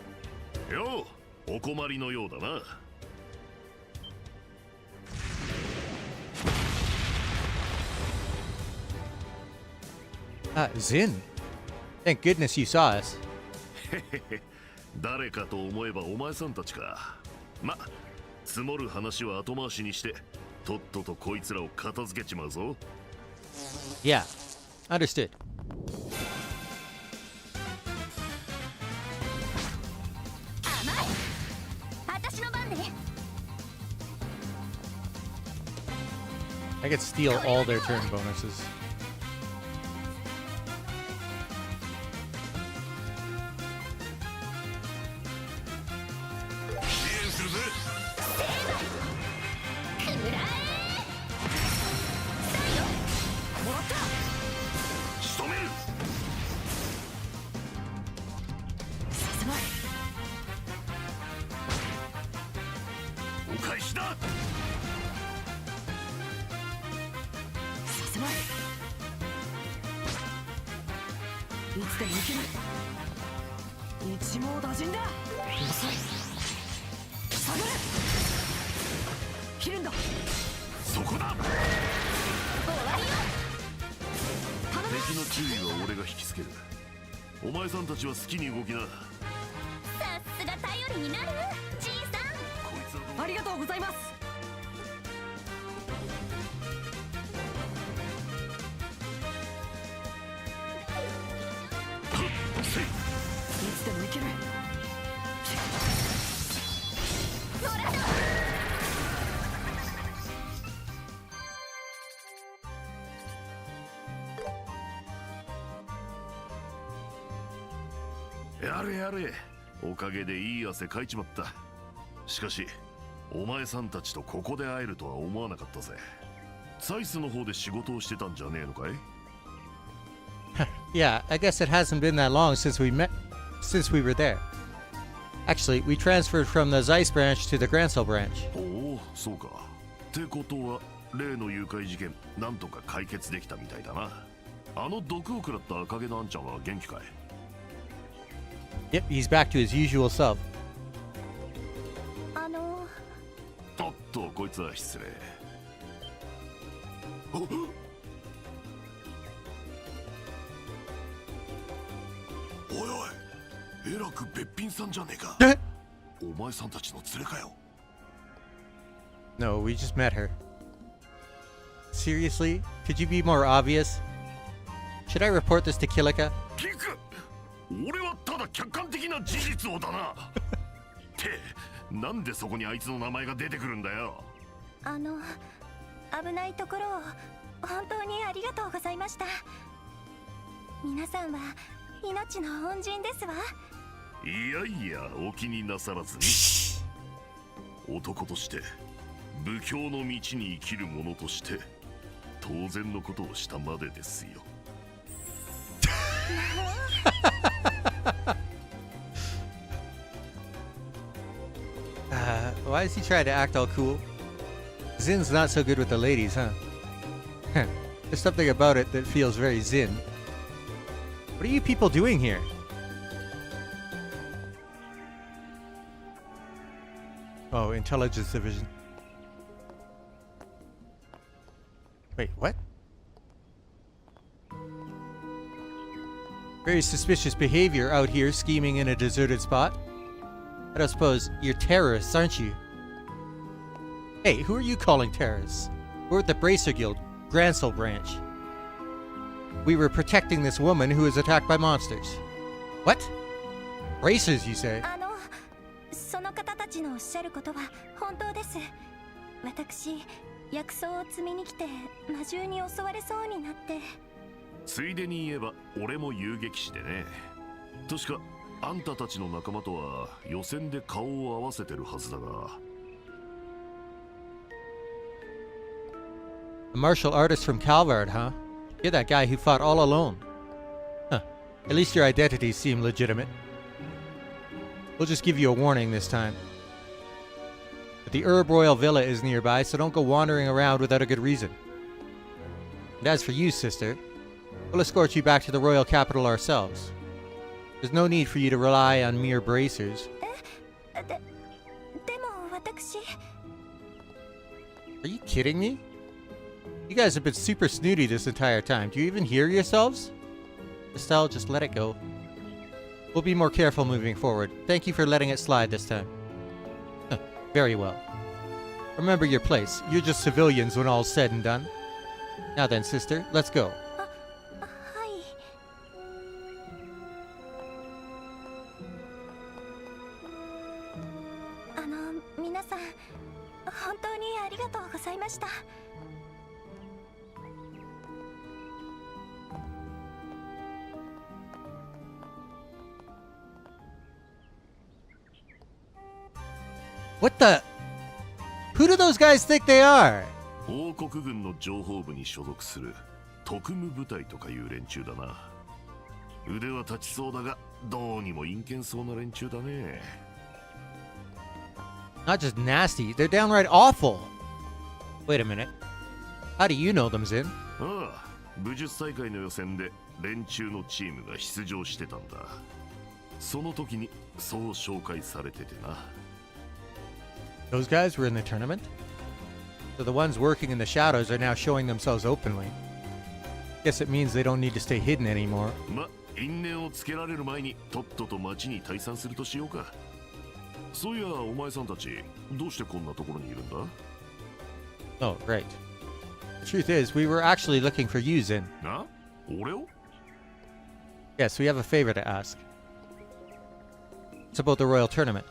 Speaker 10: よう、お困りのようだな。
Speaker 1: Zin. Thank goodness you saw us.
Speaker 10: 誰かと思えばお前さんたちか。ま、積もる話は後回しにして、とっととこいつらを片付けちまうぞ。
Speaker 1: Yeah, understood.
Speaker 4: 私の番ね。
Speaker 1: I could steal all their turn bonuses.
Speaker 3: 切るんだ。
Speaker 10: そこだ。
Speaker 4: 終わりよ。
Speaker 10: 敵の注意は俺が引きつける。お前さんたちは好きに動きな。
Speaker 4: さすが頼りになるじいさん。
Speaker 10: こいつはどう
Speaker 3: ありがとうございます。いつでもいける。
Speaker 10: やれやれ、おかげでいい汗かいちまった。しかしお前さんたちとここで会えるとは思わなかったぜ。サイスの方で仕事をしてたんじゃねえのかい？
Speaker 1: Yeah, I guess it hasn't been that long since we were there. Actually, we transferred from the Zeiss branch to the Grancel branch.
Speaker 10: おお、そうか。ってことは例の誘拐事件なんとか解決できたみたいだな。あの毒を食らった赤毛のあんちゃんは元気かい？
Speaker 1: Yep, he's back to his usual self.
Speaker 10: おっと、こいつは失礼。おいおい、えらくべっぴんさんじゃねえか。お前さんたちの連れかよ。
Speaker 1: No, we just met her. Seriously? Could you be more obvious? Should I report this to Kilika?
Speaker 10: 聞く。俺はただ客観的な事実をだな。ってなんでそこにあいつの名前が出てくるんだよ。
Speaker 4: 危ないところを本当にありがとうございました。皆さんは命の恩人ですわ。
Speaker 10: いやいや、お気になさらずに。男として武教の道に生きる者として当然のことをしたまでですよ。
Speaker 1: Why does he try to act all cool? Zin's not so good with the ladies, huh? There's something about it that feels very Zin. What are you people doing here? Oh, Intelligence Division. Wait, what? Very suspicious behavior out here scheming in a deserted spot. I don't suppose you're terrorists, aren't you? Hey, who are you calling terrorists? We're at the Bracer Guild, Grancel branch. We were protecting this woman who was attacked by monsters. What? Bracers, you say?
Speaker 4: その方たちのおっしゃることは本当です。私、薬草を摘みに来て魔獣に襲われそうになって。
Speaker 10: ついでに言えば俺も遊撃士でね。確かあんたたちの仲間とは予選で顔を合わせてるはずだが。
Speaker 1: A martial artist from Calvard, huh? You're that guy who fought all alone. Huh. At least your identities seem legitimate. We'll just give you a warning this time. But the Herb Royal Villa is nearby, so don't go wandering around without a good reason. And as for you, sister, we'll escort you back to the royal capital ourselves. There's no need for you to rely on mere bracers.
Speaker 4: でも私。
Speaker 1: Are you kidding me? You guys have been super snooty this entire time. Do you even hear yourselves? Estelle, just let it go. We'll be more careful moving forward. Thank you for letting it slide this time. Very well. Remember your place. You're just civilians when all's said and done. Now then, sister, let's go.
Speaker 4: はい。皆さん、本当にありがとうございました。
Speaker 1: What the? Who do those guys think they are?
Speaker 10: 王国軍の情報部に所属する特務部隊とかいう連中だな。腕は立ちそうだがどうにも陰険そうな連中だね。
Speaker 1: Not just nasty, they're downright awful. Wait a minute. How do you know them, Zin?
Speaker 10: ああ、武術大会の予選で連中のチームが出場してたんだ。その時にそう紹介されててな。
Speaker 1: Those guys were in the tournament? So the ones working in the shadows are now showing themselves openly. Guess it means they don't need to stay hidden anymore.
Speaker 10: ま、因縁をつけられる前にとっとと町に退散するとしようか。そういや、お前さんたち、どうしてこんなところにいるんだ?
Speaker 1: Oh, right. Truth is, we were actually looking for you, Zin.
Speaker 10: な? 俺を?
Speaker 1: Yes, we have a favor to ask. It's about the royal tournament.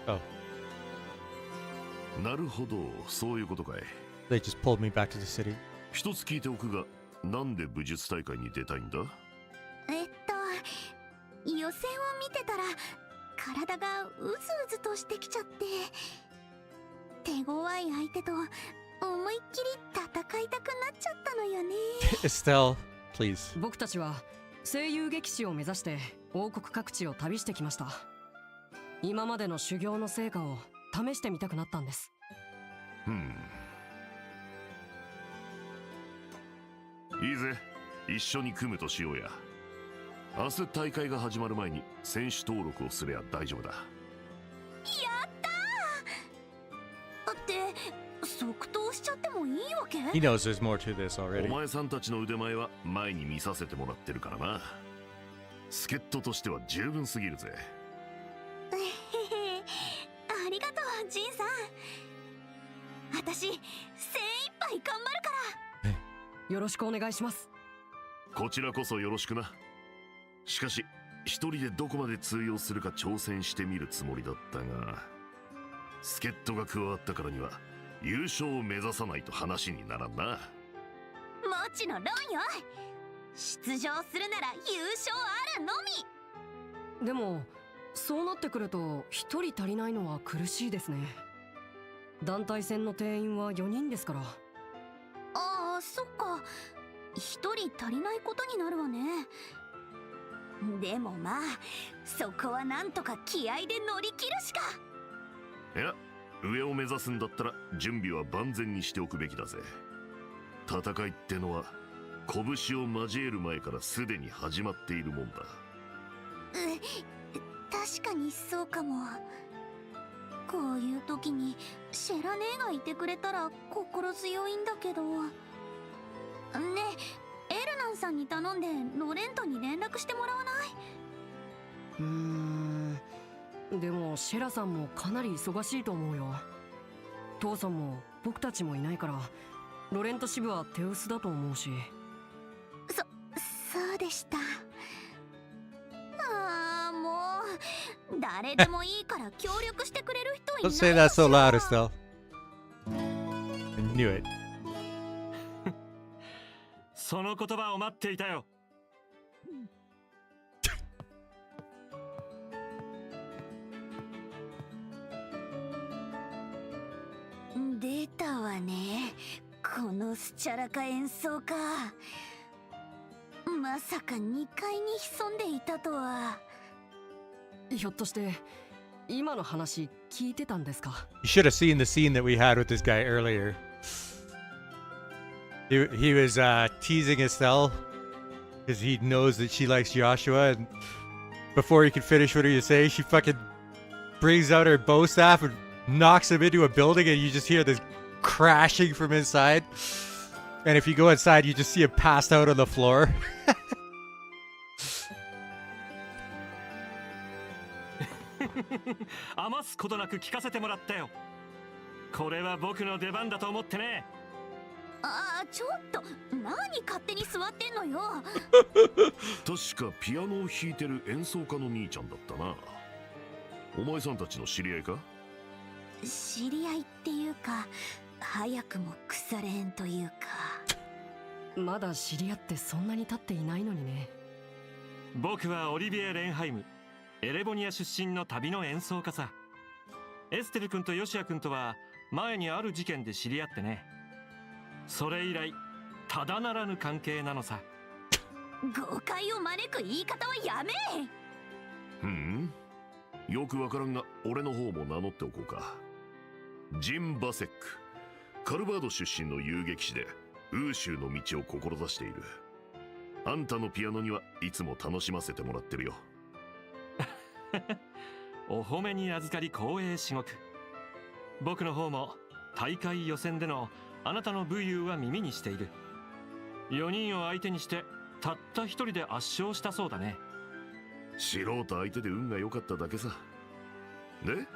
Speaker 1: Oh.
Speaker 10: なるほど、そういうことかい。
Speaker 1: They just pulled me back to the city.
Speaker 10: 一つ聞いておくが、なんで武術大会に出たいんだ?
Speaker 4: 予選を見てたら体がうずうずとしてきちゃって、手強い相手と思いっきり戦いたくなっちゃったのよね。
Speaker 1: Estelle, please.
Speaker 3: 僕たちは声優劇士を目指して王国各地を旅してきました。今までの修行の成果を試してみたくなったんです。
Speaker 10: いいぜ、一緒に組むとしようや。明日大会が始まる前に選手登録をすれば大丈夫だ。
Speaker 4: やったー。って即答しちゃってもいいわけ?
Speaker 1: He knows there's more to this
Speaker 10: お
Speaker 1: already.
Speaker 10: 前さんたちの腕前は前に見させてもらってるからな。助っ人としては十分すぎるぜ。
Speaker 4: ありがとう、ジンさん。私精一杯頑張るから。
Speaker 3: よろしくお願いします。
Speaker 10: こちらこそよろしくな。しかし一人でどこまで通用するか挑戦してみるつもりだったが、助っ人が加わったからには優勝を目指さないと話にならんな。
Speaker 4: もちろんよ。出場するなら優勝あるのみ。
Speaker 3: でもそうなってくると一人足りないのは苦しいですね。団体戦の定員は4人ですから。
Speaker 4: ああ、そっか。一人足りないことになるわね。でもまあ、そこはなんとか気合で乗り切るしか。
Speaker 10: いや、上を目指すんだったら準備は万全にしておくべきだぜ。戦いってのは拳を交える前からすでに始まっているもんだ。
Speaker 4: 確かにそうかも。こういう時にシェラ姉がいてくれたら心強いんだけど。ねえ、エルナンさんに頼んでロレントに連絡してもらわない？
Speaker 3: でもシェラさんもかなり忙しいと思うよ。父さんも僕たちもいないからロレント支部は手薄だと思うし。
Speaker 4: そうでした。ああ、もう誰でもいいから協力してくれる人いない
Speaker 1: Don't
Speaker 4: の
Speaker 1: say that so loud, Estelle. I knew it.
Speaker 13: その言葉を待っていたよ。
Speaker 4: 出たわね、このスチャラカ演奏家。まさか2階に潜んでいたとは。
Speaker 3: ひょっとして今の話聞いてたんですか?
Speaker 1: You should have seen the scene that we had with this guy earlier. He was teasing Estelle because he knows that she likes Joshua, and before he could finish what he was saying, she fucking brings out her bow staff and knocks him into a building, and you just hear this crashing from inside. And if you go inside, you just see him passed out on the floor.
Speaker 13: 余すことなく聞かせてもらったよ。これは僕の出番だと思ってね。
Speaker 4: ああ、ちょっと何勝手に座ってんのよ。
Speaker 10: 確かピアノを弾いてる演奏家の兄ちゃんだったな。お前さんたちの知り合いか？
Speaker 4: 知り合いっていうか、早くも腐れ縁というか。
Speaker 3: まだ知り合ってそんなに経っていないのにね。
Speaker 13: 僕はオリビエ・レンハイム、エレボニア出身の旅の演奏家さ。エステル君とヨシア君とは前にある事件で知り合ってね。それ以来ただならぬ関係なのさ。
Speaker 4: 誤解を招く言い方はやめ。
Speaker 10: よくわからんが俺の方も名乗っておこうか。ジン・バセック、カルバード出身の遊撃士で欧州の道を志している。
Speaker 14: あんたのピアノにはいつも楽しませてもらってるよ。
Speaker 13: お褒めに預かり光栄至極。僕の方も大会予選でのあなたの武勇は耳にしている。4人を相手にしてたった一人で圧勝したそうだね。
Speaker 14: 素人相手で運が良かっただけさ。で、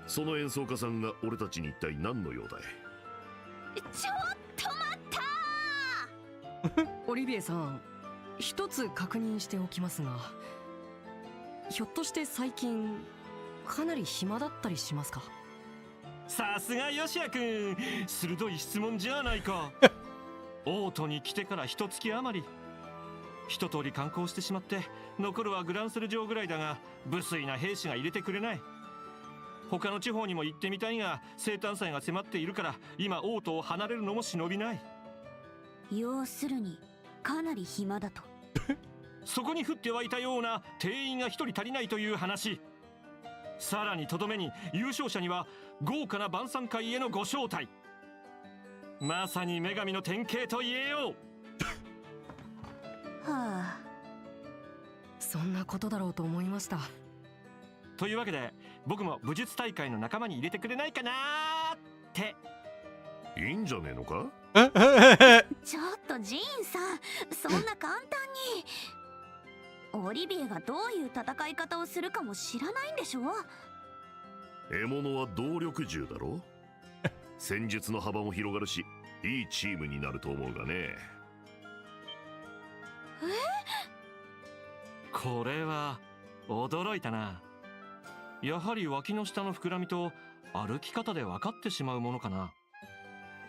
Speaker 14: その演奏家さんが俺たちに一体何の用だい？
Speaker 4: ちょっと待った
Speaker 3: オリビエさん、一つ確認しておきますが、ひょっとして最近かなり暇だったりしますか？
Speaker 13: さすがヨシア君、鋭い質問じゃないか。オートに来てから一月余り、一通り観光してしまって、残るはグランセル城ぐらいだが、無粋な兵士が入れてくれない。他の地方にも行ってみたいが、生誕祭が迫っているから、今オートを離れるのも忍びない。
Speaker 4: 要するにかなり暇だと。
Speaker 13: そこに降って湧いたような定員が一人足りないという話。さらにとどめに優勝者には豪華な晩餐会へのご招待。まさに女神の典型と言えよ
Speaker 4: う。はあ。
Speaker 3: そんなことだろうと思いました。
Speaker 13: というわけで、僕も武術大会の仲間に入れてくれないかなーって。
Speaker 14: いいんじゃねえのか？
Speaker 4: ちょっとジーンさん、そんな簡単に。オリビエがどういう戦い方をするかも知らないんでしょ？
Speaker 14: 獲物は動力銃だろ。戦術の幅も広がるし、いいチームになると思うがね。
Speaker 13: これは驚いたな。やはり脇の下の膨らみと歩き方で分かってしまうものかな。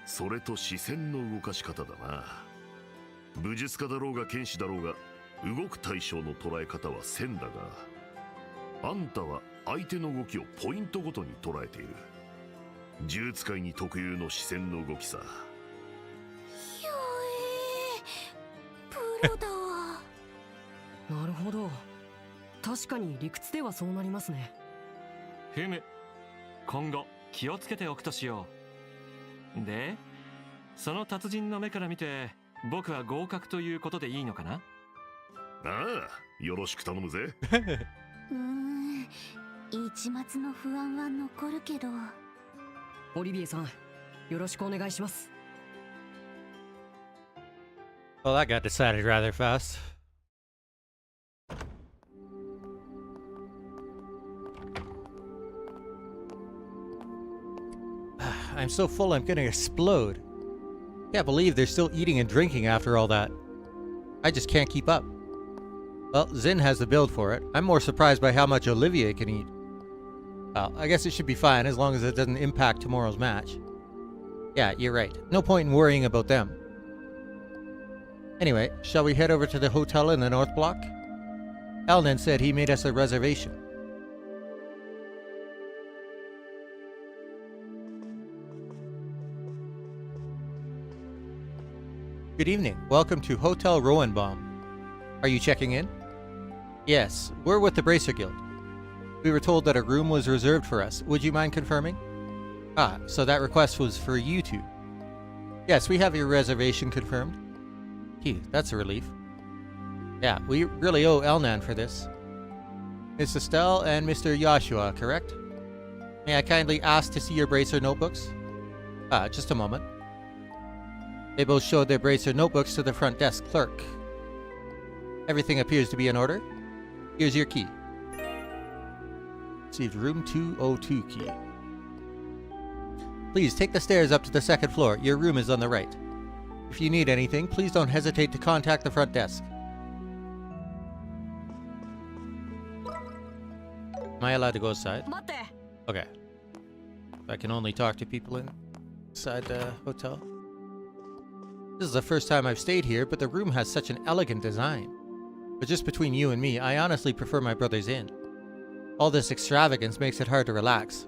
Speaker 14: それと視線の動かし方だな。武術家だろうが剣士だろうが、動く対象の捉え方は線だが、あんたは相手の動きをポイントごとに捉えている。呪術界に特有の視線の動きさ。
Speaker 4: ひょプロだわ。
Speaker 3: なるほど、確かに理屈ではそうなりますね。
Speaker 13: ふむ、今後気をつけておくとしよう。で、その達人の目から見て僕は合格ということでいいのかな？
Speaker 14: ああ、よろしく頼むぜ。
Speaker 4: 一抹の不安は残るけど。
Speaker 3: オリビエさん、よろしくお願いします。
Speaker 1: Well, that got decided rather fast. I'm so full I'm gonna explode. Can't believe they're still eating and drinking after all that. I just can't keep up. Well, Zin has the build for it. I'm more surprised by how much Olivier can eat. Well, I guess it should be fine as long as it doesn't impact tomorrow's match. Yeah, you're right. No point in worrying about them. Anyway, shall we head over to the hotel in the North Block? Elnan said he made us a reservation. Good evening. Welcome to Hotel Roenbaum. Are you checking in? Yes, we're with the Bracer Guild. We were told that a room was reserved for us. Would you mind confirming? Ah, so that request was for you two. Yes, we have your reservation confirmed. Phew, that's a relief. Yeah, we really owe Elnan for this. Miss Estelle and Mr. Joshua, correct? May I kindly ask to see your Bracer notebooks? Ah, just a moment. They both showed their Bracer notebooks to the front desk clerk. Everything appears to be in order. Here's your key. Received room 202 key. Please take the stairs up to the second floor. Your room is on the right. If you need anything, please don't hesitate to contact the front desk. Am I allowed to go outside? Okay. I can only talk to people inside the hotel. This is the first time I've stayed here, but the room has such an elegant design. But just between you and me, I honestly prefer my brother's inn. All this extravagance makes it hard to relax.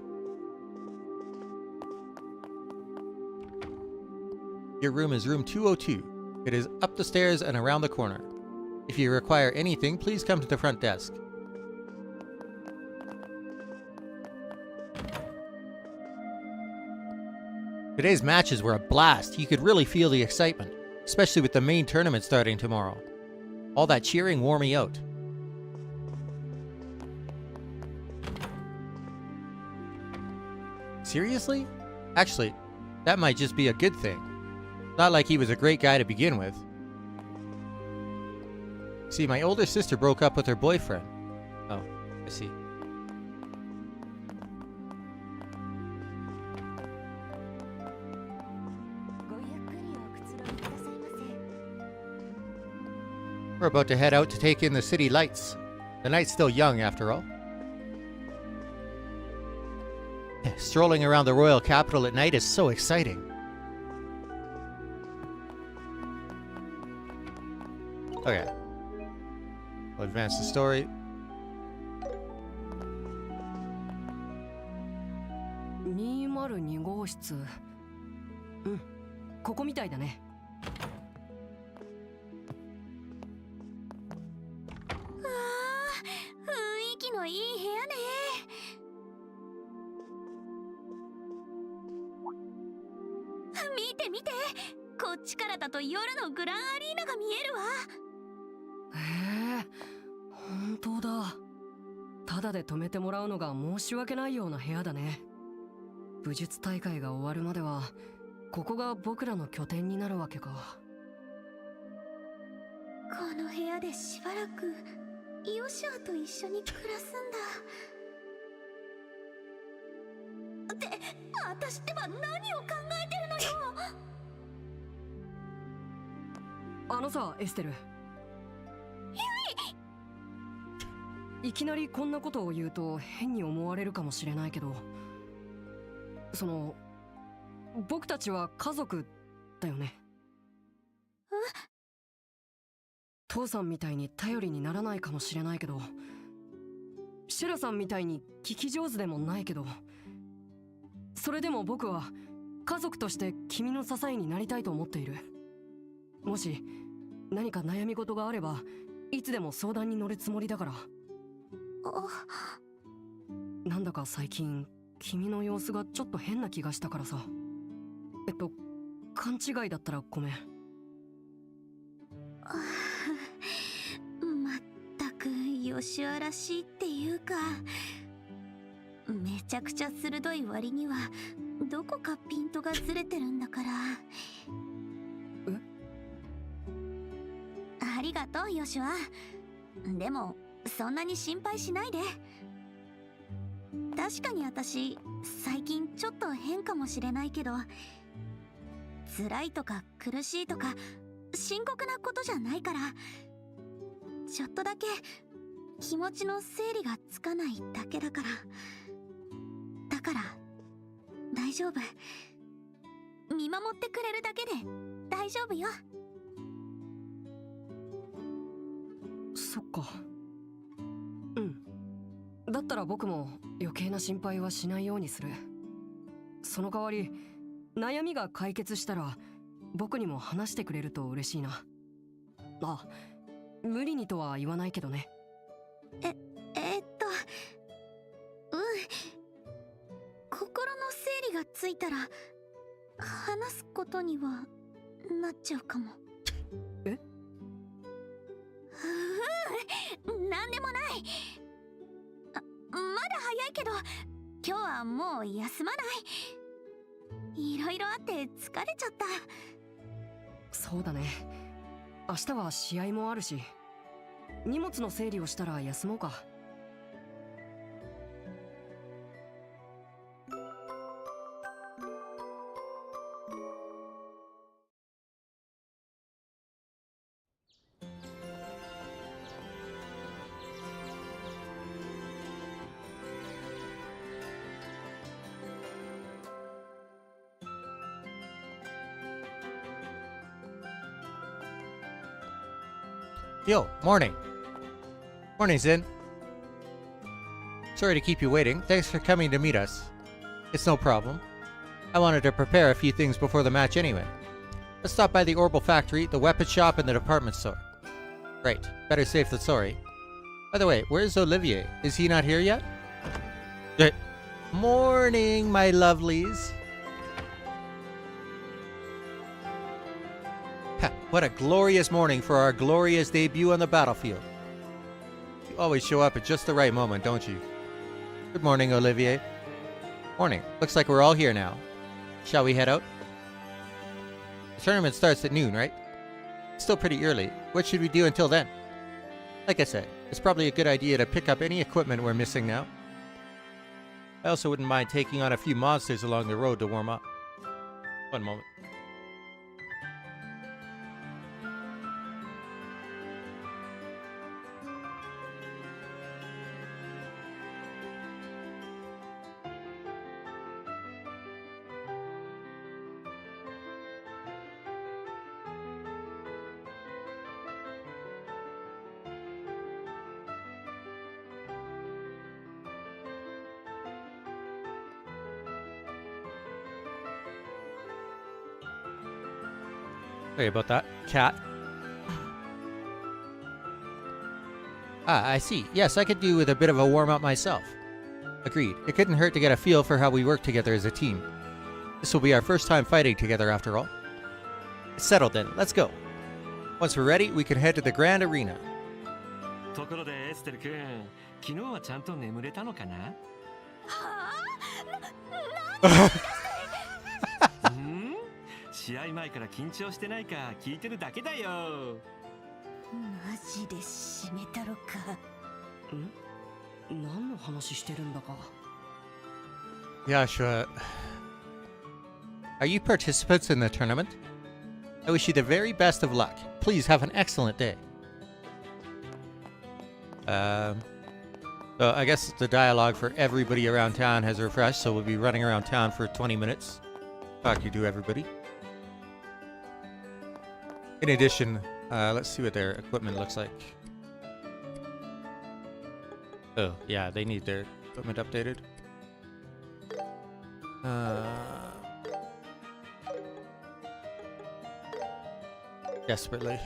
Speaker 1: Your room is room 202. It is up the stairs and around the corner. If you require anything, please come to the front desk. Today's matches were a blast. You could really feel the excitement, especially with the main tournament starting tomorrow. All that cheering wore me out. Seriously? Actually, that might just be a good thing. Not like he was a great guy to begin with. See, my older sister broke up with her boyfriend. Oh, I see. We're about to head out to take in the city lights. The night's still young, after all. Strolling around the royal capital at night is so exciting. Okay. We'll advance the story.202
Speaker 3: 号室。うん、ここみたいだね。
Speaker 4: 雰囲気のいい部屋ね。見て見て、こっちからだと夜のグランアリーナが見えるわ。
Speaker 3: へえ、本当だ。ただで泊めてもらうのが申し訳ないような部屋だね。武術大会が終わるまではここが僕らの拠点になるわけか。
Speaker 4: この部屋でしばらくヨシュアと一緒に暮らすんだ。って私ってば何を考えてるのよ。
Speaker 3: あのさ、エステル。いきなりこんなことを言うと変に思われるかもしれないけど、その僕たちは家族だよね。父さんみたいに頼りにならないかもしれないけど、シェラさんみたいに聞き上手でもないけど、それでも僕は家族として君の支えになりたいと思っている。もし何か悩み事があればいつでも相談に乗るつもりだから。なんだか最近君の様子がちょっと変な気がしたからさ。勘違いだったらごめん。
Speaker 4: まったくヨシュアらしいっていうか、めちゃくちゃ鋭い割にはどこかピントがずれてるんだから。ありがとうヨシュア。でもそんなに心配しないで。確かに私最近ちょっと変かもしれないけど、辛いとか苦しいとか深刻なことじゃないから、ちょっとだけ気持ちの整理がつかないだけだから。だから大丈夫。見守ってくれるだけで大丈夫よ。
Speaker 3: そっか。うん。だったら僕も余計な心配はしないようにする。その代わり悩みが解決したら僕にも話してくれると嬉しいな。あ、無理にとは言わないけどね。
Speaker 4: 心の整理がついたら話すことにはなっちゃうかも。なんでもない。まだ早いけど今日はもう休まない。いろいろあって疲れちゃった。
Speaker 3: そうだね。明日は試合もあるし、荷物の整理をしたら休もうか。
Speaker 1: Yo, morning. Morning, Zin. Sorry to keep you waiting. Thanks for coming to meet us. It's no problem. I wanted to prepare a few things before the match anyway. Let's stop by the Orbital Factory, the weapon shop, and the department store. Right. Better safe than sorry. By the way, where's Olivier? Is he not here yet? Morning, my lovelies. Ha, What a glorious morning for our glorious debut on the battlefield. You always show up at just the right moment, don't you? Good morning, Olivier. Morning. Looks like we're all here now. Shall we head out? The tournament starts at noon, right? It's still pretty early. What should we do until then? Like I said, it's probably a good idea to pick up any equipment we're missing now. I also wouldn't mind taking on a few monsters along the road to warm up. One moment. Sorry about that, cat. Ah, I see. Yes, I could do with a bit of a warm-up myself. Agreed. It couldn't hurt to get a feel for how we work together as a team. This will be our first time fighting together after all. Settled then. Let's go. Once we're ready, we can head to the Grand Arena.
Speaker 13: ところでエステル君、昨日はちゃんと眠れたのかな？試合前から緊張してないか聞いてるだけだよ。
Speaker 4: マジで締めたろか。
Speaker 3: 何の話してるんだか。
Speaker 1: Joshua, are you participants in the tournament? I wish you the very best of luck. Please have an excellent day. So I guess the dialogue for everybody around town has refreshed, so we'll be running around town for 20 minutes. Talking to everybody. In addition, let's see what their equipment looks like. Oh, yeah, they need their equipment updated. Desperately.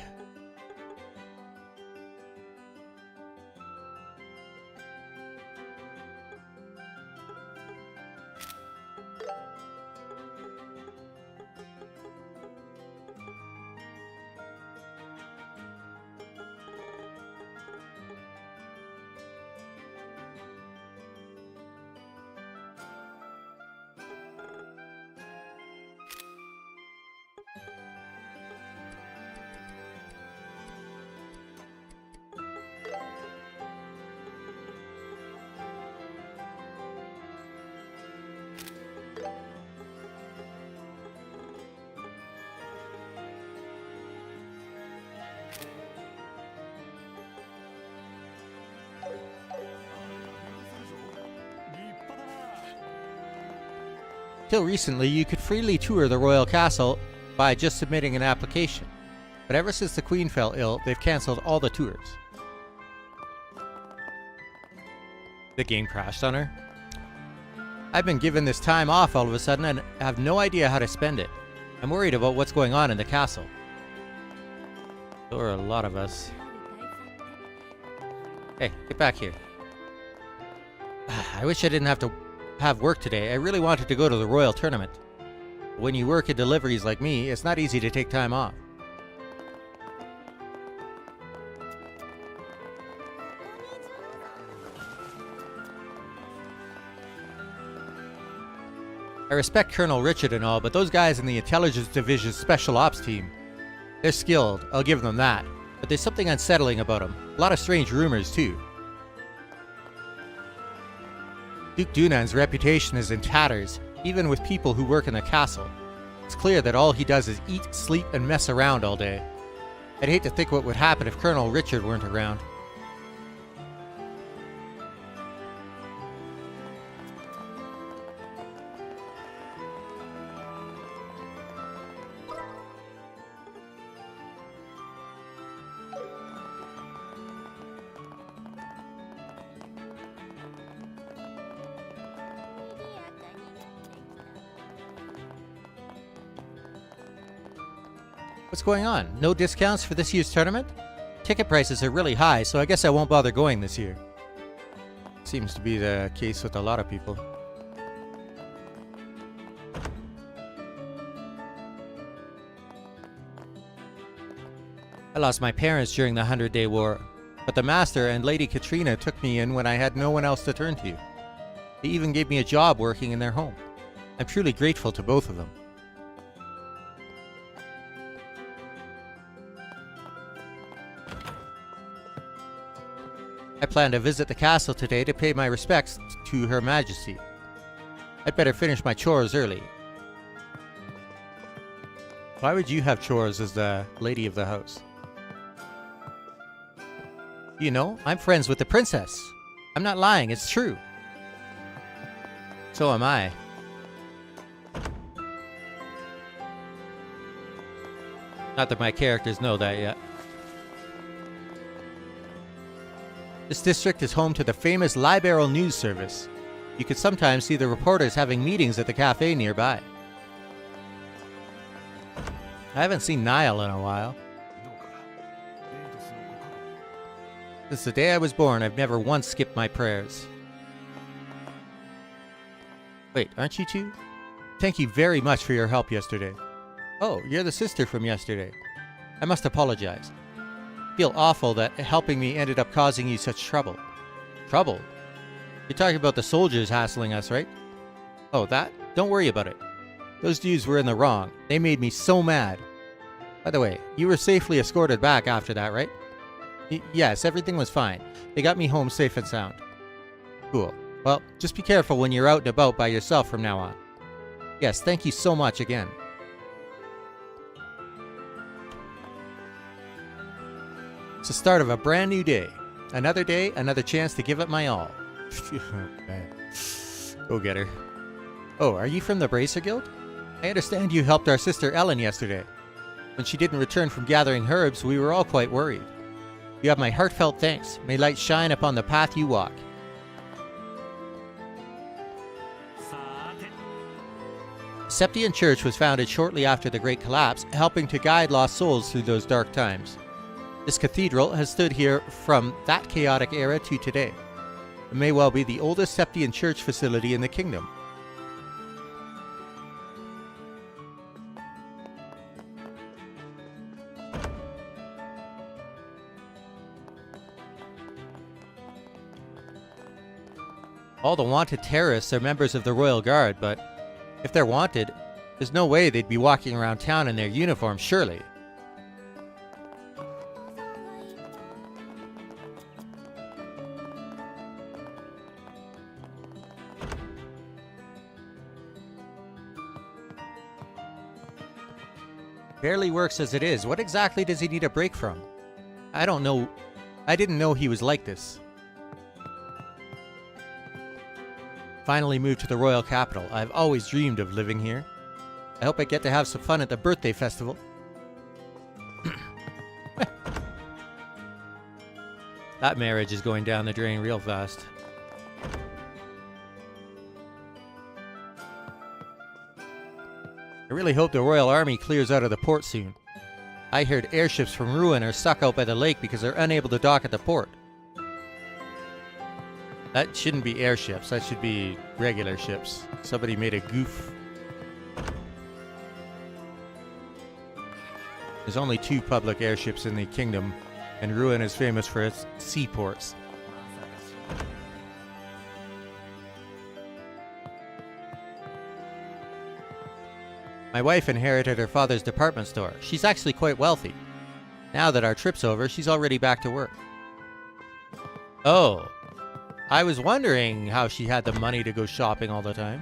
Speaker 1: Till recently, you could freely tour the royal castle by just submitting an application. But ever since the Queen fell ill, they've cancelled all the tours. The game crashed on her. I've been given this time off all of a sudden and have no idea how to spend it. I'm worried about what's going on in the castle. There are a lot of us. Hey, get back here. I wish I didn't have work today. I really wanted to go to the royal tournament. When you work in deliveries like me, it's not easy to take time off. I respect Colonel Richard and all, but those guys in the Intelligence Division's Special Ops team, they're skilled, I'll give them that. But there's something unsettling about them. A lot of strange rumors, too. Duke Dunan's reputation is in tatters, even with people who work in the castle. It's clear that all he does is eat, sleep, and mess around all day. I'd hate to think what would happen if Colonel Richard weren't around. What's going on? No discounts for this year's tournament? Ticket prices are really high, so I guess I won't bother going this year. Seems to be the case with a lot of people. I lost my parents during the 100-Day War, but the Master and Lady Katrina took me in when I had no one else to turn to. They even gave me a job working in their home. I'm truly grateful to both of them. I plan to visit the castle today to pay my respects to Her Majesty. I'd better finish my chores early. Why would you have chores as the lady of the house? You know, I'm friends with the princess. I'm not lying, it's true. So am I. Not that my characters know that yet. This district is home to the famous Liberal News Service. You could sometimes see the reporters having meetings at the cafe nearby. I haven't seen Niall in a while. Since the day I was born, I've never once skipped my prayers. Wait, aren't you two? Thank you very much for your help yesterday. Oh, you're the sister from yesterday. I must apologize. I feel awful that helping me ended up causing you such trouble. Trouble? You're talking about the soldiers hassling us, right? Oh, that? Don't worry about it. Those dudes were in the wrong. They made me so mad. By the way, you were safely escorted back after that, right? Yes, everything was fine. They got me home safe and sound. Cool. Well, just be careful when you're out and about by yourself from now on. Yes, thank you so much again. It's the start of a brand new day. Another day, another chance to give it my all. Go get her. Oh, are you from the Bracer Guild? I understand you helped our sister Ellen yesterday. When she didn't return from gathering herbs, we were all quite worried. You have my heartfelt thanks. May light shine upon the path you walk. Septian Church was founded shortly after the Great Collapse, helping to guide lost souls through those dark times. This cathedral has stood here from that chaotic era to today. It may well be the oldest Septian Church facility in the kingdom. All the wanted terrorists are members of the Royal Guard, but if they're wanted, there's no way they'd be walking around town in their uniforms, surely. Barely works as it is. What exactly does he need a break from? I don't know. I didn't know he was like this. Finally moved to the royal capital. I've always dreamed of living here. I hope I get to have some fun at the birthday festival. That marriage is going down the drain real fast. I really hope the Royal Army clears out of the port soon. I heard airships from Ruin are stuck out by the lake because they're unable to dock at the port. That shouldn't be airships, that should be regular ships. Somebody made a goof. There's only 2 public airships in the kingdom, and Ruin is famous for its seaports. My wife inherited her father's department store. She's actually quite wealthy. Now that our trip's over, she's already back to work. Oh. I was wondering how she had the money to go shopping all the time.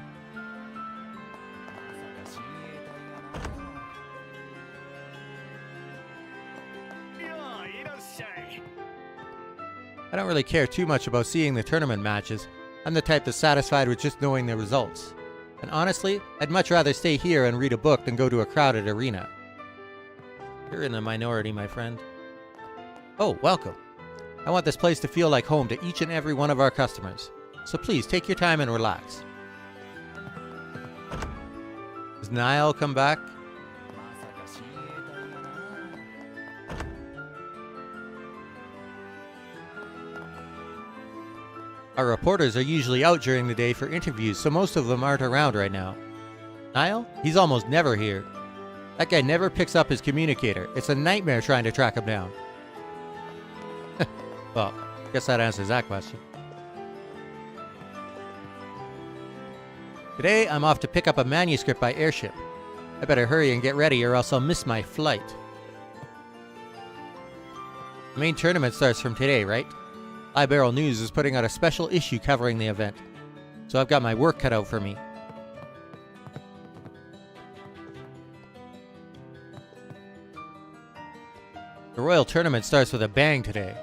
Speaker 1: I don't really care too much about seeing the tournament matches. I'm the type that's satisfied with just knowing the results. And honestly, I'd much rather stay here and read a book than go to a crowded arena. You're in the minority, my friend. Oh, welcome. I want this place to feel like home to each and every one of our customers. So please, take your time and relax. Does Niall come back? Our reporters are usually out during the day for interviews, so most of them aren't around right now. Niall? He's almost never here. That guy never picks up his communicator. It's a nightmare trying to track him down. Well, guess that answers that question. Today, I'm off to pick up a manuscript by airship. I better hurry and get ready or else I'll miss my flight. The main tournament starts from today, right? iBarrel News is putting out a special issue covering the event, so I've got my work cut out for me. The Royal Tournament starts with a bang today.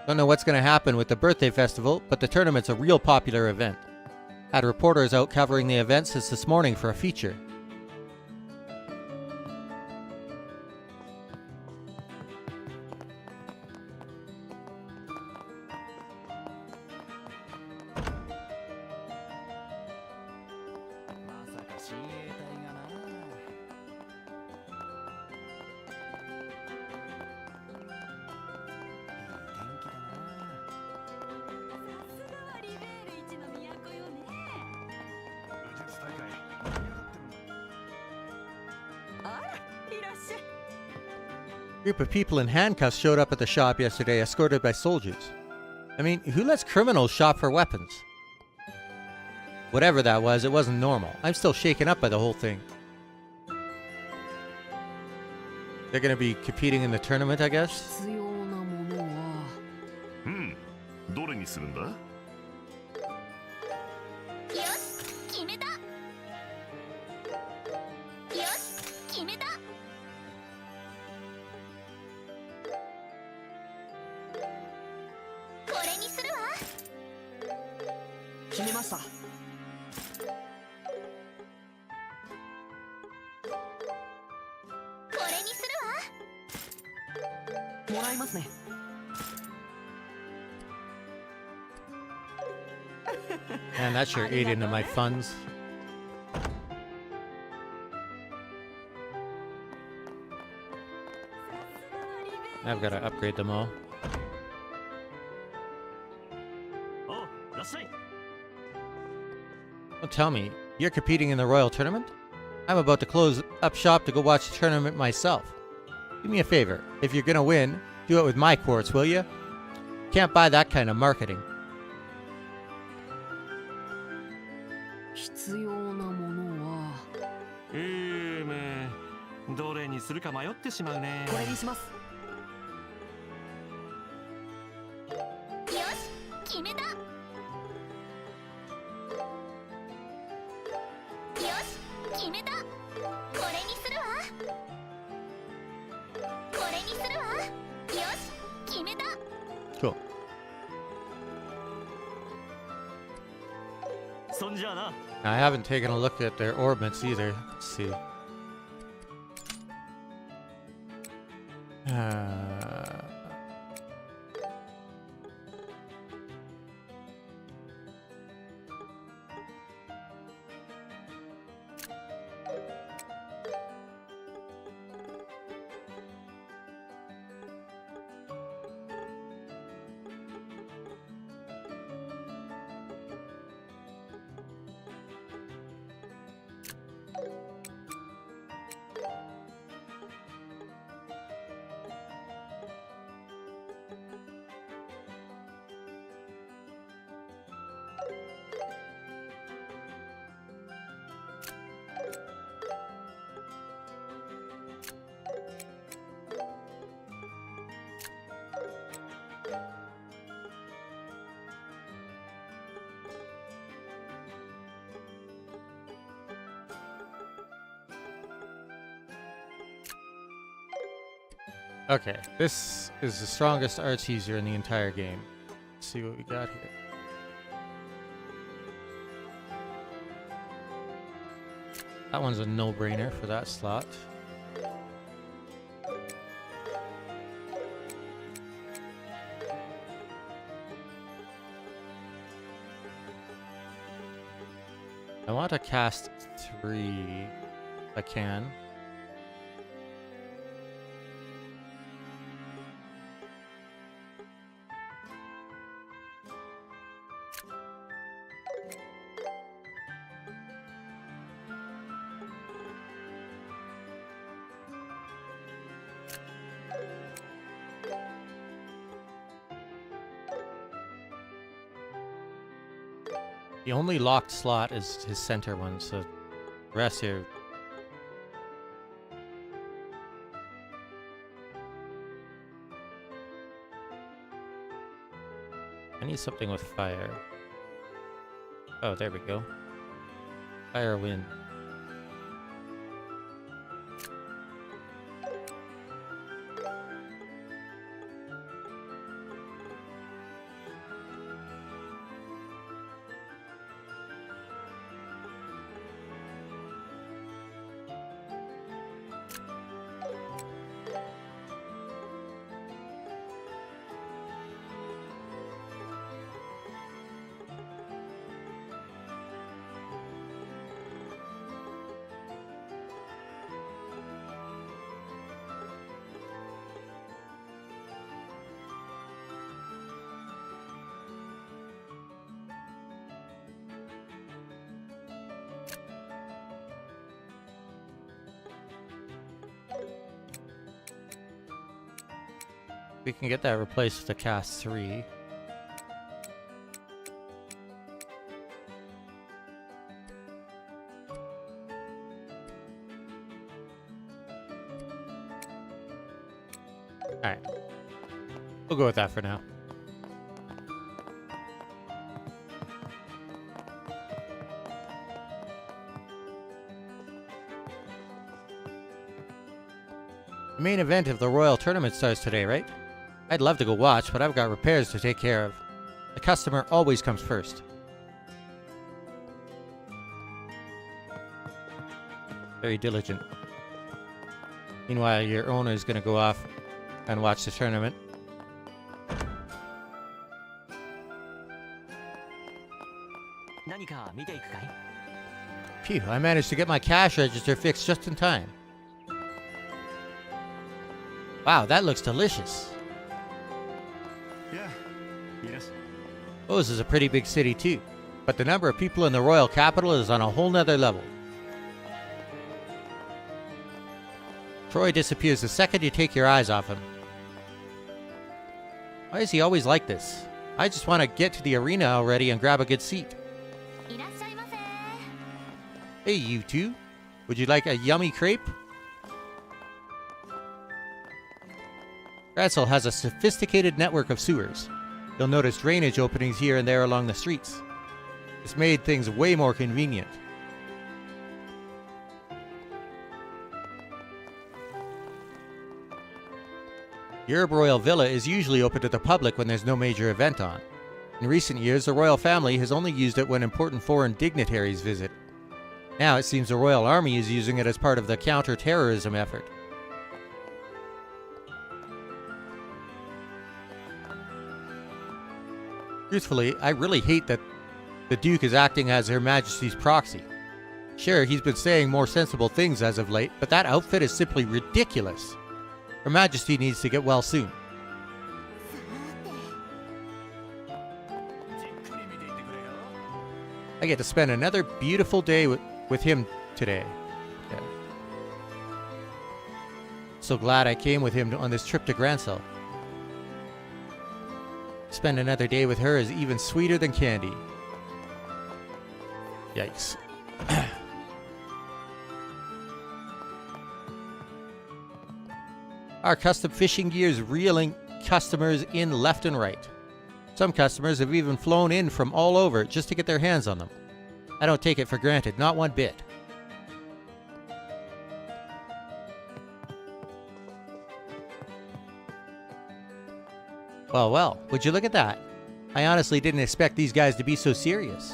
Speaker 1: Don't know what's going to happen with the birthday festival, but the tournament's a real popular event. Had reporters out covering the event since this morning for a feature. A group of people in handcuffs showed up at the shop yesterday, escorted by soldiers. I mean, who lets criminals shop for weapons? Whatever that was, it wasn't normal. I'm still shaken up by the whole thing. They're gonna be competing in the tournament, I guess?
Speaker 14: どれにするんだ？
Speaker 4: よし決めた。よし決めた。これにするわ。
Speaker 3: 決めました。
Speaker 4: これにするわ。
Speaker 3: もらいますね。
Speaker 1: Man, that sure ate into my funds. I've got to upgrade them all. Don't tell me, you're competing in the Royal Tournament? I'm about to close up shop to go watch the tournament myself. Do me a favor, if you're gonna win, do it with my quartz, will you? Can't buy that kind of marketing.
Speaker 3: 必要なものは
Speaker 13: どれにするか迷ってしまうね。
Speaker 3: これにします。
Speaker 4: よし決めた。よし決めた。これにするわ。これにするわ。よし決めた。
Speaker 1: Cool.
Speaker 9: そんじゃあな。
Speaker 1: I haven't taken a look at their orbits either. Let's see. Okay, this is the strongest art teaser in the entire game. Let's see what we got here. That one's a no-brainer for that slot. I want to cast 3 if I can. The only locked slot is his center one, so the rest here. I need something with fire. Oh, there we go. Fire wind. We can get that replaced with a cast 3. Alright. We'll go with that for now. The main event of the Royal Tournament starts today, right? I'd love to go watch, but I've got repairs to take care of. The customer always comes first. Very diligent. Meanwhile, your owner is going to go off and watch the tournament. Phew, I managed to get my cash register fixed just in time. Wow, that looks delicious. Oz is a pretty big city too, but the number of people in the royal capital is on a whole nother level. Troy disappears the second you take your eyes off him. Why is he always like this? I just want to get to the arena already and grab a good seat. Hey, you two. Would you like a yummy crepe? Grancel has a sophisticated network of sewers. You'll notice drainage openings here and there along the streets. This made things way more convenient. Yerb Royal Villa is usually open to the public when there's no major event on. In recent years, the royal family has only used it when important foreign dignitaries visit. Now it seems the Royal Army is using it as part of the counter-terrorism effort. Truthfully, I really hate that the Duke is acting as Her Majesty's proxy. Sure, he's been saying more sensible things as of late, but that outfit is simply ridiculous. Her Majesty needs to get well soon. I get to spend another beautiful day with him today. Yeah. So glad I came with him on this trip to Grancel. Spend another day with her is even sweeter than candy. Yikes. Our custom fishing gear is reeling customers in left and right. Some customers have even flown in from all over just to get their hands on them. I don't take it for granted, not one bit. Well, well, would you look at that? I honestly didn't expect these guys to be so serious.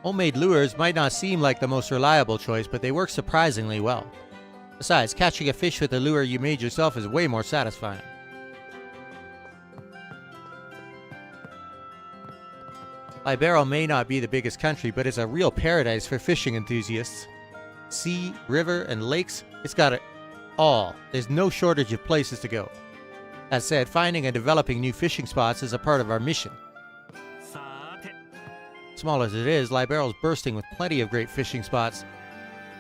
Speaker 1: Homemade lures might not seem like the most reliable choice, but they work surprisingly well. Besides, catching a fish with a lure you made yourself is way more satisfying. Libero may not be the biggest country, but it's a real paradise for fishing enthusiasts. Sea, river, and lakes, it's got it all. There's no shortage of places to go. That said, finding and developing new fishing spots is a part of our mission. Small as it is, Libero's bursting with plenty of great fishing spots,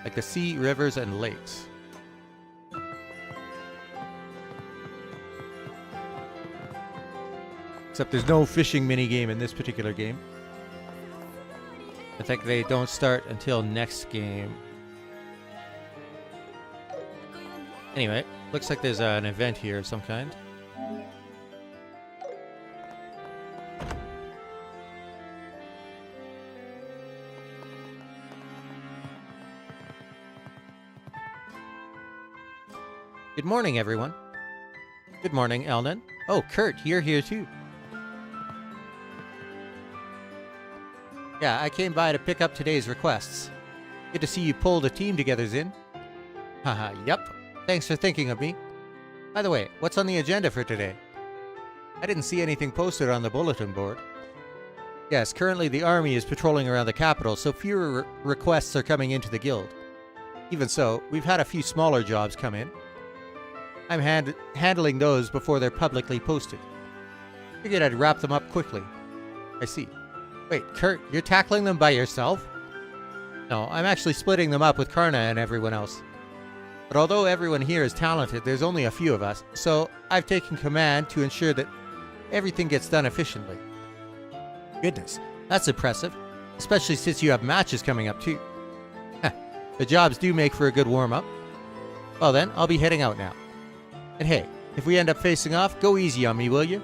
Speaker 1: like the sea, rivers, and lakes. Except there's no fishing minigame in this particular game. I think they don't start until next game. Anyway, looks like there's an event here of some kind. Good morning, everyone. Good morning, Elnan. Oh, Kurt, you're here too. Yeah, I came by to pick up today's requests. Good to see you pulled a team together, Zin. Haha, yep. Thanks for thinking of me. By the way, what's on the agenda for today? I didn't see anything posted on the bulletin board. Yes, currently the army is patrolling around the capital, so fewer requests are coming into the guild. Even so, we've had a few smaller jobs come in. I'm handling those before they're publicly posted. Figured I'd wrap them up quickly. I see. Wait, Kurt, you're tackling them by yourself? No, I'm actually splitting them up with Karna and everyone else. But although everyone here is talented, there's only a few of us, so I've taken command to ensure that everything gets done efficiently. Goodness, that's impressive, especially since you have matches coming up too. The jobs do make for a good warm-up. Well then, I'll be heading out now. And hey, if we end up facing off, go easy on me, will you?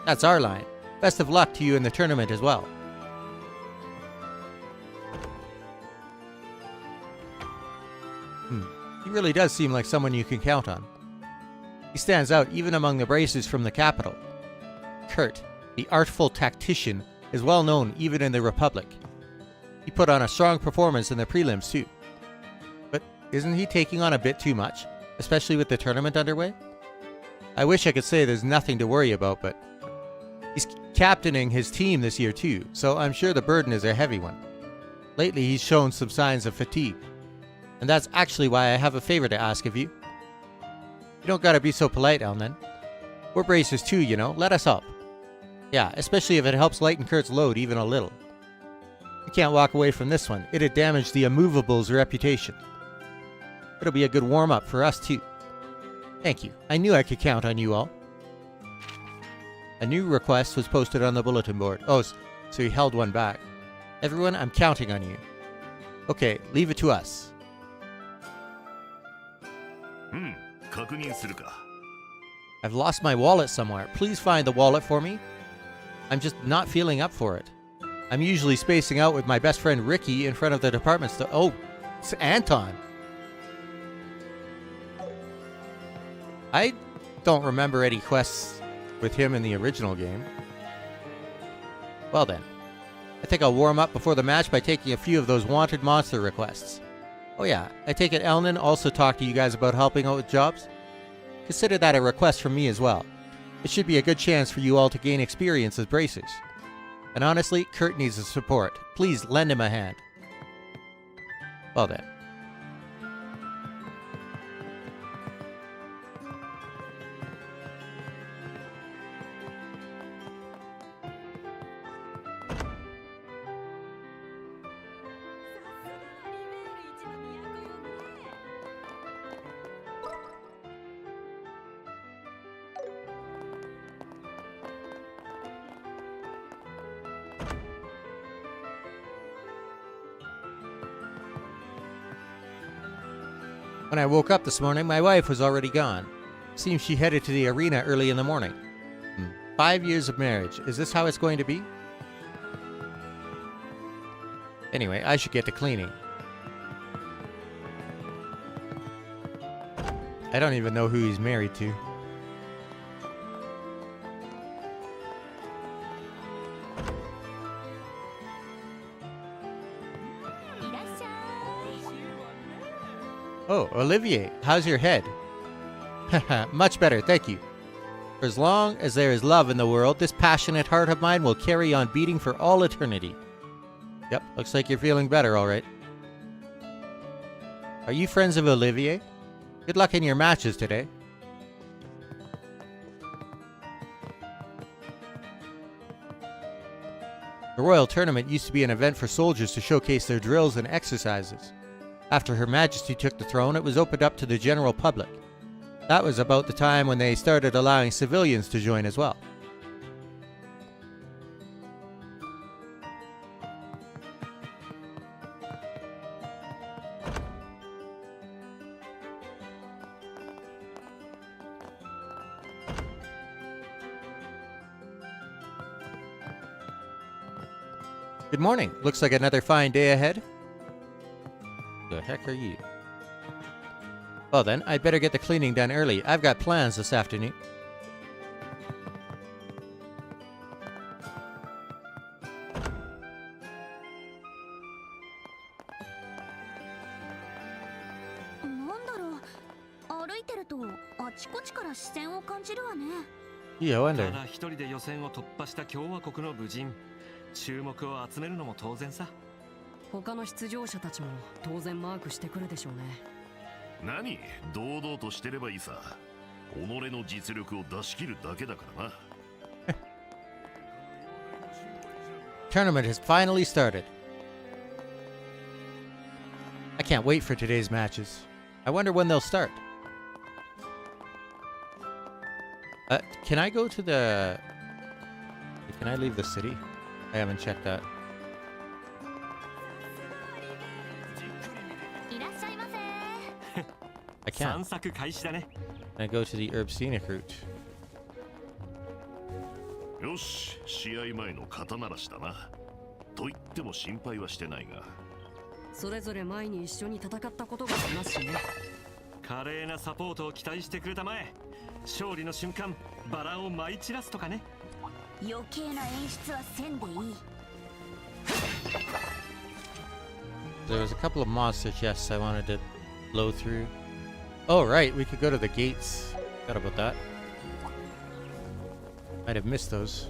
Speaker 1: That's our line. Best of luck to you in the tournament as well. He really does seem like someone you can count on. He stands out even among the bracers from the capital. Kurt, the artful tactician, is well known even in the Republic. He put on a strong performance in the prelims too. But isn't he taking on a bit too much? Especially with the tournament underway? I wish I could say there's nothing to worry about, but he's captaining his team this year too, so I'm sure the burden is a heavy one. Lately he's shown some signs of fatigue, and that's actually why I have a favor to ask of you. You don't gotta be so polite, Elnan. We're bracers too, you know, let us help. Yeah, especially if it helps lighten Kurt's load even a little. You can't walk away from this one, it'd damage the Immovable's reputation. It'll be a good warm-up for us, too. Thank you. I knew I could count on you all. A new request was posted on the bulletin board. Oh, so he held one back. Everyone, I'm counting on you. Okay, leave it to us.
Speaker 14: 確認するか。
Speaker 1: I've lost my wallet somewhere. Please find the wallet for me. I'm just not feeling up for it. I'm usually spacing out with my best friend Ricky in front of the department store. Oh, it's Anton. I don't remember any quests with him in the original game. Well then, I think I'll warm up before the match by taking a few of those wanted monster requests. Oh yeah, I take it Elnan also talked to you guys about helping out with jobs? Consider that a request from me as well. It should be a good chance for you all to gain experience as bracers. And honestly, Kurt needs the support. Please lend him a hand. Well then. When I woke up this morning, my wife was already gone. Seems she headed to the arena early in the morning. 5 years of marriage. Is this how it's going to be? Anyway, I should get to cleaning. I don't even know who he's married to. Oh, Olivier, how's your head? Haha, much better, thank you. For as long as there is love in the world, this passionate heart of mine will carry on beating for all eternity. Yep, looks like you're feeling better, all right. Are you friends of Olivier? Good luck in your matches today. The Royal Tournament used to be an event for soldiers to showcase their drills and exercises. After Her Majesty took the throne, it was opened up to the general public. That was about the time when they started allowing civilians to join as well. Good morning. Looks like another fine day ahead. The heck are you? Well then, I'd better get the cleaning done early. I've got plans this afternoon. Yeah, I
Speaker 13: た
Speaker 1: wonder.
Speaker 13: だ一人で予選を突破した共和国の武人、注目を集めるのも当然さ。
Speaker 3: 他の出場者たちも当然マークしてくるでしょうね。
Speaker 14: 何堂々としてればいいさ。己の実力を出し切るだけだからな。
Speaker 1: Tournament has finally started. I can't wait for today's matches. I wonder when they'll start. Can I go to the... Can I leave the city? I haven't checked that. I can't.
Speaker 13: 散策開始だね。
Speaker 1: Can I go to the Herb Scenic route?
Speaker 14: よし、試合前の肩慣らしだな。と言っても心配はしてないが。
Speaker 3: それぞれ前に一緒に戦ったことがありますしね。
Speaker 13: 華麗なサポートを期待してくれたまえ。勝利の瞬間、バラを舞い散らすとかね。
Speaker 4: 余計な演出はせんでいい。
Speaker 1: There was a couple of monster chests I wanted to blow through. Oh, right, we could go to the gates. Forgot about that. Might have missed those.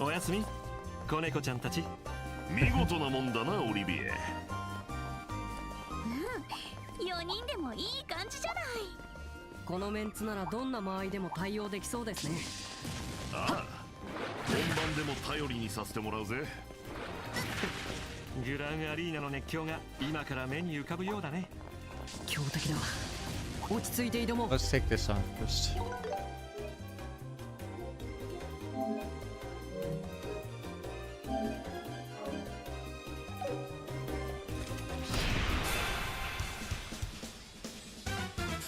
Speaker 13: おやすみ、子猫ちゃんたち。
Speaker 14: 見事なもんだな、オリビエ。
Speaker 4: 4人でもいい感じじゃない。
Speaker 3: このメンツならどんな間合いでも対応できそうですね。
Speaker 14: ああ、本番でも頼りにさせてもらうぜ。
Speaker 13: グランアリーナの熱狂が今から目に浮かぶようだね。
Speaker 3: 強敵だ。落ち着いて挑もう。
Speaker 1: Let's take this on first.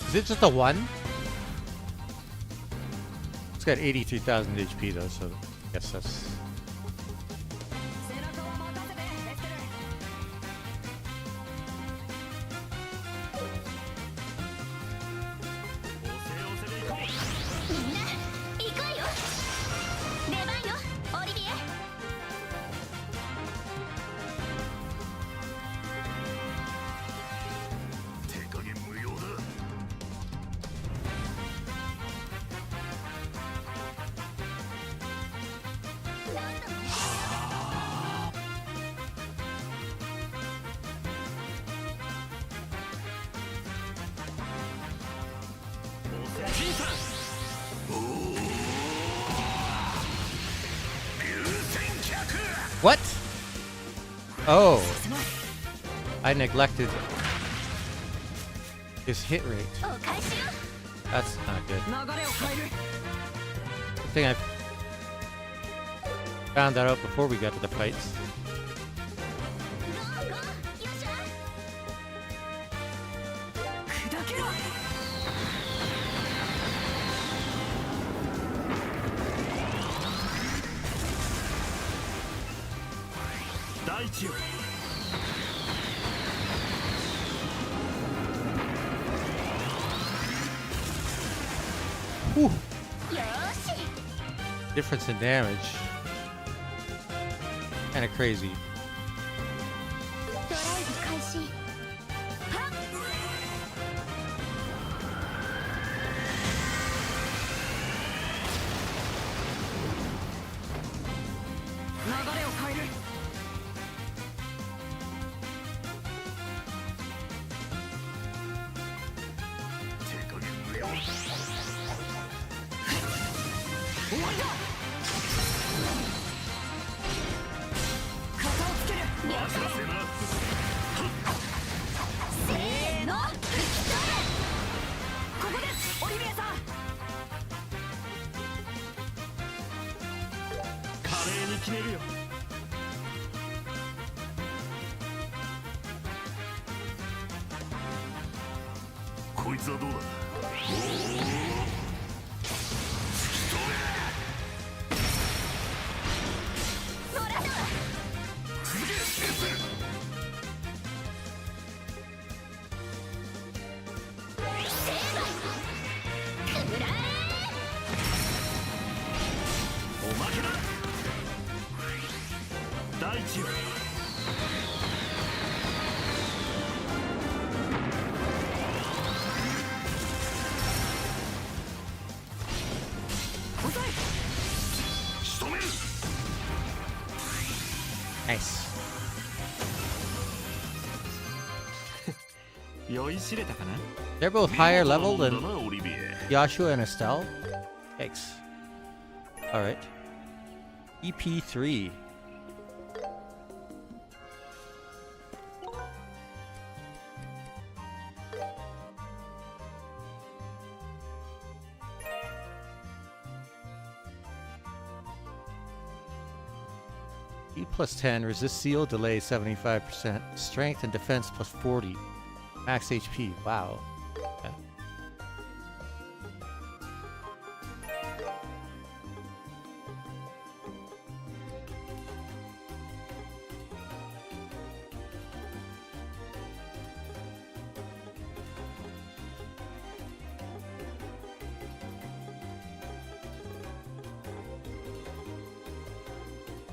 Speaker 1: Is it just a one? It's got 83,000 HP though, so I guess that's... What? Oh, I neglected his hit rate. That's not good. Good thing I found that out before we got to the fights. Whew. Difference in damage. Kinda crazy. Nice. They're both higher level than Yashua and Estelle. Yikes. Alright. EP3. E plus 10, resist seal, delay 75%, strength and defense plus 40, max HP. Wow. Okay.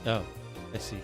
Speaker 1: Oh, I see.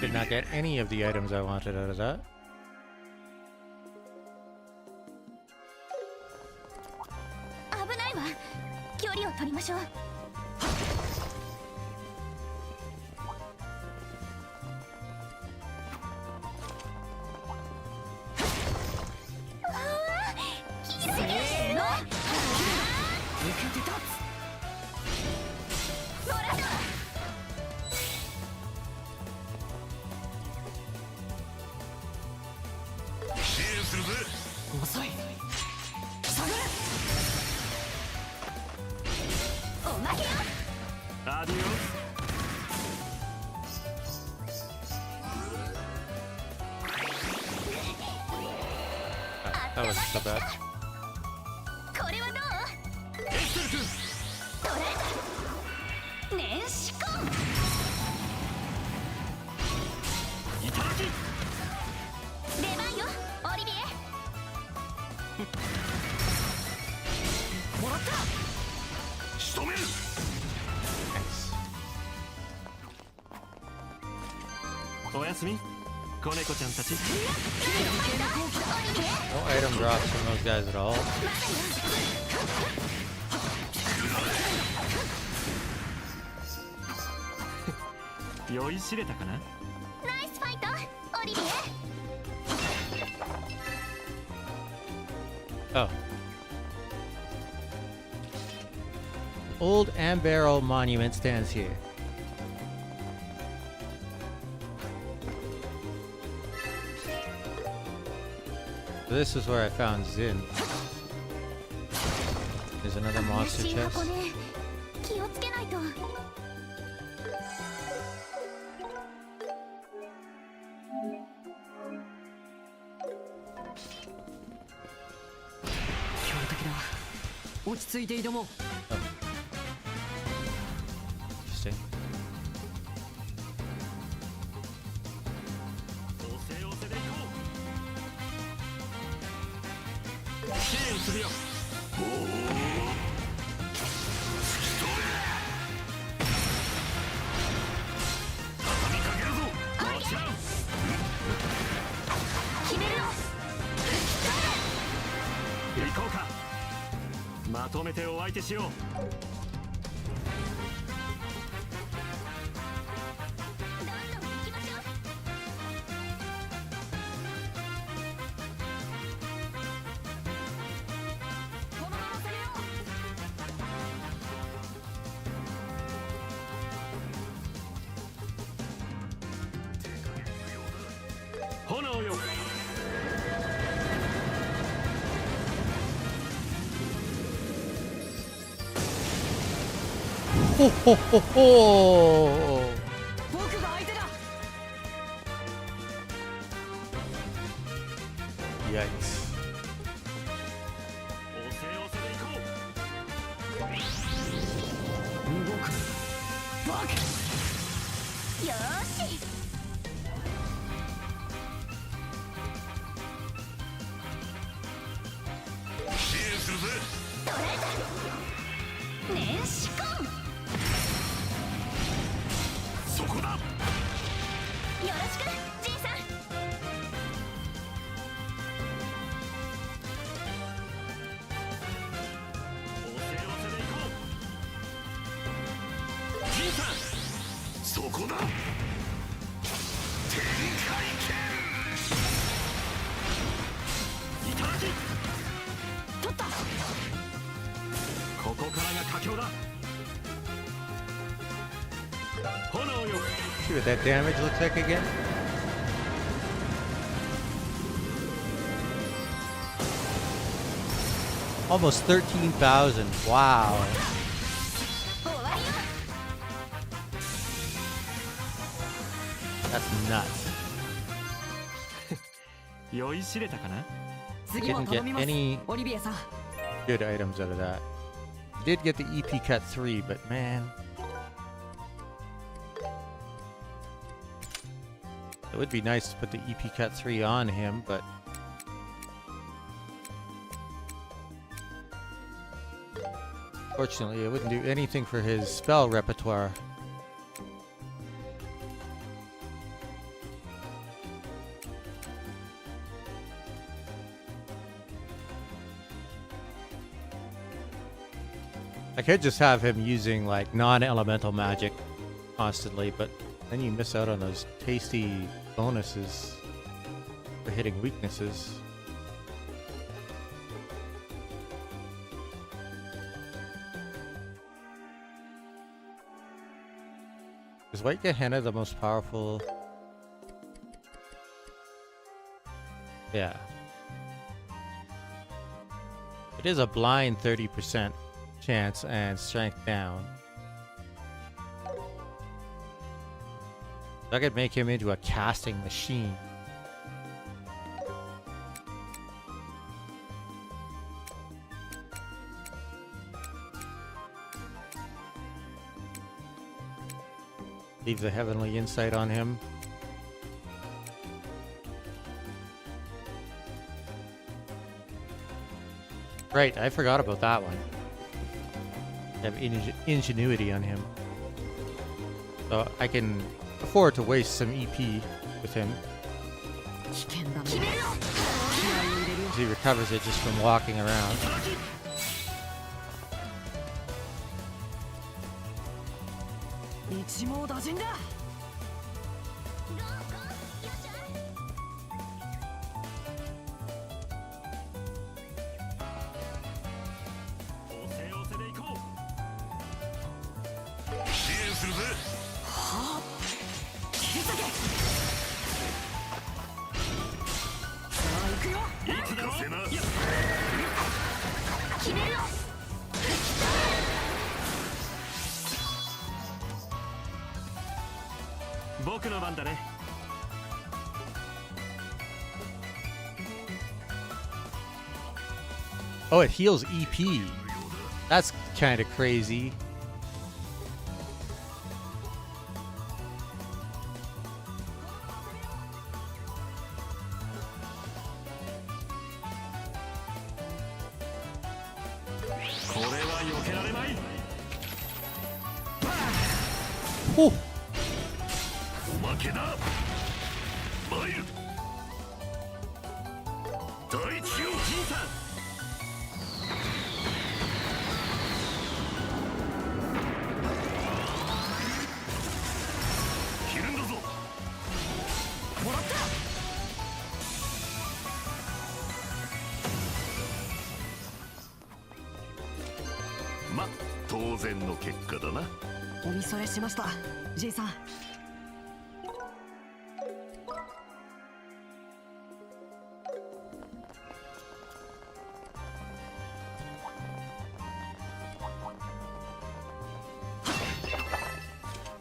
Speaker 1: Did not get any of the items I wanted out of that.
Speaker 14: するぜ。
Speaker 3: 遅い。下がれ。
Speaker 4: おまけよ。
Speaker 13: アディオス。
Speaker 1: That wasn't so bad.
Speaker 4: これはどう？
Speaker 14: エステル君、
Speaker 4: 捉えた。年始婚。
Speaker 14: いただき。
Speaker 4: 出番よ、オリビエ。
Speaker 3: もらった。
Speaker 14: 仕留める。
Speaker 13: おやすみ子猫ちゃんたち。
Speaker 1: No item drops from those guys at all.
Speaker 13: 酔いしれたかな。
Speaker 4: ナイスファイト、オリビエ。
Speaker 1: Oh. Old Ambero monument stands here. So this is where I found Zin. There's another monster
Speaker 4: 怪しい
Speaker 1: chest.
Speaker 4: 箱ね。気をつけないと。
Speaker 3: 強敵だ。落ち着いて挑もう。
Speaker 1: Interesting.
Speaker 13: おせおせでいこう。支援するよ。
Speaker 14: 畳みかけるぞ。
Speaker 13: もちろん。
Speaker 4: 決めるよ。
Speaker 13: 行こうか。まとめてお相手しよう。
Speaker 4: どんどん行きましょう。
Speaker 3: このまま攻めよ
Speaker 13: 炎よ。
Speaker 1: Ho ho ho ho!
Speaker 3: う。僕が相手だ。
Speaker 1: Yikes.
Speaker 13: おせおせでいこ
Speaker 3: 動く。バカ。
Speaker 4: よーし。
Speaker 14: 支援するぜ。
Speaker 4: 捉えた。年始婚。
Speaker 14: そこだ。
Speaker 4: よろしく、ジンさん。
Speaker 13: う。おせおせでいこう。
Speaker 14: ジンさん、そこだ。天海剣。
Speaker 13: いただき。取った。ここからが佳境だ。炎よ。
Speaker 1: See what that damage looks like again? Almost 13,000. Wow.
Speaker 4: 終わりよ。
Speaker 1: That's nuts.
Speaker 13: 酔いしれたかな。
Speaker 3: 次も
Speaker 1: Didn't
Speaker 3: 頼
Speaker 1: get
Speaker 3: みます。
Speaker 1: any
Speaker 3: オリビエさん。
Speaker 1: good items out of that. Did get the EP cut 3, but man. It would be nice to put the EP cut 3 on him, but fortunately, it wouldn't do anything for his spell repertoire. I could just have him using like non-elemental magic constantly, but then you miss out on those tasty bonuses for hitting weaknesses. Is White Gehenna the most powerful? Yeah. It is a blind 30% chance and strength down. I could make him into a casting machine. Leave the heavenly insight on him. Right, I forgot about that one. Have ingenuity on him. So I can afford to waste some EP with him. He recovers it just from walking around. Oh, it heals EP. That's kind of crazy. Oh.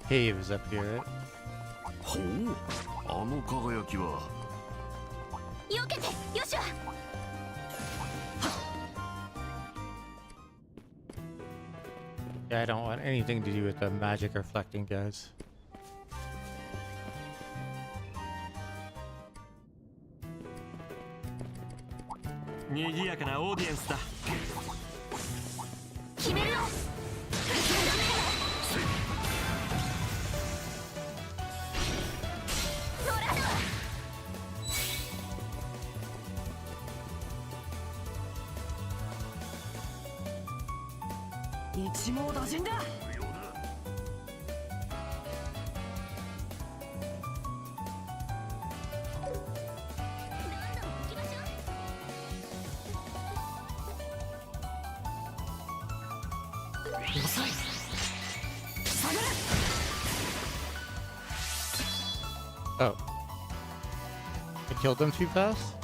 Speaker 1: Cave is up here, right?
Speaker 14: ほう、あの輝きは。
Speaker 4: 避けて、よしゃ。
Speaker 1: Yeah, I don't want anything to do with the magic reflecting guys. Oh. I killed them too fast?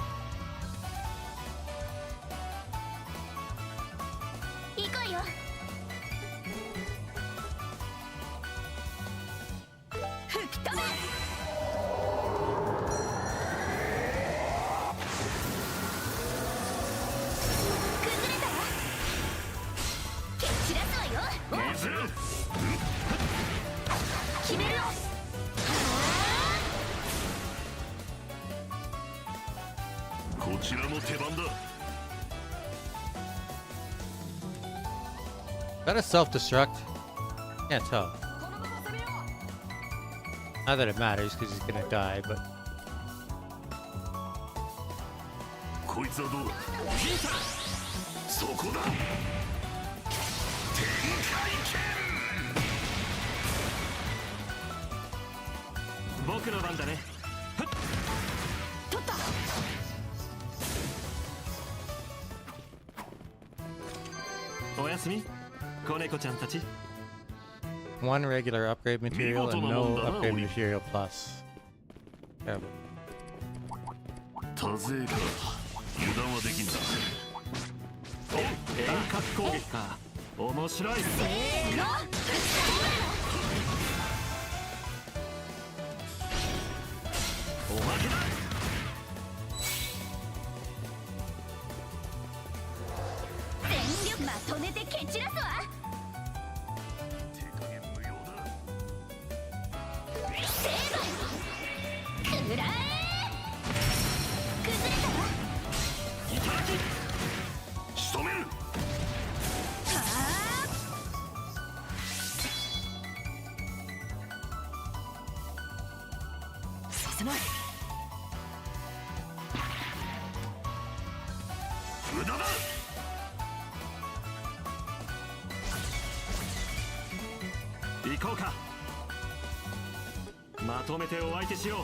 Speaker 1: Is that a self-destruct? Can't tell. Not that it matters because he's gonna die, but. One regular upgrade material and no upgrade material plus. Terrible.
Speaker 13: 遠隔攻撃か。面白い。
Speaker 4: せーの
Speaker 9: おまけだ。
Speaker 4: 全力まとめて蹴散らすわ。
Speaker 14: 手加減無用だ。
Speaker 4: 成敗くらえ。崩れたわ。
Speaker 14: いただき仕留める。
Speaker 4: はあ
Speaker 3: させない。
Speaker 14: 無駄だ。
Speaker 13: 行こうか。まとめてお相手しよう。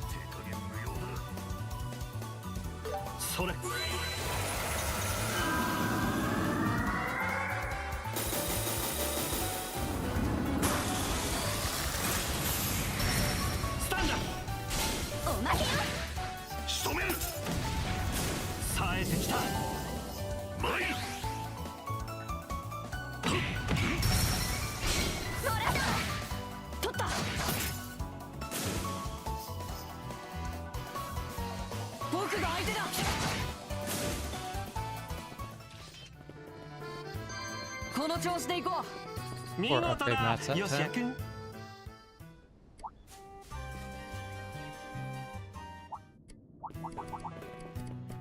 Speaker 14: 手加減無用だ。
Speaker 13: それ。スタンだ。
Speaker 4: おまけよ。
Speaker 14: 仕留める。
Speaker 13: 冴えてきた。
Speaker 14: 参る。
Speaker 4: そらだ。
Speaker 3: 取った。僕が相手だ。この調子で行こう。
Speaker 13: 見事だ
Speaker 1: upgrade maps that
Speaker 13: よしや
Speaker 1: time.
Speaker 13: くん。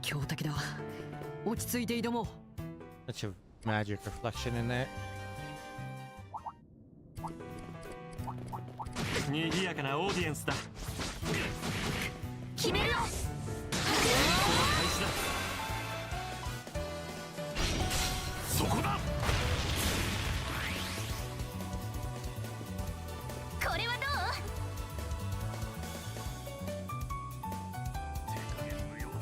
Speaker 3: 強敵だ。落ち着いて挑もう。
Speaker 1: Bunch of magic reflection in there.
Speaker 13: 賑やかなオーディエンスだ。
Speaker 4: 決めるよ。
Speaker 13: 開始だ。
Speaker 14: そこだ。
Speaker 4: これはどう。
Speaker 14: 手加減無用だ。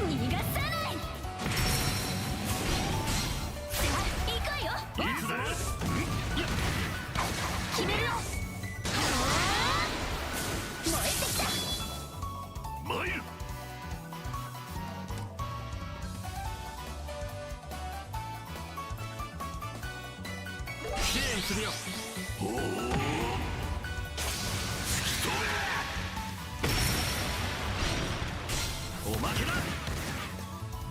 Speaker 4: 逃がさない。さあ行くよ。
Speaker 14: いくぜ。
Speaker 4: 決めるよ。燃えてきた。
Speaker 14: 参る。
Speaker 13: 支援するよ。
Speaker 14: おお。突き止め。おまけだ。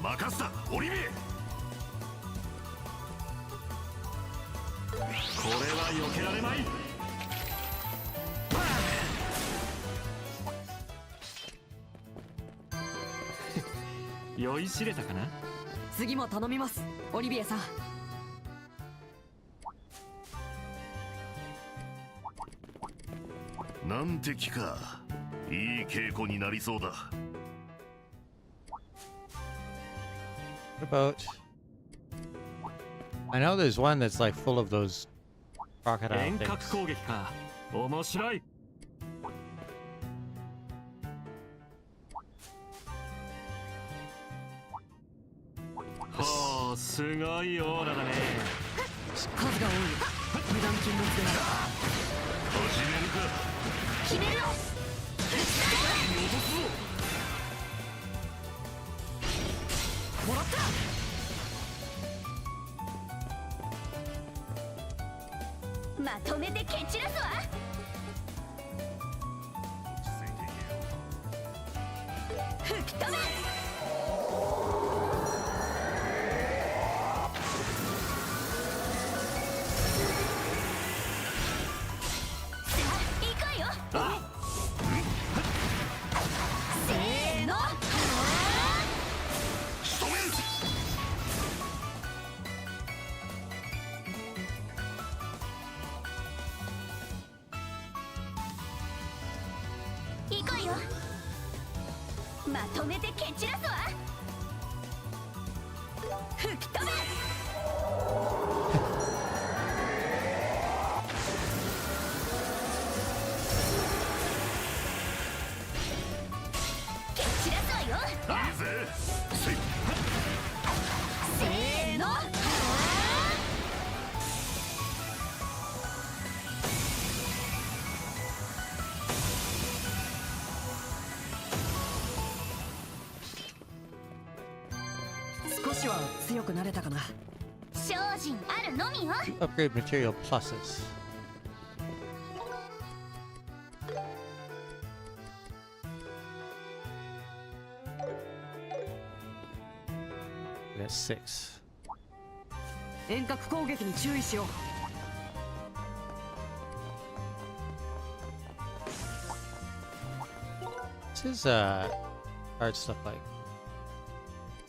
Speaker 14: 任せたオリビエ。
Speaker 13: これは避けられまい。酔いしれたかな。
Speaker 3: 次も頼みます、オリビエさん。
Speaker 14: 難敵か。いい稽古になりそうだ。
Speaker 1: What about? I know there's one that's like full of those crocodile
Speaker 13: 遠隔
Speaker 1: things.
Speaker 13: 攻撃か。面白い。ほう、すごいオーラだね。
Speaker 3: 数が多い。無断禁物でなる。
Speaker 14: 始めるか。
Speaker 4: 決めるよ。
Speaker 14: 落とすぞ。
Speaker 3: もらった。
Speaker 4: まとめて蹴散らすわ。吹き飛べ。さあ行くよ。せーの。
Speaker 14: 仕留める。
Speaker 4: 行くよ。まとめて蹴散らすわ。吹き飛べ。蹴散らすわよ。
Speaker 14: いいぜ。
Speaker 4: せーの。
Speaker 3: しは強くなれたかな。
Speaker 4: 精進あるのみよ。
Speaker 1: Upgrade material pluses. We got 6.
Speaker 3: 遠隔攻撃に注意しよう。
Speaker 1: This is hard stuff like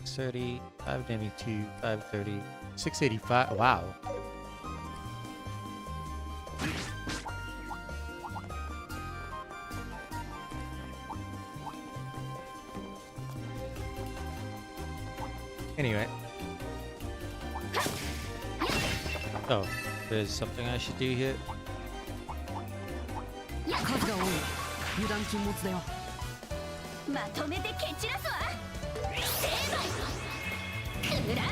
Speaker 1: 30, 592, 530, 685. Wow. Anyway. Oh, there's something I should do here.
Speaker 3: 数が多い。油断禁物だよ。
Speaker 4: まとめて蹴散らすわ。成敗。くらえ。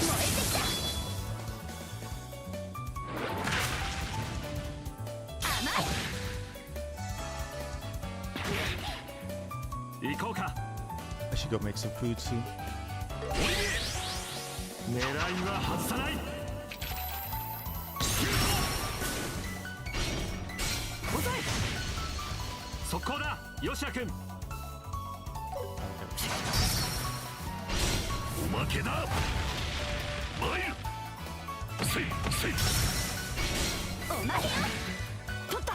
Speaker 4: 燃えてきた。甘い。
Speaker 6: 行こうか。
Speaker 1: I should go make some food soon.
Speaker 6: 狙いは外さない。速攻だ、ヨシア君。
Speaker 14: おまけだ。参る。せいせい。
Speaker 4: おまけよ。取った。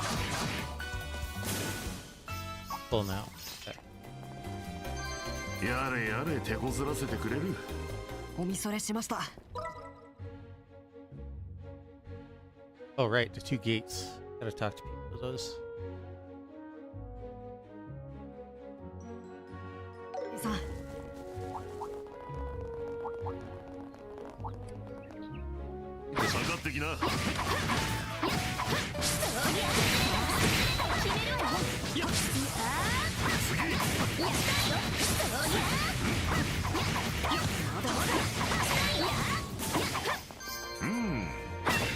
Speaker 1: Full now. Okay.
Speaker 14: やれやれ手こずらせてくれる。
Speaker 3: おみそれしました。
Speaker 1: Oh, right, the 2 gates. Gotta talk to people for those.
Speaker 3: さあ。
Speaker 14: 下がってきな。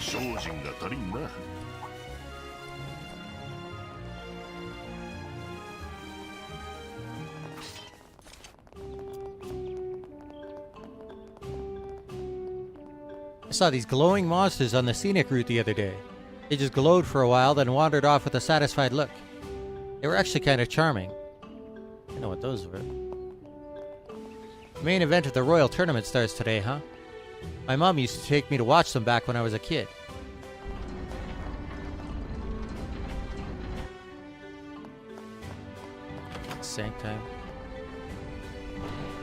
Speaker 14: 精進が足りんな。
Speaker 1: I saw these glowing monsters on the scenic route the other day. They just glowed for a while, then wandered off with a satisfied look. They were actually kind of charming. I know what those were. The main event of the Royal Tournament starts today, huh? My mom used to take me to watch them back when I was a kid. Sanctime.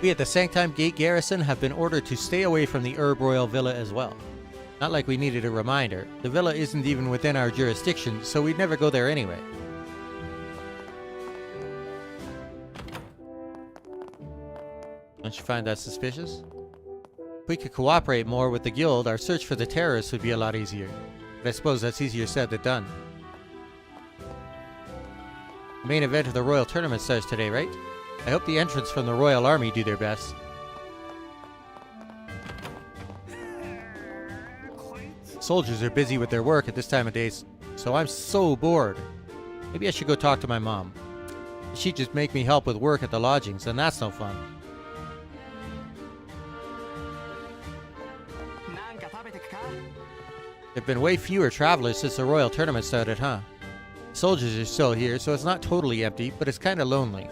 Speaker 1: We at the Sanctime Gate Garrison have been ordered to stay away from the Herb Royal Villa as well. Not like we needed a reminder. The villa isn't even within our jurisdiction, so we'd never go there anyway. Don't you find that suspicious? If we could cooperate more with the guild, our search for the terrorists would be a lot easier. But I suppose that's easier said than done. The main event of the Royal Tournament starts today, right? I hope the entrants from the Royal Army do their best. Soldiers are busy with their work at this time of day, so I'm so bored. Maybe I should go talk to my mom. She'd just make me help with work at the lodgings, and that's no fun. There've been way fewer travelers since the Royal Tournament started, huh? Soldiers are still here, so it's not totally empty, but it's kinda lonely.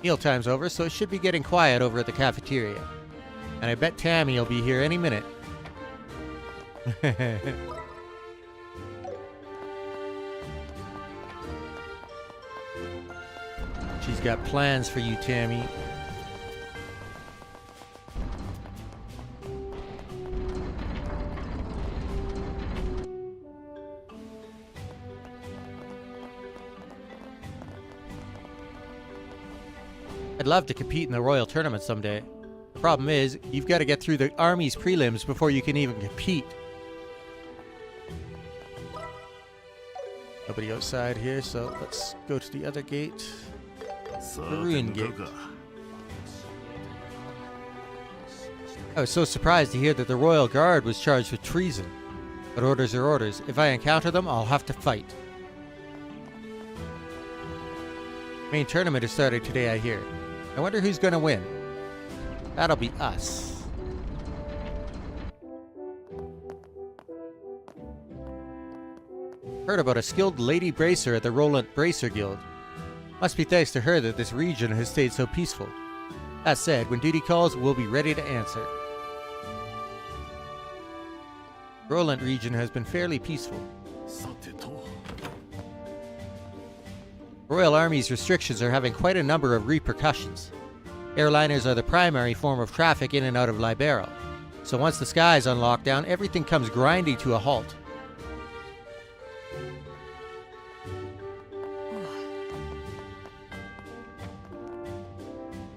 Speaker 1: Mealtime's over, so it should be getting quiet over at the cafeteria. And I bet Tammy will be here any minute. She's got plans for you, Tammy. I'd love to compete in the Royal Tournament someday. The problem is, you've got to get through the Army's prelims before you can even compete. Nobody outside here, so let's go to the other gate. The Ruin Gate. I was so surprised to hear that the Royal Guard was charged with treason. But orders are orders. If I encounter them, I'll have to fight. Main tournament is starting today, I hear. I wonder who's gonna win. That'll be us. Heard about a skilled lady bracer at the Roland Bracer Guild. Must be thanks to her that this region has stayed so peaceful. That said, when duty calls, we'll be ready to answer. Roland region has been fairly peaceful. Royal Army's restrictions are having quite a number of repercussions. Airliners are the primary form of traffic in and out of Libero. So once the skies on lockdown, everything comes grinding to a halt.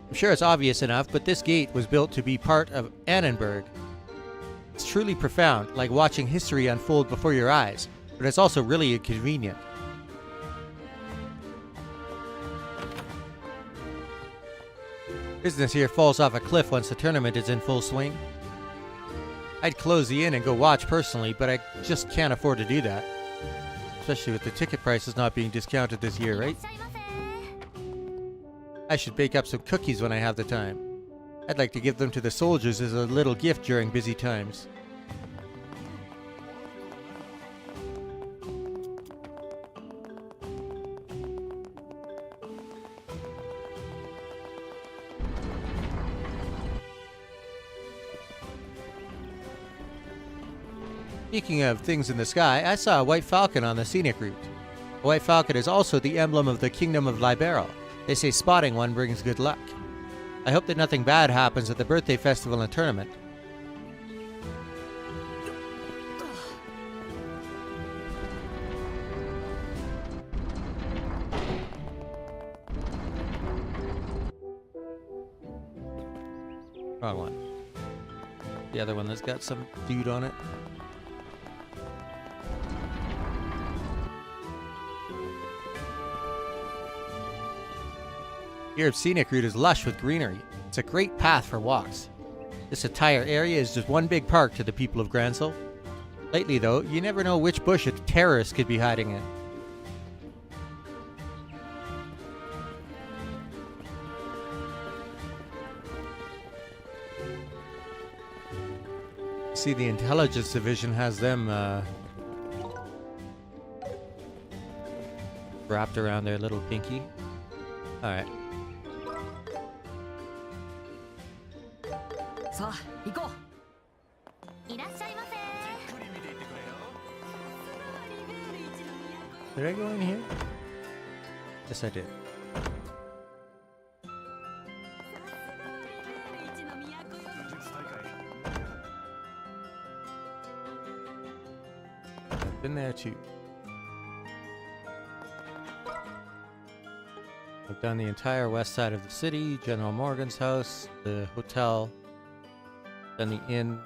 Speaker 1: I'm sure it's obvious enough, but this gate was built to be part of Annenberg. It's truly profound, like watching history unfold before your eyes, but it's also really inconvenient. Business here falls off a cliff once the tournament is in full swing. I'd close the inn and go watch personally, but I just can't afford to do that. Especially with the ticket prices not being discounted this year, right? I should bake up some cookies when I have the time. I'd like to give them to the soldiers as a little gift during busy times. Speaking of things in the sky, I saw a white falcon on the scenic route. A white falcon is also the emblem of the Kingdom of Libero. They say spotting one brings good luck. I hope that nothing bad happens at the birthday festival and tournament. Wrong one. The other one that's got some dude on it. Here, scenic route is lush with greenery. It's a great path for walks. This entire area is just one big park to the people of Grancel. Lately, though, you never know which bush a terrorist could be hiding in. See, the intelligence division has them wrapped around their little pinky. Alright. Did I go in here? Yes, I did. I've been there too. I've done the entire west side of the city, General Morgan's house, the hotel, then the inn.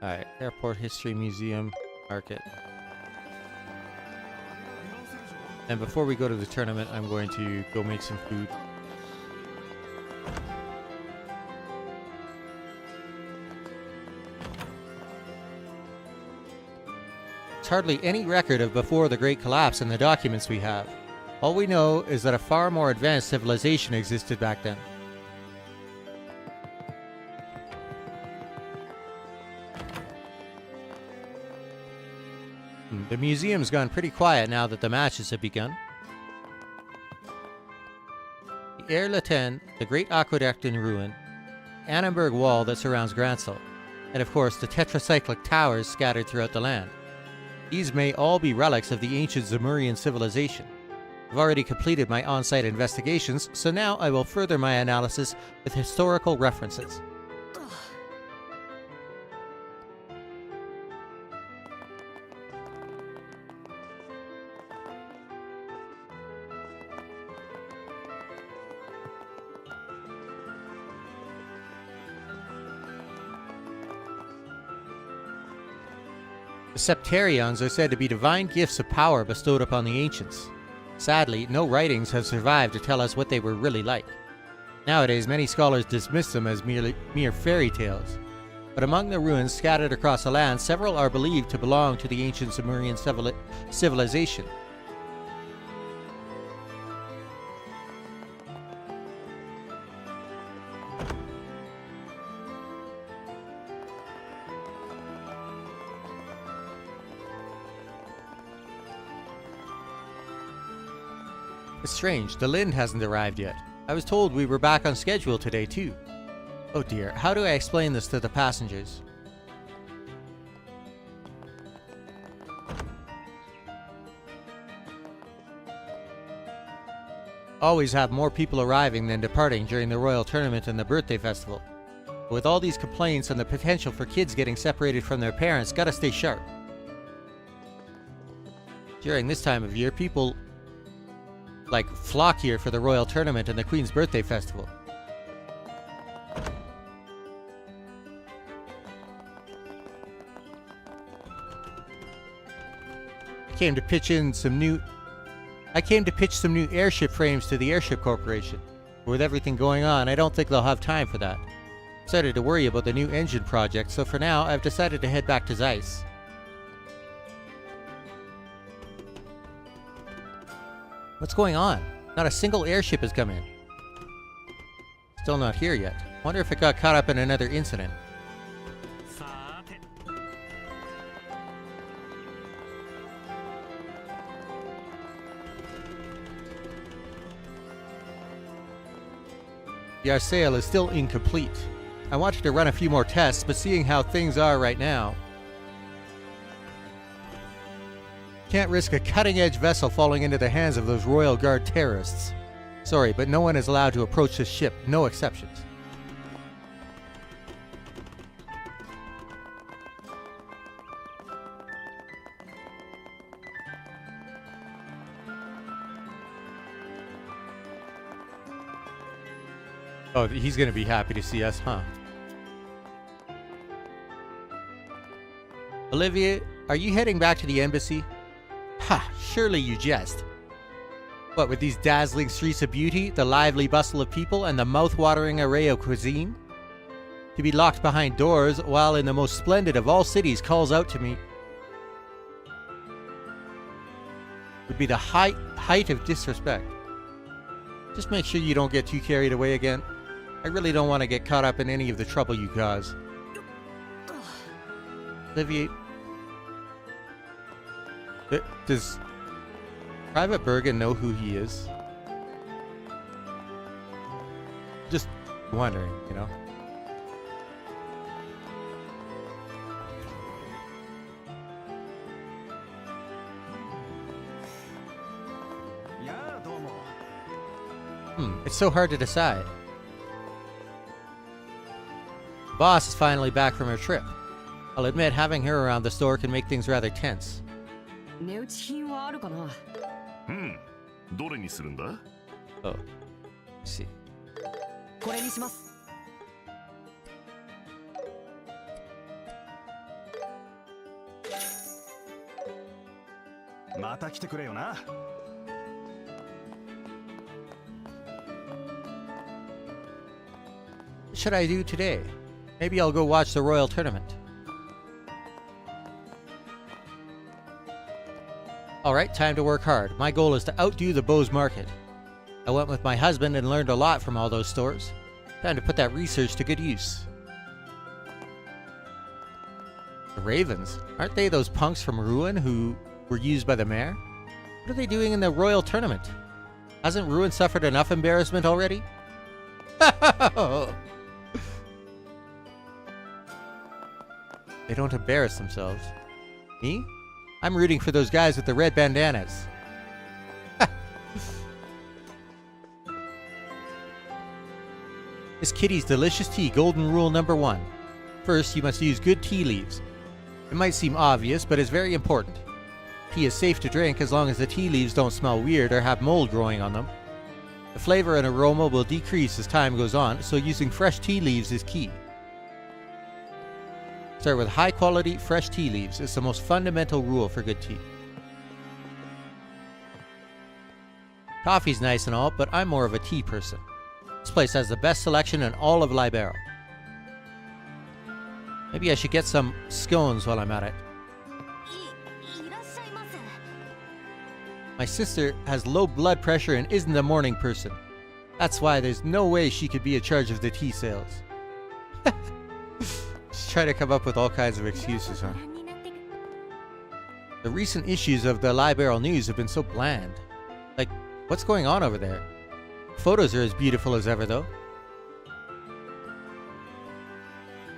Speaker 1: Alright, Airport History Museum, Market. And before we go to the tournament, I'm going to go make some food. There's hardly any record of before the Great Collapse in the documents we have. All we know is that a far more advanced civilization existed back then. The museum's gone pretty quiet now that the matches have begun. The Air Latin, the Great Aqueduct in ruin, Annenberg Wall that surrounds Grancel, and of course the tetracyclic towers scattered throughout the land. These may all be relics of the ancient Zemurian civilization. I've already completed my on-site investigations, so now I will further my analysis with historical references. The Septarions are said to be divine gifts of power bestowed upon the ancients. Sadly, no writings have survived to tell us what they were really like. Nowadays, many scholars dismiss them as mere fairy tales. But among the ruins scattered across the land, several are believed to belong to the ancient Sumerian civilization. It's strange, the Lind hasn't arrived yet. I was told we were back on schedule today too. Oh dear, how do I explain this to the passengers? Always have more people arriving than departing during the Royal Tournament and the birthday festival. But with all these complaints and the potential for kids getting separated from their parents, gotta stay sharp. During this time of year, people like flock here for the Royal Tournament and the Queen's Birthday Festival. I came to pitch some new airship frames to the Airship Corporation. With everything going on, I don't think they'll have time for that. Started to worry about the new engine project, so for now, I've decided to head back to Zeiss. What's going on? Not a single airship has come in. Still not here yet. Wonder if it got caught up in another incident. The Arsail is still incomplete. I wanted to run a few more tests, but seeing how things are right now, can't risk a cutting-edge vessel falling into the hands of those Royal Guard terrorists. Sorry, but no one is allowed to approach this ship, no exceptions. Oh, he's gonna be happy to see us, huh? Olivia, are you heading back to the embassy? Ha! Surely you jest. What, with these dazzling streets of beauty, the lively bustle of people, and the mouth-watering array of cuisine? To be locked behind doors while in the most splendid of all cities calls out to me would be the height of disrespect. Just make sure you don't get too carried away again. I really don't want to get caught up in any of the trouble you cause. Olivia, does Private Bergen know who he is? Just wondering, you know? It's so hard to decide. Boss is finally back from her trip. I'll admit, having her around the store can make things rather tense.
Speaker 3: 値打ち品はあるかな。
Speaker 14: どれにするんだ?
Speaker 1: Oh, see.
Speaker 3: これにします。
Speaker 15: また来てくれよな。
Speaker 1: What should I do today? Maybe I'll go watch the Royal Tournament. Alright, time to work hard. My goal is to outdo the Bose market. I went with my husband and learned a lot from all those stores. Time to put that research to good use. The Ravens? Aren't they those punks from Ruin who were used by the mayor? What are they doing in the Royal Tournament? Hasn't Ruin suffered enough embarrassment already? They don't embarrass themselves. Me? I'm rooting for those guys with the red bandanas. Miss Kitty's delicious tea, golden rule number 1. First, you must use good tea leaves. It might seem obvious, but it's very important. Tea is safe to drink as long as the tea leaves don't smell weird or have mold growing on them. The flavor and aroma will decrease as time goes on, so using fresh tea leaves is key. Start with high-quality, fresh tea leaves. It's the most fundamental rule for good tea. Coffee's nice and all, but I'm more of a tea person. This place has the best selection in all of Libero. Maybe I should get some scones while I'm at it. My sister has low blood pressure and isn't a morning person. That's why there's no way she could be in charge of the tea sales. Just try to come up with all kinds of excuses, huh? The recent issues of the Libero News have been so bland. Like, What's going on over there? Photos are as beautiful as ever, though.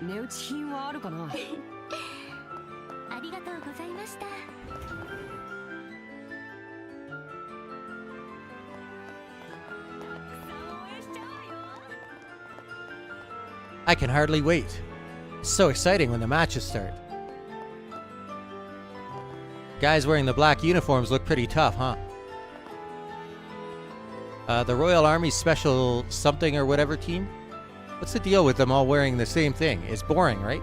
Speaker 3: 値打ち品はあるかな。
Speaker 4: ありがとうございました。
Speaker 1: I can hardly wait. It's so exciting when the matches start. Guys wearing the black uniforms look pretty tough, huh? The Royal Army's special something or whatever team? What's the deal with them all wearing the same thing? It's boring, right?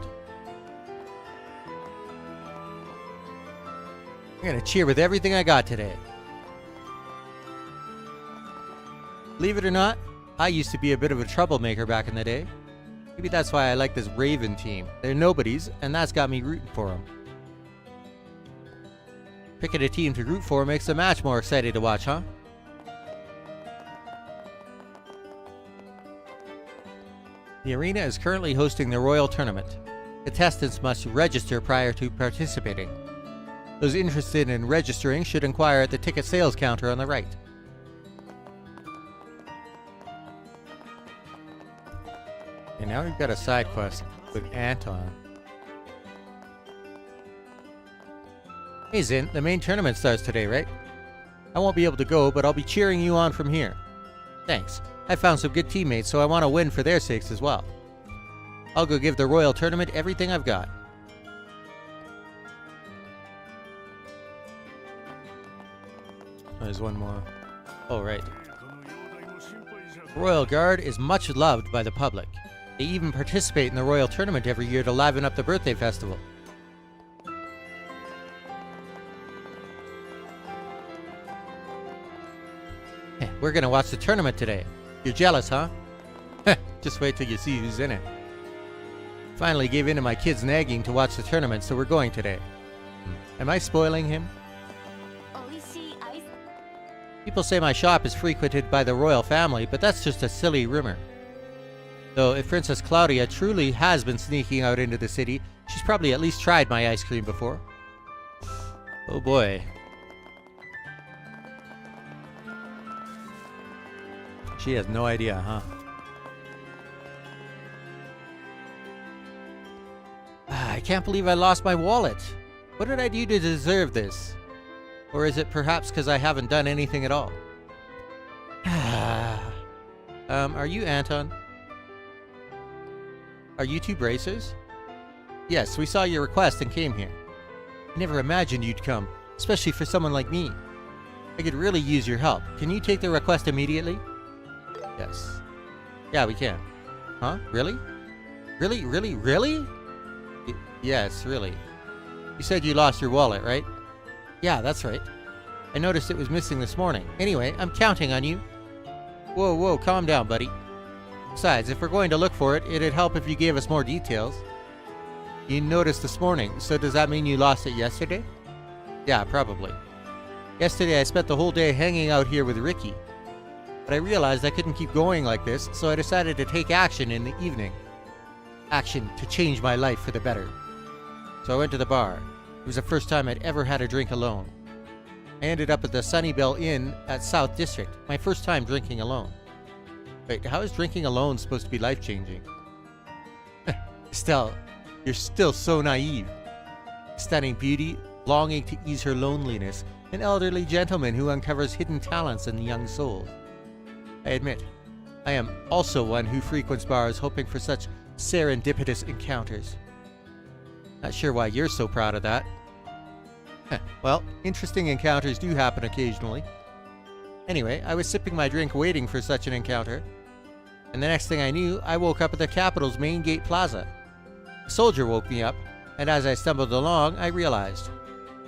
Speaker 1: I'm gonna cheer with everything I got today. Believe it or not, I used to be a bit of a troublemaker back in the day. Maybe that's why I like this Raven team. They're nobodies, and that's got me rooting for them. Picking a team to root for makes the match more exciting to watch, huh? The arena is currently hosting the Royal Tournament. Contestants must register prior to participating. Those interested in registering should inquire at the ticket sales counter on the right. And now we've got a side quest with Anton. Hey Zin, the main tournament starts today, right? I won't be able to go, but I'll be cheering you on from here. Thanks. I found some good teammates, so I want to win for their sakes as well. I'll go give the Royal Tournament everything I've got. There's one more. Oh, right. The Royal Guard is much loved by the public. They even participate in the Royal Tournament every year to liven up the birthday festival. We're gonna watch the tournament today. You're jealous, huh? Just wait till you see who's in it. Finally gave in to my kid's nagging to watch the tournament, so we're going today. Am I spoiling him? People say my shop is frequented by the royal family, but that's just a silly rumor. Though if Princess Claudia truly has been sneaking out into the city, she's probably at least tried my ice cream before. Oh boy. She has no idea, huh? I can't believe I lost my wallet. What did I do to deserve this? Or is it perhaps because I haven't done anything at all? Are you Anton? Are you two bracers? Yes, we saw your request and came here. I never imagined you'd come, especially for someone like me. I could really use your help. Can you take the request immediately? Yes. Yeah, we can. Huh? Really? Really? Yes, really. You said you lost your wallet, right? Yeah, that's right. I noticed it was missing this morning. Anyway, I'm counting on you. Whoa, calm down, buddy. Besides, if we're going to look for it, it'd help if you gave us more details. You noticed this morning, so does that mean you lost it yesterday? Yeah, probably. Yesterday I spent the whole day hanging out here with Ricky. But I realized I couldn't keep going like this, so I decided to take action in the evening. Action to change my life for the better. So I went to the bar. It was the first time I'd ever had a drink alone. I ended up at the Sunnybell Inn at South District, my first time drinking alone. Wait, how is drinking alone supposed to be life-changing? Estelle, you're still so naive. Stunning beauty, longing to ease her loneliness, an elderly gentleman who uncovers hidden talents in young souls. I admit, I am also one who frequents bars hoping for such serendipitous encounters. Not sure why you're so proud of that. Well, interesting encounters do happen occasionally. Anyway, I was sipping my drink waiting for such an encounter, and the next thing I knew, I woke up at the capital's main gate plaza. A soldier woke me up, and as I stumbled along, I realized,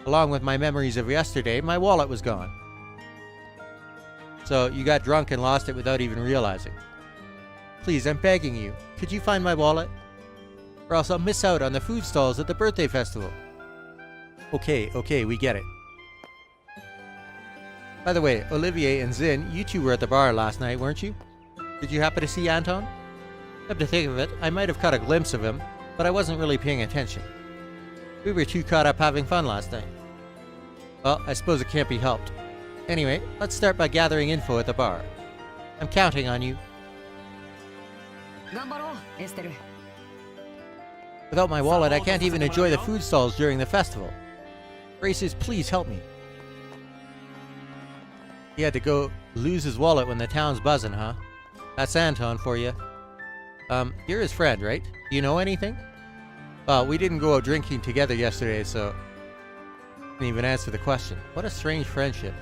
Speaker 1: along with my memories of yesterday, my wallet was gone. So, you got drunk and lost it without even realizing. Please, I'm begging you, could you find my wallet? Or else I'll miss out on the food stalls at the birthday festival. Okay, we get it. By the way, Olivier and Zin, you two were at the bar last night, weren't you? Did you happen to see Anton? Come to think of it, I might have caught a glimpse of him, but I wasn't really paying attention. We were too caught up having fun last night. Well, I suppose it can't be helped. Anyway, let's start by gathering info at the bar. I'm counting on you.
Speaker 3: 頑張ろうエステル
Speaker 1: Without my wallet, I can't even enjoy the food stalls during the festival. Racers, please help me. He had to go lose his wallet when the town's buzzing, huh? That's Anton for you. You're his friend, right? Do you know anything? Well, we didn't go out drinking together yesterday, so... didn't even answer the question. What a strange friendship.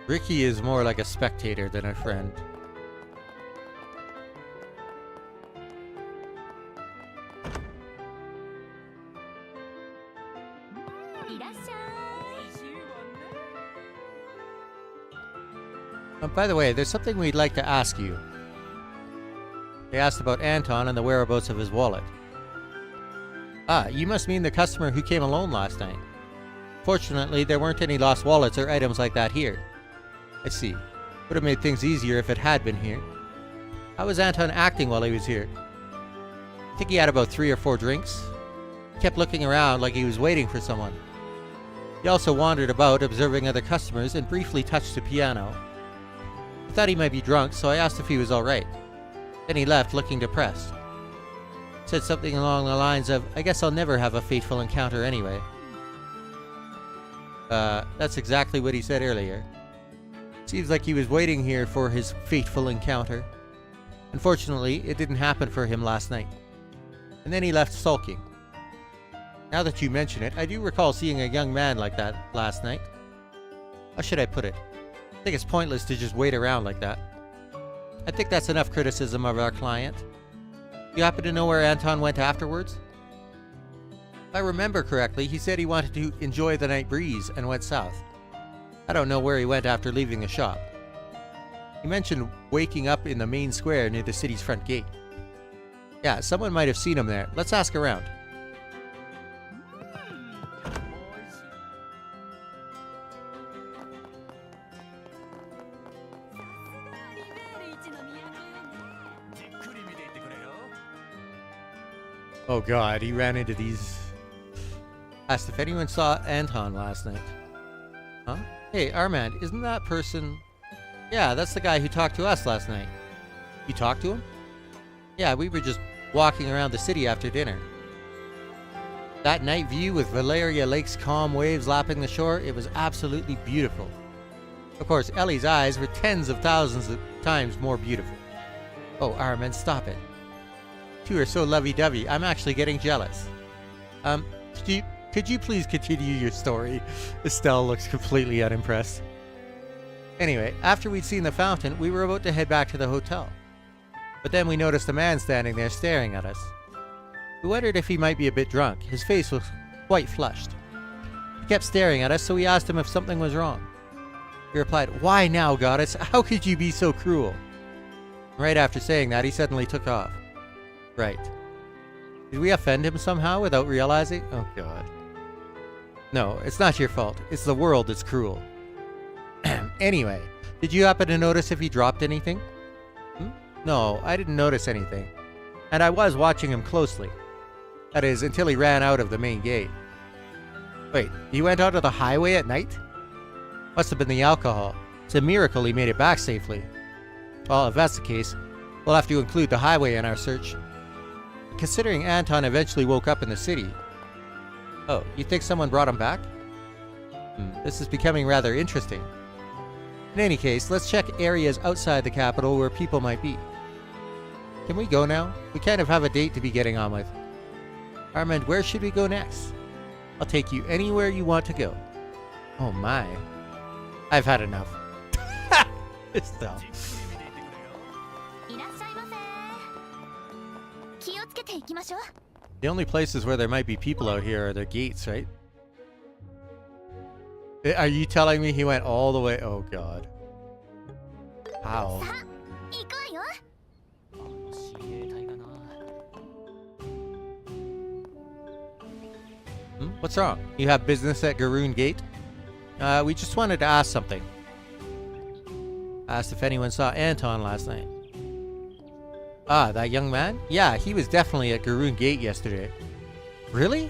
Speaker 1: Ricky is more like a spectator than a friend. By the way, there's something we'd like to ask you. They asked about Anton and the whereabouts of his wallet. Ah, you must mean the customer who came alone last night. Fortunately, there weren't any lost wallets or items like that here. I see. Would have made things easier if it had been here. How was Anton acting while he was here? I think he had about 3 or 4 drinks. He kept looking around like he was waiting for someone. He also wandered about, observing other customers, and briefly touched the piano. I thought he might be drunk, so I asked if he was alright. Then he left, looking depressed. Said something along the lines of, I guess I'll never have a fateful encounter anyway. That's exactly what he said earlier. Seems like he was waiting here for his fateful encounter. Unfortunately, it didn't happen for him last night. And then he left sulking. Now that you mention it, I do recall seeing a young man like that last night. How should I put it? I think it's pointless to just wait around like that. I think that's enough criticism of our client. You happen to know where Anton went afterwards? If I remember correctly, he said he wanted to enjoy the night breeze and went south. I don't know where he went after leaving the shop. He mentioned waking up in the main square near the city's front gate. Yeah, someone might have seen him there. Let's ask around. Oh god, he ran into these... Asked if anyone saw Anton last night. Huh? Hey, Armand, isn't that person... Yeah, that's the guy who talked to us last night. You talked to him? Yeah, we were just walking around the city after dinner. That night view with Valeria Lake's calm waves lapping the shore, it was absolutely beautiful. Of course, Ellie's eyes were tens of thousands of times more beautiful. Oh, Armand, stop it. Two are so lovey-dovey, I'm actually getting jealous. Could you please continue your story? Estelle looks completely unimpressed. Anyway, after we'd seen the fountain, we were about to head back to the hotel. But then we noticed a man standing there staring at us. We wondered if he might be a bit drunk. His face was quite flushed. He kept staring at us, so we asked him if something was wrong. He replied, "Why now, goddess? How could you be so cruel?" Right after saying that, he suddenly took off. Right. Did we offend him somehow without realizing? Oh god. No, it's not your fault. It's the world that's cruel. Anyway, did you happen to notice if he dropped anything? No, I didn't notice anything. And I was watching him closely. That is, until he ran out of the main gate. Wait, he went out of the highway at night? Must have been the alcohol. It's a miracle he made it back safely. Well, if that's the case, we'll have to include the highway in our search. Considering Anton eventually woke up in the city. Oh, you think someone brought him back? This is becoming rather interesting. In any case, let's check areas outside the capital where people might be. Can we go now? We kind of have a date to be getting on with. Armand, where should we go next? I'll take you anywhere you want to go. Oh my. I've had enough. Estelle. The only places where there might be people out here are the gates, right? Are you telling me he went all the way? Oh god. How? What's wrong? You have business at Garoon Gate? We just wanted to ask something. Asked if anyone saw Anton last night. Ah, that young man? Yeah, he was definitely at Garoon Gate yesterday. Really?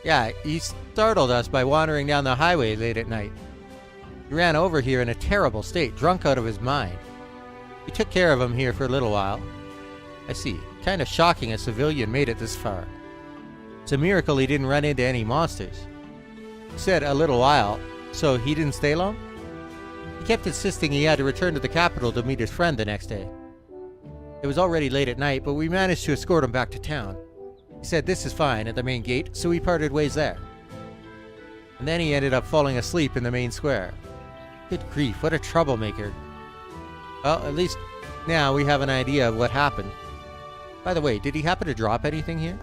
Speaker 1: Yeah, he startled us by wandering down the highway late at night. He ran over here in a terrible state, drunk out of his mind. We took care of him here for a little while. I see. Kind of shocking a civilian made it this far. It's a miracle he didn't run into any monsters. He said a little while, so he didn't stay long? He kept insisting he had to return to the capital to meet his friend the next day. It was already late at night, but we managed to escort him back to town. He said this is fine at the main gate, so we parted ways there. And then he ended up falling asleep in the main square. Good grief, what a troublemaker. Well, at least now we have an idea of what happened. By the way, did he happen to drop anything here?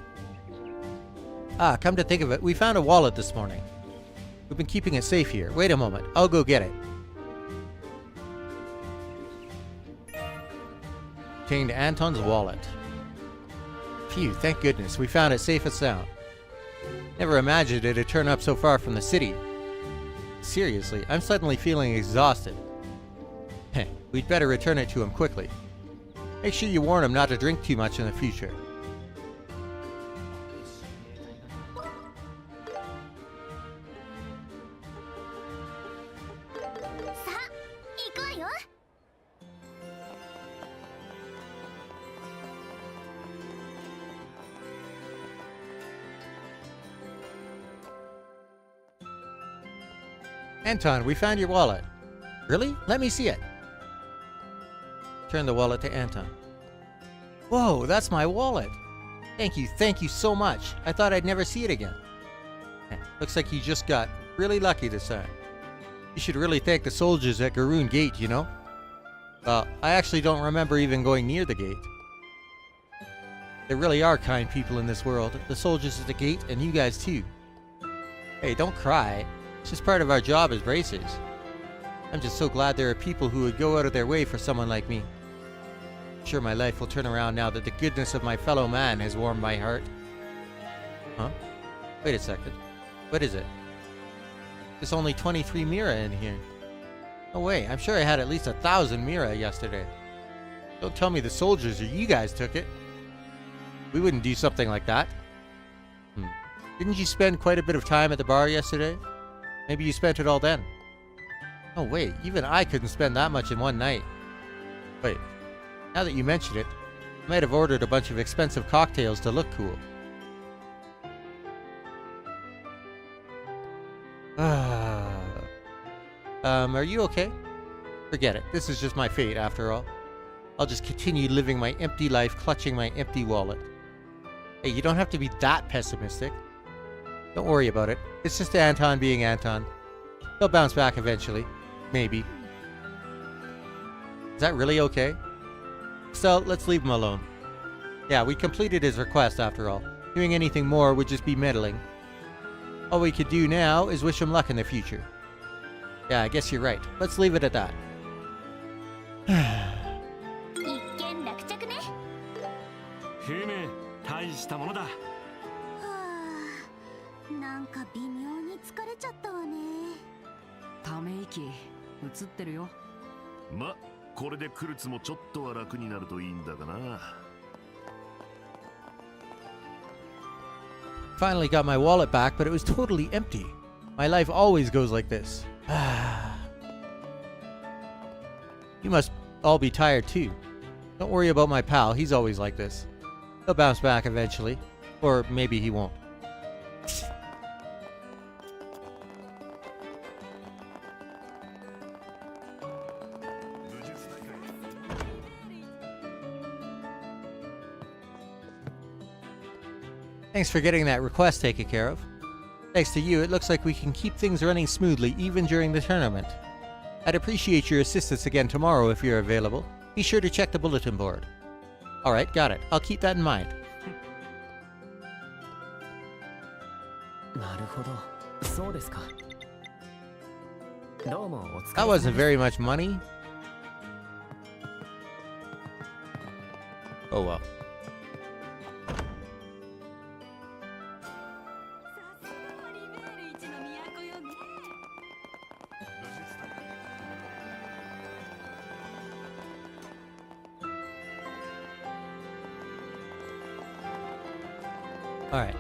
Speaker 1: Ah, come to think of it, we found a wallet this morning. We've been keeping it safe here. Wait a moment, I'll go get it. Contained Anton's wallet. Phew, thank goodness, we found it safe and sound. Never imagined it'd turn up so far from the city. Seriously, I'm suddenly feeling exhausted. Heh, we'd better return it to him quickly. Make sure you warn him not to drink too much in the future. Anton, we found your wallet. Really? Let me see it. Turn the wallet to Anton. Whoa, that's my wallet. Thank you so much. I thought I'd never see it again. Looks like you just got really lucky this time. You should really thank the soldiers at Garoon Gate, you know? Well, I actually don't remember even going near the gate. There really are kind people in this world. The soldiers at the gate, and you guys too. Hey, don't cry. It's just part of our job as racers. I'm just so glad there are people who would go out of their way for someone like me. I'm sure my life will turn around now that the goodness of my fellow man has warmed my heart. Huh? Wait a second. What is it? There's only 23 mira in here. No way, I'm sure I had at least 1,000 mira yesterday. Don't tell me the soldiers or you guys took it. We wouldn't do something like that. Didn't you spend quite a bit of time at the bar yesterday? Maybe you spent it all then. Oh wait, even I couldn't spend that much in one night. Wait, now that you mention it, I might have ordered a bunch of expensive cocktails to look cool. Are you okay? Forget it, this is just my fate after all. I'll just continue living my empty life clutching my empty wallet. Hey, you don't have to be that pessimistic. Don't worry about it. It's just Anton being Anton. He'll bounce back eventually. Maybe. Is that really okay? Still, let's leave him alone. Yeah, we completed his request after all. Doing anything more would just be meddling. All we could do now is wish him luck in the future. Yeah, I guess you're right. Let's leave it at that.
Speaker 12: ふむ、大したものだ。は
Speaker 4: あ、なんか微妙に疲れちゃったわね。
Speaker 3: ため息映ってるよ。
Speaker 14: ま、これでクルツもちょっとは楽になるといいんだがな。
Speaker 1: Finally got my wallet back, but it was totally empty. My life always goes like this. You must all be tired too. Don't worry about my pal, he's always like this. He'll bounce back eventually. Or maybe he won't. Thanks for getting that request taken care of. Thanks to you, it looks like we can keep things running smoothly even during the tournament. I'd appreciate your assistance again tomorrow if you're available. Be sure to check the bulletin board. Alright, got it. I'll keep that in mind. That wasn't very much money. Oh well. Alright.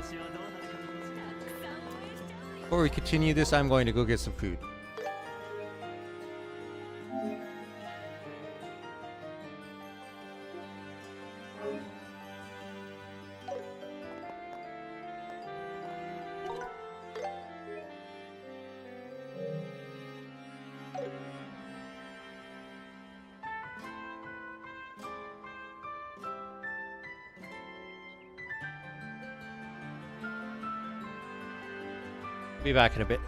Speaker 1: Before we continue this, I'm going to go get some food. Be back in a bit.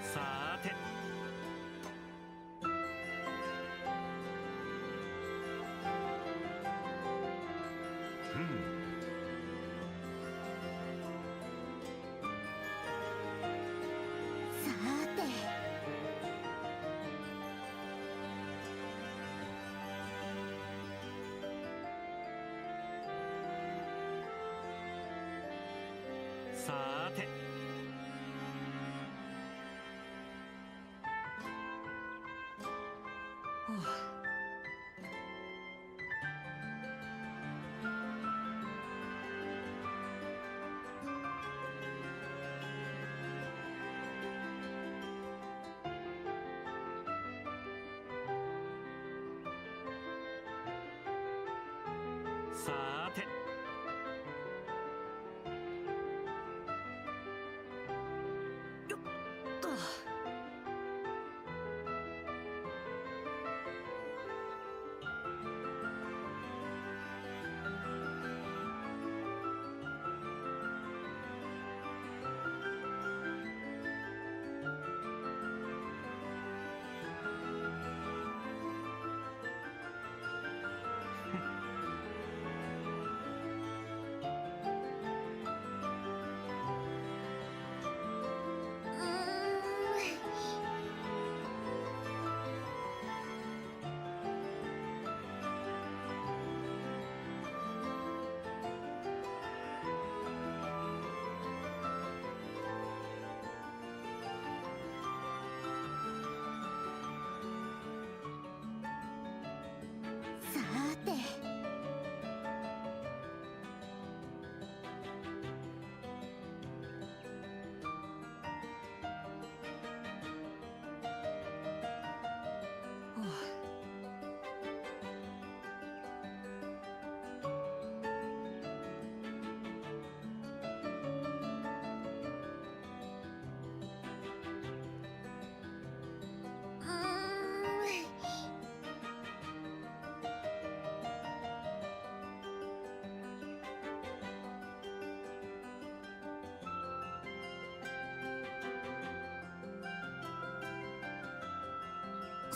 Speaker 6: さーてさーてさーて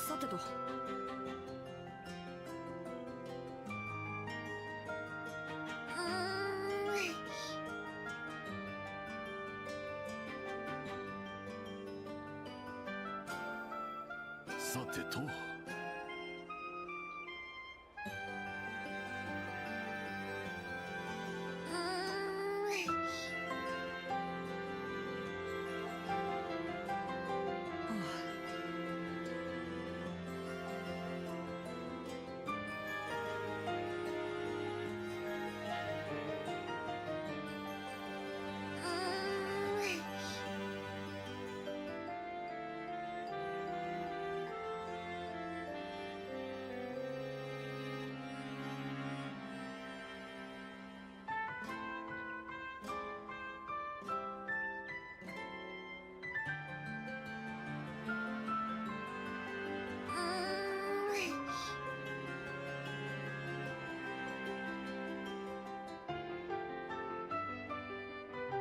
Speaker 3: さてと。
Speaker 14: さてと。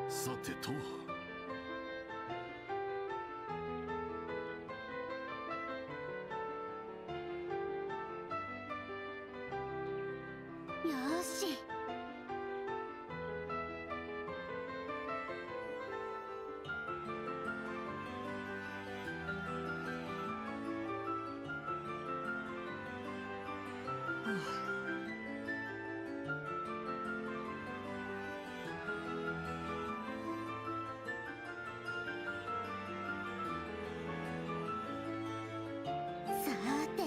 Speaker 14: さてと。
Speaker 4: よーし。さーて。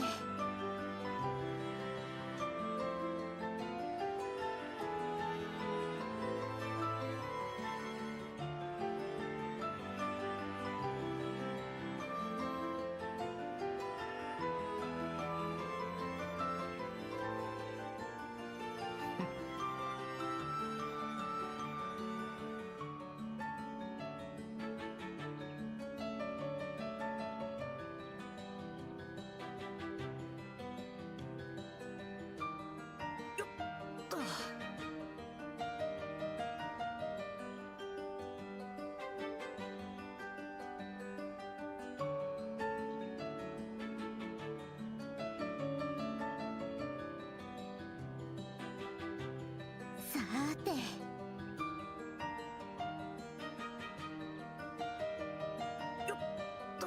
Speaker 4: さーて。よっと。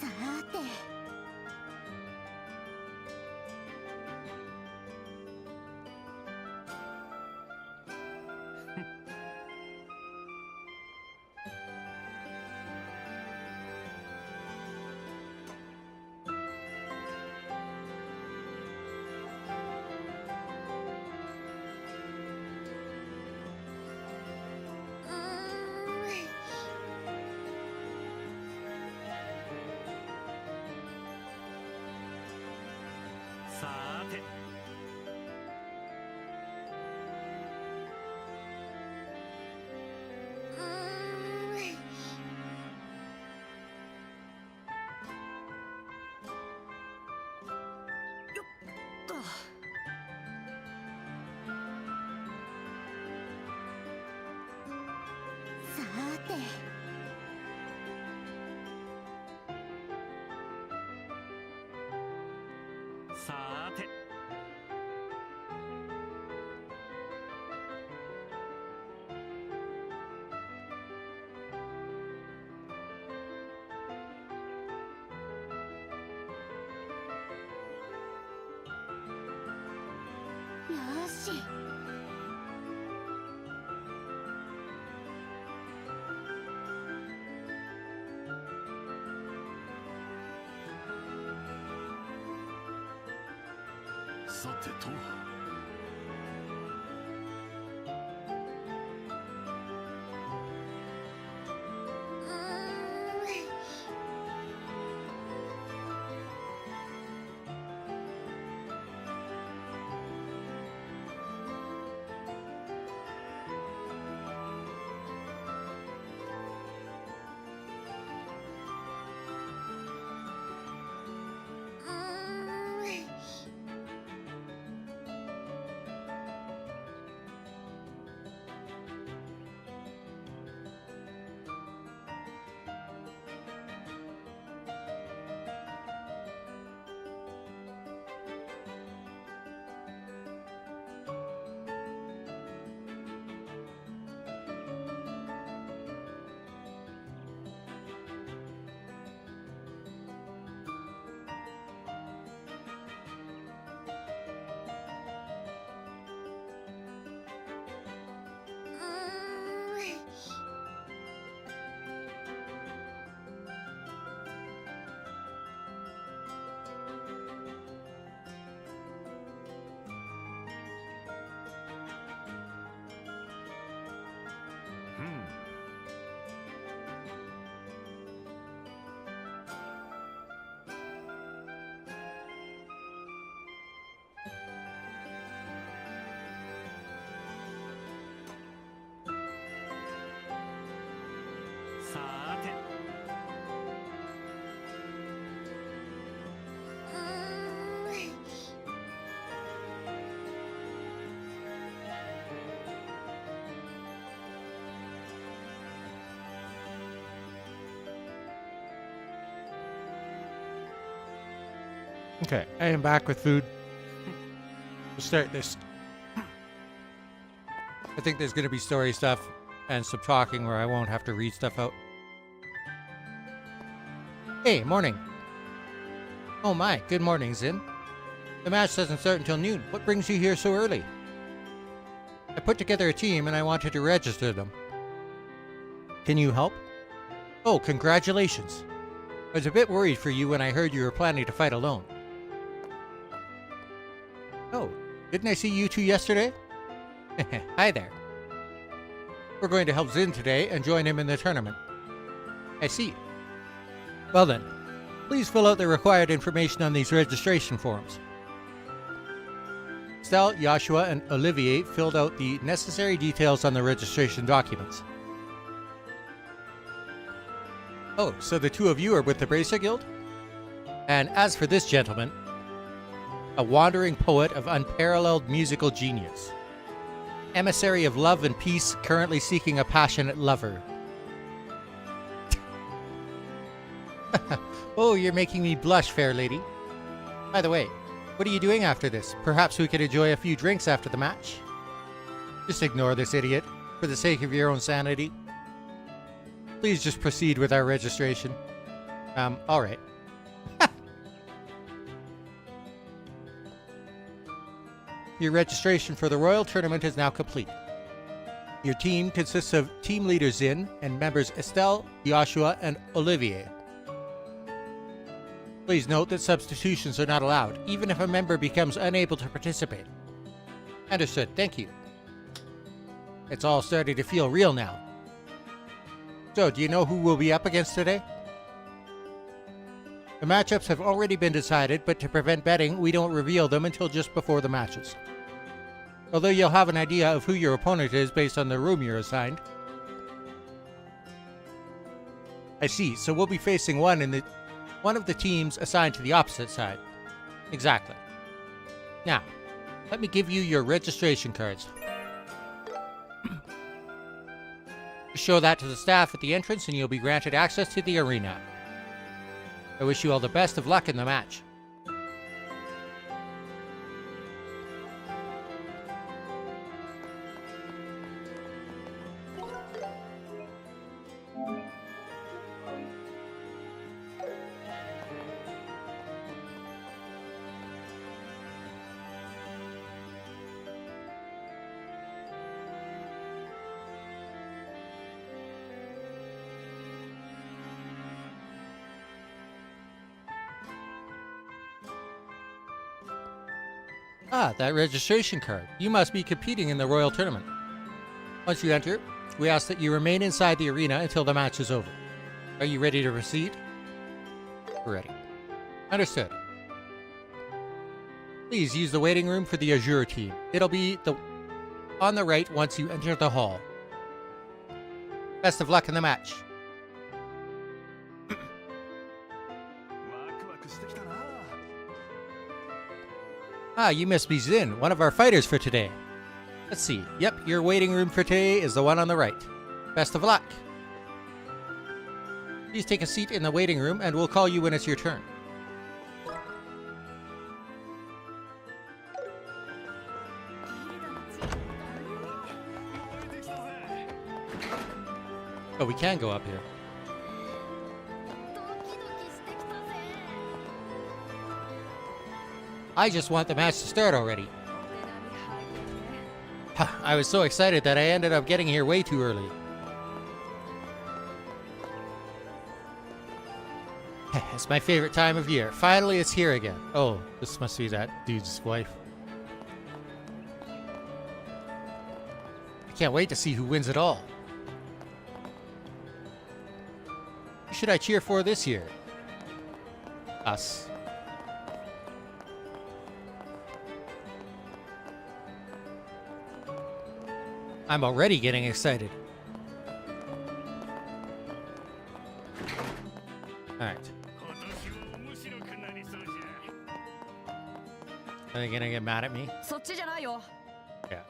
Speaker 4: さーて。
Speaker 13: さーて。
Speaker 3: よっと。
Speaker 4: さーて。
Speaker 13: さーて。
Speaker 4: よーし。
Speaker 14: さてと。
Speaker 1: Okay, I am back with food. We'll start this. I think there's going to be story stuff and some talking where I won't have to read stuff out. Hey, morning. Oh my, good morning, Zin. The match doesn't start until noon. What brings you here so early? I put together a team and I wanted to register them. Can you help? Oh, congratulations. I was a bit worried for you when I heard you were planning to fight alone. Oh, didn't I see you two yesterday? Hi there. We're going to help Zin today and join him in the tournament. I see. Well then, please fill out the required information on these registration forms. Estelle, Joshua, and Olivier filled out the necessary details on the registration documents. Oh, so the two of you are with the Bracer Guild? And as for this gentleman, a wandering poet of unparalleled musical genius. Emissary of love and peace, currently seeking a passionate lover. Oh, you're making me blush, fair lady. By the way, what are you doing after this? Perhaps we could enjoy a few drinks after the match? Just ignore this idiot, for the sake of your own sanity. Please just proceed with our registration. Alright. Your registration for the Royal Tournament is now complete. Your team consists of team leader Zin and members Estelle, Joshua, and Olivier. Please note that substitutions are not allowed, even if a member becomes unable to participate. Understood, thank you. It's all starting to feel real now. So, do you know who we'll be up against today? The matchups have already been decided, but to prevent betting, we don't reveal them until just before the matches. Although you'll have an idea of who your opponent is based on the room you're assigned. I see, so we'll be facing one of the teams assigned to the opposite side. Exactly. Now, let me give you your registration cards. Show that to the staff at the entrance and you'll be granted access to the arena. I wish you all the best of luck in the match. Ah, that registration card. You must be competing in the Royal Tournament. Once you enter, we ask that you remain inside the arena until the match is over. Are you ready to proceed? We're ready. Understood. Please use the waiting room for the Azure team. It'll be on the right once you enter the hall. Best of luck in the match. Ah, you must be Zin, one of our fighters for today. Let's see. Yep, your waiting room for today is the one on the right. Best of luck. Please take a seat in the waiting room and we'll call you when it's your turn. Oh, we can go up here. I just want the match to start already. I was so excited that I ended up getting here way too early. It's my favorite time of year. Finally, it's here again. Oh, this must be that dude's wife. I can't wait to see who wins it all. Who should I cheer for this year? Us. I'm already getting excited. Alright. Are they gonna get mad at me? Yeah.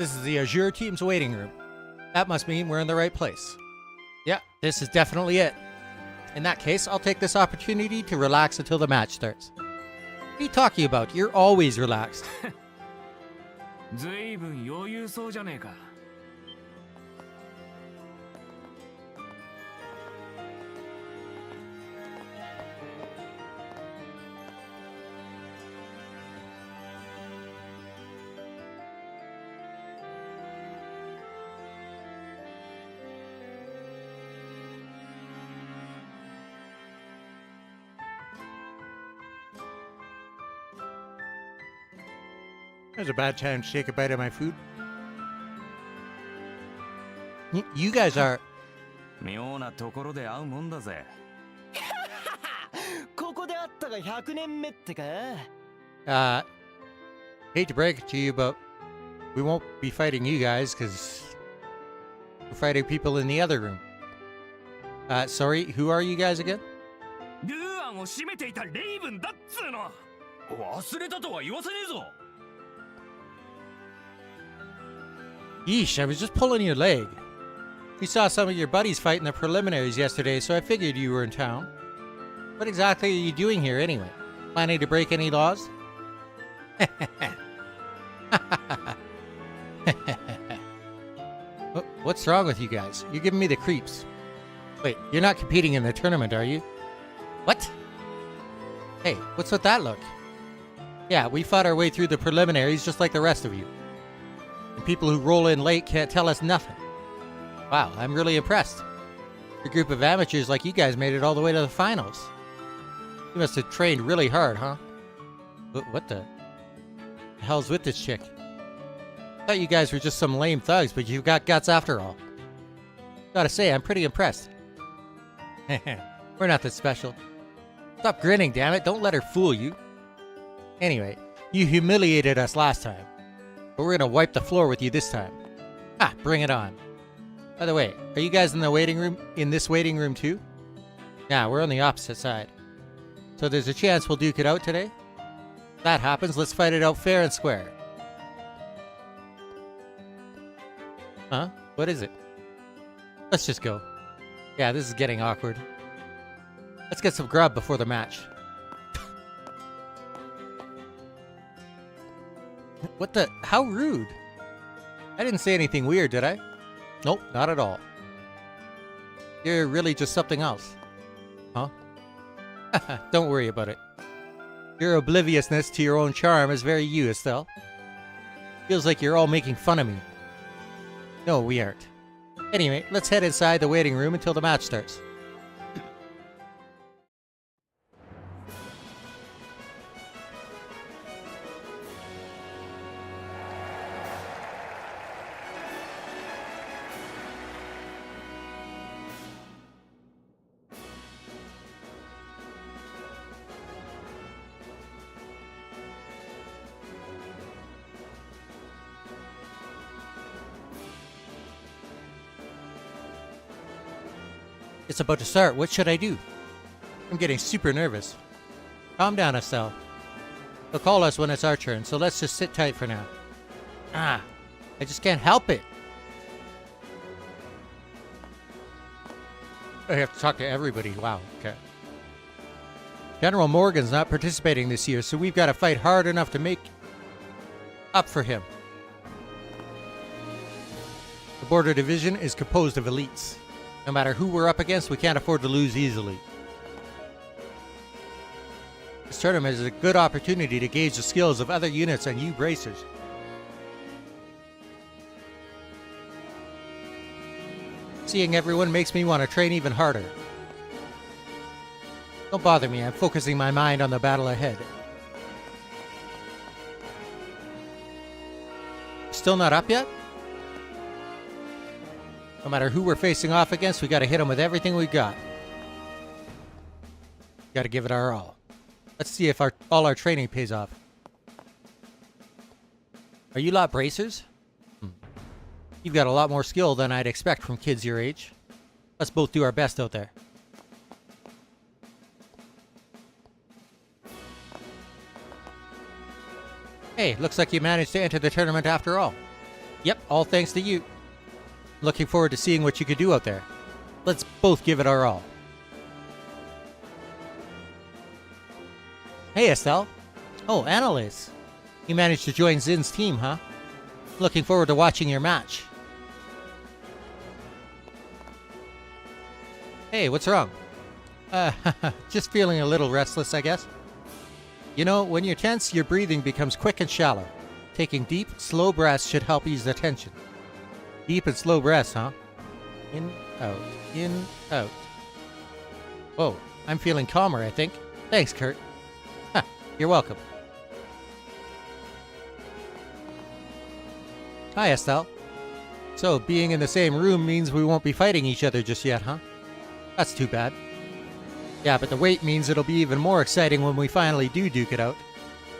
Speaker 1: This is the Azure team's waiting room. That must mean we're in the right place. Yeah, this is definitely it. In that case, I'll take this opportunity to relax until the match starts. What are you talking about? You're always relaxed.
Speaker 8: ずいぶん余裕そうじゃねえか。
Speaker 1: There's a bad time to take a bite of my food. You guys are...
Speaker 8: 妙なところで会うもんだぜ。
Speaker 9: ここで会ったが100年目ってか。
Speaker 1: hate to break it to you, but we won't be fighting you guys because we're fighting people in the other room. Sorry, who are you guys again?
Speaker 8: ルーアンを締めていたレイブンだっつーの。忘れたとは言わせねえぞ。
Speaker 1: Yeesh, I was just pulling your leg. We saw some of your buddies fight in the preliminaries yesterday, so I figured you were in town. What exactly are you doing here anyway? Planning to break any laws? What's wrong with you guys? You're giving me the creeps. Wait, you're not competing in the tournament, are you? What? Hey, what's with that look? Yeah, we fought our way through the preliminaries just like the rest of you. And people who roll in late can't tell us nothing. Wow, I'm really impressed. A group of amateurs like you guys made it all the way to the finals. You must have trained really hard, huh? What the hell's with this chick? I thought you guys were just some lame thugs, but you've got guts after all. Gotta say, I'm pretty impressed. We're not that special. Stop grinning, damn it. Don't let her fool you. Anyway, you humiliated us last time. But we're gonna wipe the floor with you this time. Ah, bring it on. By the way, are you guys in the waiting room, in this waiting room too? Nah, we're on the opposite side. So there's a chance we'll duke it out today? If that happens, let's fight it out fair and square. Huh? What is it? Let's just go. Yeah, this is getting awkward. Let's get some grub before the match. What the? How rude. I didn't say anything weird, did I? Nope, not at all. You're really just something else. Huh? Don't worry about it. Your obliviousness to your own charm is very you, Estelle. Feels like you're all making fun of me. No, we aren't. Anyway, let's head inside the waiting room until the match starts. It's about to start. What should I do? I'm getting super nervous. Calm down, Estelle. They'll call us when it's our turn, so let's just sit tight for now. I just can't help it. I have to talk to everybody. Wow, okay. General Morgan's not participating this year, so we've got to fight hard enough to make up for him. The border division is composed of elites. No matter who we're up against, we can't afford to lose easily. This tournament is a good opportunity to gauge the skills of other units and you bracers. Seeing everyone makes me want to train even harder. Don't bother me, I'm focusing my mind on the battle ahead. Still not up yet? No matter who we're facing off against, we gotta hit them with everything we got. Gotta give it our all. Let's see if all our training pays off. Are you lot bracers? You've got a lot more skill than I'd expect from kids your age. Let's both do our best out there. Hey, looks like you managed to enter the tournament after all. Yep, all thanks to you. Looking forward to seeing what you could do out there. Let's both give it our all. Hey, Estelle. Oh, Annalise. You managed to join Zin's team, huh? Looking forward to watching your match. Hey, what's wrong? Just feeling a little restless, I guess. You know, when you're tense, your breathing becomes quick and shallow. Taking deep, slow breaths should help ease the tension. Deep and slow breaths, huh? In, out. Whoa, I'm feeling calmer, I think. Thanks, Kurt. You're welcome. Hi, Estelle. So, being in the same room means we won't be fighting each other just yet, huh? That's too bad. Yeah, but the wait means it'll be even more exciting when we finally do duke it out.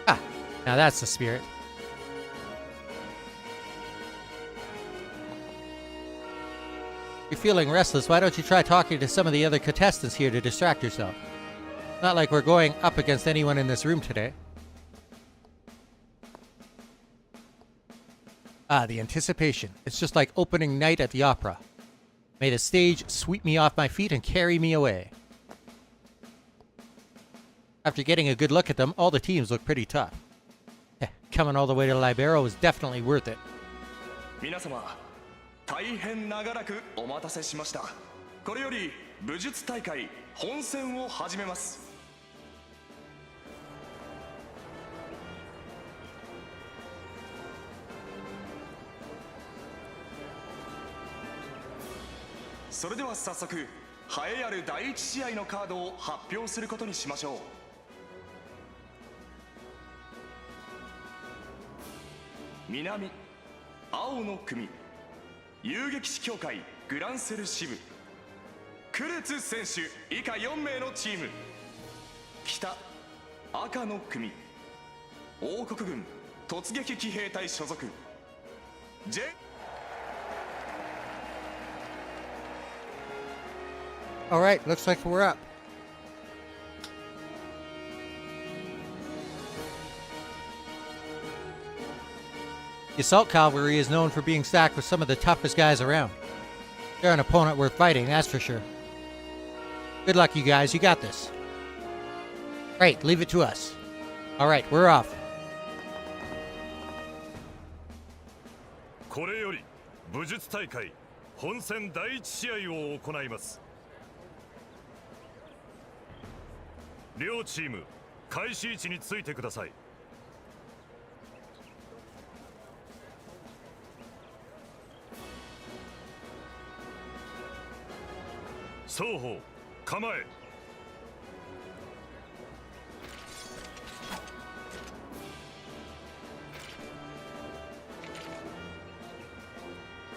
Speaker 1: Now that's the spirit. You're feeling restless, why don't you try talking to some of the other contestants here to distract yourself? Not like we're going up against anyone in this room today. The anticipation. It's just like opening night at the opera. May the stage sweep me off my feet and carry me away. After getting a good look at them, all the teams look pretty tough. Coming all the way to Libero was definitely worth it.
Speaker 11: 皆様、大変長らくお待たせしました。これより武術大会本戦を始めます。それでは早速、栄えある第一試合のカードを発表することにしましょう。南、青の組、遊撃士協会グランセル支部、クルツ選手以下4名のチーム。北、赤の組、王国軍突撃騎兵隊所属。
Speaker 1: Alright, looks like we're up. The Assault Cavalry is known for being stacked with some of the toughest guys around. They're an opponent worth fighting, that's for sure. Good luck, you guys. You got this. Right, leave it to us. Alright, we're off.
Speaker 14: これより武術大会本戦第一試合を行います。両チーム開始位置についてください。双方構え。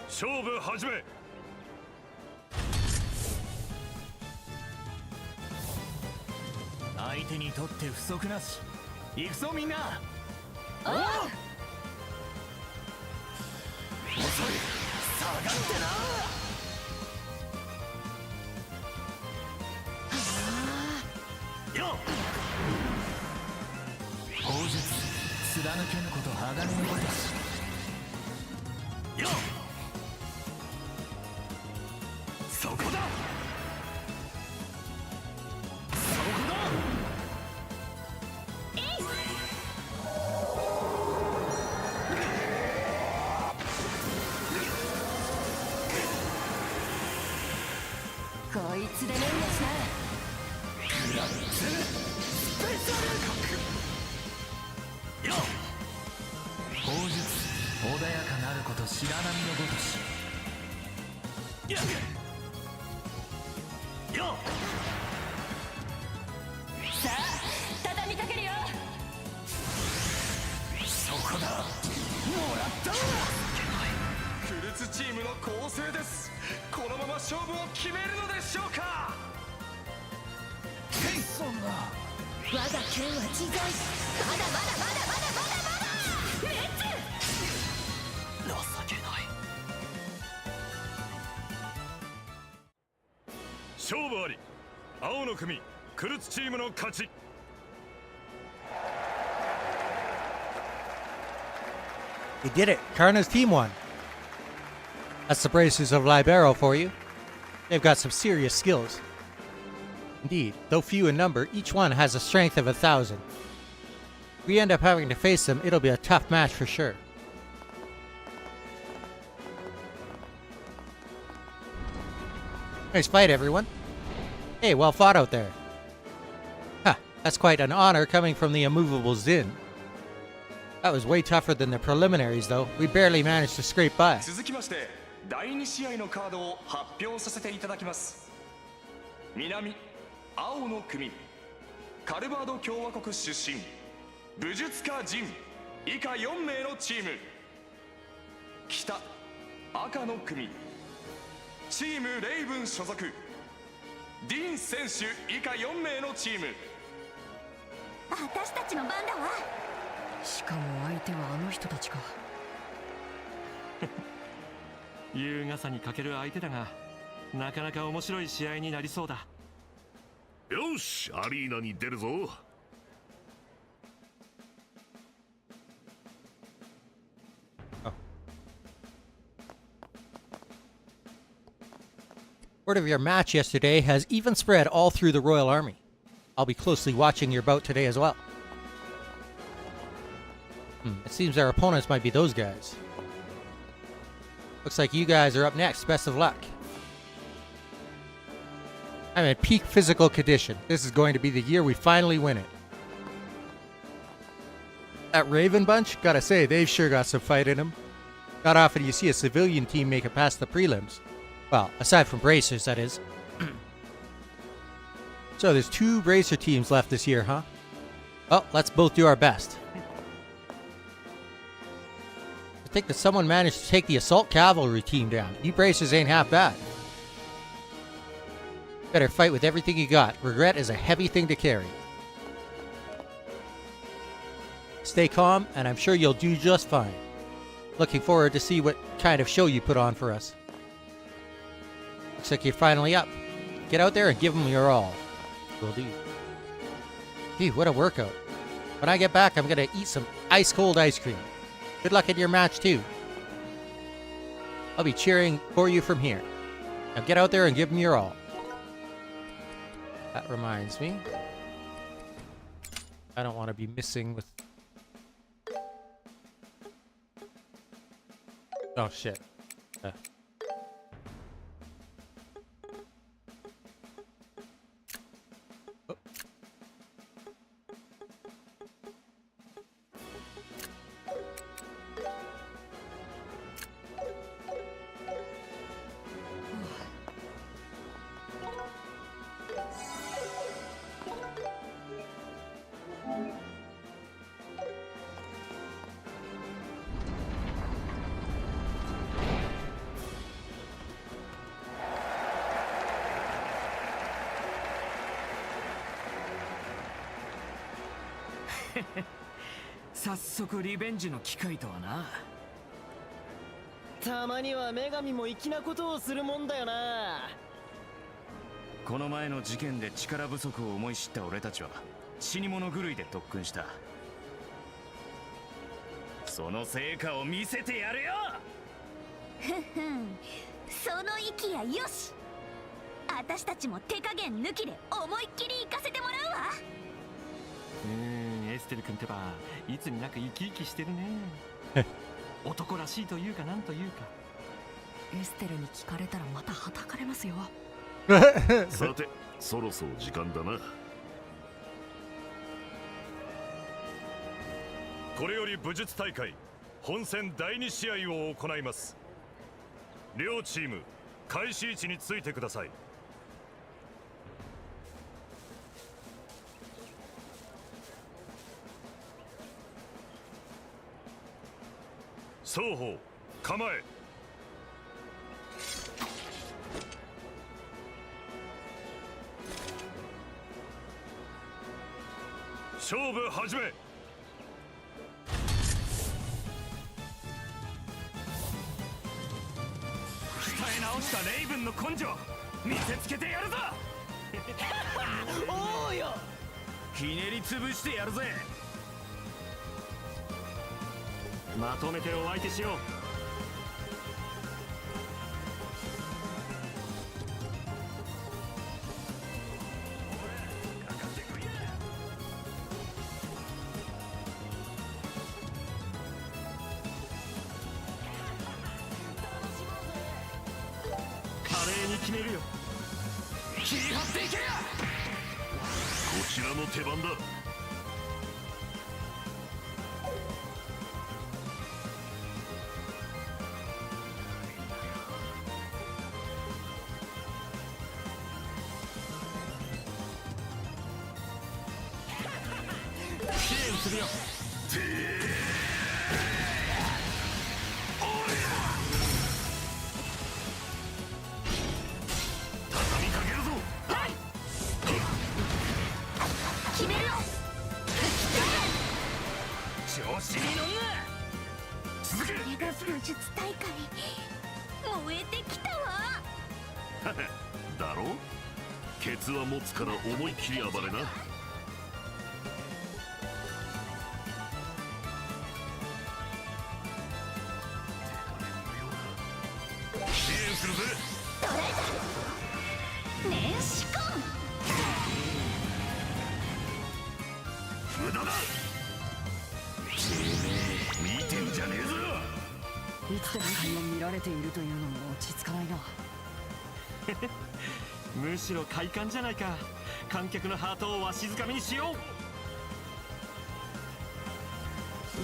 Speaker 14: 勝負始め。
Speaker 6: 相手にとって不足なし。行くぞみんな。
Speaker 12: おう。
Speaker 6: 遅い。下がってな。砲術貫けぬこと鋼のごとし。よっ。そこだ。そこだ。
Speaker 12: こいつでねんやしな。
Speaker 6: グランツェルスペシャルよっ。砲術穏やかなること白波のごとし。よっ。よっ。
Speaker 12: さあ畳みかけるよ。
Speaker 6: そこだ。もらったわ。
Speaker 11: クルツチームの構成です。このまま勝負を決めるのでしょうか。
Speaker 6: そんな。
Speaker 12: 我が剣は自在。まだまだまだまだまだまだ熱。
Speaker 6: 情けない。
Speaker 14: 勝負あり。青の組クルツチームの勝ち。
Speaker 1: You did it. Karna's team won. That's the Bracers of Libero for you. They've got some serious skills. Indeed, though few in number, each one has a strength of 1,000. If we end up having to face them, it'll be a tough match for sure. Nice fight, everyone. Hey, well fought out there. Huh, that's quite an honor coming from the immovable Zin. That was way tougher than the preliminaries, though. We barely managed to scrape by.
Speaker 11: 続きまして第2試合のカードを発表させていただきます。南青の組カルバード共和国出身武術家ジン以下4名のチーム。北赤の組チームレイブン所属ディーン選手以下4名のチーム。
Speaker 4: 私たちの番だわ。
Speaker 3: しかも相手はあの人たちか。
Speaker 13: 優雅さに欠ける相手だが、なかなか面白い試合になりそうだ。
Speaker 14: よし、アリーナに出るぞ。
Speaker 1: Word of your match yesterday has even spread all through the Royal Army. I'll be closely watching your bout today as well. It seems our opponents might be those guys. Looks like you guys are up next. Best of luck. I'm in peak physical condition. This is going to be the year we finally win it. That Raven bunch, gotta say, they've sure got some fight in them. Not often you see a civilian team make it past the prelims. Well, aside from Bracers, that is. So there's 2 Bracer teams left this year, huh? Well, let's both do our best. I think that someone managed to take the Assault Cavalry team down. You Bracers ain't half bad. Better fight with everything you got. Regret is a heavy thing to carry. Stay calm, and I'm sure you'll do just fine. Looking forward to see what kind of show you put on for us. Looks like you're finally up. Get out there and give them your all. Will do. Gee, what a workout. When I get back, I'm gonna eat some ice-cold ice cream. Good luck in your match, too. I'll be cheering for you from here. Now get out there and give them your all. That reminds me. I don't want to be missing with... Oh, shit.
Speaker 8: 早速リベンジの機会とはな。
Speaker 9: たまには女神も粋なことをするもんだよな。
Speaker 8: この前の事件で力不足を思い知った俺たちは死に物狂いで特訓した。その成果を見せてやるよ。
Speaker 4: ふふん、その息やよし。私たちも手加減抜きで思いっきり行かせてもらうわ。
Speaker 13: エステル君ってばいつになく生き生きしてるね。男らしいというかなんというか。
Speaker 3: エステルに聞かれたらまたはたかれますよ。
Speaker 14: さて、そろそろ時間だな。
Speaker 10: これより武術大会本戦第2試合を行います。両チーム開始位置についてください。双方構え。勝負始め。
Speaker 8: 鍛え直したレイブンの根性見せつけてやるぞ。おうよ、ひねり潰してやるぜ。
Speaker 13: まとめてお相手しよ
Speaker 6: に決めるよ。切り張っていけや。
Speaker 14: こちらの手番だ。
Speaker 6: 支援するよ。
Speaker 14: 畳みかけるぞ。
Speaker 6: はい。
Speaker 4: 決めるよ。
Speaker 6: 調子に乗んな。
Speaker 14: 続け。
Speaker 4: これが武術大会燃えてきたわ。
Speaker 14: だろ。ケツは持つから思いっきり暴れな。支援するぜ。
Speaker 4: 捉えた。年始婚。
Speaker 14: 無駄だ。見てんじゃねえぞ。
Speaker 3: いつでも会を見られているというのも落ち着かないな。
Speaker 13: むしろ快感じゃないか。観客のハートをわしづかみにしよう。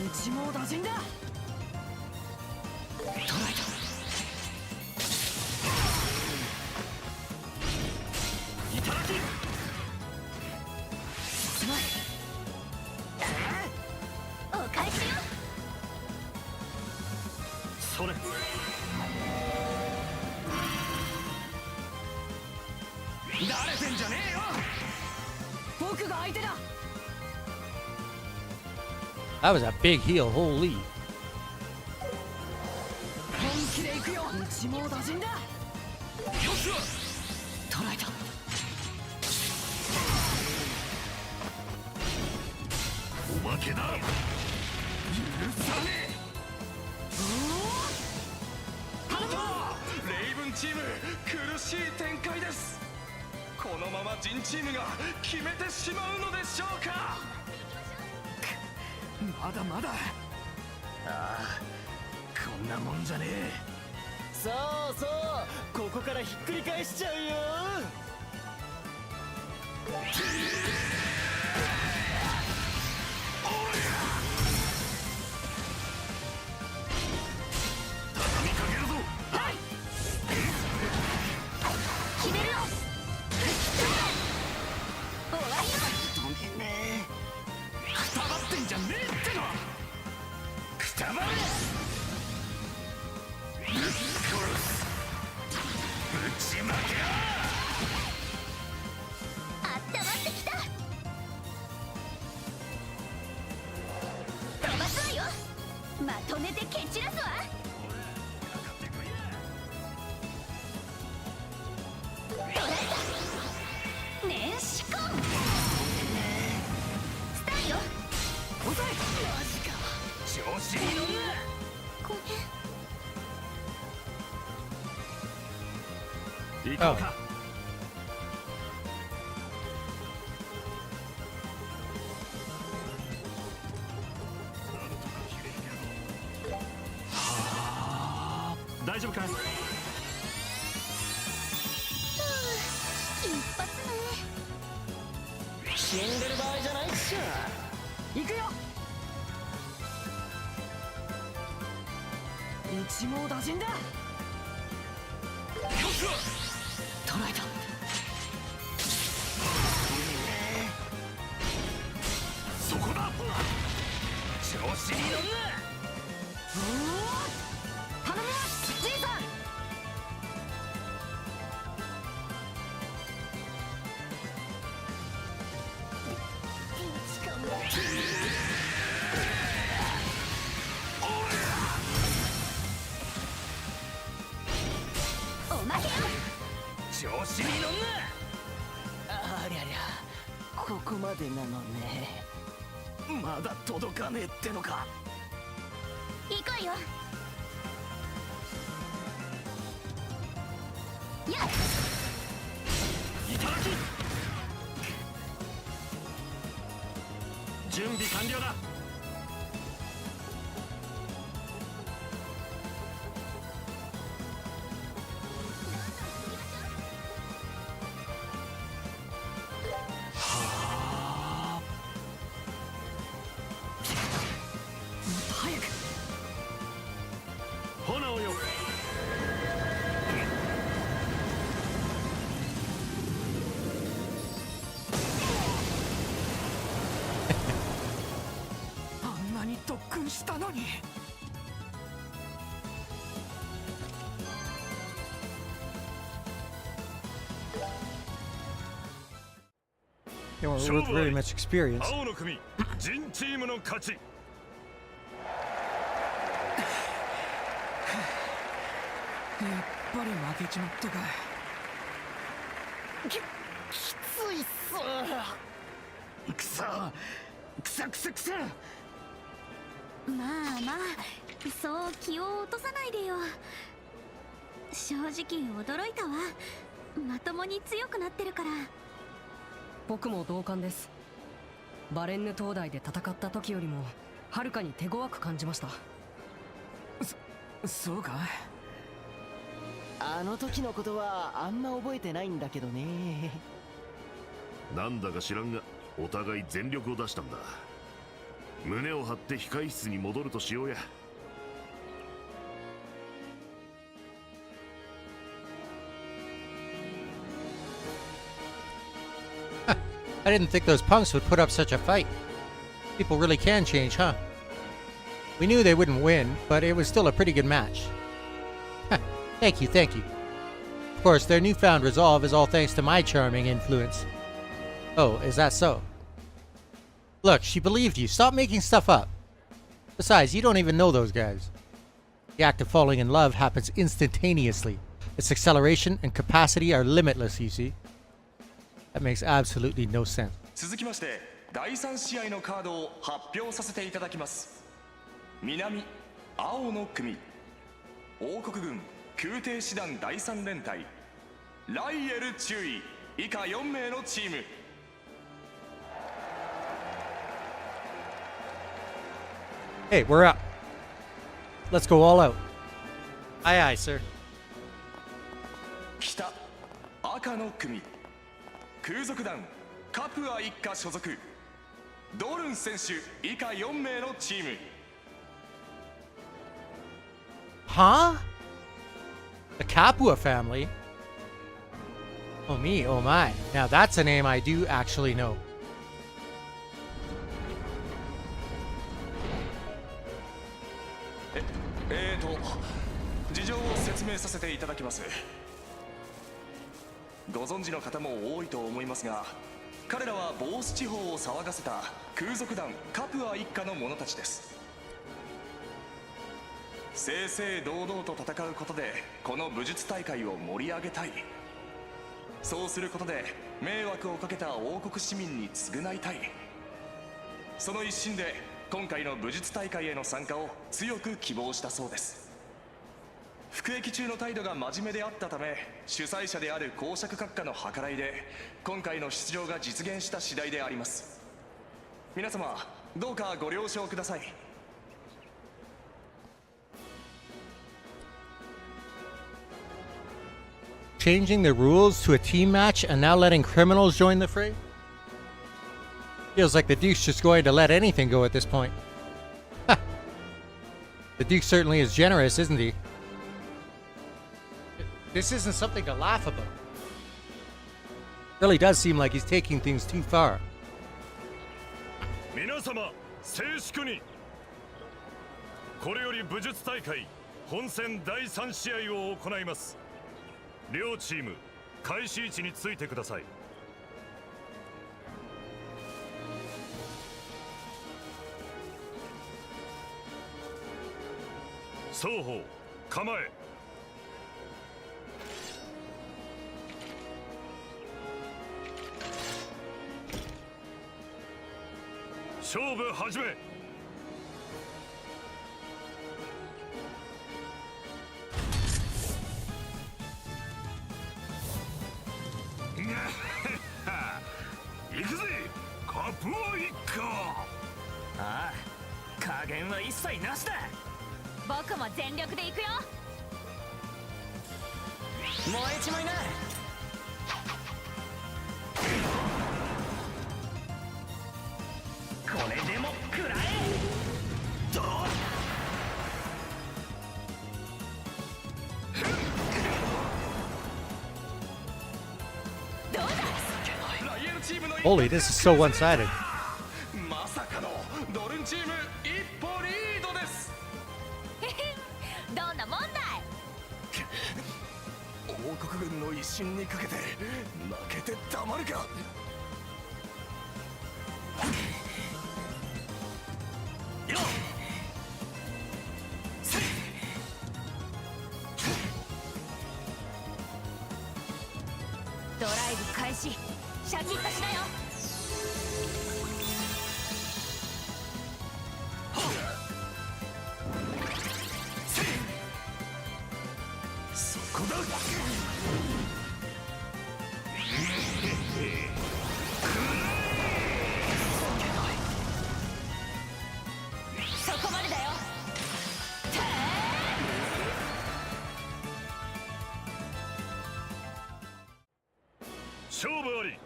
Speaker 3: 一網打尽だ。
Speaker 13: 捉えた。いただき。
Speaker 3: すまい。
Speaker 4: お返しよ。
Speaker 13: それ。
Speaker 6: 慣れてんじゃねえよ。
Speaker 3: 僕が相手だ。
Speaker 1: That was a big heal, holy.
Speaker 3: 本気で行くよ。一網打尽だ。よし。捉えた。
Speaker 14: おまけだ。
Speaker 6: 許さねえ。レイブンチーム苦しい展開です。このままジンチームが決めてしまうのでしょうか。まだまだ。ああ、こんなもんじゃねえ。
Speaker 9: そうそう、ここからひっくり返しちゃうよ。
Speaker 14: 畳みかけるぞ。
Speaker 6: はい。
Speaker 4: 決めるよ。終わりよ。
Speaker 6: 止めねえ。くたばってんじゃねえっての。くたばれ。ぶっ殺す。ぶちまけろ。
Speaker 4: あったまってきた。飛ばすわよ。まとめて蹴散らすわ。捉えた。年始婚。スターよ。
Speaker 3: 遅い。
Speaker 6: マジか。調子に乗んな。
Speaker 4: ごめん。
Speaker 13: 行こうか。大丈夫か。
Speaker 4: 一発ね。
Speaker 9: 死んでる場合じゃないっしょ。
Speaker 3: 行くよ。一網打尽だ。捉えた。
Speaker 14: そこだ。
Speaker 6: 調子に乗んな。
Speaker 3: 頼むよじいさん。
Speaker 4: おまけよ。
Speaker 6: 調子に乗んな。
Speaker 9: ありゃりゃ、ここまでなのね。
Speaker 6: まだ届かねえってのか。
Speaker 4: 行こうよ。やっ。
Speaker 13: いただき。準備完了だ。
Speaker 15: したのに。
Speaker 1: They weren't worth very much experience.
Speaker 10: 青の組ジンチームの勝ち。
Speaker 15: やっぱり負けちまったか。きついっす。くそくさくさくさ。
Speaker 4: まあまあ、そう気を落とさないでよ。正直驚いたわ。まともに強くなってるから。
Speaker 3: 僕も同感です。バレンヌ灯台で戦った時よりもはるかに手強く感じました。
Speaker 15: そうか。
Speaker 9: あの時のことはあんま覚えてないんだけどね。
Speaker 14: なんだか知らんがお互い全力を出したんだ。胸を張って控室に戻るとしようや。
Speaker 1: I didn't think those punks would put up such a fight. People really can change, huh? We knew they wouldn't win, but it was still a pretty good match. Thank you, thank you. Of course, their newfound resolve is all thanks to my charming influence. Oh, is that so? Look, she believed you. Stop making stuff up. Besides, you don't even know those guys. The act of falling in love happens instantaneously. Its acceleration and capacity are limitless, you see. That makes absolutely no sense.
Speaker 11: 続きまして第3試合のカードを発表させていただきます。南青の組王国軍空挺師団第3連隊ライエル注意以下4名のチーム。
Speaker 1: Hey, we're up. Let's go all out. Aye, aye, sir.
Speaker 11: 北赤の組空賊団カプア一家所属ドルン選手以下4名のチーム。
Speaker 1: Huh? The Capua family? Oh me, oh my. Now that's a name I do actually know.
Speaker 11: 事情を説明させていただきます。ご存知の方も多いと思いますが、彼らはボース地方を騒がせた空賊団カプア一家の者たちです。正々堂々と戦うことでこの武術大会を盛り上げたい。そうすることで迷惑をかけた王国市民に償いたい。その一心で今回の武術大会への参加を強く希望したそうです。服役中の態度が真面目であったため、主催者である公爵閣下の計らいで今回の出場が実現した次第であります。皆様どうかご了承ください。
Speaker 1: Changing the rules to a team match and now letting criminals join the fray? Feels like the Duke's just going to let anything go at this point. Ha! The Duke certainly is generous, isn't he? This isn't something to laugh about. Really does seem like he's taking things too far.
Speaker 10: 皆様静粛に。これより武術大会本戦第3試合を行います。両チーム開始位置についてください。双方構え。勝負始め。行くぜカプア一家。
Speaker 15: ああ、加減は一切なしだ。
Speaker 2: 僕も全力で行くよ。
Speaker 15: 燃えちまいな。これでも食らえ。どう
Speaker 1: Holy, this is so one-sided.
Speaker 11: まさかのドルンチーム一歩リード軍の威信にかけて負けてたまるか。よっ
Speaker 2: ドライブ開始。シャキッとしなよ。
Speaker 11: そこだ。
Speaker 2: そこまでだよ。
Speaker 10: 勝負あり。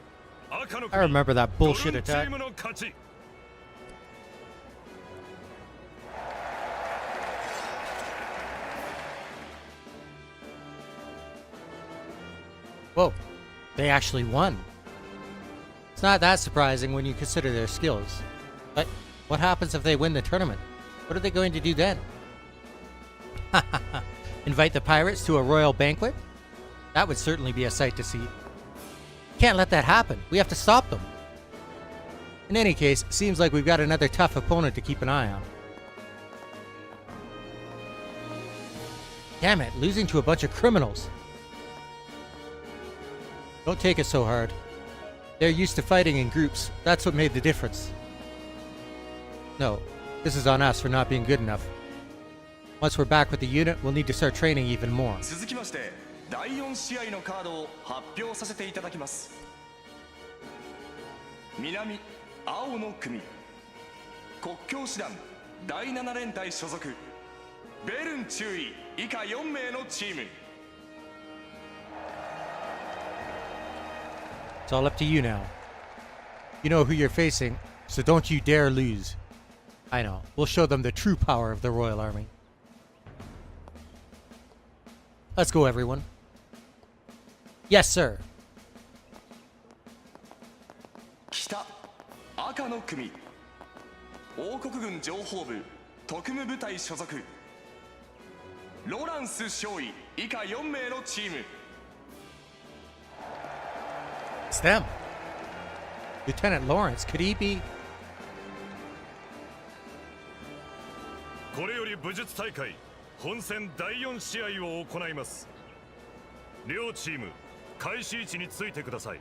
Speaker 10: 赤の
Speaker 1: I remember that
Speaker 10: ドルン
Speaker 1: bullshit
Speaker 10: チ
Speaker 1: attack.
Speaker 10: ームの勝ち。
Speaker 1: Whoa, they actually won. It's not that surprising when you consider their skills. But what happens if they win the tournament? What are they going to do then? Invite the pirates to a royal banquet? That would certainly be a sight to see. Can't let that happen. We have to stop them. In any case, seems like we've got another tough opponent to keep an eye on. Damn it, losing to a bunch of criminals. Don't take it so hard. They're used to fighting in groups. That's what made the difference. No, this is on us for not being good enough. Once we're back with the unit, we'll need to start training even more.
Speaker 11: 続きまして第4試合のカードを発表させていただきます。南青の組国境師団第7連隊所属ベルン中尉以下4名のチーム。
Speaker 1: It's all up to you now. You know who you're facing, so don't you dare lose. I know. We'll show them the true power of the Royal Army. Let's go, everyone. Yes, sir.
Speaker 11: 北赤の組王国軍情報部特務部隊所属ロランス少尉以下4名のチーム。
Speaker 1: It's them. Lieutenant Lawrence, could he be?
Speaker 10: これより武術大会本戦第4試合を行います。両チーム開始位置についてください。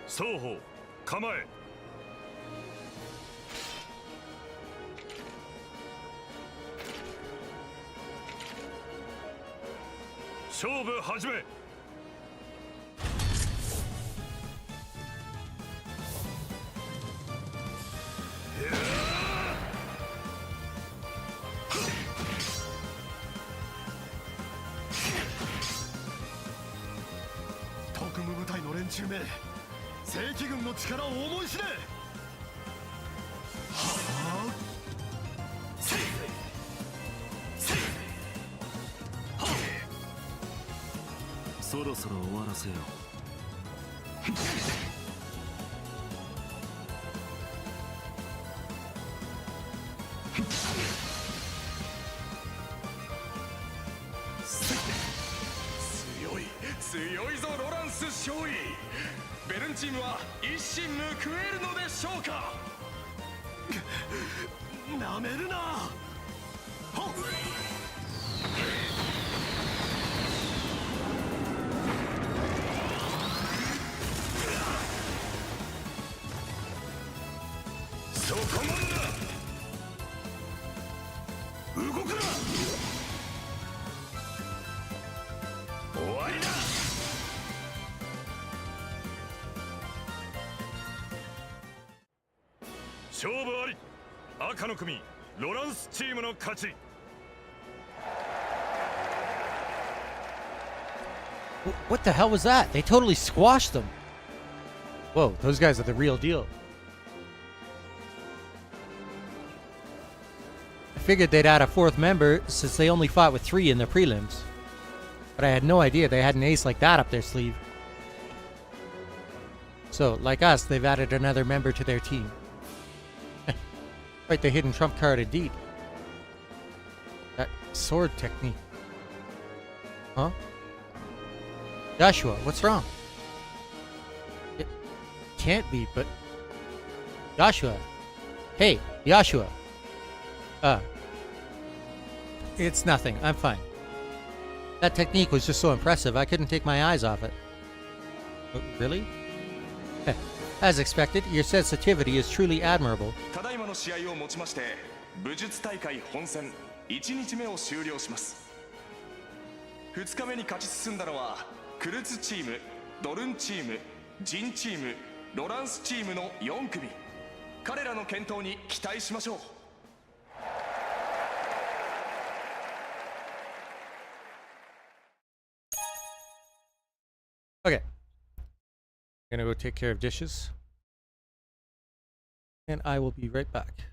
Speaker 10: 双方構え。勝負始め。
Speaker 7: 特務部隊の連中め正規軍の力を思い知れ。はあ
Speaker 8: そろそろ終わらせよう。
Speaker 11: 強いぞロランス少尉。ベルンチームは一矢報えるのでしょうか。
Speaker 7: なめるな。はっ
Speaker 10: そこまでだ。動くな。終わりだ。勝負あり。赤の組ロランスチームの勝ち。
Speaker 1: What the hell was that? They totally squashed them. Whoa, those guys are the real deal. I figured they'd add a fourth member since they only fought with 3 in the prelims. But I had no idea they had an ace like that up their sleeve. So, like us, they've added another member to their team. Quite the hidden trump card indeed. That sword technique. Huh? Joshua, what's wrong? It can't be, but... Joshua. Hey, Joshua. It's nothing. I'm fine. That technique was just so impressive, I couldn't take my eyes off it. Really? As expected, your sensitivity is truly admirable.
Speaker 11: ただいまの試合をもちまして武術大会本戦1日目を終了します。2日目に勝ち進んだのはクルツチーム、ドルンチーム、ジンチーム、ロランスチームの4組。彼らの健闘に期待しましょう。
Speaker 1: Okay. I'm gonna go take care of dishes. And I will be right back.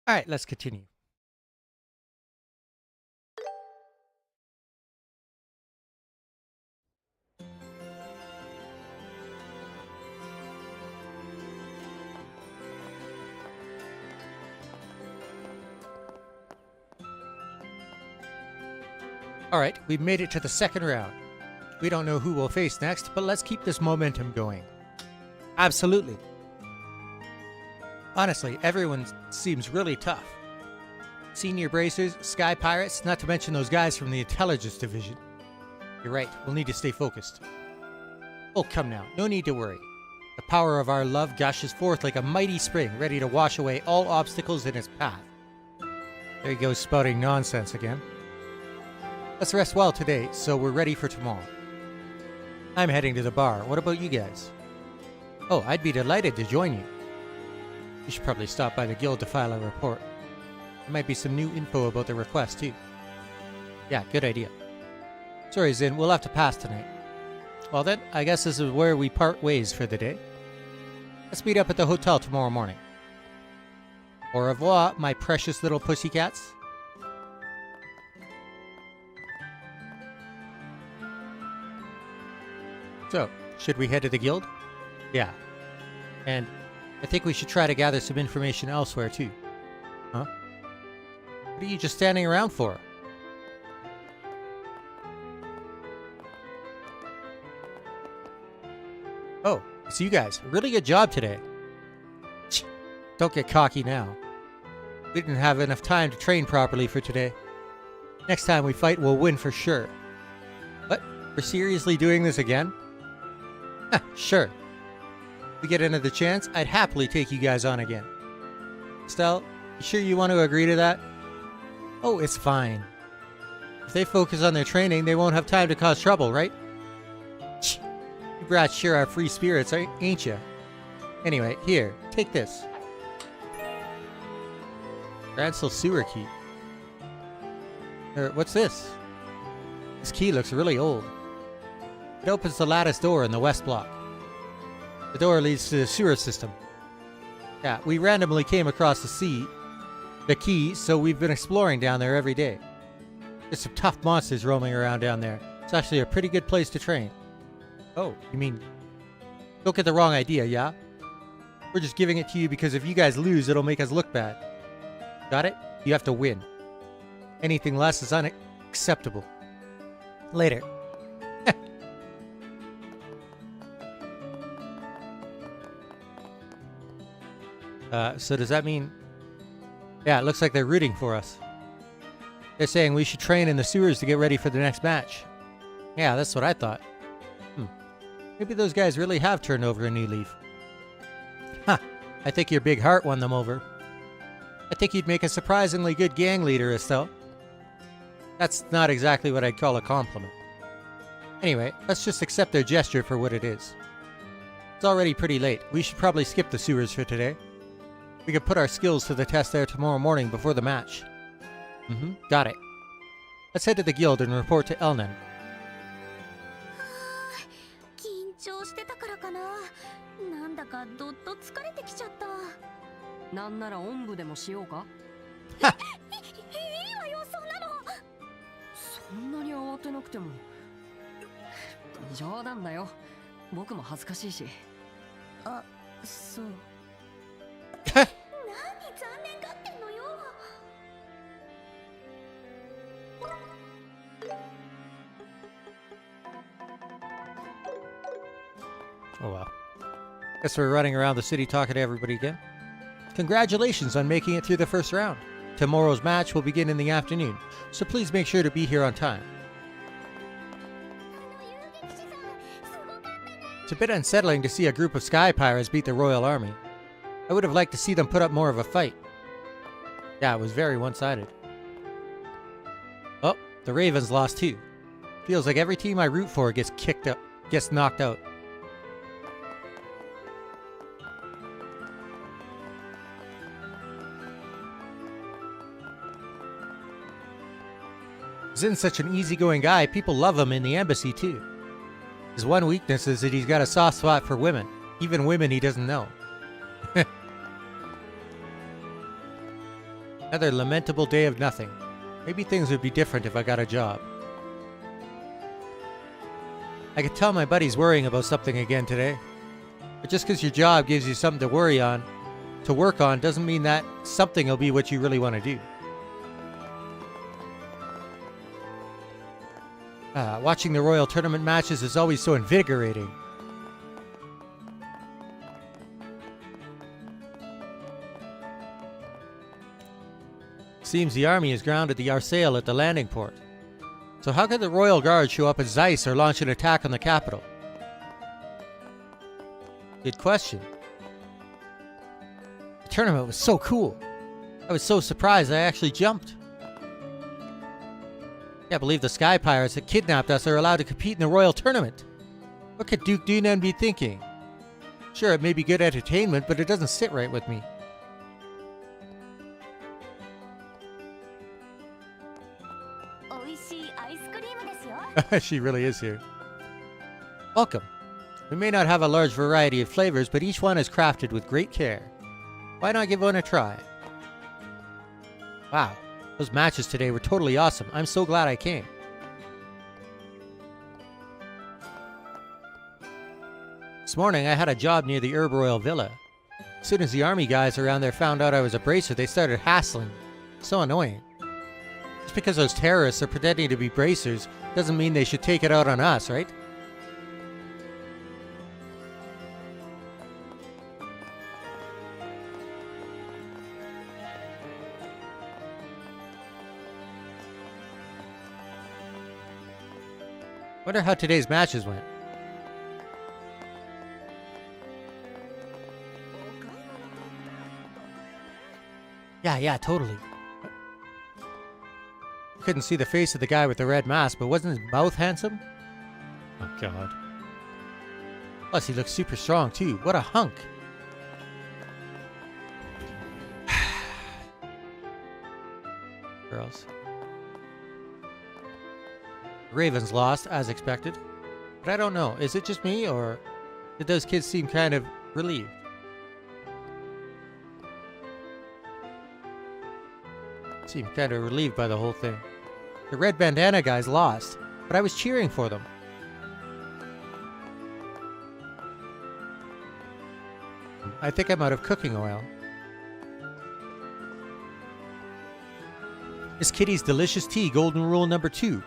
Speaker 1: Alright, let's continue. Alright, we've made it to the second round. We don't know who we'll face next, but let's keep this momentum going. Absolutely. Honestly, everyone seems really tough. Senior Bracers, Sky Pirates, not to mention those guys from the Intelligence Division. You're right, we'll need to stay focused. Oh, come now, no need to worry. The power of our love gushes forth like a mighty spring, ready to wash away all obstacles in its path. There he goes spouting nonsense again. Let's rest well today, so we're ready for tomorrow. I'm heading to the bar. What about you guys? Oh, I'd be delighted to join you. You should probably stop by the guild to file a report. There might be some new info about the request, too. Yeah, good idea. Sorry, Zin, we'll have to pass tonight. Well then, I guess this is where we part ways for the day. Let's meet up at the hotel tomorrow morning. Au revoir, my precious little pussycats. So, should we head to the guild? Yeah. And I think we should try to gather some information elsewhere too. Huh? What are you just standing around for? Oh, it's you guys. Really good job today. Don't get cocky now. We didn't have enough time to train properly for today. Next time we fight, we'll win for sure. What? We're seriously doing this again? Sure. If we get another chance, I'd happily take you guys on again. Estelle, you sure you want to agree to that? Oh, it's fine. If they focus on their training, they won't have time to cause trouble, right? You brats sure are free spirits, ain't you? Anyway, here, take this. Grancel sewer key. What's this? This key looks really old. It opens the lattice door in the west block. The door leads to the sewer system. Yeah, we randomly came across the key, so we've been exploring down there every day. There's some tough monsters roaming around down there. It's actually a pretty good place to train. Oh, you mean... Don't get the wrong idea, yeah? We're just giving it to you because if you guys lose, it'll make us look bad. Got it? You have to win. Anything less is unacceptable. Later. So does that mean... Yeah, it looks like they're rooting for us. They're saying we should train in the sewers to get ready for the next match. Yeah, that's what I thought. Maybe those guys really have turned over a new leaf. Ha! I think your big heart won them over. I think you'd make a surprisingly good gang leader, Estelle. That's not exactly what I'd call a compliment. Anyway, let's just accept their gesture for what it is. It's already pretty late. We should probably skip the sewers for today. We could put our skills to the test there tomorrow morning before the match. Got it. Let's head to the guild and report to Elnan.
Speaker 4: 緊張してたからかな。なんだかどっと疲れてきちゃった。
Speaker 3: なんならおんぶでもしようか。
Speaker 4: いいわよ、そんなの。
Speaker 3: そんなに慌てなくても。冗談だよ。僕も恥ずかしいし。
Speaker 4: あ、そう。何残念がってんのよ。
Speaker 1: Oh well. Guess we're running around the city talking to everybody again. Congratulations on making it through the first round. Tomorrow's match will begin in the afternoon, so please make sure to be here on time. It's a bit unsettling to see a group of Sky Pirates beat the Royal Army. I would have liked to see them put up more of a fight. Yeah, it was very one-sided. Oh, the Ravens lost too. Feels like every team I root for gets knocked out. Zin's such an easygoing guy, people love him in the embassy too. His one weakness is that he's got a soft spot for women, even women he doesn't know. Another lamentable day of nothing. Maybe things would be different if I got a job. I could tell my buddy's worrying about something again today. But just because your job gives you something to worry on, to work on, doesn't mean that something will be what you really want to do. Watching the Royal Tournament matches is always so invigorating. Seems the army is grounded the Grancel at the landing port. So how could the Royal Guard show up at Zeiss or launch an attack on the capital? Good question. The tournament was so cool. I was so surprised I actually jumped. Can't believe the Sky Pirates that kidnapped us are allowed to compete in the Royal Tournament. What could Duke Dunan be thinking? Sure, it may be good entertainment, but it doesn't sit right with me. She really is here. Welcome. We may not have a large variety of flavors, but each one is crafted with great care. Why not give one a try? Wow, those matches today were totally awesome. I'm so glad I came. This morning I had a job near the Herb Royal Villa. As soon as the army guys around there found out I was a bracer, they started hassling. So annoying. Just because those terrorists are pretending to be bracers doesn't mean they should take it out on us, right? Wonder how today's matches went. Yeah, totally. Couldn't see the face of the guy with the red mask, but wasn't his mouth handsome? Oh, God. Plus, he looks super strong, too. What a hunk. Girls. Ravens lost, as expected. But I don't know. Is it just me, or did those kids seem kind of relieved? Seemed kind of relieved by the whole thing. The red bandana guys lost, but I was cheering for them. I think I'm out of cooking oil. Miss Kitty's delicious tea, golden rule number 2.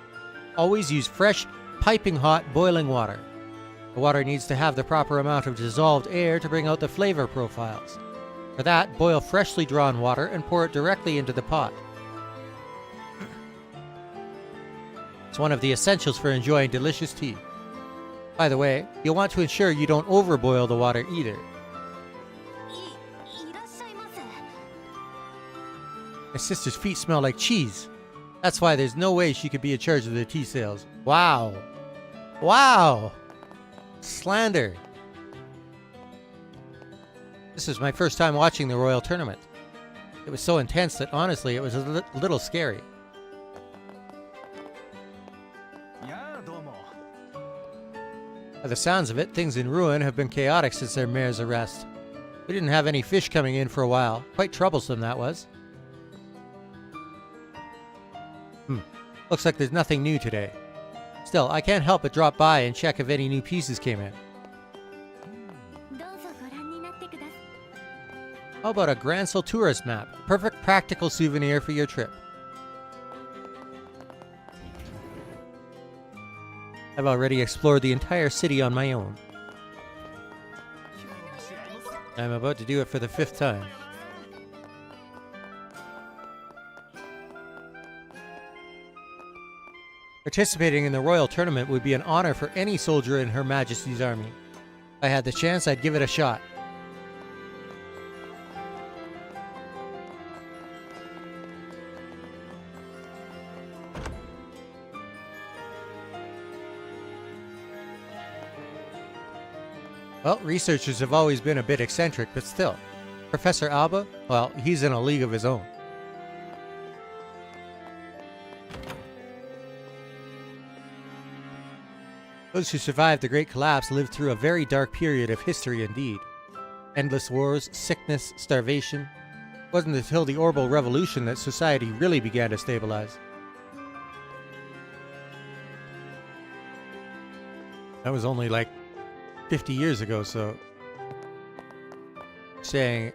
Speaker 1: Always use fresh, piping hot, boiling water. The water needs to have the proper amount of dissolved air to bring out the flavor profiles. For that, boil freshly drawn water and pour it directly into the pot. It's one of the essentials for enjoying delicious tea. By the way, you'll want to ensure you don't overboil the water either. My sister's feet smell like cheese. That's why there's no way she could be in charge of the tea sales. Wow. Wow. Slander. This is my first time watching the Royal Tournament. It was so intense that honestly it was a little scary. By the sounds of it, things in Ruin have been chaotic since their mayor's arrest. We didn't have any fish coming in for a while. Quite troublesome, that was. Looks like there's nothing new today. Still, I can't help but drop by and check if any new pieces came in. How about a Grancel tourist map? Perfect practical souvenir for your trip. I've already explored the entire city on my own. I'm about to do it for the 5th time. Participating in the Royal Tournament would be an honor for any soldier in Her Majesty's army. If I had the chance, I'd give it a shot. Well, researchers have always been a bit eccentric, but still. Professor Alba, well, he's in a league of his own. Those who survived the Great Collapse lived through a very dark period of history indeed. Endless wars, sickness, starvation. It wasn't until the Orbital Revolution that society really began to stabilize. That was only like 50 years ago, so saying,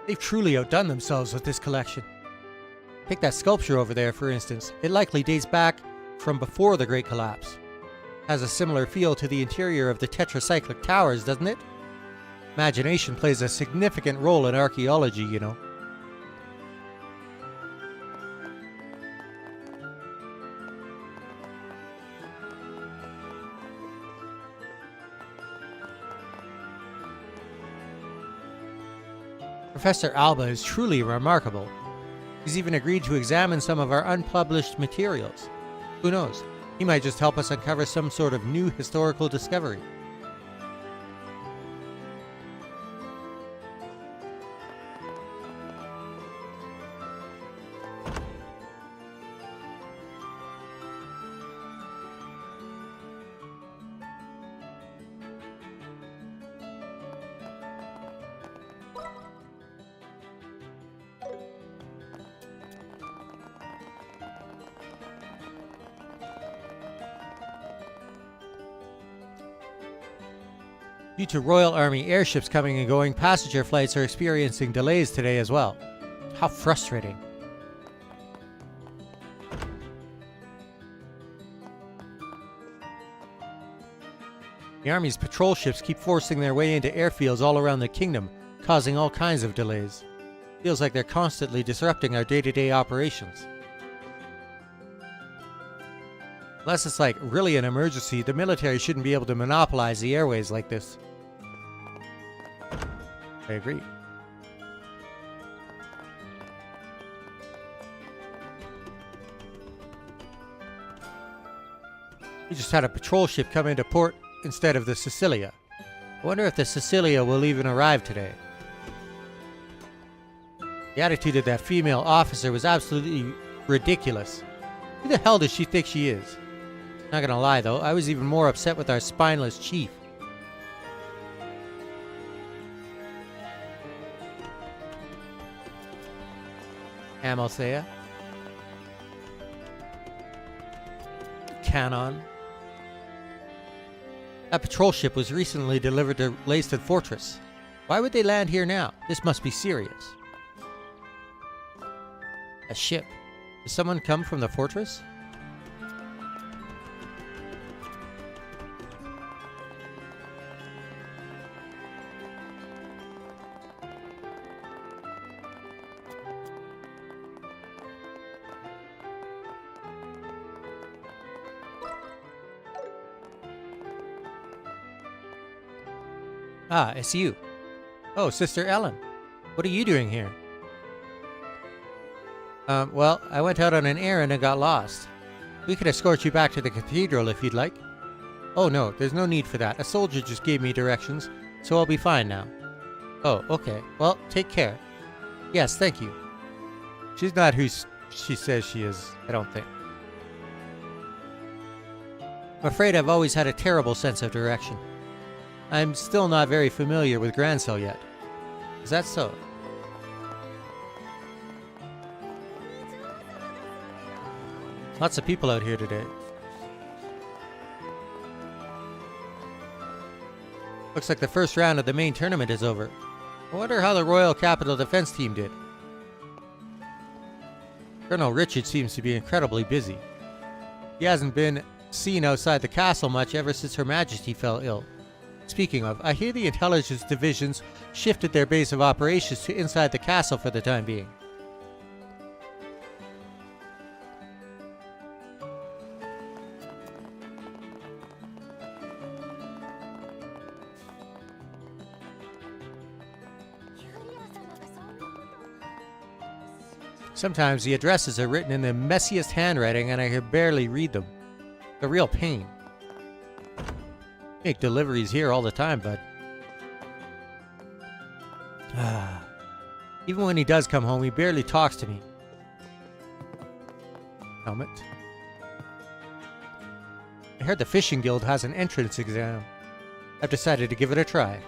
Speaker 1: they've truly outdone themselves with this collection. Take that sculpture over there, for instance. It likely dates back from before the Great Collapse. Has a similar feel to the interior of the tetracyclic towers, doesn't it? Imagination plays a significant role in archaeology, you know. Professor Alba is truly remarkable. He's even agreed to examine some of our unpublished materials. Who knows? He might just help us uncover some sort of new historical discovery. Due to Royal Army airships coming and going, passenger flights are experiencing delays today as well. How frustrating. The Army's patrol ships keep forcing their way into airfields all around the kingdom, causing all kinds of delays. Feels like they're constantly disrupting our day-to-day operations. Unless it's like really an emergency, the military shouldn't be able to monopolize the airways like this. I agree. We just had a patrol ship come into port instead of the Sicilia. I wonder if the Sicilia will even arrive today. The attitude of that female officer was absolutely ridiculous. Who the hell does she think she is? Not gonna lie though, I was even more upset with our spineless chief. Amalthea. Canon. That patrol ship was recently delivered to Leiston Fortress. Why would they land here now? This must be serious. A ship. Did someone come from the fortress? Ah, it's you. Oh, Sister Ellen. What are you doing here? Well, I went out on an errand and got lost. We could escort you back to the cathedral if you'd like. Oh no, there's no need for that. A soldier just gave me directions, so I'll be fine now. Oh, okay. Well, take care. Yes, thank you. She's not who she says she is, I don't think. I'm afraid I've always had a terrible sense of direction. I'm still not very familiar with Grancel yet. Is that so? Lots of people out here today. Looks like the first round of the main tournament is over. I wonder how the Royal Capital Defense team did. Colonel Richard seems to be incredibly busy. He hasn't been seen outside the castle much ever since Her Majesty fell ill. Speaking of, I hear the intelligence divisions shifted their base of operations to inside the castle for the time being. Sometimes the addresses are written in the messiest handwriting and I can barely read them. A real pain. Make deliveries here all the time, bud. Even when he does come home, he barely talks to me. Helmet. I heard the Fishing Guild has an entrance exam. I've decided to give it a try.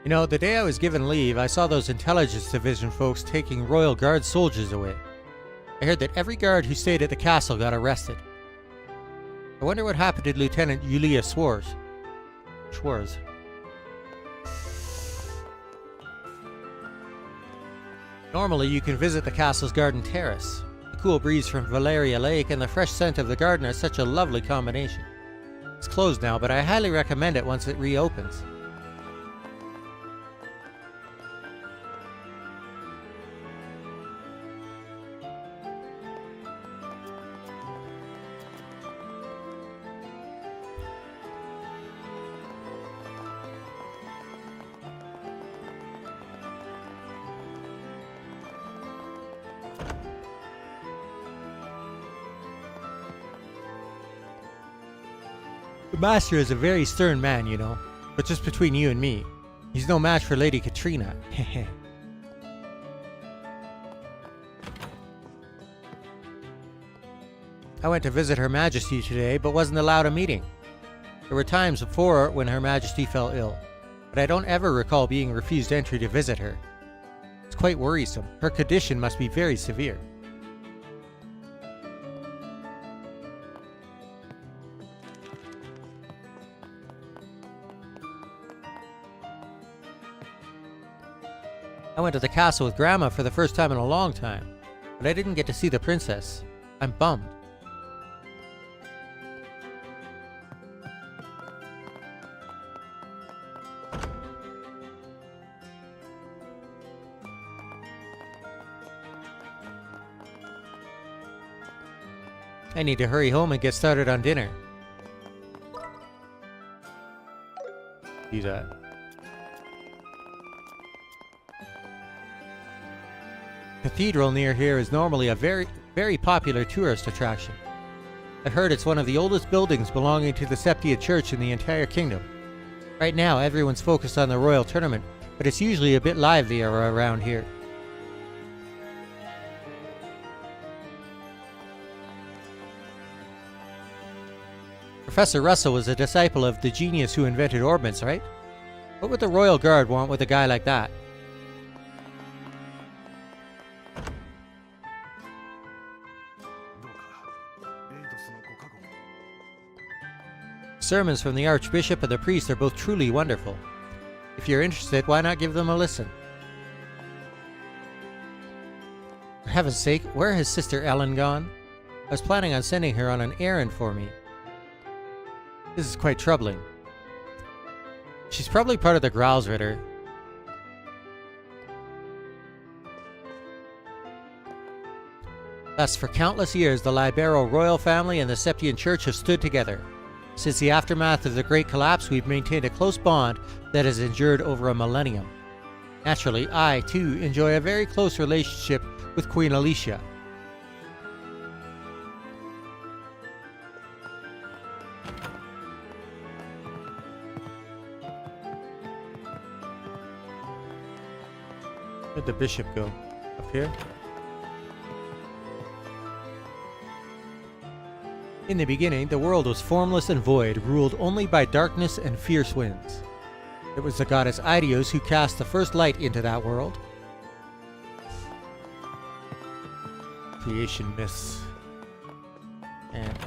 Speaker 1: You know, the day I was given leave, I saw those intelligence division folks taking Royal Guard soldiers away. I heard that every guard who stayed at the castle got arrested. I wonder what happened to Lieutenant Yulia Schwarz. Normally, you can visit the castle's garden terrace. The cool breeze from Valeria Lake and the fresh scent of the garden are such a lovely combination. It's closed now, but I highly recommend it once it reopens. The master is a very stern man, you know, but just between you and me, he's no match for Lady Katrina. I went to visit Her Majesty today, but wasn't allowed a meeting. There were times before when Her Majesty fell ill, but I don't ever recall being refused entry to visit her. It's quite worrisome. Her condition must be very severe. I went to the castle with Grandma for the first time in a long time, but I didn't get to see the princess. I'm bummed. I need to hurry home and get started on dinner. Do that. Cathedral near here is normally a very popular tourist attraction. I've heard it's one of the oldest buildings belonging to the Septian Church in the entire kingdom. Right now, everyone's focused on the royal tournament, but it's usually a bit livelier around here. Professor Russell was a disciple of the genius who invented orbits, right? What would the Royal Guard want with a guy like that? Sermons from the Archbishop and the priest are both truly wonderful. If you're interested, why not give them a listen? For heaven's sake, where has Sister Ellen gone? I was planning on sending her on an errand for me. This is quite troubling. She's probably part of the Growlsritter. Thus, for countless years, the Libero royal family and the Septian Church have stood together. Since the aftermath of the Great Collapse, we've maintained a close bond that has endured over a millennium. Naturally, I, too, enjoy a very close relationship with Queen Alicia. Where'd the bishop go? Up here? In the beginning, the world was formless and void, ruled only by darkness and fierce winds. It was the goddess Aidios who cast the first light into that world. Creation myths. And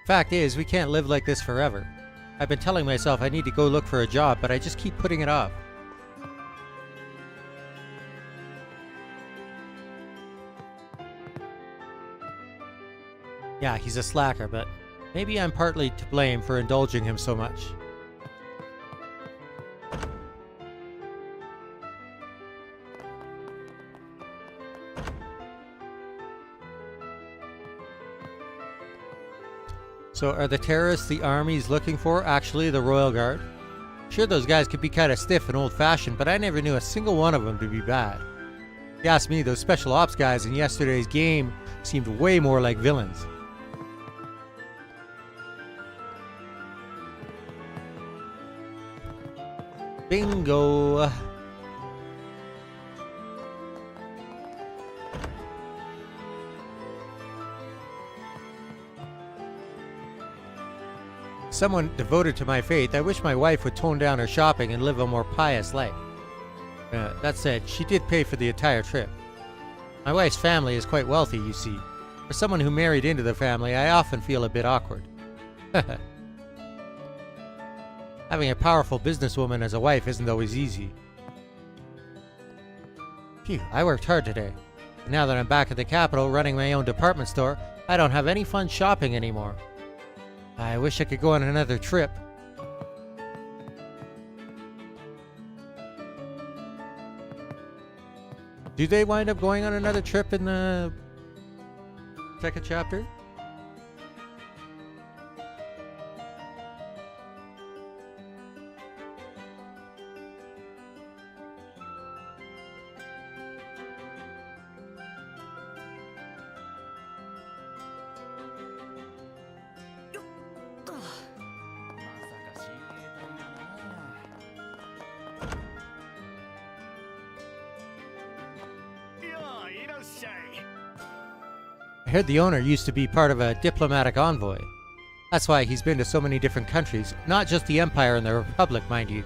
Speaker 1: Fact is, we can't live like this forever. I've been telling myself I need to go look for a job, but I just keep putting it off. Yeah, he's a slacker, but maybe I'm partly to blame for indulging him so much. So are the terrorists the army's looking for actually the Royal Guard? Sure, those guys could be kind of stiff and old-fashioned, but I never knew a single one of them to be bad. If you ask me, those special ops guys in yesterday's game seemed way more like villains. Bingo! Someone devoted to my faith, I wish my wife would tone down her shopping and live a more pious life. That said, she did pay for the entire trip. My wife's family is quite wealthy, you see. For someone who married into the family, I often feel a bit awkward. Having a powerful businesswoman as a wife isn't always easy. Phew, I worked hard today. Now that I'm back at the capital running my own department store, I don't have any fun shopping anymore. I wish I could go on another trip. Do they wind up going on another trip in the second chapter? I heard the owner used to be part of a diplomatic envoy. That's why he's been to so many different countries, not just the Empire and the Republic, mind you.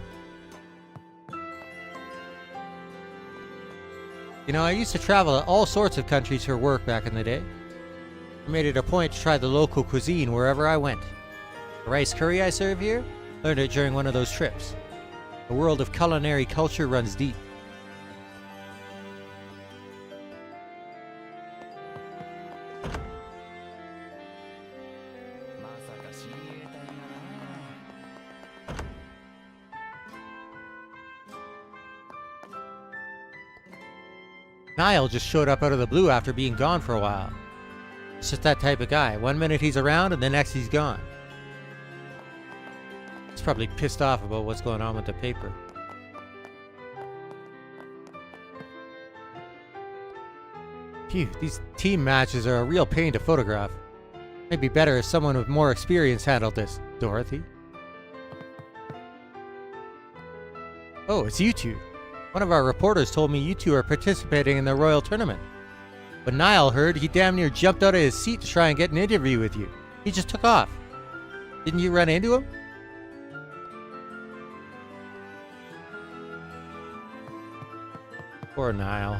Speaker 1: You know, I used to travel to all sorts of countries for work back in the day. I made it a point to try the local cuisine wherever I went. The rice curry I serve here, learned it during one of those trips. The world of culinary culture runs deep. Niall just showed up out of the blue after being gone for a while. It's just that type of guy. One minute he's around and the next he's gone. He's probably pissed off about what's going on with the paper. Phew, these team matches are a real pain to photograph. Maybe better if someone with more experience handled this, Dorothy. Oh, it's you two. One of our reporters told me you two are participating in the Royal Tournament. When Niall heard, he damn near jumped out of his seat to try and get an interview with you. He just took off. Didn't you run into him? Poor Niall.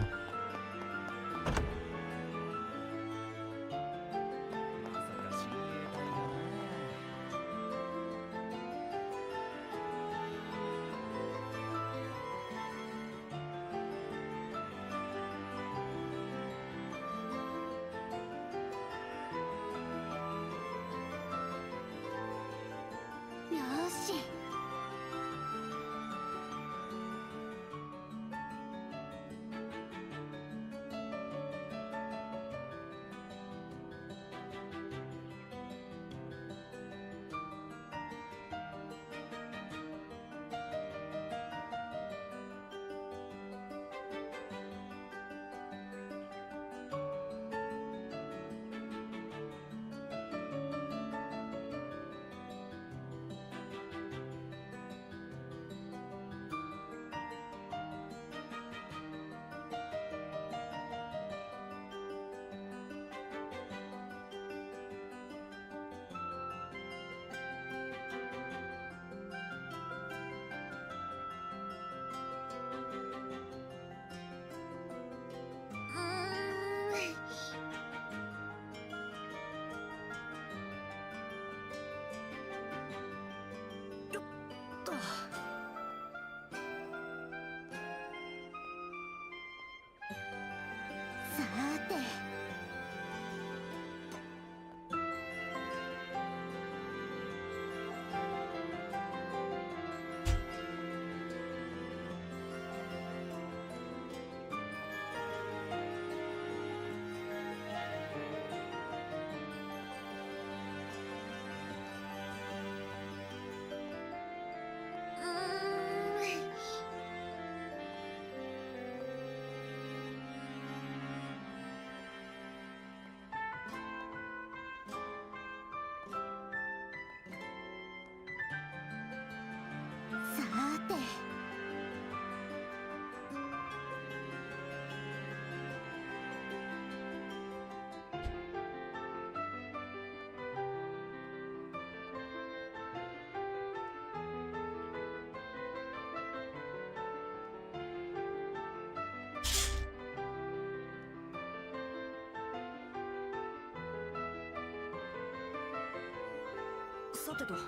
Speaker 3: さてと。
Speaker 4: よ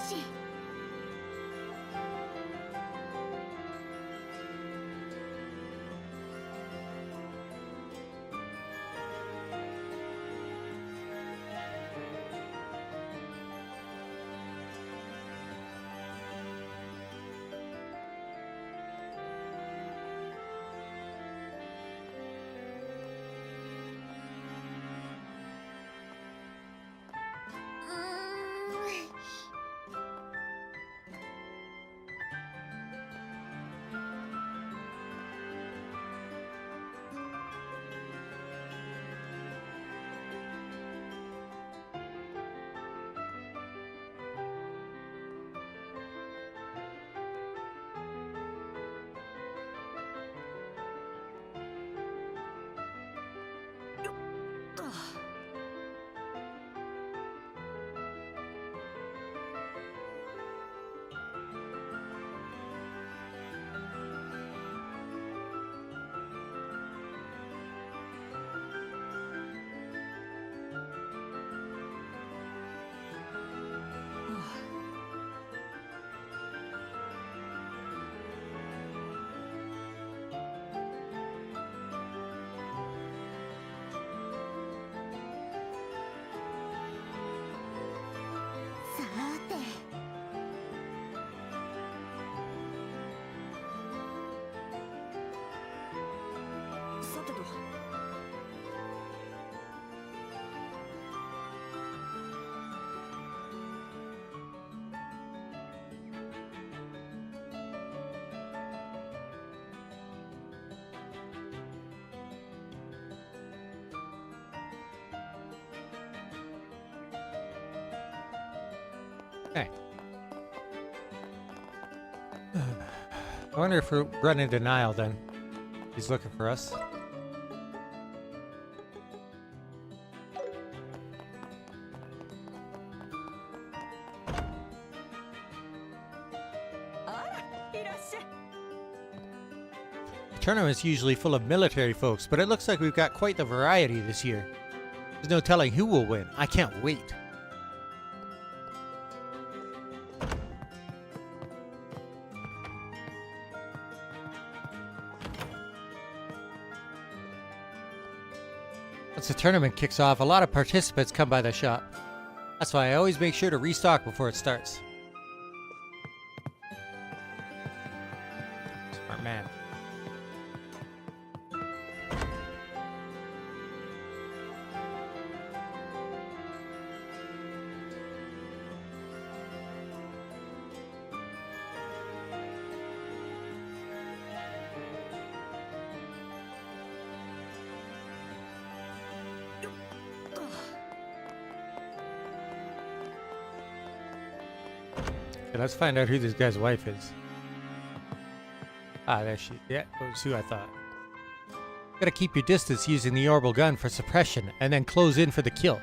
Speaker 4: し。さーて。
Speaker 3: さてと。
Speaker 1: Okay. I wonder if we're running denial then. He's looking for us. The tournament's usually full of military folks, but it looks like we've got quite the variety this year. There's no telling who will win. I can't wait. Once the tournament kicks off, a lot of participants come by the shop. That's why I always make sure to restock before it starts. Smart man. Okay, let's find out who this guy's wife is. Ah, there she. Yeah, that was who I thought. Gotta keep your distance using the orbital gun for suppression, and then close in for the kill.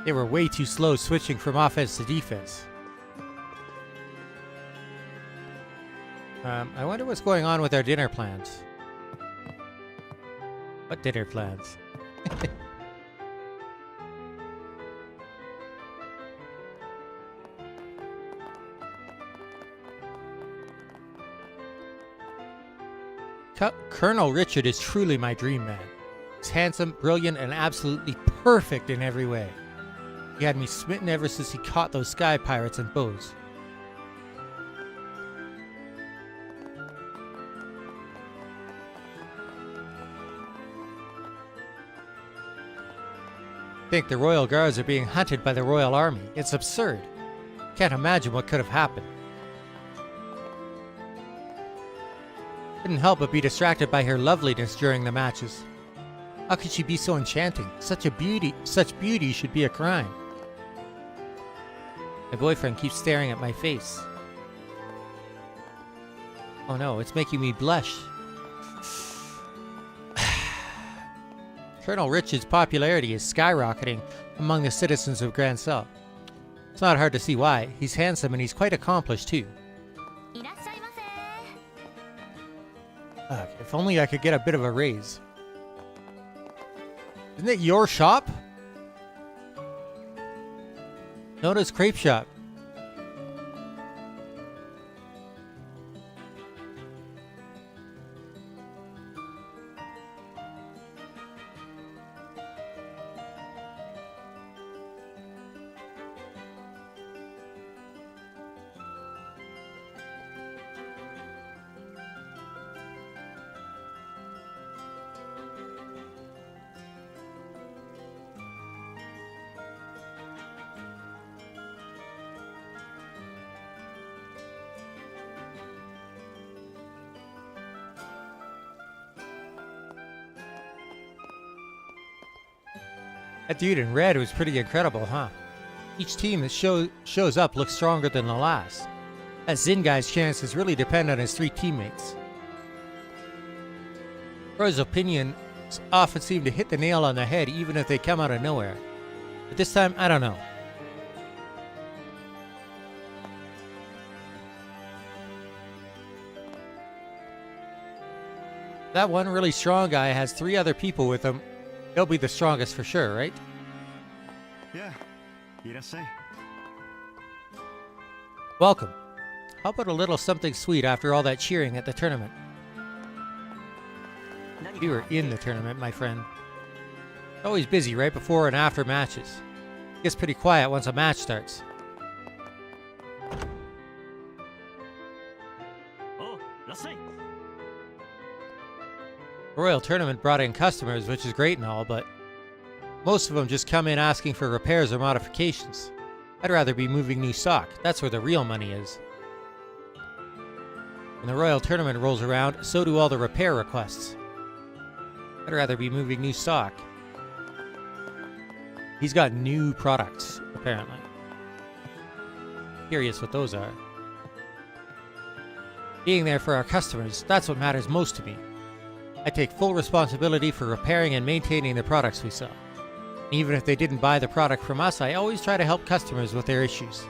Speaker 1: They were way too slow switching from offense to defense. I wonder what's going on with our dinner plans. What dinner plans? Colonel Richard is truly my dream man. He's handsome, brilliant, and absolutely perfect in every way. He had me smitten ever since he caught those sky pirates and bows. Think the royal guards are being hunted by the royal army. It's absurd. Can't imagine what could have happened. Couldn't help but be distracted by her loveliness during the matches. How could she be so enchanting? Such beauty should be a crime. My boyfriend keeps staring at my face. Oh no, it's making me blush. Colonel Richard's popularity is skyrocketing among the citizens of Grancel. It's not hard to see why. He's handsome and he's quite accomplished too. If only I could get a bit of a raise. Isn't it your shop? Notice crepe shop. That dude in red was pretty incredible, huh? Each team that shows up looks stronger than the last. That Zin guy's chances really depend on his three teammates. Roy's opinions often seem to hit the nail on the head even if they come out of nowhere. But this time, I don't know. That one really strong guy has 3 other people with him. He'll be the strongest for sure, right?
Speaker 7: Yeah.
Speaker 1: Welcome. How about a little something sweet after all that cheering at the tournament? You were in the tournament, my friend. Always busy right before and after matches. Gets pretty quiet once a match starts. The Royal Tournament brought in customers, which is great and all, but most of them just come in asking for repairs or modifications. I'd rather be moving new stock. That's where the real money is. When the Royal Tournament rolls around, so do all the repair requests. I'd rather be moving new stock. He's got new products, apparently. Curious what those are. Being there for our customers, that's what matters most to me. I take full responsibility for repairing and maintaining the products we sell. Even if they didn't buy the product from us, I always try to help customers with their issues.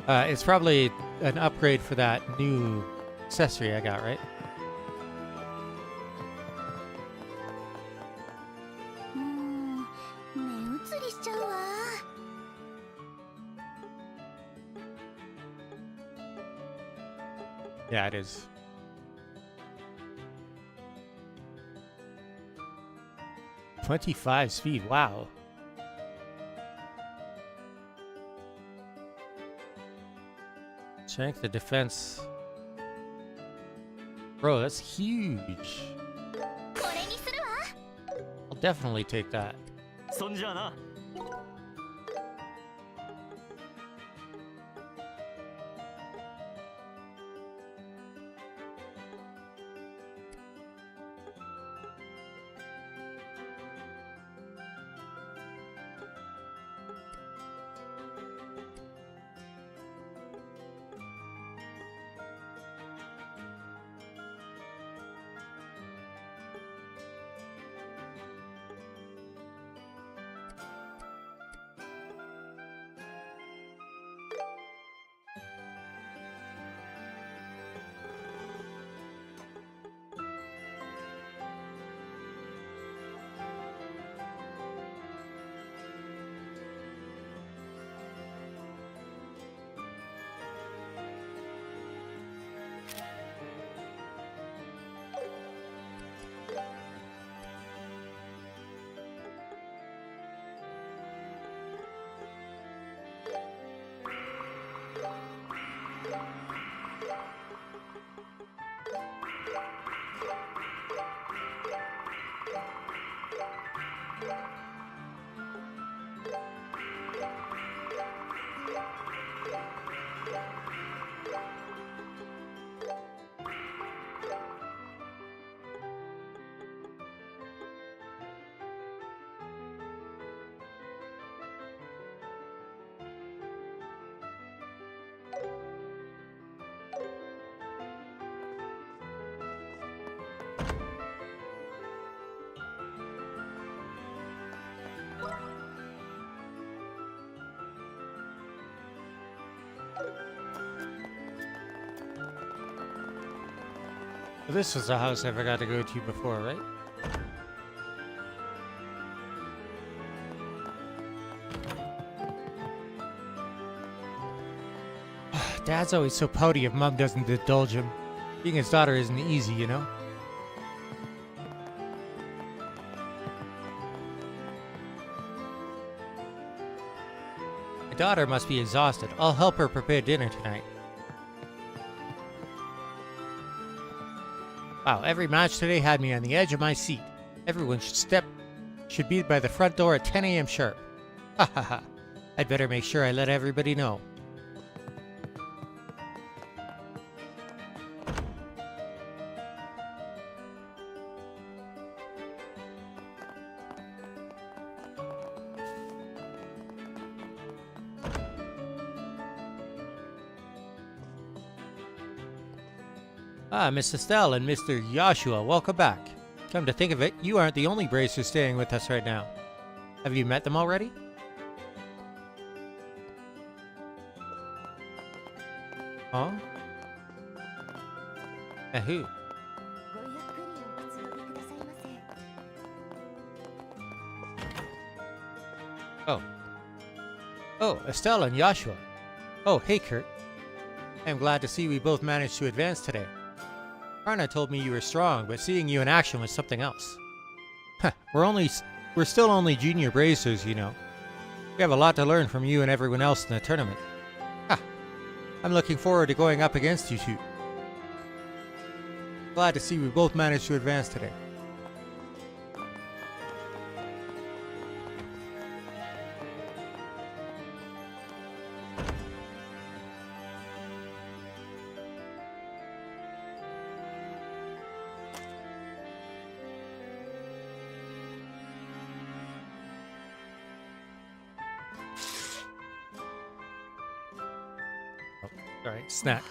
Speaker 1: It's probably an upgrade for that new accessory I got, right? Yeah, it is. .25 speed, wow. Strength, the defense. Bro, that's huge. I'll definitely take that. This was a house I forgot to go to before, right? Dad's always so pouty if Mom doesn't indulge him. Being his daughter isn't easy, you know? My daughter must be exhausted. I'll help her prepare dinner tonight. Wow, every match today had me on the edge of my seat. Everyone should be by the front door at 10 a.m. sharp. Ha ha ha. I'd better make sure I let everybody know. Ah, Miss Estelle and Mr. Joshua, welcome back. Come to think of it, you aren't the only Bracer staying with us right now. Have you met them already? Huh? Who? Oh. Oh, Estelle and Joshua. Oh, hey Kurt. I'm glad to see we both managed to advance today. Karna told me you were strong, but seeing you in action was something else. Huh, we're still only junior bracers, you know. We have a lot to learn from you and everyone else in the tournament. Ha! I'm looking forward to going up against you two. Glad to see we both managed to advance today. Alright, snack.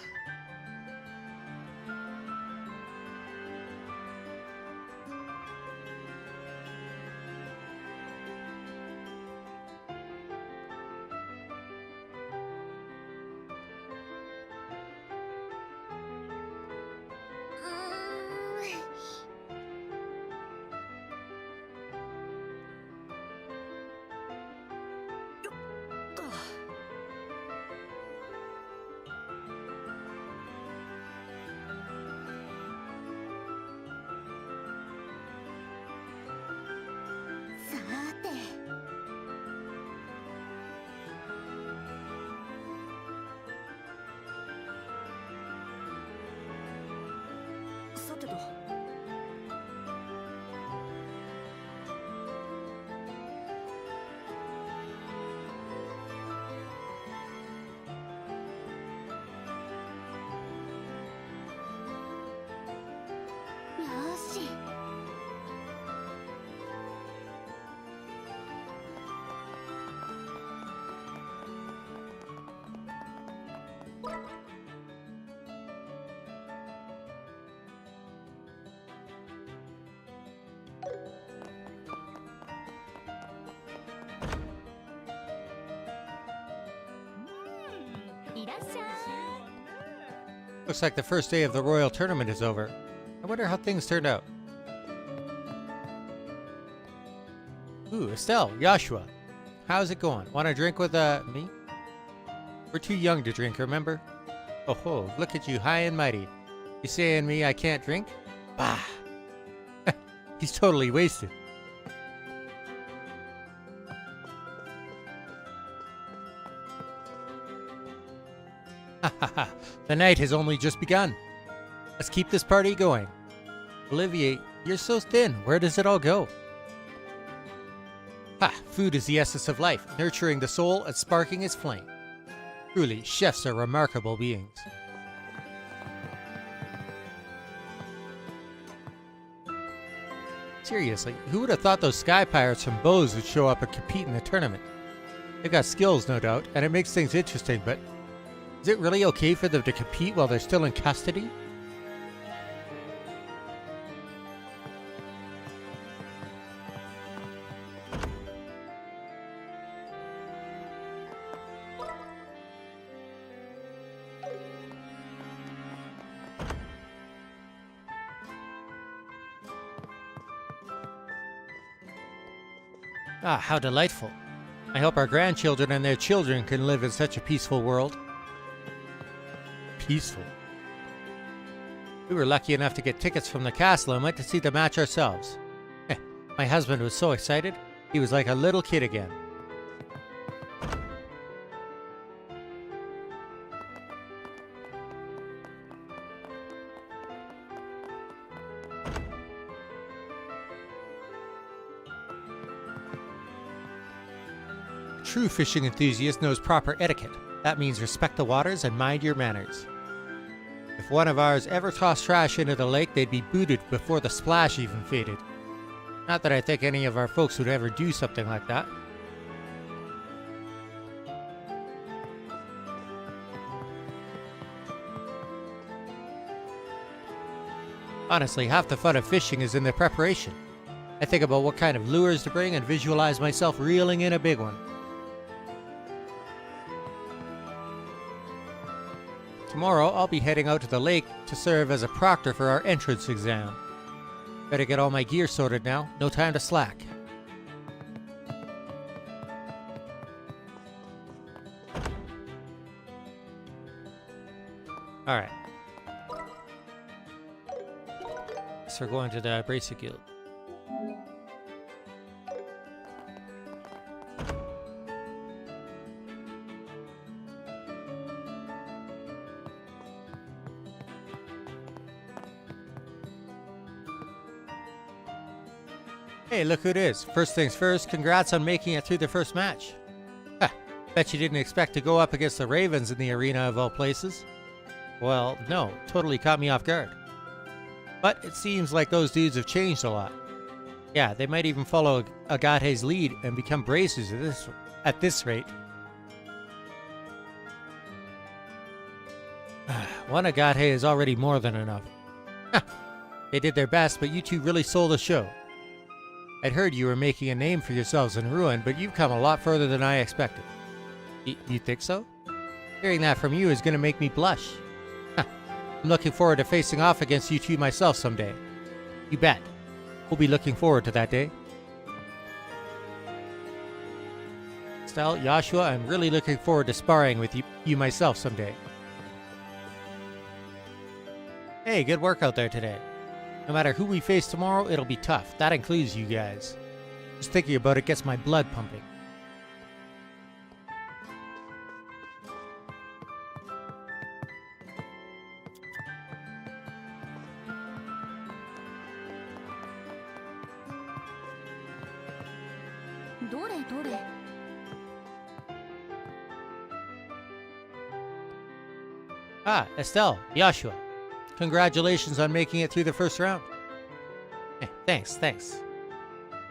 Speaker 1: Looks like the first day of the Royal Tournament is over. I wonder how things turned out. Ooh, Estelle, Joshua. How's it going? Want a drink with, me? We're too young to drink, remember? Oh ho, look at you, high and mighty. You saying me I can't drink? Bah! He's totally wasted. The night has only just begun. Let's keep this party going. Olivier, you're so thin. Where does it all go? Ha! Food is the essence of life, nurturing the soul and sparking its flame. Truly, chefs are remarkable beings. Seriously, who would have thought those sky pirates from Bose would show up and compete in the tournament? They've got skills, no doubt, and it makes things interesting, but is it really okay for them to compete while they're still in custody? Ah, how delightful. I hope our grandchildren and their children can live in such a peaceful world. Peaceful? We were lucky enough to get tickets from the castle and went to see the match ourselves. My husband was so excited, he was like a little kid again. True fishing enthusiast knows proper etiquette. That means respect the waters and mind your manners. If one of ours ever tossed trash into the lake, they'd be booted before the splash even faded. Not that I think any of our folks would ever do something like that. Honestly, half the fun of fishing is in the preparation. I think about what kind of lures to bring and visualize myself reeling in a big one. Tomorrow, I'll be heading out to the lake to serve as a proctor for our entrance exam. Better get all my gear sorted now. No time to slack. Alright. So we're going to the Bracer Guild. Hey, look who it is. First things first, congrats on making it through the first match. Ha, bet you didn't expect to go up against the Ravens in the arena of all places. Well, no, totally caught me off guard. But it seems like those dudes have changed a lot. Yeah, they might even follow Agate's lead and become bracers at this rate. One Agate is already more than enough. Ha, they did their best, but you two really sold the show. I'd heard you were making a name for yourselves in Ruin, but you've come a lot further than I expected. You think so? Hearing that from you is going to make me blush. Huh. I'm looking forward to facing off against you two myself someday. You bet. We'll be looking forward to that day. Estelle, Joshua, I'm really looking forward to sparring with you myself someday. Hey, good work out there today. No matter who we face tomorrow, it'll be tough. That includes you guys. Just thinking about it gets my blood pumping. Ah, Estelle, Joshua. Congratulations on making it through the first round. Thanks.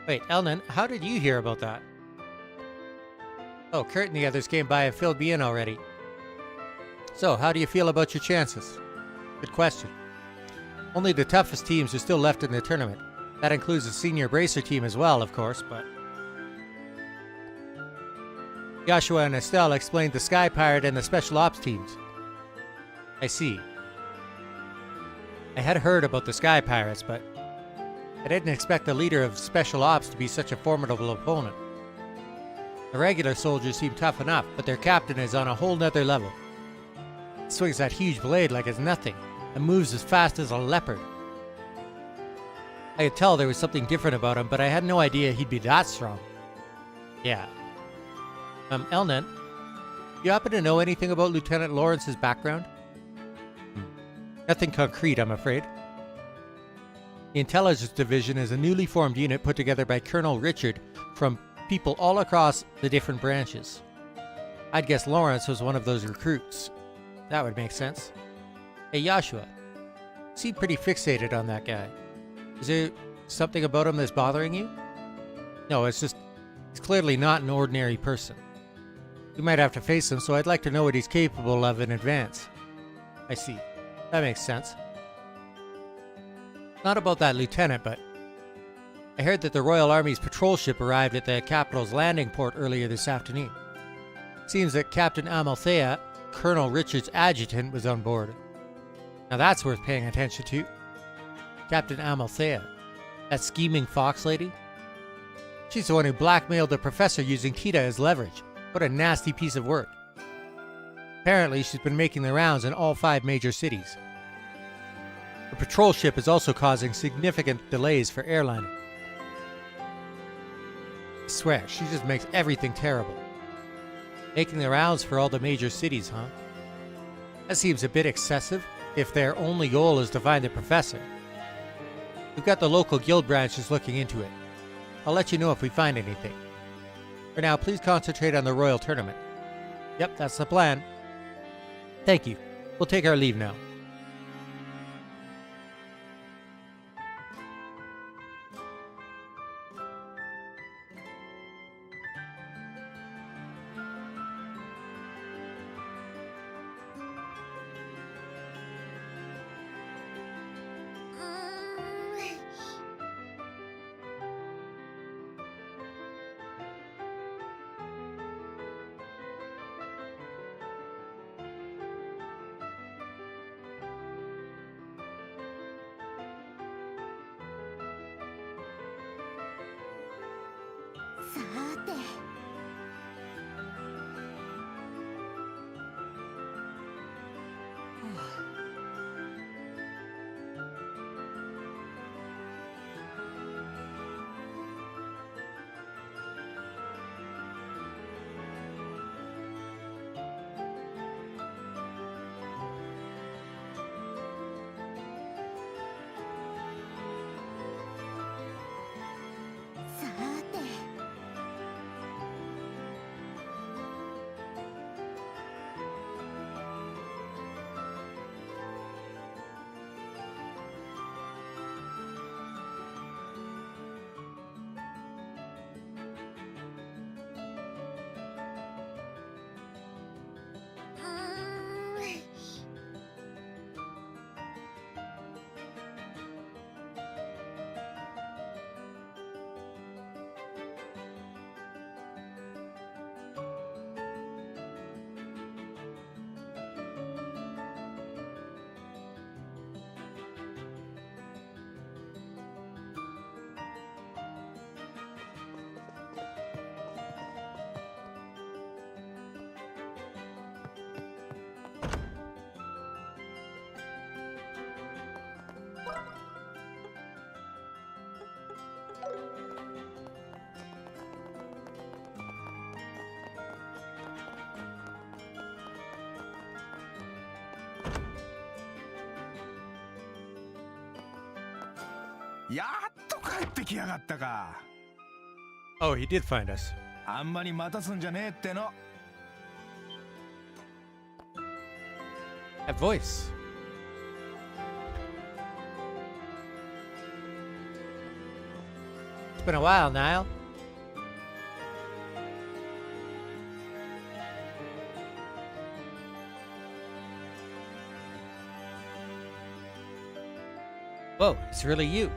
Speaker 1: Wait, Elnan, how did you hear about that? Oh, Kurt and the others came by and filled me in already. So, how do you feel about your chances? Good question. Only the toughest teams are still left in the tournament. That includes the senior bracer team as well, of course, but... Joshua and Estelle explained the Sky Pirate and the Special Ops teams. I see. I had heard about the Sky Pirates, but I didn't expect the leader of Special Ops to be such a formidable opponent. The regular soldiers seem tough enough, but their captain is on a whole nother level. He swings that huge blade like it's nothing, and moves as fast as a leopard. I could tell there was something different about him, but I had no idea he'd be that strong. Yeah. Elnan, you happen to know anything about Lieutenant Lawrence's background? Nothing concrete, I'm afraid. The Intelligence Division is a newly formed unit put together by Colonel Richard from people all across the different branches. I'd guess Lawrence was one of those recruits. That would make sense. Hey, Joshua. You seem pretty fixated on that guy. Is there something about him that's bothering you? No, it's just, he's clearly not an ordinary person. We might have to face him, so I'd like to know what he's capable of in advance. I see. That makes sense. Not about that lieutenant, but I heard that the Royal Army's patrol ship arrived at the capital's landing port earlier this afternoon. Seems that Captain Amalthea, Colonel Richard's adjutant, was on board. Now that's worth paying attention to. Captain Amalthea, that scheming fox lady. She's the one who blackmailed the professor using Tita as leverage. What a nasty piece of work. Apparently, she's been making the rounds in all 5 major cities. The patrol ship is also causing significant delays for airlining. I swear, she just makes everything terrible. Making the rounds for all the major cities, huh? That seems a bit excessive if their only goal is to find the professor. We've got the local guild branches looking into it. I'll let you know if we find anything. For now, please concentrate on the royal tournament. Yep, that's the plan. Thank you. We'll take our leave now.
Speaker 10: やっと帰ってきやがったか。
Speaker 1: Oh, he did find us.
Speaker 10: あんまり待たすんじゃねえっての。
Speaker 1: That voice. It's been a while, Niall. Whoa, it's really you.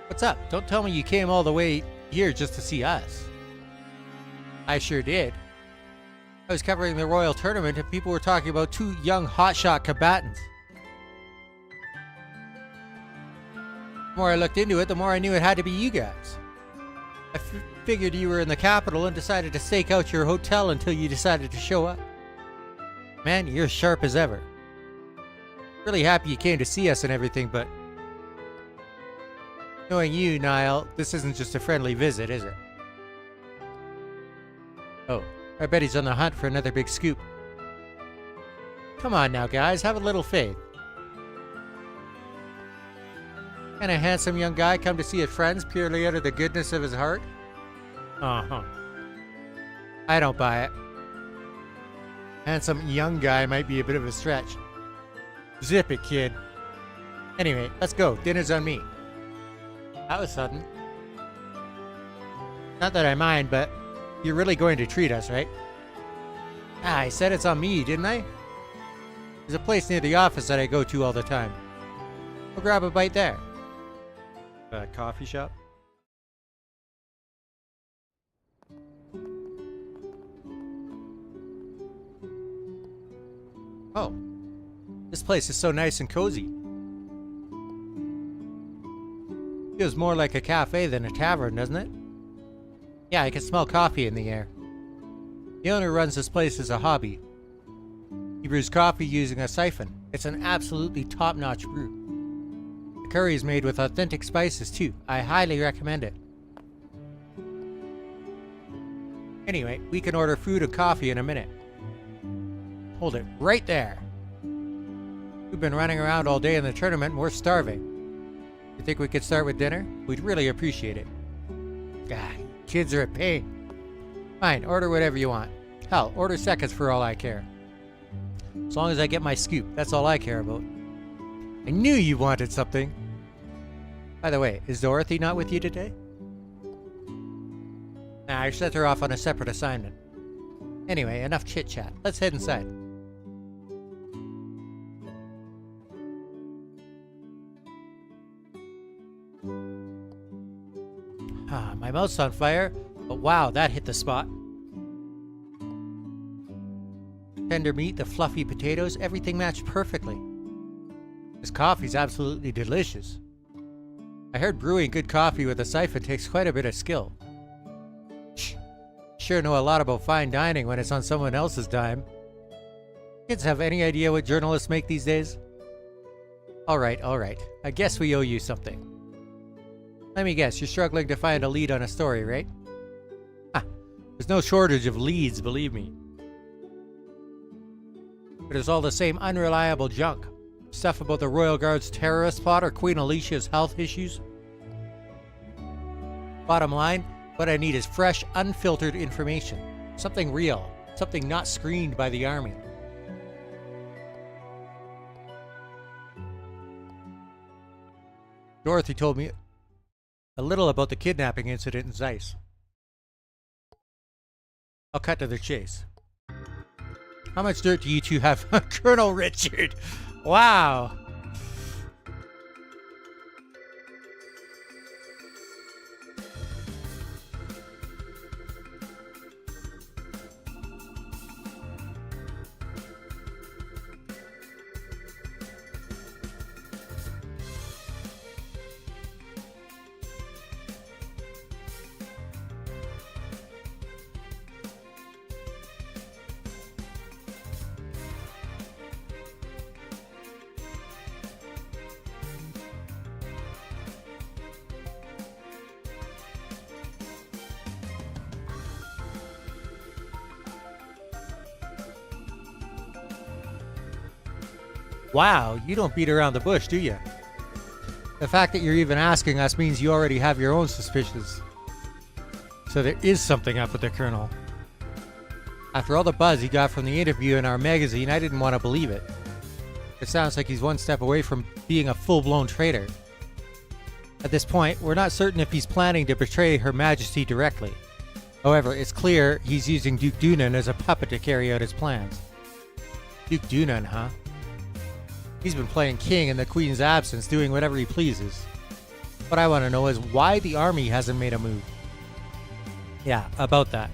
Speaker 1: What's up? Don't tell me you came all the way here just to see us. I sure did. I was covering the royal tournament and people were talking about 2 young hotshot combatants. The more I looked into it, the more I knew it had to be you guys. I figured you were in the capital and decided to stake out your hotel until you decided to show up. Man, you're as sharp as ever. Really happy you came to see us and everything, but knowing you, Niall, this isn't just a friendly visit, is it? Oh, I bet he's on the hunt for another big scoop. Come on now, guys, have a little faith. Can a handsome young guy come to see his friends purely out of the goodness of his heart? Uh-huh. I don't buy it. Handsome young guy might be a bit of a stretch. Zip it, kid. Anyway, let's go. Dinner's on me. That was sudden. Not that I mind, but you're really going to treat us, right? Ah, I said it's on me, didn't I? There's a place near the office that I go to all the time. We'll grab a bite there. A coffee shop? Oh. This place is so nice and cozy. Feels more like a cafe than a tavern, doesn't it? Yeah, I can smell coffee in the air. The owner runs this place as a hobby. He brews coffee using a siphon. It's an absolutely top-notch brew. The curry is made with authentic spices too. I highly recommend it. Anyway, we can order food and coffee in a minute. Hold it right there. We've been running around all day in the tournament and we're starving. You think we could start with dinner? We'd really appreciate it. Ah, kids are a pain. Fine, order whatever you want. Hell, order seconds for all I care. As long as I get my scoop, that's all I care about. I knew you wanted something. By the way, is Dorothy not with you today? Nah, I sent her off on a separate assignment. Anyway, enough chit-chat. Let's head inside. My mouth's on fire, but wow, that hit the spot. Tender meat, the fluffy potatoes, everything matched perfectly. This coffee's absolutely delicious. I heard brewing good coffee with a siphon takes quite a bit of skill. Sure know a lot about fine dining when it's on someone else's dime. Kids have any idea what journalists make these days? Alright. I guess we owe you something. Let me guess, you're struggling to find a lead on a story, right? There's no shortage of leads, believe me. But it's all the same unreliable junk. Stuff about the Royal Guard's terrorist plot or Queen Alicia's health issues. Bottom line, what I need is fresh, unfiltered information. Something real. Something not screened by the army. Dorothy told me a little about the kidnapping incident in Zeiss. I'll cut to the chase. How much dirt do you two have on Colonel Richard? Wow. Wow, you don't beat around the bush, do you? The fact that you're even asking us means you already have your own suspicions. So there is something up with the Colonel. After all the buzz he got from the interview in our magazine, I didn't want to believe it. It sounds like he's one step away from being a full-blown traitor. At this point, we're not certain if he's planning to betray Her Majesty directly. However, it's clear he's using Duke Dunan as a puppet to carry out his plans. Duke Dunan, huh? He's been playing king in the Queen's absence, doing whatever he pleases. What I want to know is why the army hasn't made a move. Yeah, about that.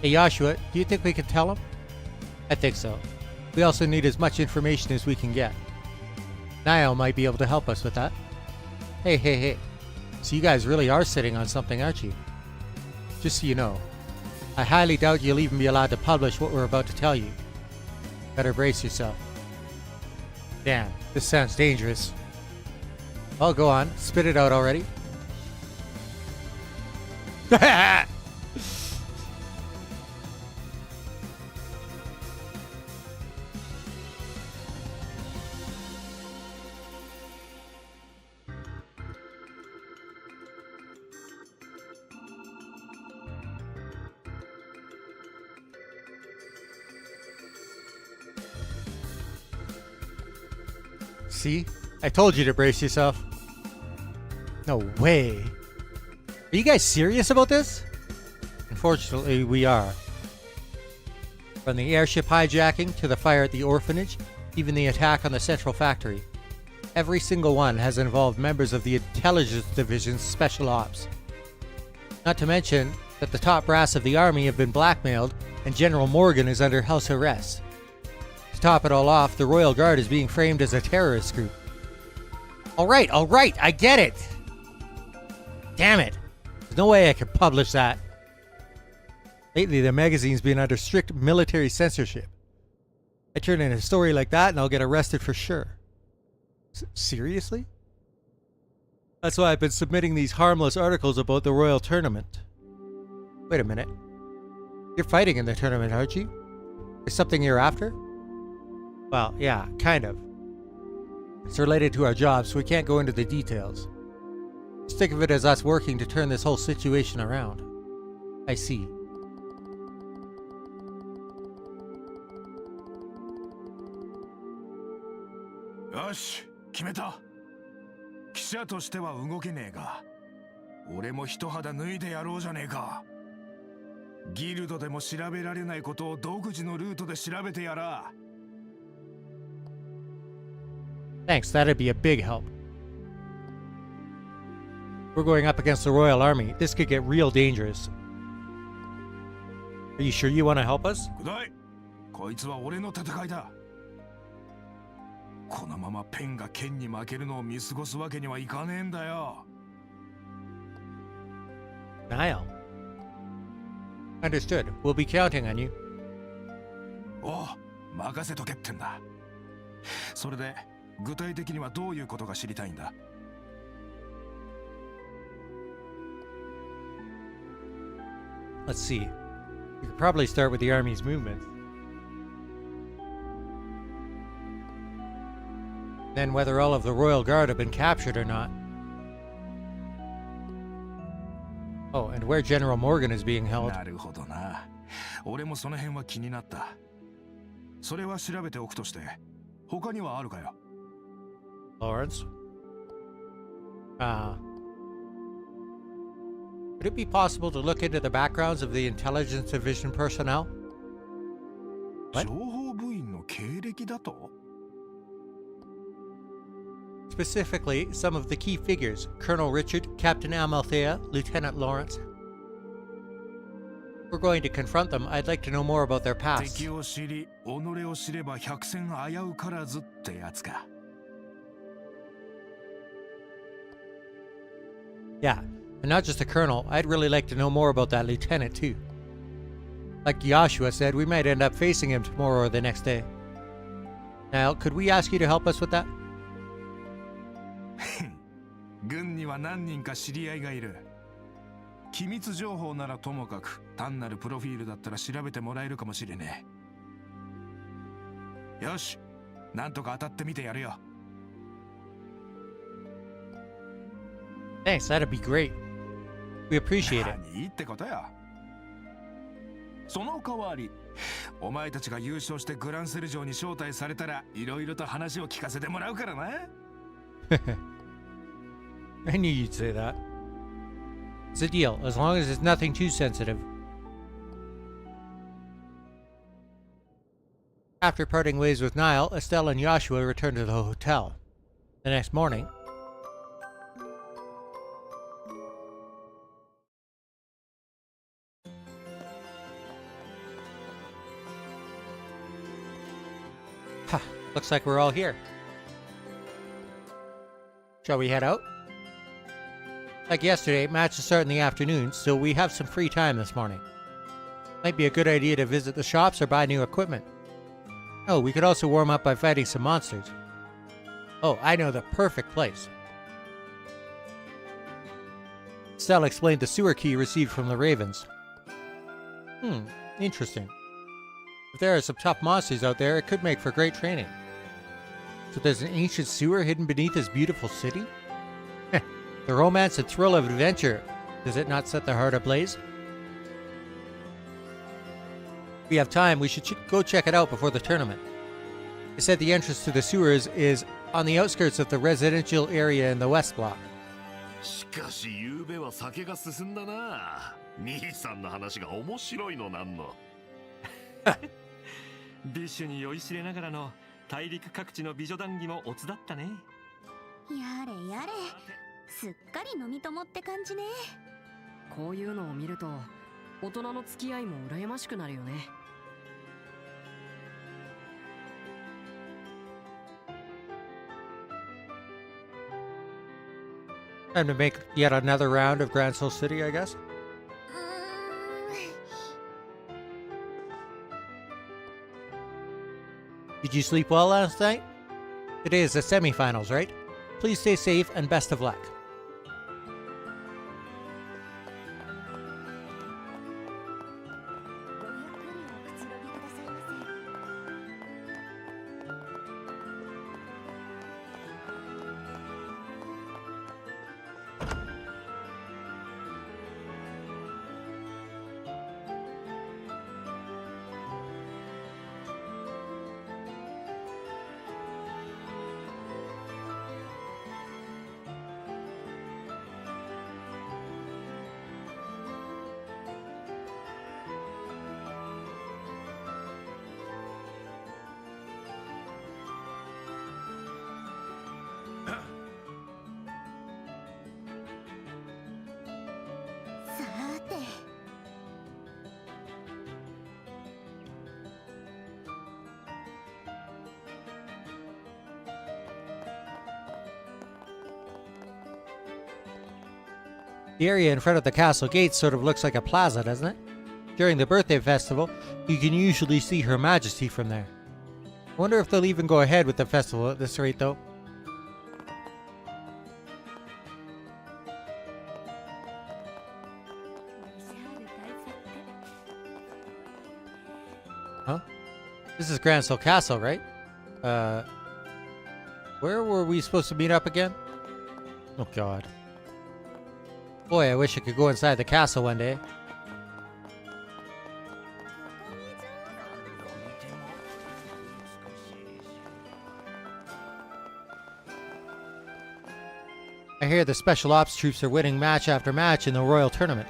Speaker 1: Hey Joshua, do you think we can tell him? I think so. We also need as much information as we can get. Niall might be able to help us with that. Hey. So you guys really are sitting on something, aren't you? Just so you know, I highly doubt you'll even be allowed to publish what we're about to tell you. Better brace yourself. Damn, this sounds dangerous. Well, go on. Spit it out already. See? I told you to brace yourself. No way. Are you guys serious about this? Unfortunately, we are. From the airship hijacking to the fire at the orphanage, even the attack on the central factory. Every single one has involved members of the Intelligence Division's Special Ops. Not to mention that the top brass of the army have been blackmailed and General Morgan is under house arrest. To top it all off, the Royal Guard is being framed as a terrorist group. Alright, I get it! Damn it! There's no way I can publish that. Lately, the magazine's been under strict military censorship. I turn in a story like that and I'll get arrested for sure. Seriously? That's why I've been submitting these harmless articles about the royal tournament. Wait a minute. You're fighting in the tournament, aren't you? Is something you're after? Well, yeah, kind of. It's related to our job, so we can't go into the details. Just think of it as us working to turn this whole situation around. I see.
Speaker 10: Yosh, 決めた。記者としては動けねえが、俺も一肌脱いでやろうじゃねえか。ギルドでも調べられないことを独自のルートで調べてやら。
Speaker 1: Thanks, that'd be a big help. We're going up against the Royal Army. This could get real dangerous. Are you sure you want to help us?
Speaker 10: くだい。こいつは俺の戦いだ。このままペンが剣に負けるのを見過ごすわけにはいかねえんだよ。
Speaker 1: Niall. Understood. We'll be counting on you.
Speaker 10: おう、任せとけってんだ。それで、具体的にはどういうことが知りたいんだ。
Speaker 1: Let's see. We could probably start with the army's movements. Then whether all of the Royal Guard have been captured or not. Oh, and where General Morgan is being held.
Speaker 10: なるほどな。俺もその辺は気になった。それは調べておくとして、他にはあるかよ。
Speaker 1: Lawrence? Would it be possible to look into the backgrounds of the intelligence division personnel? What?
Speaker 10: 情報部員の経歴だと?
Speaker 1: Specifically, some of the key figures: Colonel Richard, Captain Amalthea, Lieutenant Lawrence. We're going to confront them. I'd like to know more about their past.
Speaker 10: 敵を知り、己を知れば百戦危うからずってやつか。
Speaker 1: Yeah, and not just the colonel. I'd really like to know more about that lieutenant too. Like Joshua said, we might end up facing him tomorrow or the next day. Niall, could we ask you to help us with that?
Speaker 10: 軍には何人か知り合いがいる。機密情報ならともかく、単なるプロフィールだったら調べてもらえるかもしれねえ。よし、なんとか当たってみてやるよ。
Speaker 1: Thanks, that'd be great. We appreciate it.
Speaker 10: 何いいってことや。その代わり、お前たちが優勝してグランセル城に招待されたら、いろいろと話を聞かせてもらうからな。
Speaker 1: I knew you'd say that. It's a deal, as long as it's nothing too sensitive. After parting ways with Niall, Estelle and Joshua returned to the hotel. The next morning, looks like we're all here. Shall we head out? Like yesterday, matches start in the afternoon, so we have some free time this morning. Might be a good idea to visit the shops or buy new equipment. Oh, we could also warm up by fighting some monsters. Oh, I know the perfect place. Stella explained the sewer key received from the Ravens. Interesting. If there are some tough monsters out there, it could make for great training. So there's an ancient sewer hidden beneath this beautiful city? The romance and thrill of adventure. Does it not set the heart ablaze? If we have time, we should go check it out before the tournament. They said the entrance to the sewers is on the outskirts of the residential area in the west block.
Speaker 14: しかし夕べは酒が進んだな。兄さんの話が面白いのなんの。
Speaker 13: ビッシュに酔いしれながらの大陸各地の美女談義もおつだったね。
Speaker 4: やれやれ、すっかり飲み友って感じね。
Speaker 3: こういうのを見ると大人の付き合いも羨ましくなるよね。
Speaker 1: Time to make yet another round of Grancel City, I guess. Did you sleep well last night? Today is the semifinals, right? Please stay safe and best of luck. The area in front of the castle gates sort of looks like a plaza, doesn't it? During the birthday festival, you can usually see Her Majesty from there. I wonder if they'll even go ahead with the festival at this rate, though. Huh? This is Grancel Castle, right? Where were we supposed to meet up again? Oh, God. Boy, I wish I could go inside the castle one day. I hear the special ops troops are winning match after match in the royal tournament.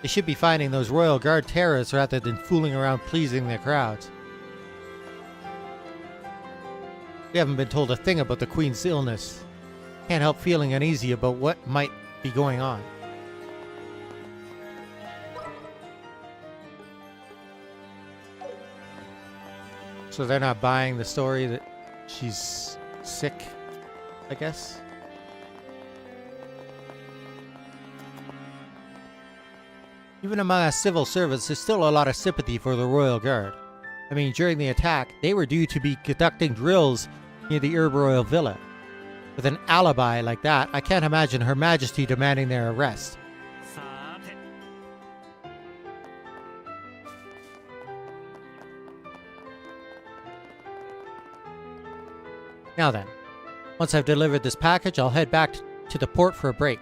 Speaker 1: They should be finding those royal guard terrorists rather than fooling around pleasing their crowds. We haven't been told a thing about the Queen's illness. Can't help feeling uneasy about what might be going on. So they're not buying the story that she's sick, I guess. Even among us civil servants, there's still a lot of sympathy for the Royal Guard. I mean, during the attack, they were due to be conducting drills near the Herb Royal Villa. With an alibi like that, I can't imagine Her Majesty demanding their arrest. Now then, once I've delivered this package, I'll head back to the port for a break.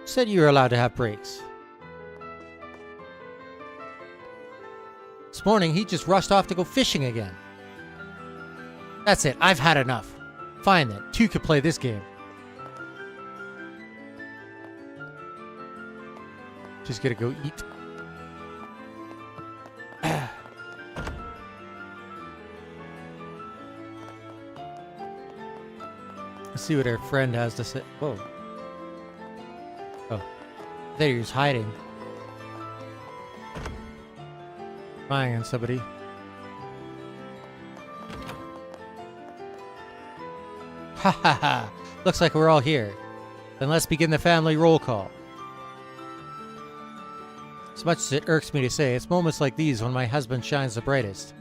Speaker 1: Said you were allowed to have breaks. This morning, he just rushed off to go fishing again. That's it, I've had enough. Fine then, two could play this game. Just gotta go eat. Let's see what her friend has to say. Whoa. Oh. There he was hiding. Spying on somebody. Ha ha ha! Looks like we're all here. Then let's begin the family roll call. As much as it irks me to say, it's moments like these when my husband shines the brightest.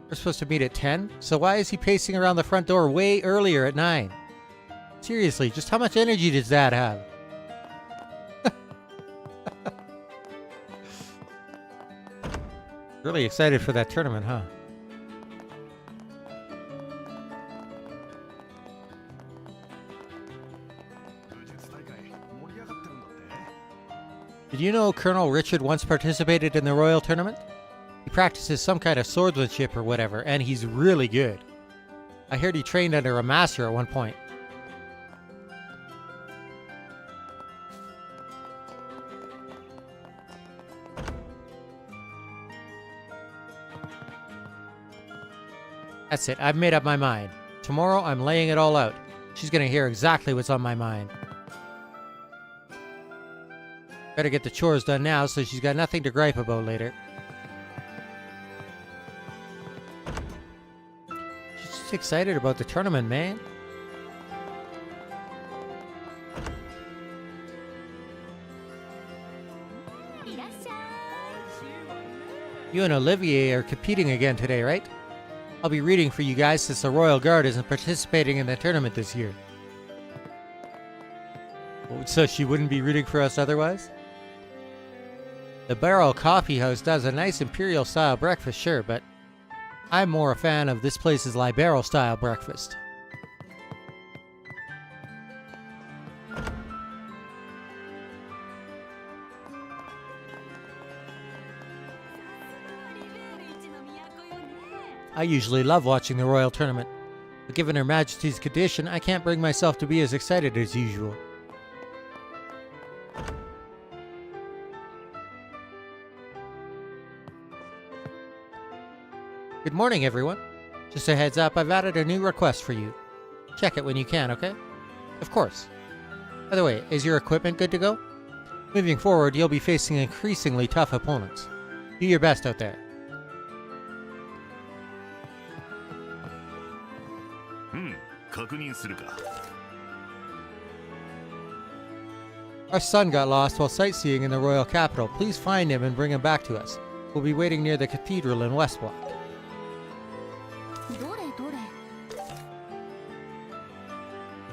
Speaker 1: We're supposed to meet at 10? So why is he pacing around the front door way earlier at 9? Seriously, just how much energy does Dad have? Really excited for that tournament, huh? Did you know Colonel Richard once participated in the Royal Tournament? He practices some kind of swordsmanship or whatever, and he's really good. I heard he trained under a master at one point. That's it, I've made up my mind. Tomorrow I'm laying it all out. She's gonna hear exactly what's on my mind. Better get the chores done now so she's got nothing to gripe about later. Just excited about the tournament, man. You and Olivier are competing again today, right? I'll be rooting for you guys since the Royal Guard isn't participating in the tournament this year. Oh, so she wouldn't be rooting for us otherwise? The Barrel Coffee House does a nice imperial style breakfast, sure, but I'm more a fan of this place's Liberal style breakfast. I usually love watching the Royal Tournament, but given Her Majesty's condition, I can't bring myself to be as excited as usual. Good morning, everyone. Just a heads up, I've added a new request for you. Check it when you can, okay? Of course. By the way, is your equipment good to go? Moving forward, you'll be facing increasingly tough opponents. Do your best out there. Our son got lost while sightseeing in the royal capital. Please find him and bring him back to us. We'll be waiting near the cathedral in West Block.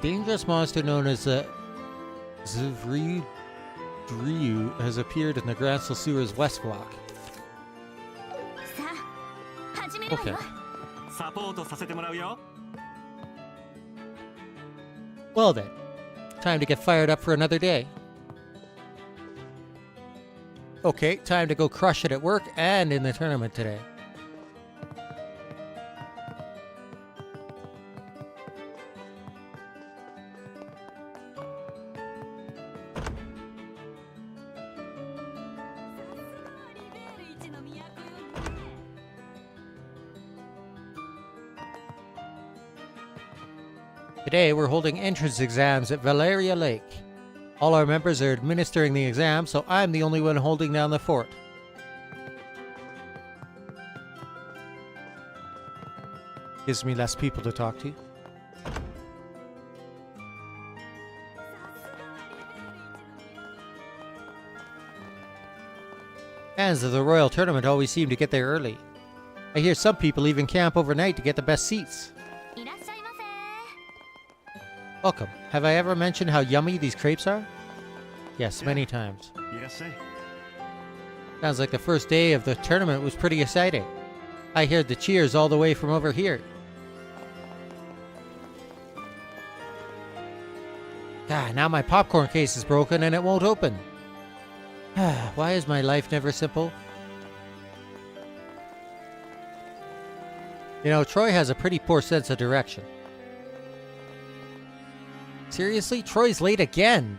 Speaker 1: Dangerous monster known as the Zvryu has appeared in the Grancel sewers West Block. Okay. Well then, time to get fired up for another day. Okay, time to go crush it at work and in the tournament today. Today, we're holding entrance exams at Valeria Lake. All our members are administering the exam, so I'm the only one holding down the fort. Gives me less people to talk to. Fans of the Royal Tournament always seem to get there early. I hear some people even camp overnight to get the best seats. Welcome. Have I ever mentioned how yummy these crepes are? Yes, many times. Sounds like the first day of the tournament was pretty exciting. I heard the cheers all the way from over here. Now my popcorn case is broken and it won't open. Why is my life never simple? You know, Troy has a pretty poor sense of direction. Seriously? Troy's late again!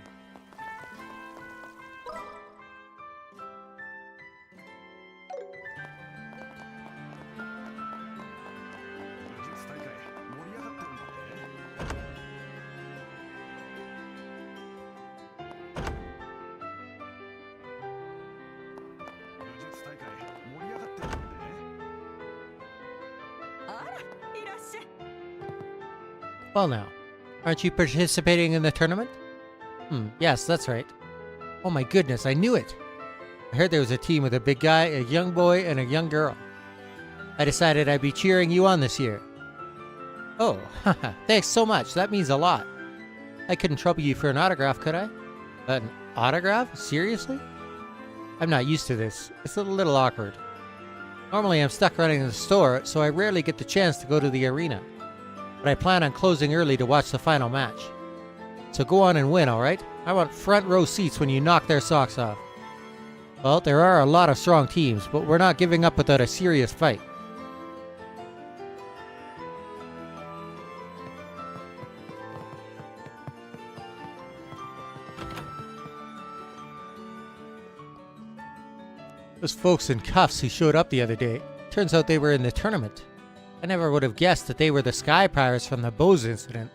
Speaker 1: Well now, aren't you participating in the tournament? Yes, that's right. Oh my goodness, I knew it! I heard there was a team with a big guy, a young boy, and a young girl. I decided I'd be cheering you on this year. Oh, haha, thanks so much, that means a lot. I couldn't trouble you for an autograph, could I? An autograph? Seriously? I'm not used to this. It's a little awkward. Normally I'm stuck running the store, so I rarely get the chance to go to the arena. But I plan on closing early to watch the final match. So go on and win, alright? I want front row seats when you knock their socks off. Well, there are a lot of strong teams, but we're not giving up without a serious fight. Those folks in cuffs who showed up the other day, turns out they were in the tournament. I never would have guessed that they were the Sky Pirates from the Bose incident.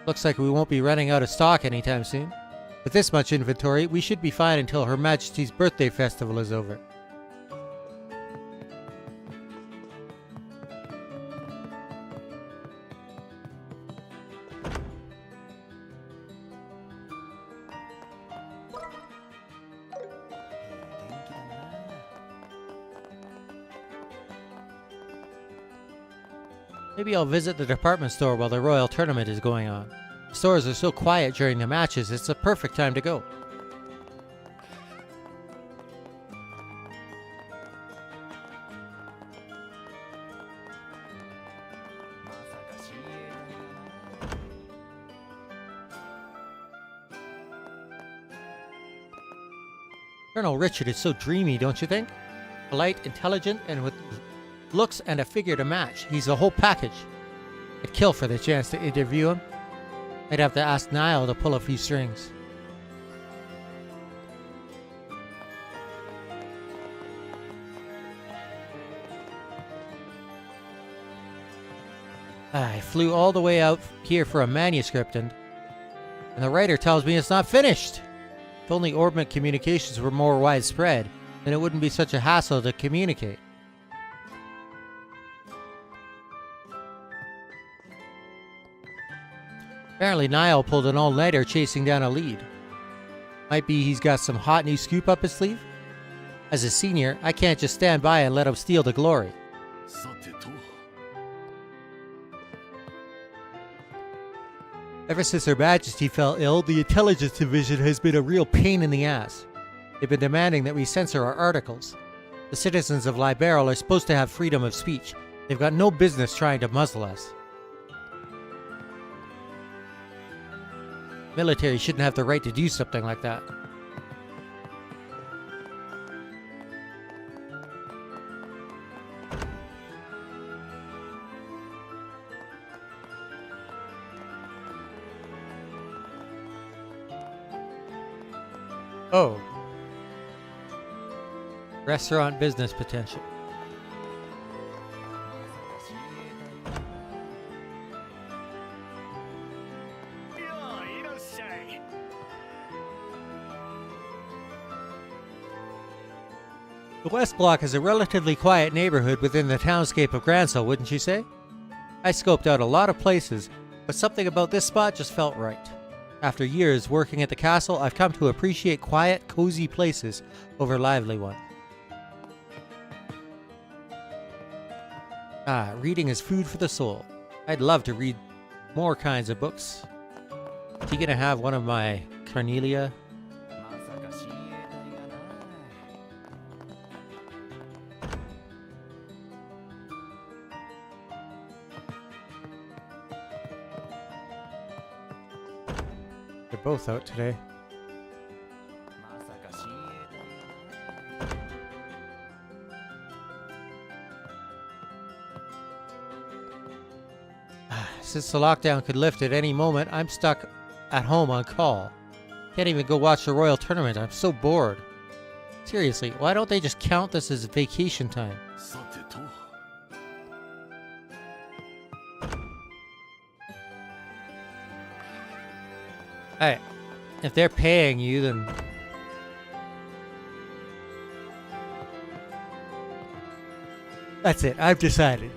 Speaker 1: Looks like we won't be running out of stock anytime soon. With this much inventory, we should be fine until Her Majesty's birthday festival is over. Maybe I'll visit the department store while the royal tournament is going on. The stores are so quiet during the matches, it's a perfect time to go. Colonel Richard is so dreamy, don't you think? Polite, intelligent, and with looks and a figure to match. He's the whole package. I'd kill for the chance to interview him. I'd have to ask Niall to pull a few strings. I flew all the way out here for a manuscript and the writer tells me it's not finished. If only orbit communications were more widespread, then it wouldn't be such a hassle to communicate. Apparently Niall pulled an all-nighter chasing down a lead. Might be he's got some hot new scoop up his sleeve? As a senior, I can't just stand by and let him steal the glory. Ever since Her Majesty fell ill, the Intelligence Division has been a real pain in the ass. They've been demanding that we censor our articles. The citizens of Liberal are supposed to have freedom of speech. They've got no business trying to muzzle us. Military shouldn't have the right to do something like that. Oh. Restaurant business potential. The West Block is a relatively quiet neighborhood within the townscape of Grancel, wouldn't you say? I scoped out a lot of places, but something about this spot just felt right. After years working at the castle, I've come to appreciate quiet, cozy places over lively ones. Ah, reading is food for the soul. I'd love to read more kinds of books. Is he gonna have one of my Cornelia? They're both out today. Since the lockdown could lift at any moment, I'm stuck at home on call. Can't even go watch the Royal Tournament. I'm so bored. Seriously, why don't they just count this as vacation time? Hey, if they're paying you, then... That's it, I've decided.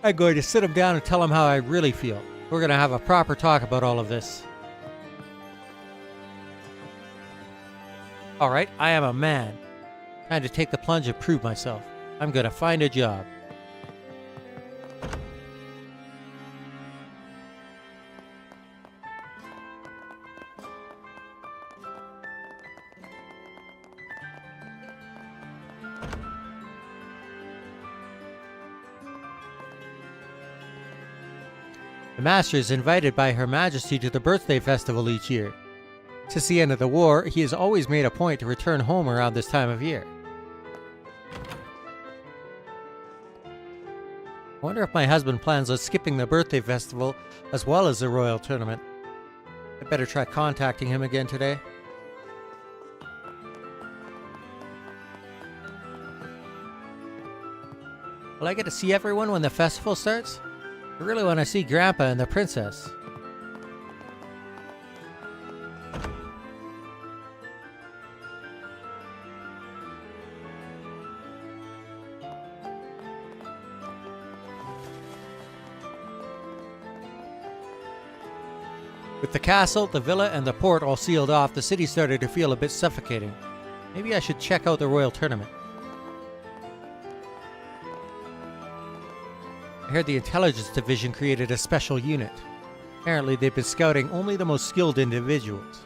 Speaker 1: I'm going to sit him down and tell him how I really feel. We're going to have a proper talk about all of this. Alright, I am a man. Time to take the plunge and prove myself. I'm going to find a job. The Master is invited by Her Majesty to the birthday festival each year. Since the end of the war, he has always made a point to return home around this time of year. I wonder if my husband plans on skipping the birthday festival as well as the royal tournament. I better try contacting him again today. Will I get to see everyone when the festival starts? I really want to see Grandpa and the princess. With the castle, the villa, and the port all sealed off, the city started to feel a bit suffocating. Maybe I should check out the royal tournament. I heard the intelligence division created a special unit. Apparently they've been scouting only the most skilled individuals.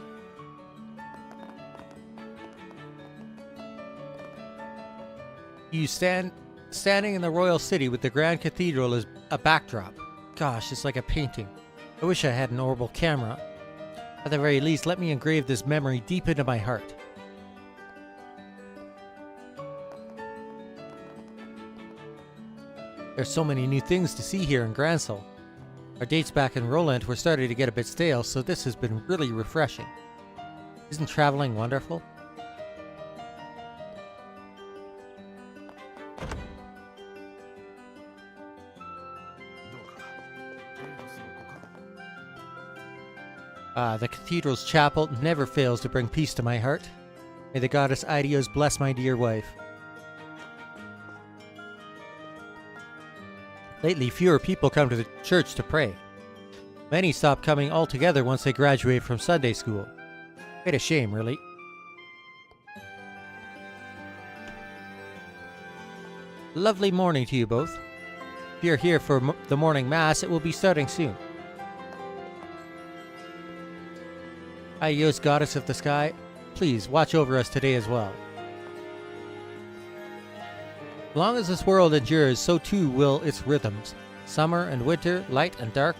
Speaker 1: Standing in the royal city with the Grand Cathedral as a backdrop. Gosh, it's like a painting. I wish I had an orbital camera. At the very least, let me engrave this memory deep into my heart. There's so many new things to see here in Grancel. Our dates back in Roland were starting to get a bit stale, so this has been really refreshing. Isn't traveling wonderful? The cathedral's chapel never fails to bring peace to my heart. May the goddess Aidios bless my dear wife. Lately, fewer people come to the church to pray. Many stop coming altogether once they graduate from Sunday school. Quite a shame, really. Lovely morning to you both. If you're here for the morning mass, it will be starting soon. Aidios, goddess of the sky, please watch over us today as well. As long as this world endures, so too will its rhythms. Summer and winter, light and dark,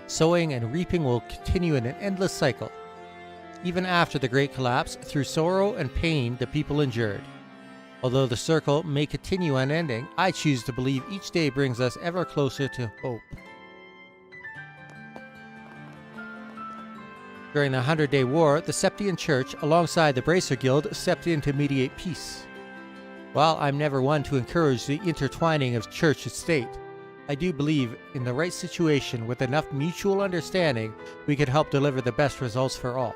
Speaker 1: sowing and reaping will continue in an endless cycle. Even after the great collapse, through sorrow and pain the people endured. Although the circle may continue unending, I choose to believe each day brings us ever closer to hope. During the 100-Day War, the Septian Church, alongside the Bracer Guild, stepped in to mediate peace. While I'm never one to encourage the intertwining of church and state, I do believe in the right situation with enough mutual understanding, we could help deliver the best results for all.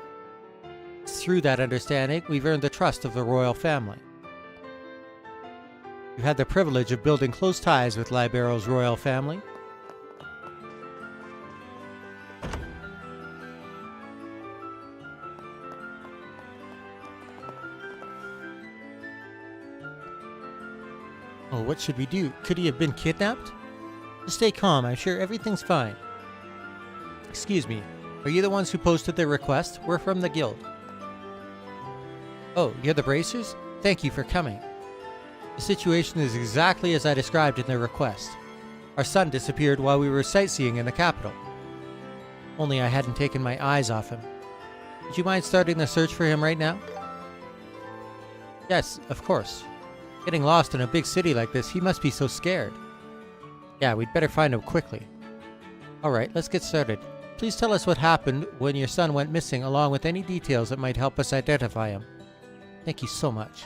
Speaker 1: Through that understanding, we've earned the trust of the royal family. We've had the privilege of building close ties with Libero's royal family. Oh, what should we do? Could he have been kidnapped? Just stay calm, I'm sure everything's fine. Excuse me, are you the ones who posted the request? We're from the guild. Oh, you're the Bracers? Thank you for coming. The situation is exactly as I described in the request. Our son disappeared while we were sightseeing in the capital. Only I hadn't taken my eyes off him. Would you mind starting the search for him right now? Yes, of course. Getting lost in a big city like this, he must be so scared. Yeah, we'd better find him quickly. Alright, let's get started. Please tell us what happened when your son went missing, along with any details that might help us identify him. Thank you so much.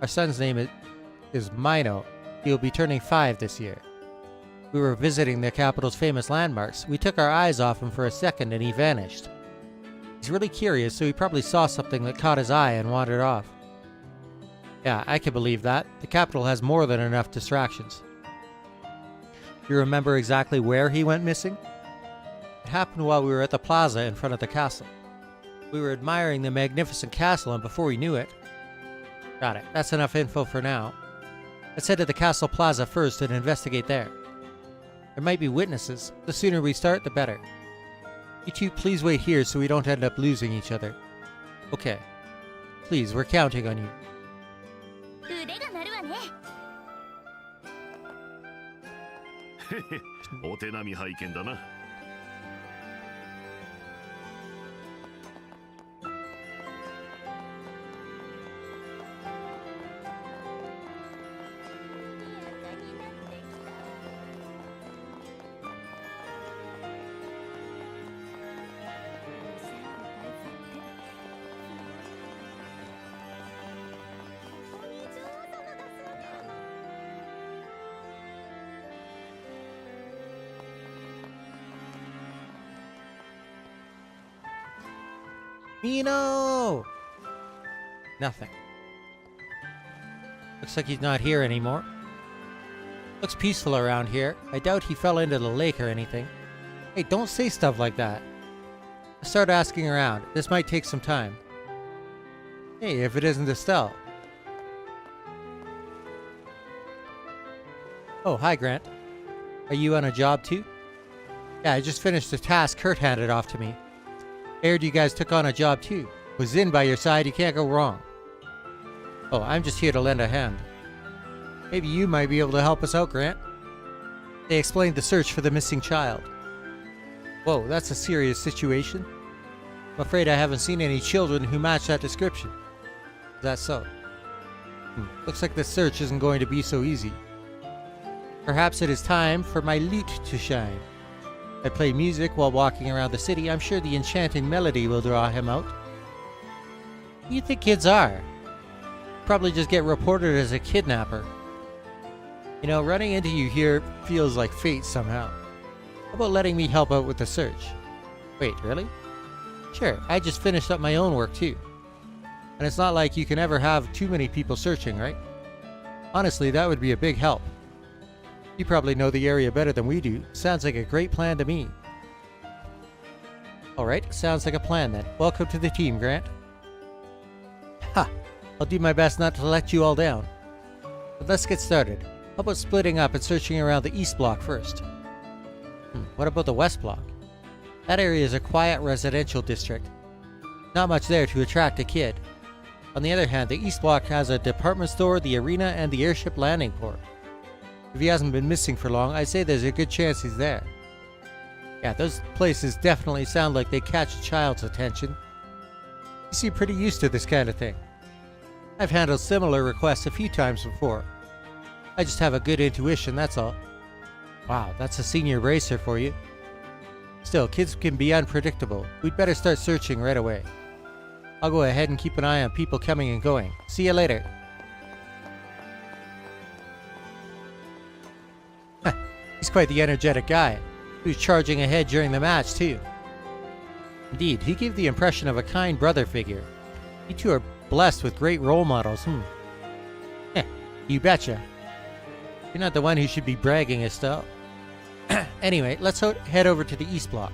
Speaker 1: Our son's name is Mino. He will be turning 5 this year. We were visiting the capital's famous landmarks. We took our eyes off him for a second and he vanished. He's really curious, so he probably saw something that caught his eye and wandered off. Yeah, I can believe that. The capital has more than enough distractions. Do you remember exactly where he went missing? It happened while we were at the plaza in front of the castle. We were admiring the magnificent castle, and before we knew it... Got it. That's enough info for now. Let's head to the castle plaza first and investigate there. There might be witnesses. The sooner we start, the better. You two, please wait here so we don't end up losing each other. Okay. Please, we're counting on you.
Speaker 4: 腕が鳴るわね。
Speaker 14: へへ、お手並み拝見だな。
Speaker 1: Mino! Nothing. Looks like he's not here anymore. Looks peaceful around here. I doubt he fell into the lake or anything. Hey, don't say stuff like that. Let's start asking around. This might take some time. Hey, if it isn't Estelle. Oh, hi, Grant. Are you on a job too? Yeah, I just finished the task Kurt handed off to me. I heard you guys took on a job too. Was in by your side, you can't go wrong. Oh, I'm just here to lend a hand. Maybe you might be able to help us out, Grant. They explained the search for the missing child. Whoa, that's a serious situation. I'm afraid I haven't seen any children who match that description. Is that so? Looks like the search isn't going to be so easy. Perhaps it is time for my lute to shine. I play music while walking around the city. I'm sure the enchanting melody will draw him out. Who do you think kids are? Probably just get reported as a kidnapper. You know, running into you here feels like fate somehow. How about letting me help out with the search? Wait, really? Sure, I just finished up my own work too. And it's not like you can ever have too many people searching, right? Honestly, that would be a big help. You probably know the area better than we do. Sounds like a great plan to me. Alright, sounds like a plan then. Welcome to the team, Grant. Ha! I'll do my best not to let you all down. But let's get started. How about splitting up and searching around the east block first? What about the west block? That area is a quiet residential district. Not much there to attract a kid. On the other hand, the east block has a department store, the arena, and the airship landing port. If he hasn't been missing for long, I'd say there's a good chance he's there. Yeah, those places definitely sound like they catch a child's attention. You seem pretty used to this kind of thing. I've handled similar requests a few times before. I just have a good intuition, that's all. Wow, that's a senior racer for you. Still, kids can be unpredictable. We'd better start searching right away. I'll go ahead and keep an eye on people coming and going. See you later. He's quite the energetic guy. He was charging ahead during the match, too. Indeed, he gave the impression of a kind brother figure. You two are blessed with great role models, You betcha. You're not the one who should be bragging as though. Anyway, let's head over to the east block.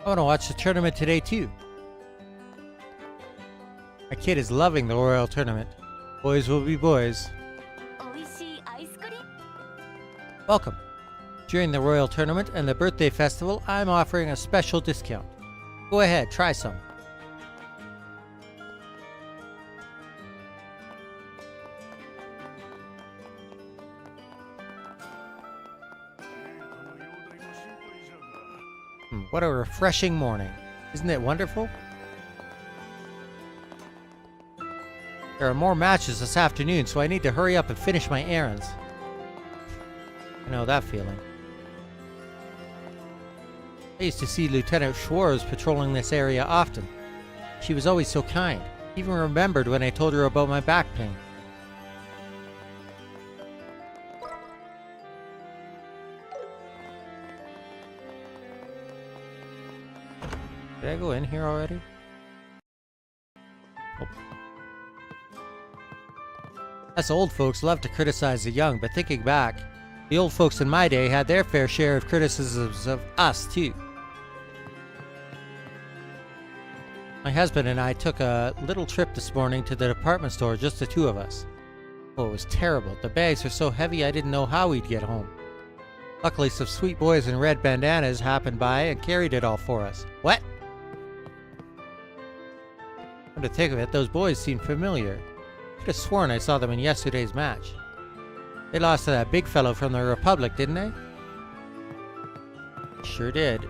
Speaker 1: I want to watch the tournament today too. My kid is loving the Royal Tournament. Boys will be boys. Welcome. During the Royal Tournament and the Birthday Festival, I'm offering a special discount. Go ahead, try some. What a refreshing morning. Isn't it wonderful? There are more matches this afternoon, so I need to hurry up and finish my errands. I know that feeling. I used to see Lieutenant Schwartz patrolling this area often. She was always so kind. Even remembered when I told her about my back pain. Did I go in here already? Oh. Us old folks love to criticize the young, but thinking back, the old folks in my day had their fair share of criticisms of us, too. My husband and I took a little trip this morning to the department store, just the two of us. Oh, it was terrible. The bags were so heavy I didn't know how we'd get home. Luckily, some sweet boys in red bandanas happened by and carried it all for us. What? Come to think of it, those boys seemed familiar. Could have sworn I saw them in yesterday's match. They lost to that big fellow from the Republic, didn't they? Sure did.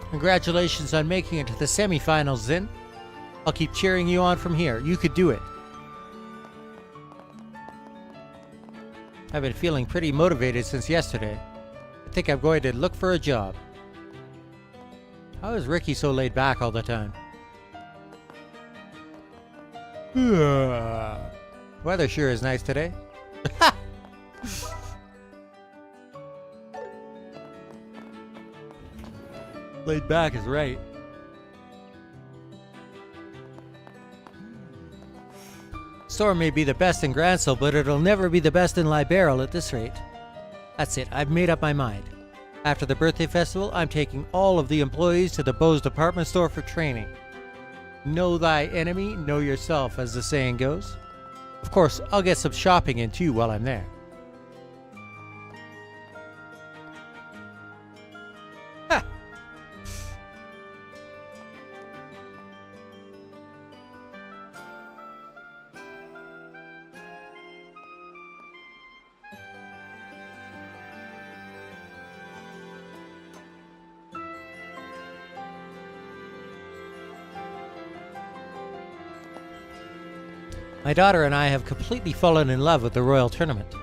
Speaker 1: Congratulations on making it to the semifinals, Zin. I'll keep cheering you on from here. You could do it. I've been feeling pretty motivated since yesterday. I think I'm going to look for a job. How is Ricky so laid back all the time? Weather sure is nice today. Laid back is right. Storm may be the best in Grancel, but it'll never be the best in Liberal at this rate. That's it, I've made up my mind. After the birthday festival, I'm taking all of the employees to the Beau's department store for training. Know thy enemy, know yourself, as the saying goes. Of course, I'll get some shopping in too while I'm there. My daughter and I have completely fallen in love with the Royal Tournament.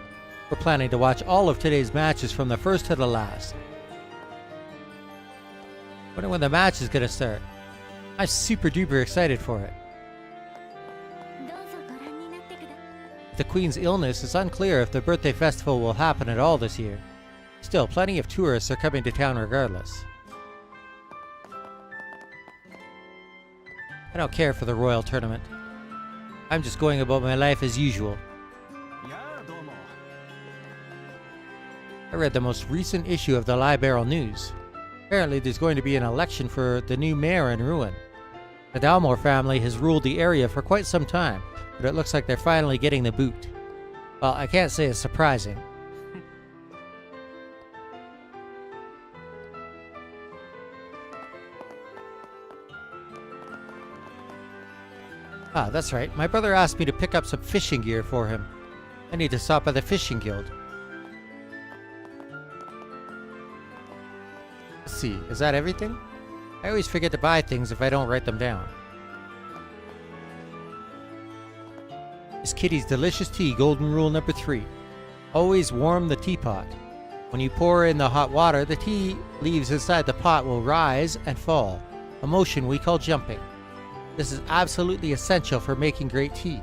Speaker 1: We're planning to watch all of today's matches from the first to the last. Wonder when the match is gonna start. I'm super duper excited for it. With the Queen's illness, it's unclear if the birthday festival will happen at all this year. Still, plenty of tourists are coming to town regardless. I don't care for the Royal Tournament. I'm just going about my life as usual. I read the most recent issue of the Liberal News. Apparently there's going to be an election for the new mayor in Ruin. The Dalmore family has ruled the area for quite some time, but it looks like they're finally getting the boot. Well, I can't say it's surprising. Ah, that's right. My brother asked me to pick up some fishing gear for him. I need to stop by the fishing guild. Let's see, is that everything? I always forget to buy things if I don't write them down. Miss Kitty's delicious tea, golden rule number 3. Always warm the teapot. When you pour in the hot water, the tea leaves inside the pot will rise and fall, a motion we call jumping. This is absolutely essential for making great tea.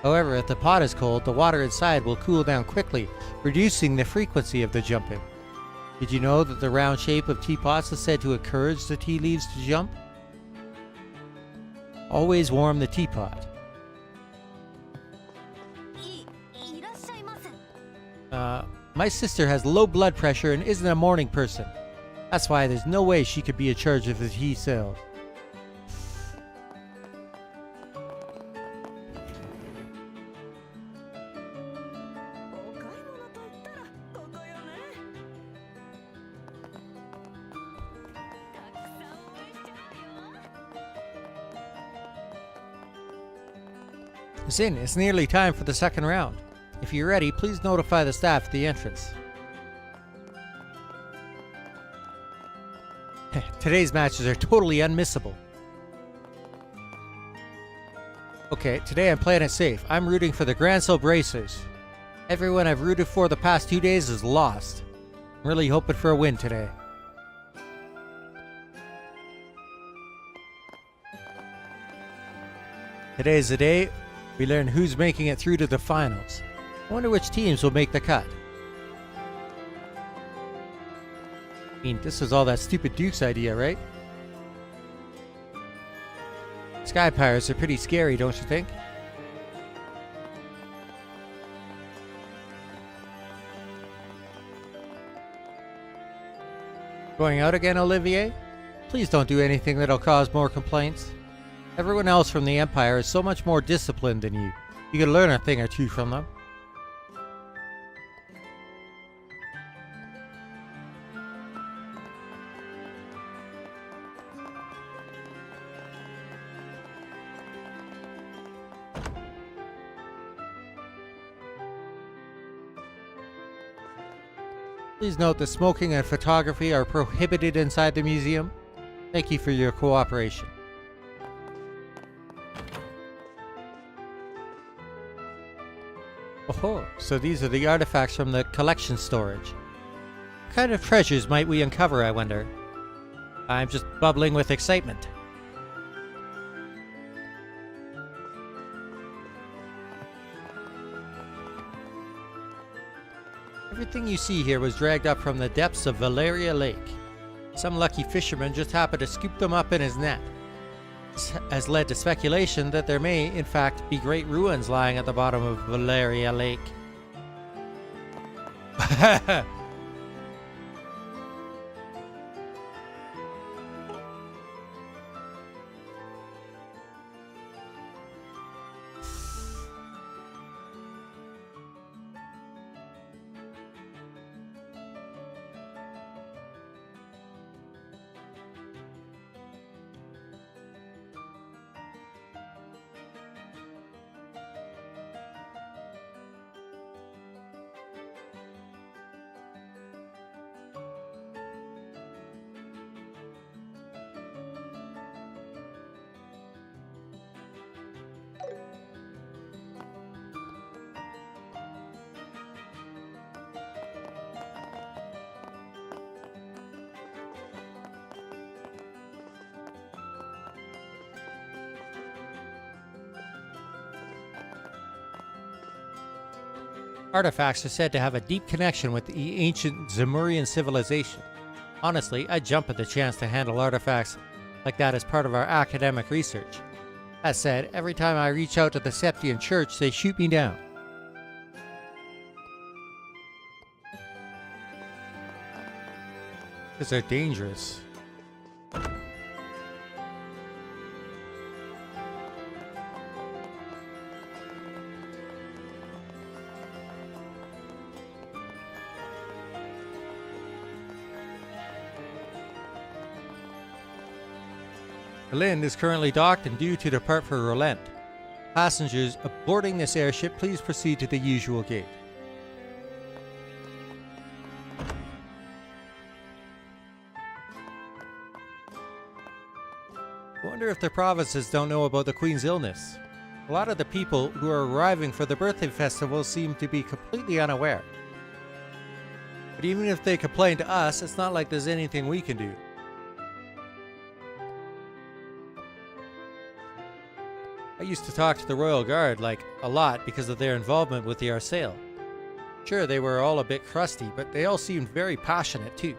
Speaker 1: However, if the pot is cold, the water inside will cool down quickly, reducing the frequency of the jumping. Did you know that the round shape of teapots is said to encourage the tea leaves to jump? Always warm the teapot. My sister has low blood pressure and isn't a morning person. That's why there's no way she could be in charge of the tea sale. Zin, it's nearly time for the second round. If you're ready, please notify the staff at the entrance. Today's matches are totally unmissable. Okay, today I'm playing it safe. I'm rooting for the Grancel Bracers. Everyone I've rooted for the past 2 days is lost. I'm really hoping for a win today. Today's the day we learn who's making it through to the finals. I wonder which teams will make the cut. I mean, this was all that stupid Duke's idea, right? Sky Pirates are pretty scary, don't you think? Going out again, Olivier? Please don't do anything that'll cause more complaints. Everyone else from the Empire is so much more disciplined than you. You can learn a thing or two from them. Please note that smoking and photography are prohibited inside the museum. Thank you for your cooperation. Oh, so these are the artifacts from the collection storage. What kind of treasures might we uncover, I wonder? I'm just bubbling with excitement. Everything you see here was dragged up from the depths of Valeria Lake. Some lucky fisherman just happened to scoop them up in his net. This has led to speculation that there may, in fact, be great ruins lying at the bottom of Valeria Lake. Artifacts are said to have a deep connection with the ancient Zemurian civilization. Honestly, I'd jump at the chance to handle artifacts like that as part of our academic research. That said, every time I reach out to the Septian Church, they shoot me down. Because they're dangerous. The Lind is currently docked and due to depart for Rolent. Passengers boarding this airship, please proceed to the usual gate. I wonder if the provinces don't know about the Queen's illness. A lot of the people who are arriving for the birthday festival seem to be completely unaware. But even if they complain to us, it's not like there's anything we can do. I used to talk to the Royal Guard, a lot because of their involvement with the Arsail. Sure, they were all a bit crusty, but they all seemed very passionate too.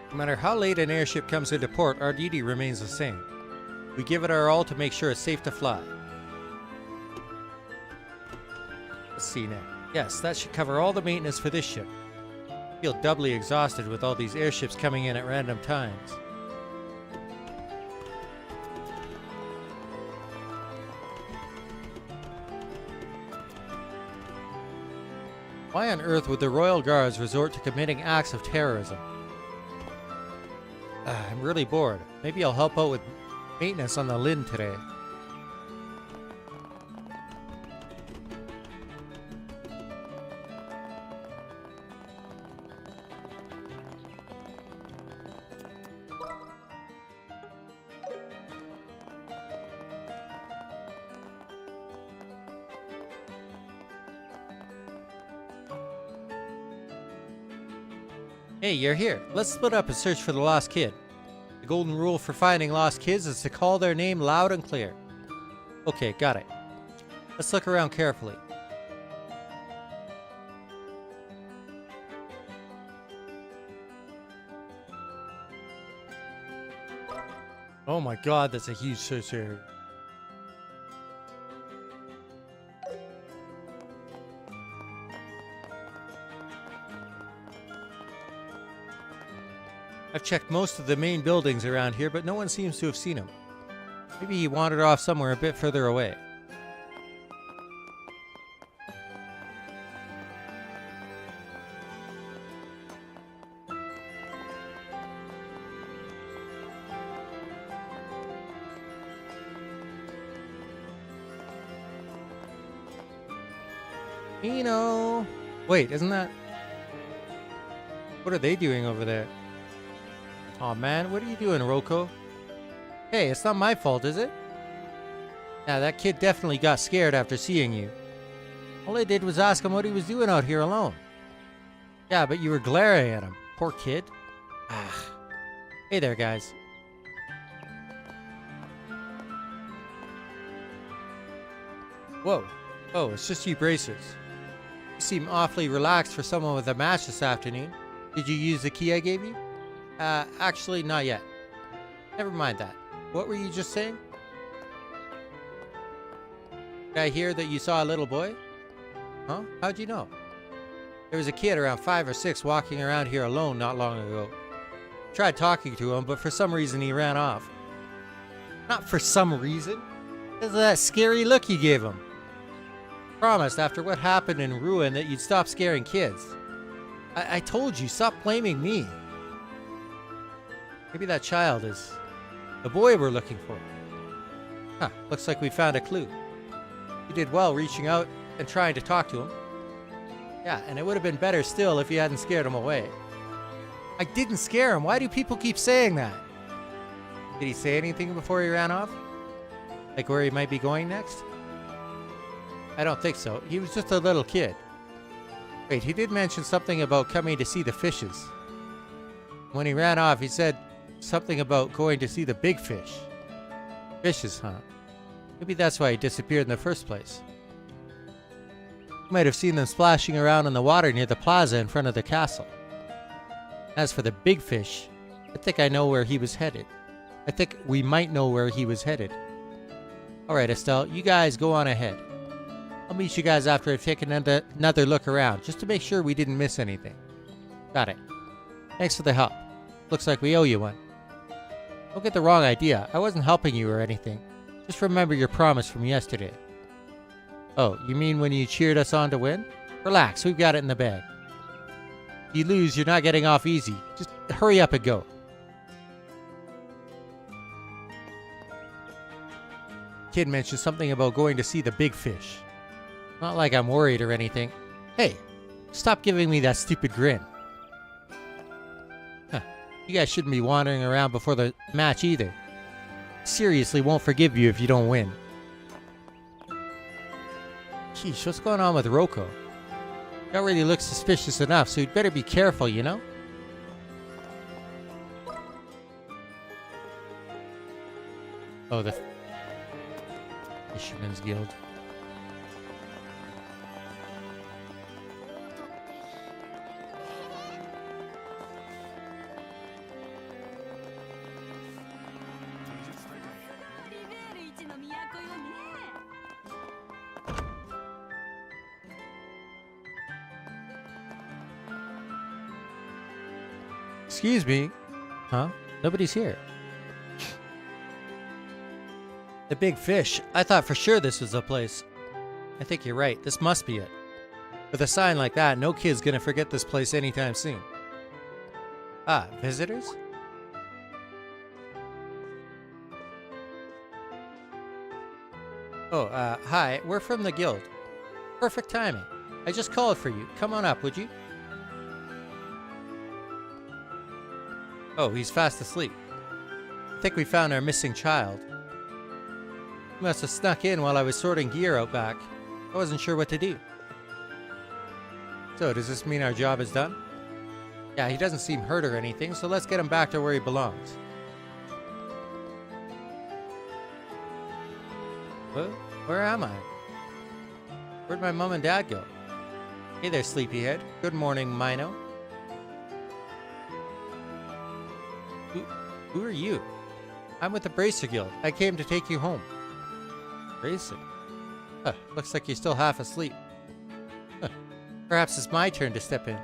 Speaker 1: No matter how late an airship comes into port, our duty remains the same. We give it our all to make sure it's safe to fly. Let's see now. Yes, that should cover all the maintenance for this ship. I feel doubly exhausted with all these airships coming in at random times. Why on earth would the Royal Guards resort to committing acts of terrorism? I'm really bored. Maybe I'll help out with maintenance on the Lin today. Hey, you're here. Let's split up and search for the lost kid. The golden rule for finding lost kids is to call their name loud and clear. Okay, got it. Let's look around carefully. Oh my god, that's a huge search area. I've checked most of the main buildings around here, but no one seems to have seen him. Maybe he wandered off somewhere a bit further away. Eno! Wait, isn't that... What are they doing over there? Aw man, what are you doing, Roko? Hey, it's not my fault, is it? Yeah, that kid definitely got scared after seeing you. All I did was ask him what he was doing out here alone. Yeah, but you were glaring at him. Poor kid. Ah. Hey there, guys. Whoa. Oh, it's just you bracers. You seem awfully relaxed for someone with a match this afternoon. Did you use the key I gave you? Actually, not yet. Never mind that. What were you just saying? Did I hear that you saw a little boy? Huh? How'd you know? There was a kid around 5 or 6 walking around here alone not long ago. Tried talking to him, but for some reason he ran off. Not for some reason. Because of that scary look you gave him. Promised after what happened in Ruin that you'd stop scaring kids. I told you, stop blaming me. Maybe that child is the boy we're looking for. Huh, looks like we found a clue. You did well reaching out and trying to talk to him. Yeah, and it would have been better still if you hadn't scared him away. I didn't scare him. Why do people keep saying that? Did he say anything before he ran off? Like where he might be going next? I don't think so. He was just a little kid. Wait, he did mention something about coming to see the fishes. When he ran off, he said something about going to see the big fish. Fishes, huh? Maybe that's why he disappeared in the first place. You might have seen them splashing around in the water near the plaza in front of the castle. As for the big fish, I think I know where he was headed. I think we might know where he was headed. Alright, Estelle, you guys go on ahead. I'll meet you guys after I've taken another look around, just to make sure we didn't miss anything. Got it. Thanks for the help. Looks like we owe you one. Don't get the wrong idea. I wasn't helping you or anything. Just remember your promise from yesterday. Oh, you mean when you cheered us on to win? Relax, we've got it in the bag. If you lose, you're not getting off easy. Just hurry up and go. Kid mentioned something about going to see the big fish. Not like I'm worried or anything. Hey, stop giving me that stupid grin. Huh. You guys shouldn't be wandering around before the match either. Seriously, won't forgive you if you don't win. Sheesh, what's going on with Roko? He already looks suspicious enough, so you'd better be careful, you know? Oh, the Fisherman's Guild. Excuse me. Huh? Nobody's here. The big fish. I thought for sure this was the place. I think you're right. This must be it. With a sign like that, no kid's gonna forget this place anytime soon. Ah, visitors? Oh, hi, we're from the guild. Perfect timing. I just called for you. Come on up, would you? Oh, he's fast asleep. I think we found our missing child. He must have snuck in while I was sorting gear out back. I wasn't sure what to do. So, does this mean our job is done? Yeah, he doesn't seem hurt or anything, so let's get him back to where he belongs. Well, where am I? Where'd my mom and dad go? Hey there, sleepyhead. Good morning, Mino. Who are you? I'm with the Bracer Guild. I came to take you home. Bracer? Huh, looks like you're still half asleep. Huh, perhaps it's my turn to step in.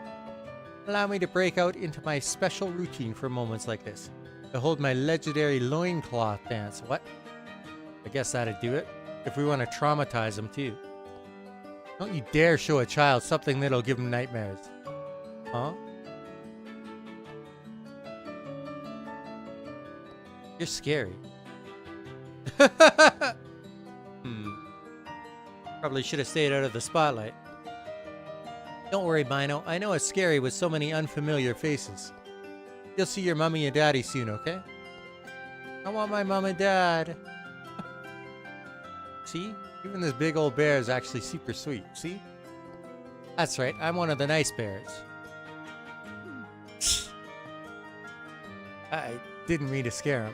Speaker 1: Allow me to break out into my special routine for moments like this. To hold my legendary loincloth dance. What? I guess that'd do it. If we want to traumatize him too. Don't you dare show a child something that'll give him nightmares. Huh? You're scary. Probably should have stayed out of the spotlight. Don't worry, Mino. I know it's scary with so many unfamiliar faces. You'll see your mommy and daddy soon, okay? I want my mom and dad. See? Even this big old bear is actually super sweet. See? That's right. I'm one of the nice bears. I didn't mean to scare him.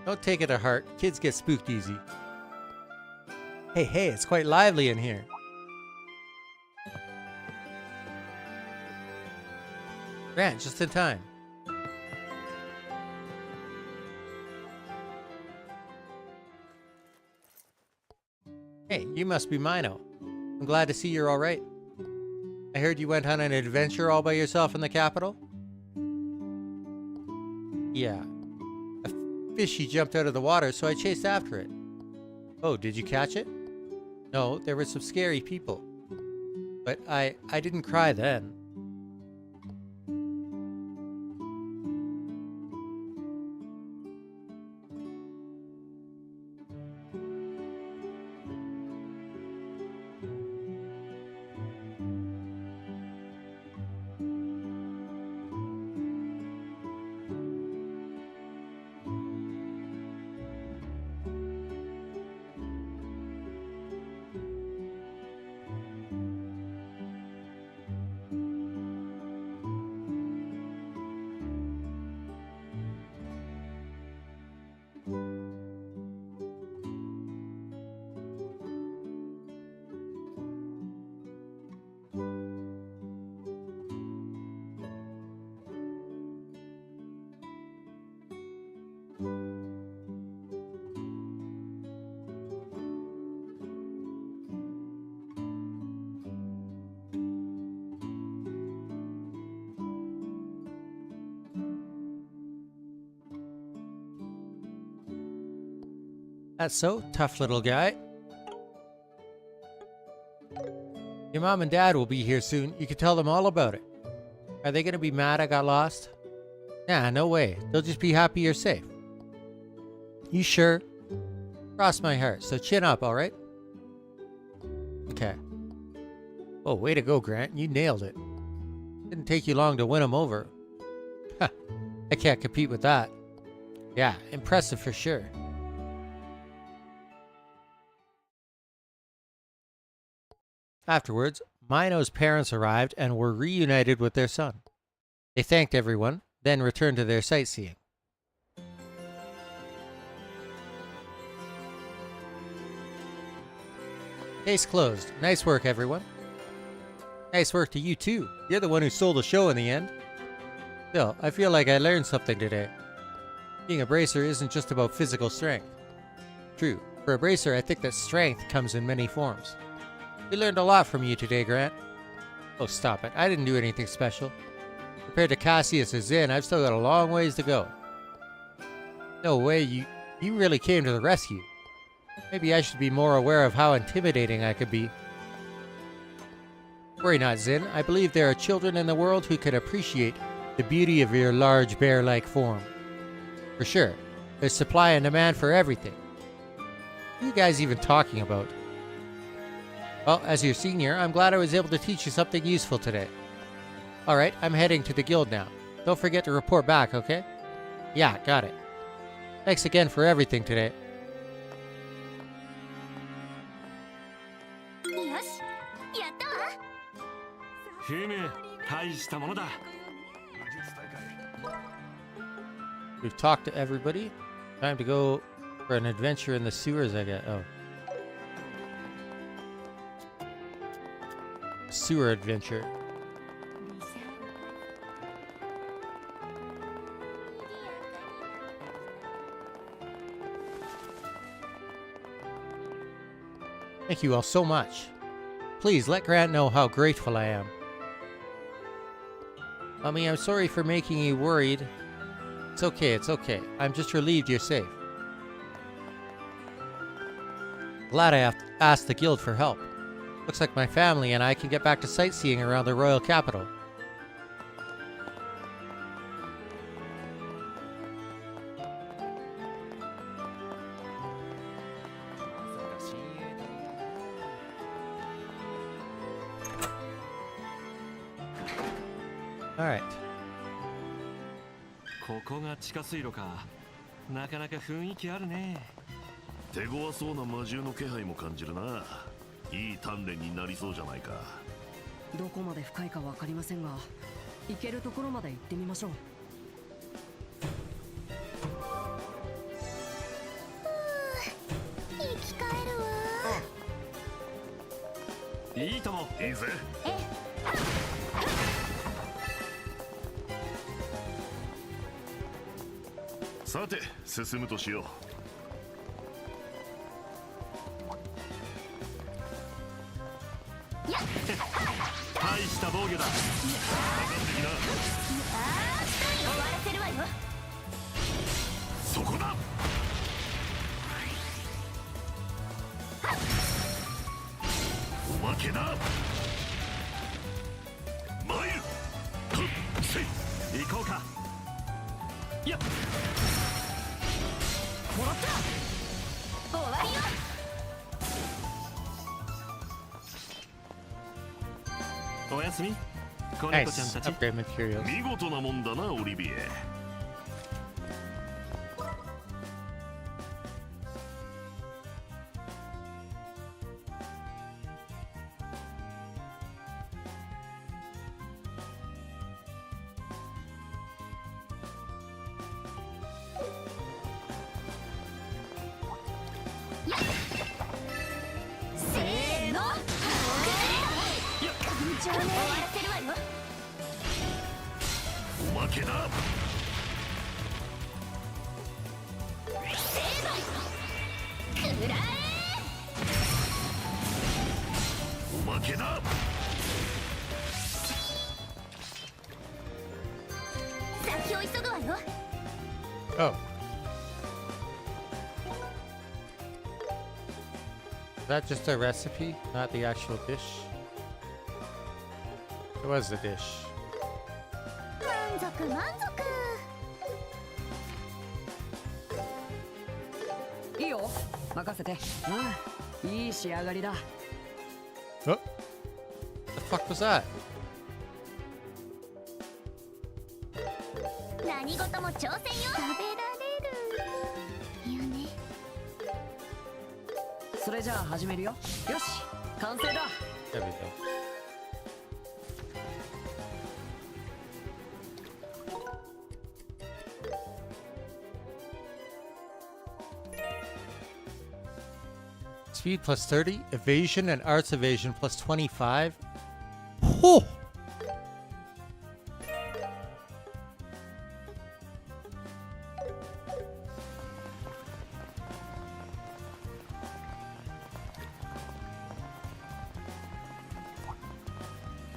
Speaker 1: Don't take it to heart. Kids get spooked easy. Hey, it's quite lively in here. Grant, just in time. Hey, you must be Mino. I'm glad to see you're alright. I heard you went on an adventure all by yourself in the capital? Yeah. A fishy jumped out of the water, so I chased after it. Oh, did you catch it? No, there were some scary people. But I didn't cry then. That's so, tough little guy. Your mom and dad will be here soon. You can tell them all about it. Are they gonna be mad I got lost? Nah, no way. They'll just be happy you're safe. You sure? Cross my heart, so chin up, alright? Okay. Oh, way to go, Grant. You nailed it. Didn't take you long to win him over. Ha, I can't compete with that. Yeah, impressive for sure. Afterwards, Mino's parents arrived and were reunited with their son. They thanked everyone, then returned to their sightseeing. Case closed. Nice work, everyone. Nice work to you too. You're the one who stole the show in the end. Still, I feel like I learned something today. Being a bracer isn't just about physical strength. True, for a bracer I think that strength comes in many forms. We learned a lot from you today, Grant. Oh, stop it. I didn't do anything special. Compared to Cassius's inn, I've still got a long ways to go. No way, you really came to the rescue. Maybe I should be more aware of how intimidating I could be. Worry not, Zin. I believe there are children in the world who can appreciate the beauty of your large bear-like form. For sure, there's supply and demand for everything. What are you guys even talking about? Well, as your senior, I'm glad I was able to teach you something useful today. Alright, I'm heading to the guild now. Don't forget to report back, okay? Yeah, got it. Thanks again for everything today.
Speaker 4: よし、やったわ。
Speaker 13: ふむ、大したものだ。
Speaker 1: We've talked to everybody. Time to go for an adventure in the sewers, I guess. Oh. Sewer adventure. Thank you all so much. Please let Grant know how grateful I am. Mommy, I'm sorry for making you worried. It's okay, it's okay. I'm just relieved you're safe. Glad I asked the guild for help. Looks like my family and I can get back to sightseeing around the royal capital. Alright.
Speaker 13: ここが地下水路か。なかなか雰囲気あるね。
Speaker 14: 手強そうな魔獣の気配も感じるな。いい鍛錬になりそうじゃないか。
Speaker 3: どこまで深いかわかりませんが、行けるところまで行ってみましょう。
Speaker 4: 生き返るわ。
Speaker 13: いいとも。
Speaker 14: いいぜ。さて進むとしよう。
Speaker 13: 大した防御だ。
Speaker 4: 終わらせるわよ。
Speaker 14: そこだ。おまけだ。参る。
Speaker 13: 行こうか。やっ。
Speaker 4: もらった。終わりよ。
Speaker 13: おやすみ。子猫ちゃん
Speaker 1: Nice
Speaker 13: たち。
Speaker 1: upgrade materials.
Speaker 14: 見事なもんだなオリビエ。
Speaker 4: せーの。終わらせるわよ。
Speaker 14: おまけだ。
Speaker 4: くらえ。
Speaker 14: おまけだ。
Speaker 4: 先を急ぐわよ。
Speaker 1: Oh. Is that just a recipe, not the actual dish? It was the dish.
Speaker 4: 満足満足。
Speaker 3: いいよ、任せて。うん、いい仕上がりだ。
Speaker 1: Oh. The fuck was that?
Speaker 4: 何事も挑戦よ。食べられるよね。
Speaker 3: それじゃあ始めるよ。よし、完成だ。
Speaker 1: There we go. Speed plus 30, evasion and arts evasion plus 25. Oh!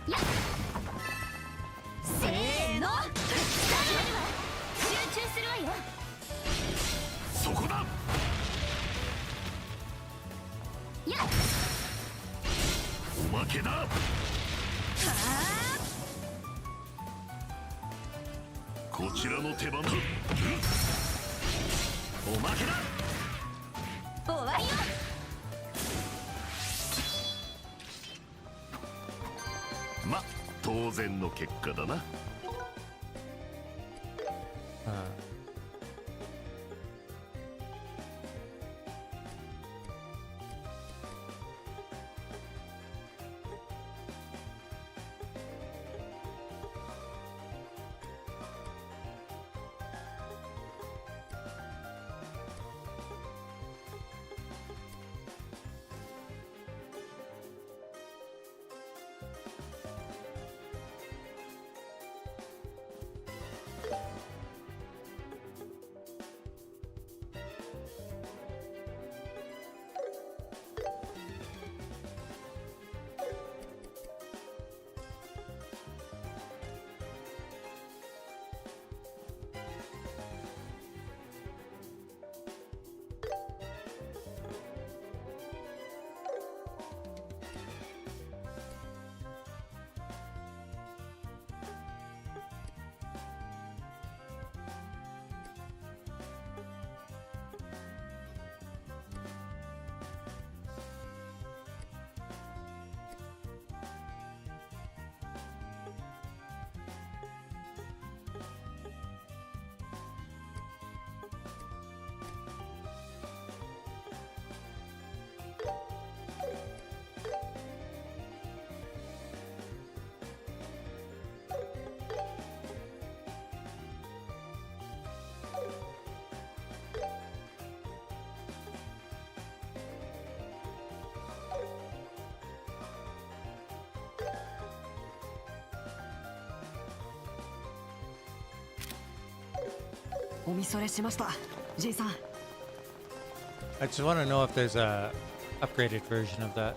Speaker 4: Yeah. せーの。集中するわよ。
Speaker 14: そこだ。
Speaker 4: やっ。
Speaker 14: おまけだ。ちらの手番だ。おまけだ。
Speaker 4: 終わりよ。
Speaker 14: ま、当然の結果だな。
Speaker 3: お見それしました、J さん。
Speaker 1: I just want to know if there's a upgraded version of that.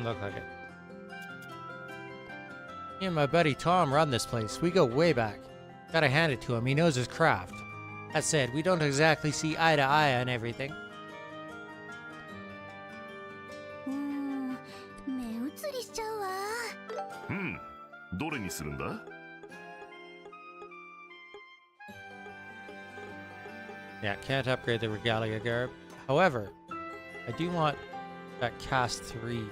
Speaker 1: Look like it. Me and my buddy Tom run this place. We go way back. Gotta hand it to him, he knows his craft. That said, we don't exactly see eye to eye on everything.
Speaker 4: 目移りしちゃうわ。
Speaker 14: どれにするんだ？
Speaker 1: Yeah, can't upgrade the Regalia Garb. However, I do want that cast 3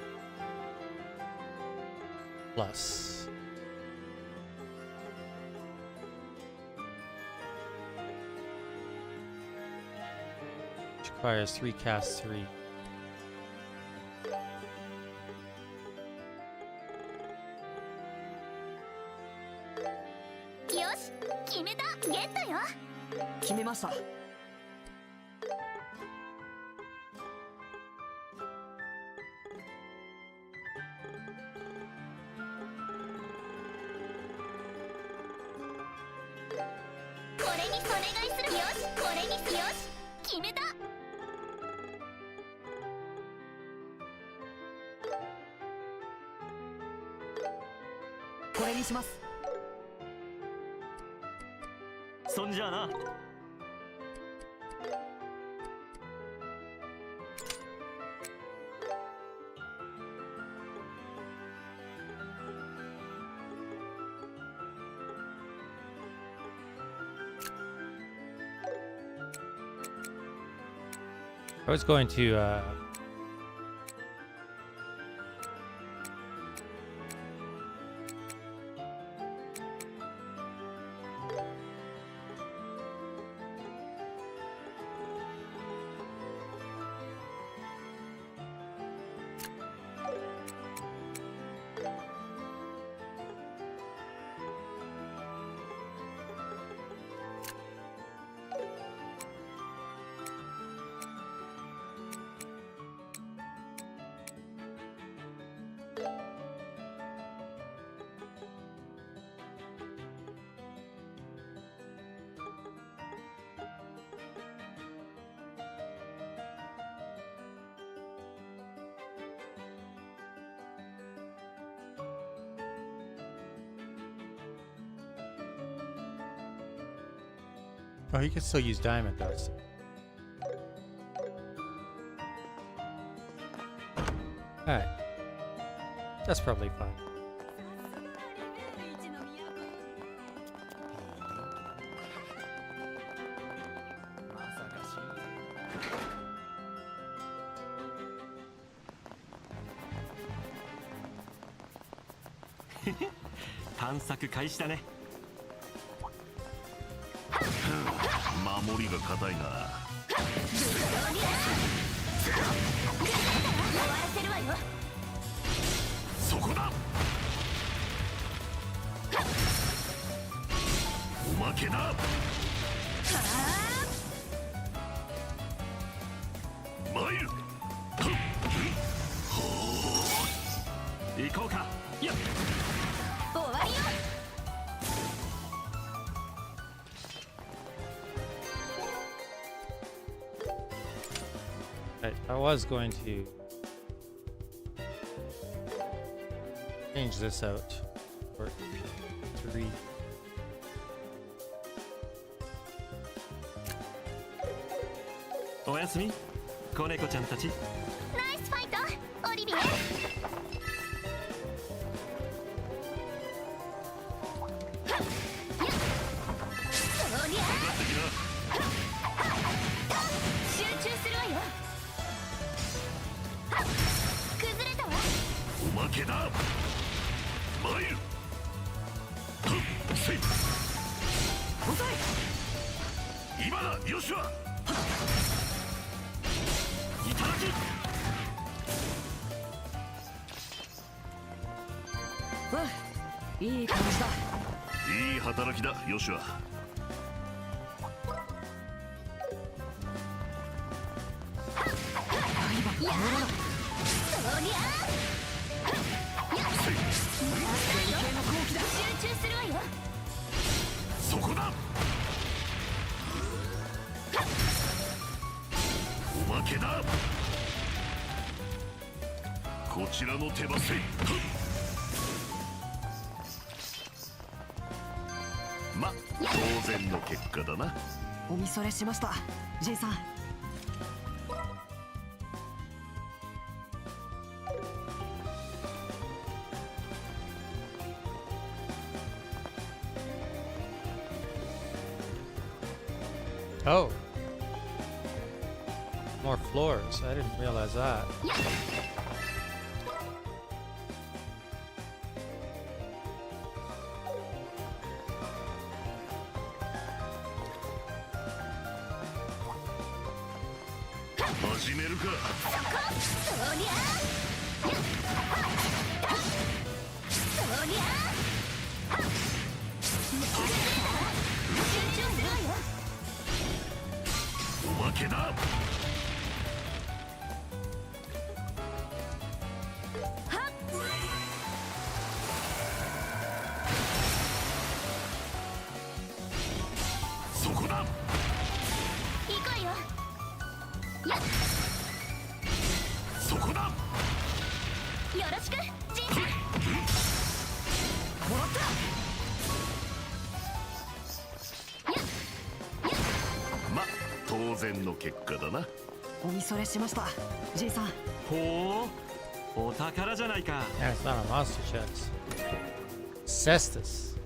Speaker 1: plus. Which requires 3 cast 3.
Speaker 4: Yoshi, 決めた。ゲットよ。
Speaker 3: 決めました。
Speaker 4: これにお願いする。よし、これによし、決めた。
Speaker 3: これにします。
Speaker 9: そんじゃあな。
Speaker 1: I was going to Oh, he can still use diamond though. So. Alright. That's probably fine.
Speaker 13: 探索開始だね。
Speaker 14: 守りが硬いな。
Speaker 4: 終わらせるわよ。
Speaker 14: そこだ。おまけだ。マイル。
Speaker 13: 行こうか。やっ。
Speaker 4: 終わりよ。
Speaker 1: I was going to change this out for 3.
Speaker 13: おやすみ、子猫ちゃんたち。
Speaker 4: ナイスファイト、オリビエ。集中するわよ。崩れたわ。
Speaker 14: おまけだ。マイル。セイブ。
Speaker 3: 遅い。
Speaker 14: 今だ、よしわ。
Speaker 13: いただき。
Speaker 3: いい感じだ。
Speaker 14: いい働きだ、よしわ。
Speaker 4: 集中するわよ。
Speaker 14: そこだ。おまけだ。こちらの手羽先。ま、当然の結果だな。
Speaker 3: おみそれしました、J さん。
Speaker 1: Oh. More floors. I didn't realize that.
Speaker 14: 当然の結果だな。
Speaker 3: おみそれしました、J さん。
Speaker 13: ほう、お宝じゃないか。
Speaker 1: Yeah, it's not a monster chest. Cestus.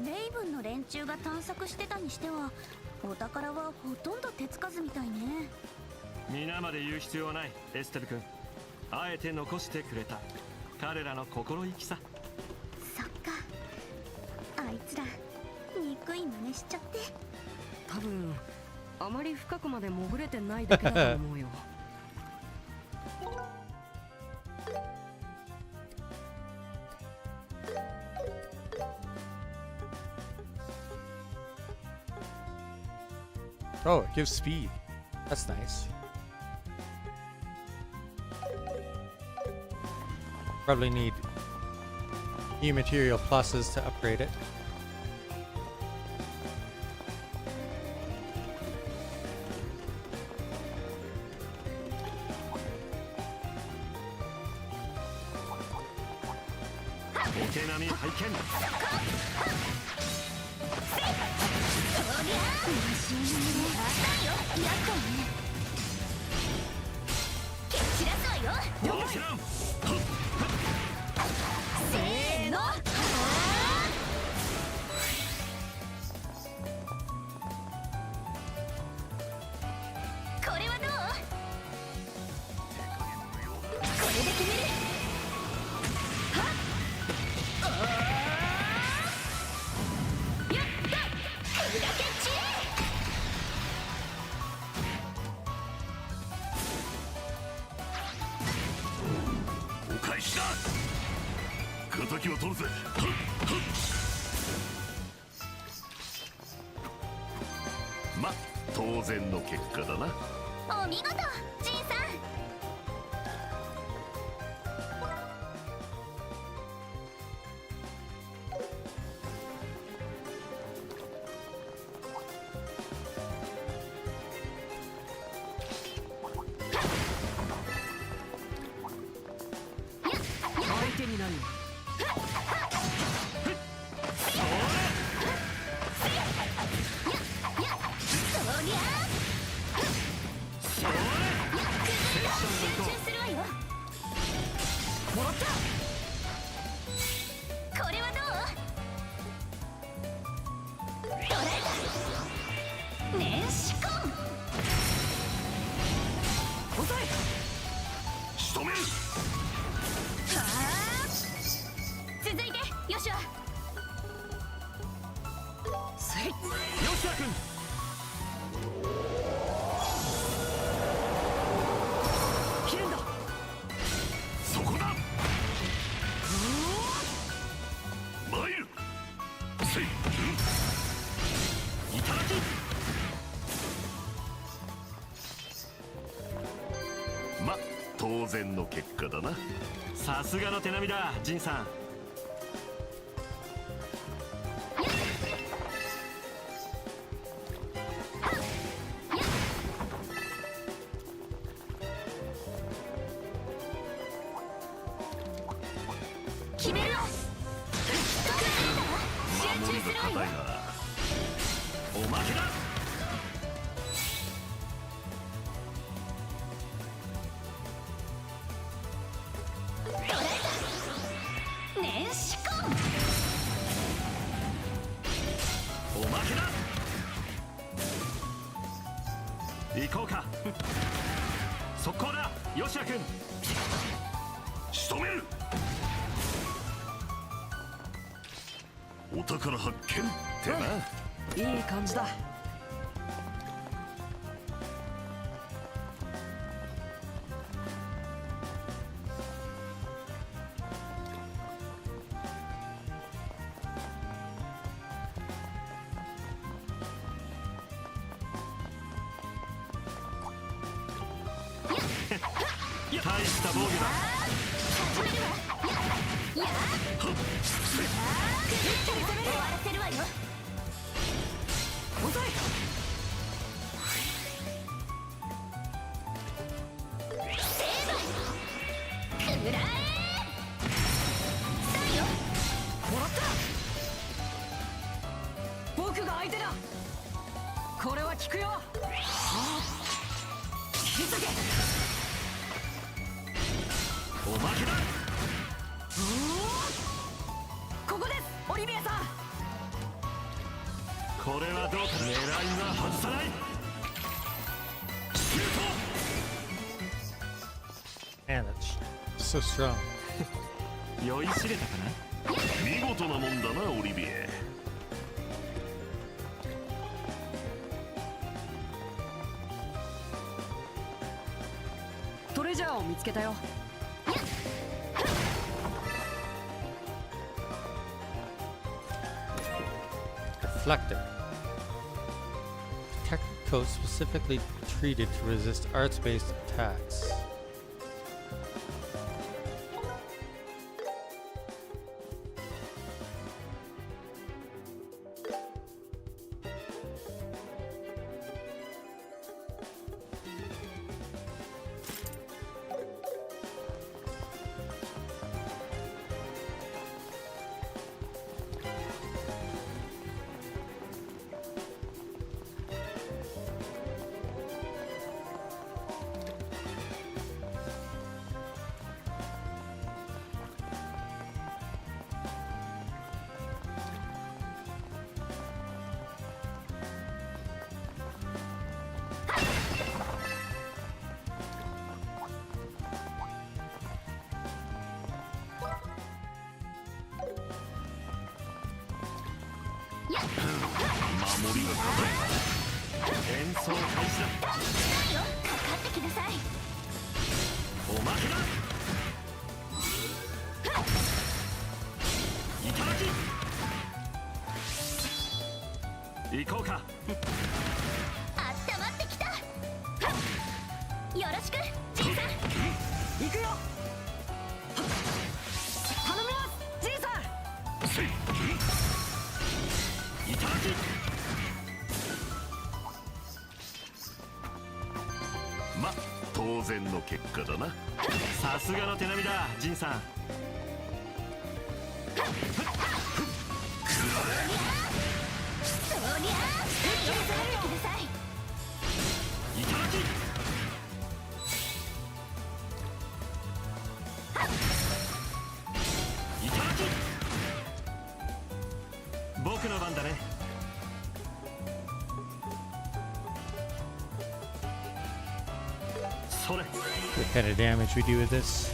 Speaker 4: レイブンの連中が探索してたにしては、お宝はほとんど手つかずみたいね。
Speaker 13: 皆まで言う必要はない、エステル君。あえて残してくれた。彼らの心意気さ。
Speaker 4: そっか。あいつら憎い真似しちゃって。
Speaker 3: 多分あまり深くまで潜れてないだけだと思うよ。
Speaker 1: Oh, it gives speed. That's nice. Probably need new material pluses to upgrade it.
Speaker 14: 敵を取るぜ。ま、当然の結果だな。
Speaker 4: お見事、ジンさん。
Speaker 3: 相手になるよ。
Speaker 4: これはどう？捉えた。年始婚。
Speaker 3: 遅い。
Speaker 14: 仕留める。
Speaker 4: 続いてヨシュア。
Speaker 3: せい。
Speaker 13: ヨシア君。
Speaker 3: 切るんだ。
Speaker 14: そこだ。参る。せい。
Speaker 13: いただき。
Speaker 14: ま、当然の結果だな。
Speaker 13: さすがの手並みだ、ジンさん。
Speaker 4: 決めるわ。集中するわよ。
Speaker 13: おまけだ。
Speaker 4: 捉えた。年始婚。
Speaker 13: おまけだ。行こうか。速攻だ、ヨシア君。
Speaker 14: 仕留める。お宝発見ってな。
Speaker 3: いい感じだ。
Speaker 13: 大した防御だ。
Speaker 4: 始めるわ。やっ。終わらせるわよ。
Speaker 3: 遅い。
Speaker 4: 成敗。くらえ。さあよ。
Speaker 3: もらった。僕が相手だ。これは効くよ。気づけ。
Speaker 13: おまけだ。
Speaker 3: ここです、オリビアさん。
Speaker 13: これはどうか。狙いは外さない。シュート。
Speaker 1: Man, that's so strong.
Speaker 13: 酔いしれたかな。
Speaker 14: 見事なもんだな、オリビエ。
Speaker 3: トレジャーを見つけたよ。
Speaker 1: Reflector. Protect code specifically treated to resist arts-based attacks.
Speaker 14: 守りが固い。
Speaker 13: 演奏開始だ。
Speaker 4: いいよ、かかってきなさい。
Speaker 13: おまけだ。いただき。行こうか。
Speaker 4: あったまってきた。よろしくじいさん。
Speaker 3: 行くよ。頼みますじいさん。
Speaker 13: いただき。
Speaker 14: ま、当然の結果だな。
Speaker 13: さすがの手並みだジンさん。
Speaker 4: そりゃあ、許されてください。
Speaker 13: いただき。いただき。僕の番だね。それ。
Speaker 1: What kind of damage we do with this?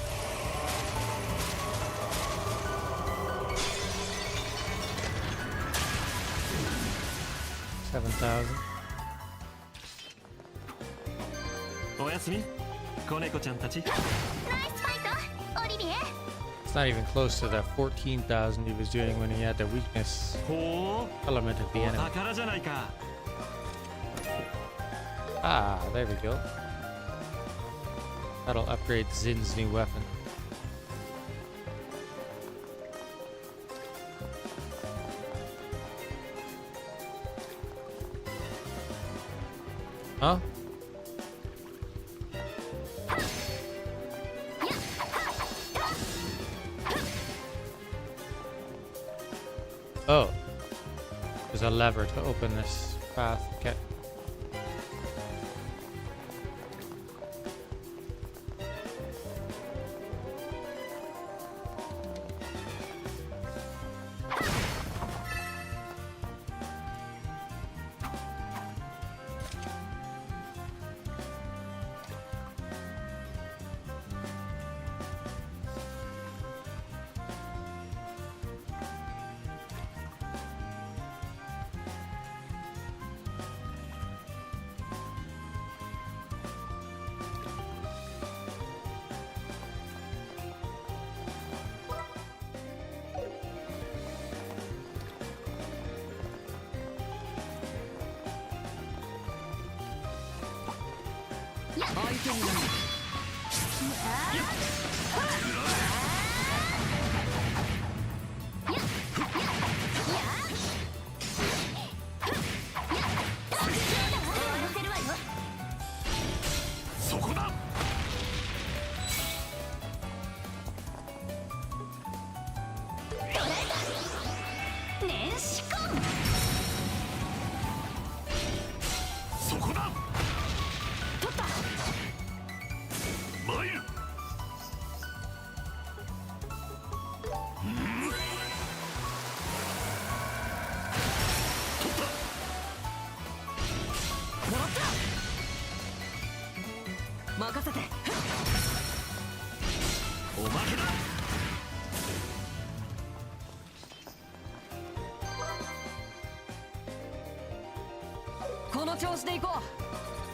Speaker 1: $7,000.
Speaker 13: おやすみ子猫ちゃんたち。
Speaker 4: ナイスファイト、オリビエ。
Speaker 1: It's not even close to the 14,000 he was doing when he had the weakness
Speaker 13: ほう
Speaker 1: element of the
Speaker 13: お
Speaker 1: enemy.
Speaker 13: 宝じゃないか。
Speaker 1: Ah, there we go. That'll upgrade Zin's new weapon. Huh? Oh. There's a lever to open this path. Okay.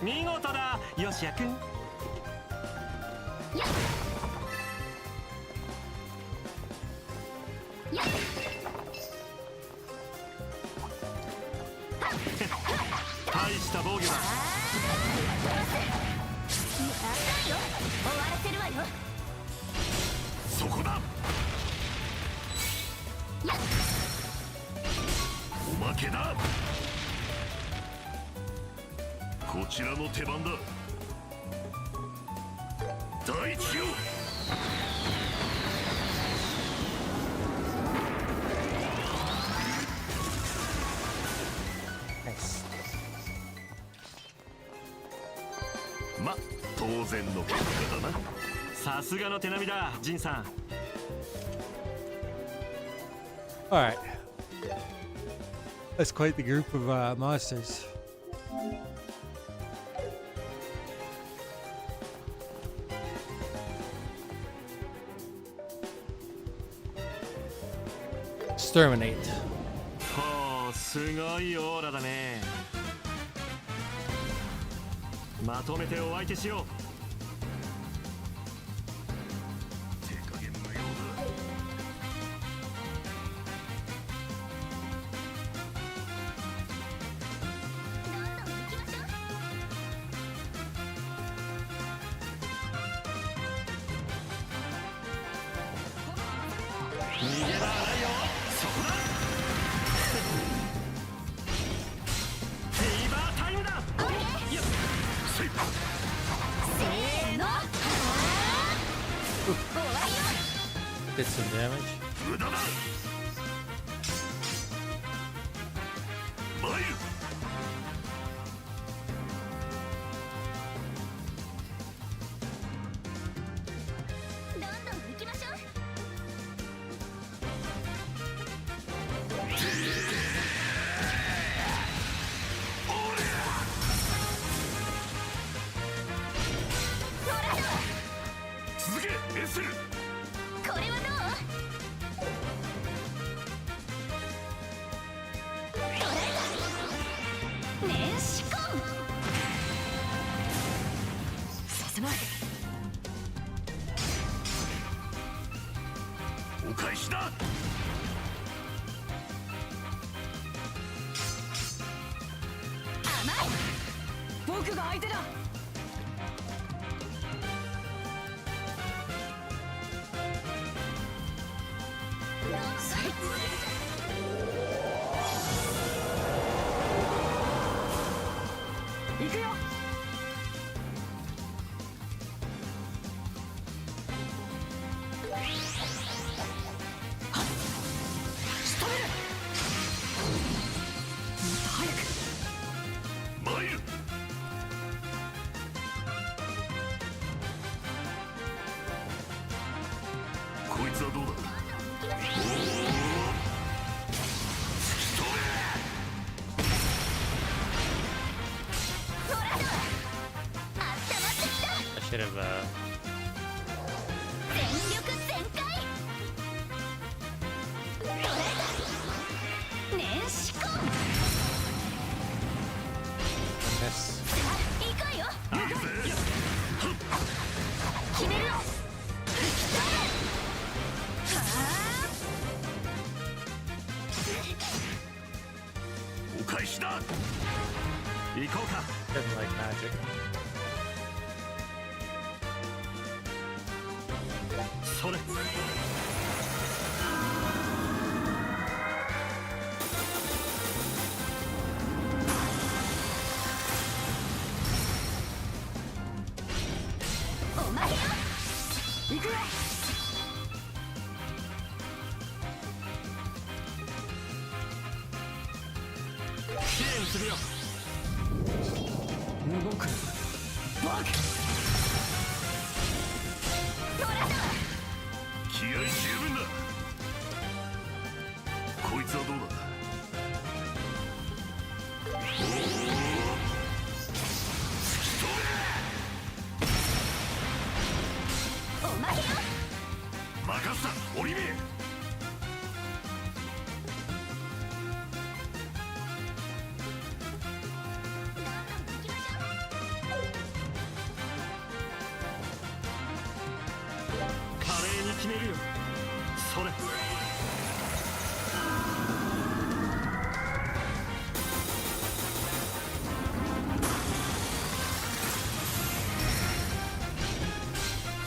Speaker 13: 見事だヨシヤくん。大した防御だ。
Speaker 4: 終わらせるわよ。
Speaker 14: そこだ。おまけだ。こちらの手番だ。大地よ。ま、当然の結果だな。
Speaker 13: さすがの手並みだジンさん。
Speaker 1: All right. That's quite the group of monsters. Exterminate.
Speaker 13: ほおすごいオーラだね。まとめてお相手しよう。逃げられないよ。そこだ。フィーバータイムだ。よっせーの。
Speaker 1: Did some damage.
Speaker 14: 無駄だ。参る。
Speaker 4: どんどん行きましょう。
Speaker 14: 続けエスル。
Speaker 4: これはどう？年始婚。
Speaker 3: させない。
Speaker 14: お返しだ。
Speaker 4: 甘い。
Speaker 3: 僕が相手だ。行くよ。仕留める。もっと早く。
Speaker 14: 参る。こいつはどうだ。
Speaker 1: I should have
Speaker 4: 全力全開。年始婚。
Speaker 1: this.
Speaker 4: 行くわよ。決めるよ。
Speaker 14: お返しだ。
Speaker 13: 行こうか。
Speaker 1: Doesn't like magic.
Speaker 13: それ。
Speaker 4: おまけよ。
Speaker 3: 行くよ。
Speaker 13: 支援するよ。
Speaker 3: 動く。バカ。
Speaker 14: 気合十分だ。こいつはどうだ。
Speaker 4: おまけよ。
Speaker 14: 任せたオリビエ。
Speaker 13: 華麗に決めるよ。それ。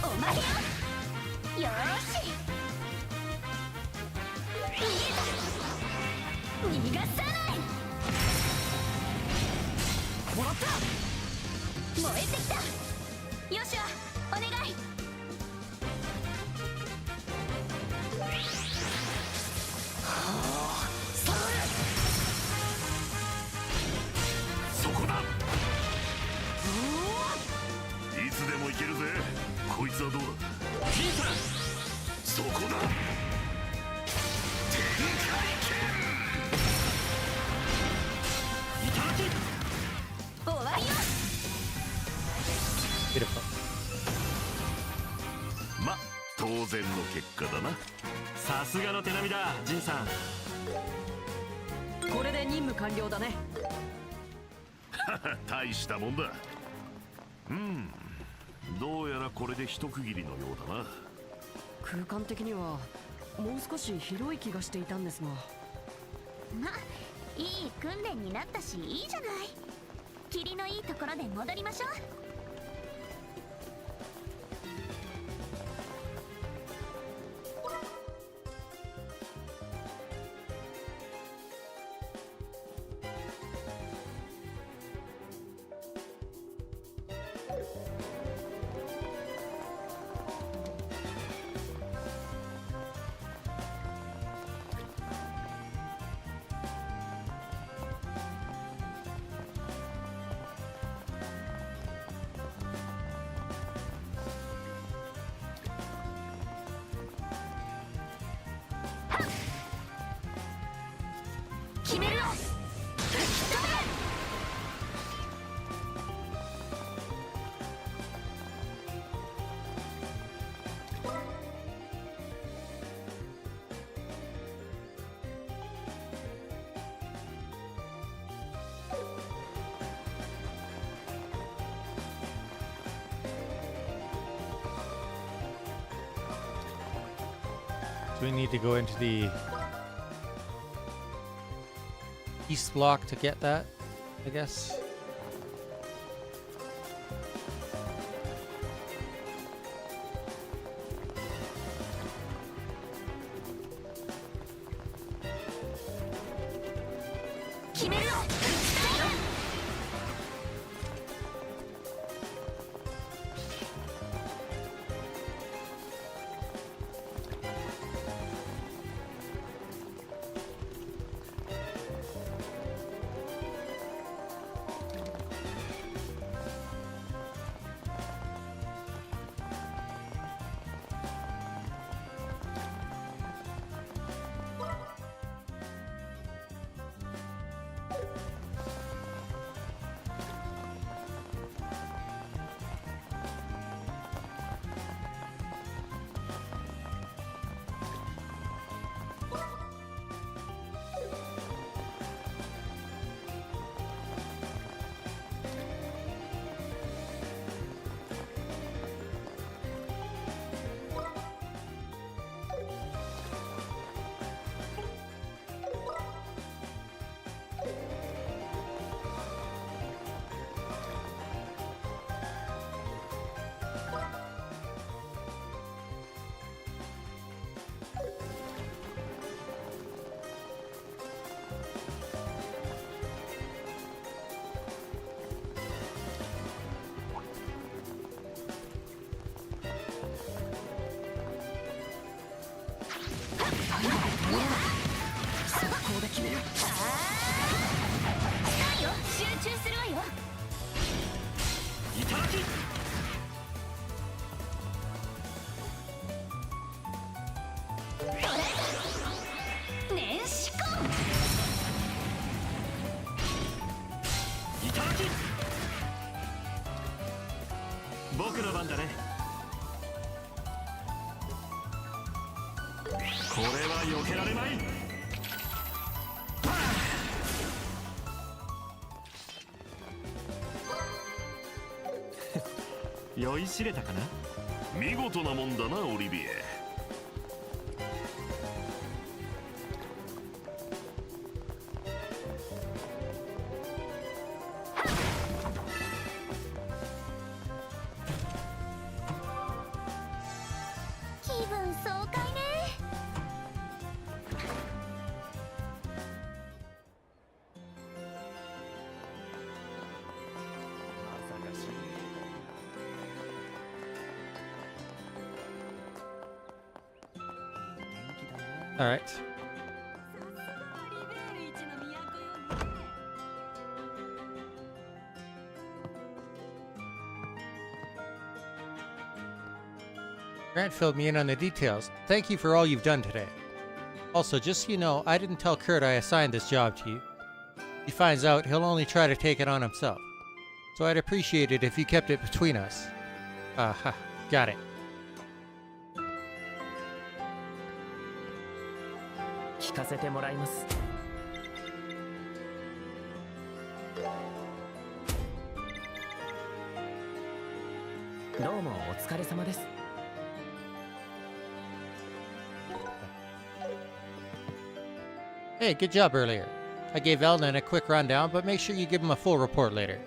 Speaker 4: おまけよ。よーし。逃がさない。
Speaker 3: もらった。
Speaker 4: 燃えてきた。よしわお願い。
Speaker 14: そこだ。いつでもいけるぜ。こいつはどうだ。
Speaker 13: ピーター。
Speaker 14: そこだ。天海剣。
Speaker 13: いただき。
Speaker 4: 終わりよ。
Speaker 1: Beautiful.
Speaker 14: ま、当然の結果だな。
Speaker 13: さすがの手並みだ、ジンさん。
Speaker 3: これで任務完了だね。
Speaker 14: 大したもんだ。どうやらこれで一区切りのようだな。
Speaker 3: 空間的にはもう少し広い気がしていたんですが。
Speaker 4: ま、いい訓練になったしいいじゃない。霧のいいところで戻りましょう。決めるよ。
Speaker 1: So we need to go into the east block to get that, I guess.
Speaker 13: 僕の番だね。これは避けられまい。酔いしれたかな。
Speaker 14: 見事なもんだなオリビエ。
Speaker 4: 気分爽快ね。
Speaker 1: All right. Grant filled me in on the details. Thank you for all you've done today. Also, just so you know, I didn't tell Kurt I assigned this job to you. If he finds out, he'll only try to take it on himself. So I'd appreciate it if you kept it between us. Aha, got it.
Speaker 8: 聞かせてもらいます。どうもお疲れ様です。
Speaker 1: Hey, good job earlier. I gave Elnan a quick rundown, but make sure you give him a full report later.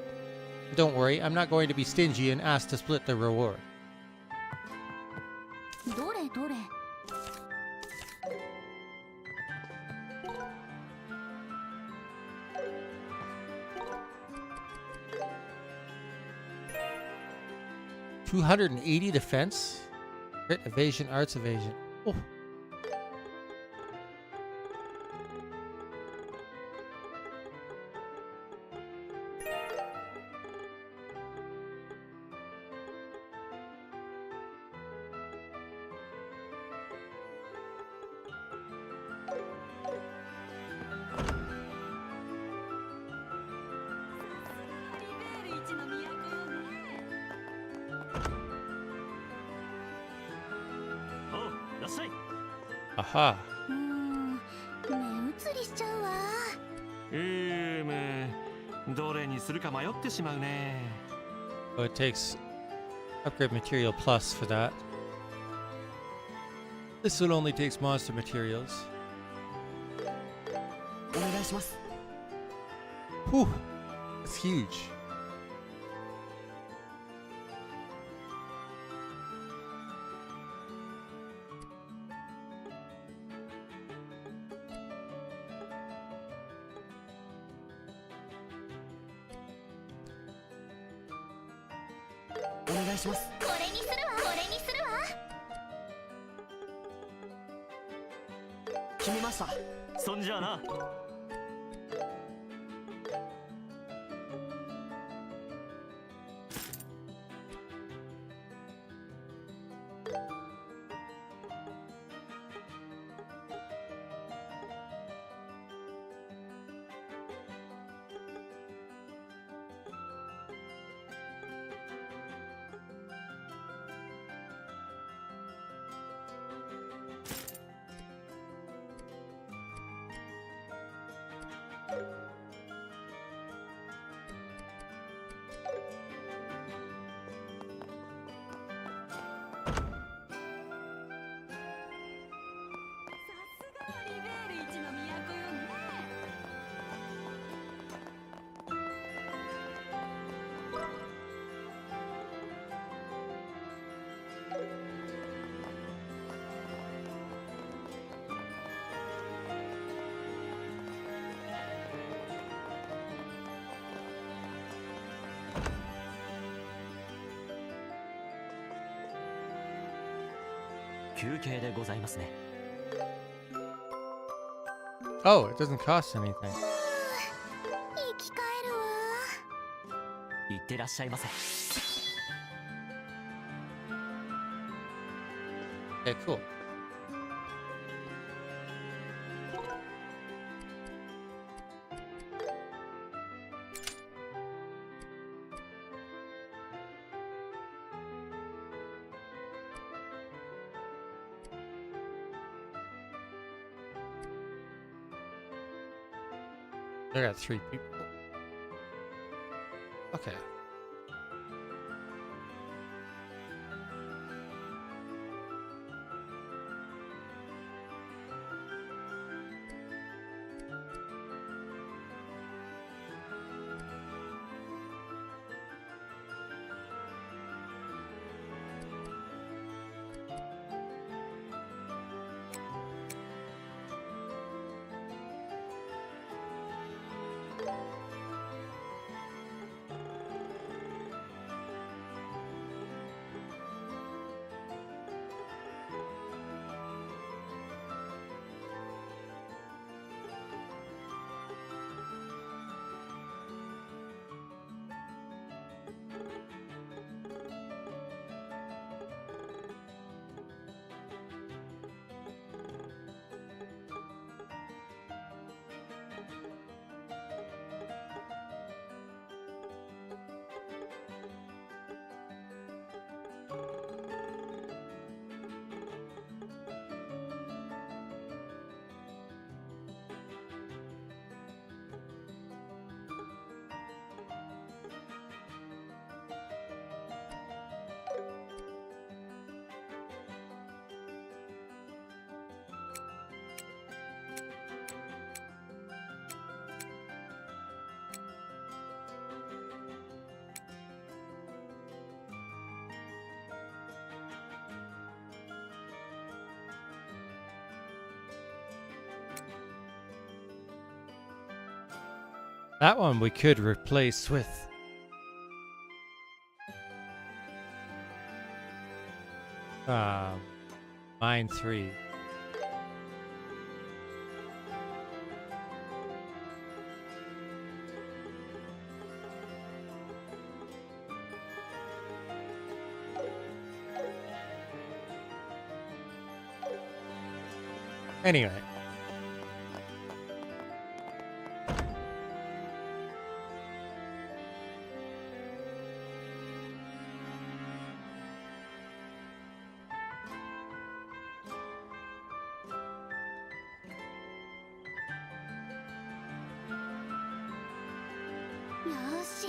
Speaker 1: Don't worry, I'm not going to be stingy and ask to split the reward.
Speaker 4: どれどれ。
Speaker 1: $280 defense? Crit evasion, arts evasion. Oh. Aha.
Speaker 4: 目移りしちゃうわ。
Speaker 13: どれにするか迷ってしまうね。
Speaker 1: Oh, it takes upgrade material plus for that. This one only takes monster materials.
Speaker 3: お願いします。
Speaker 1: Whew. That's huge.
Speaker 3: お願いします。
Speaker 4: これにするわ、これにするわ。
Speaker 3: 決めました。
Speaker 6: そんじゃあな。
Speaker 8: 休憩でございますね。
Speaker 1: Oh, it doesn't cost anything.
Speaker 4: 生き返るわ。
Speaker 8: いってらっしゃいませ。
Speaker 1: Okay, cool. I got 3 people. Okay. That one we could replace with Mine 3. Anyway.
Speaker 4: よし。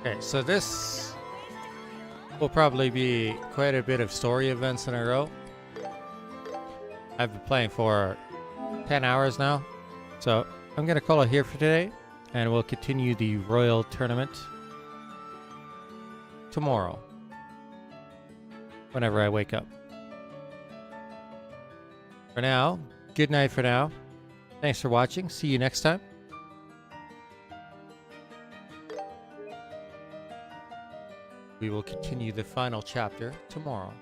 Speaker 1: Okay, so this will probably be quite a bit of story events in a row. I've been playing for 10 hours now, so I'm going to call it here for today, and we'll continue the Royal Tournament tomorrow, whenever I wake up. For now, good night for now. Thanks for watching. See you next time. We will continue the final chapter tomorrow.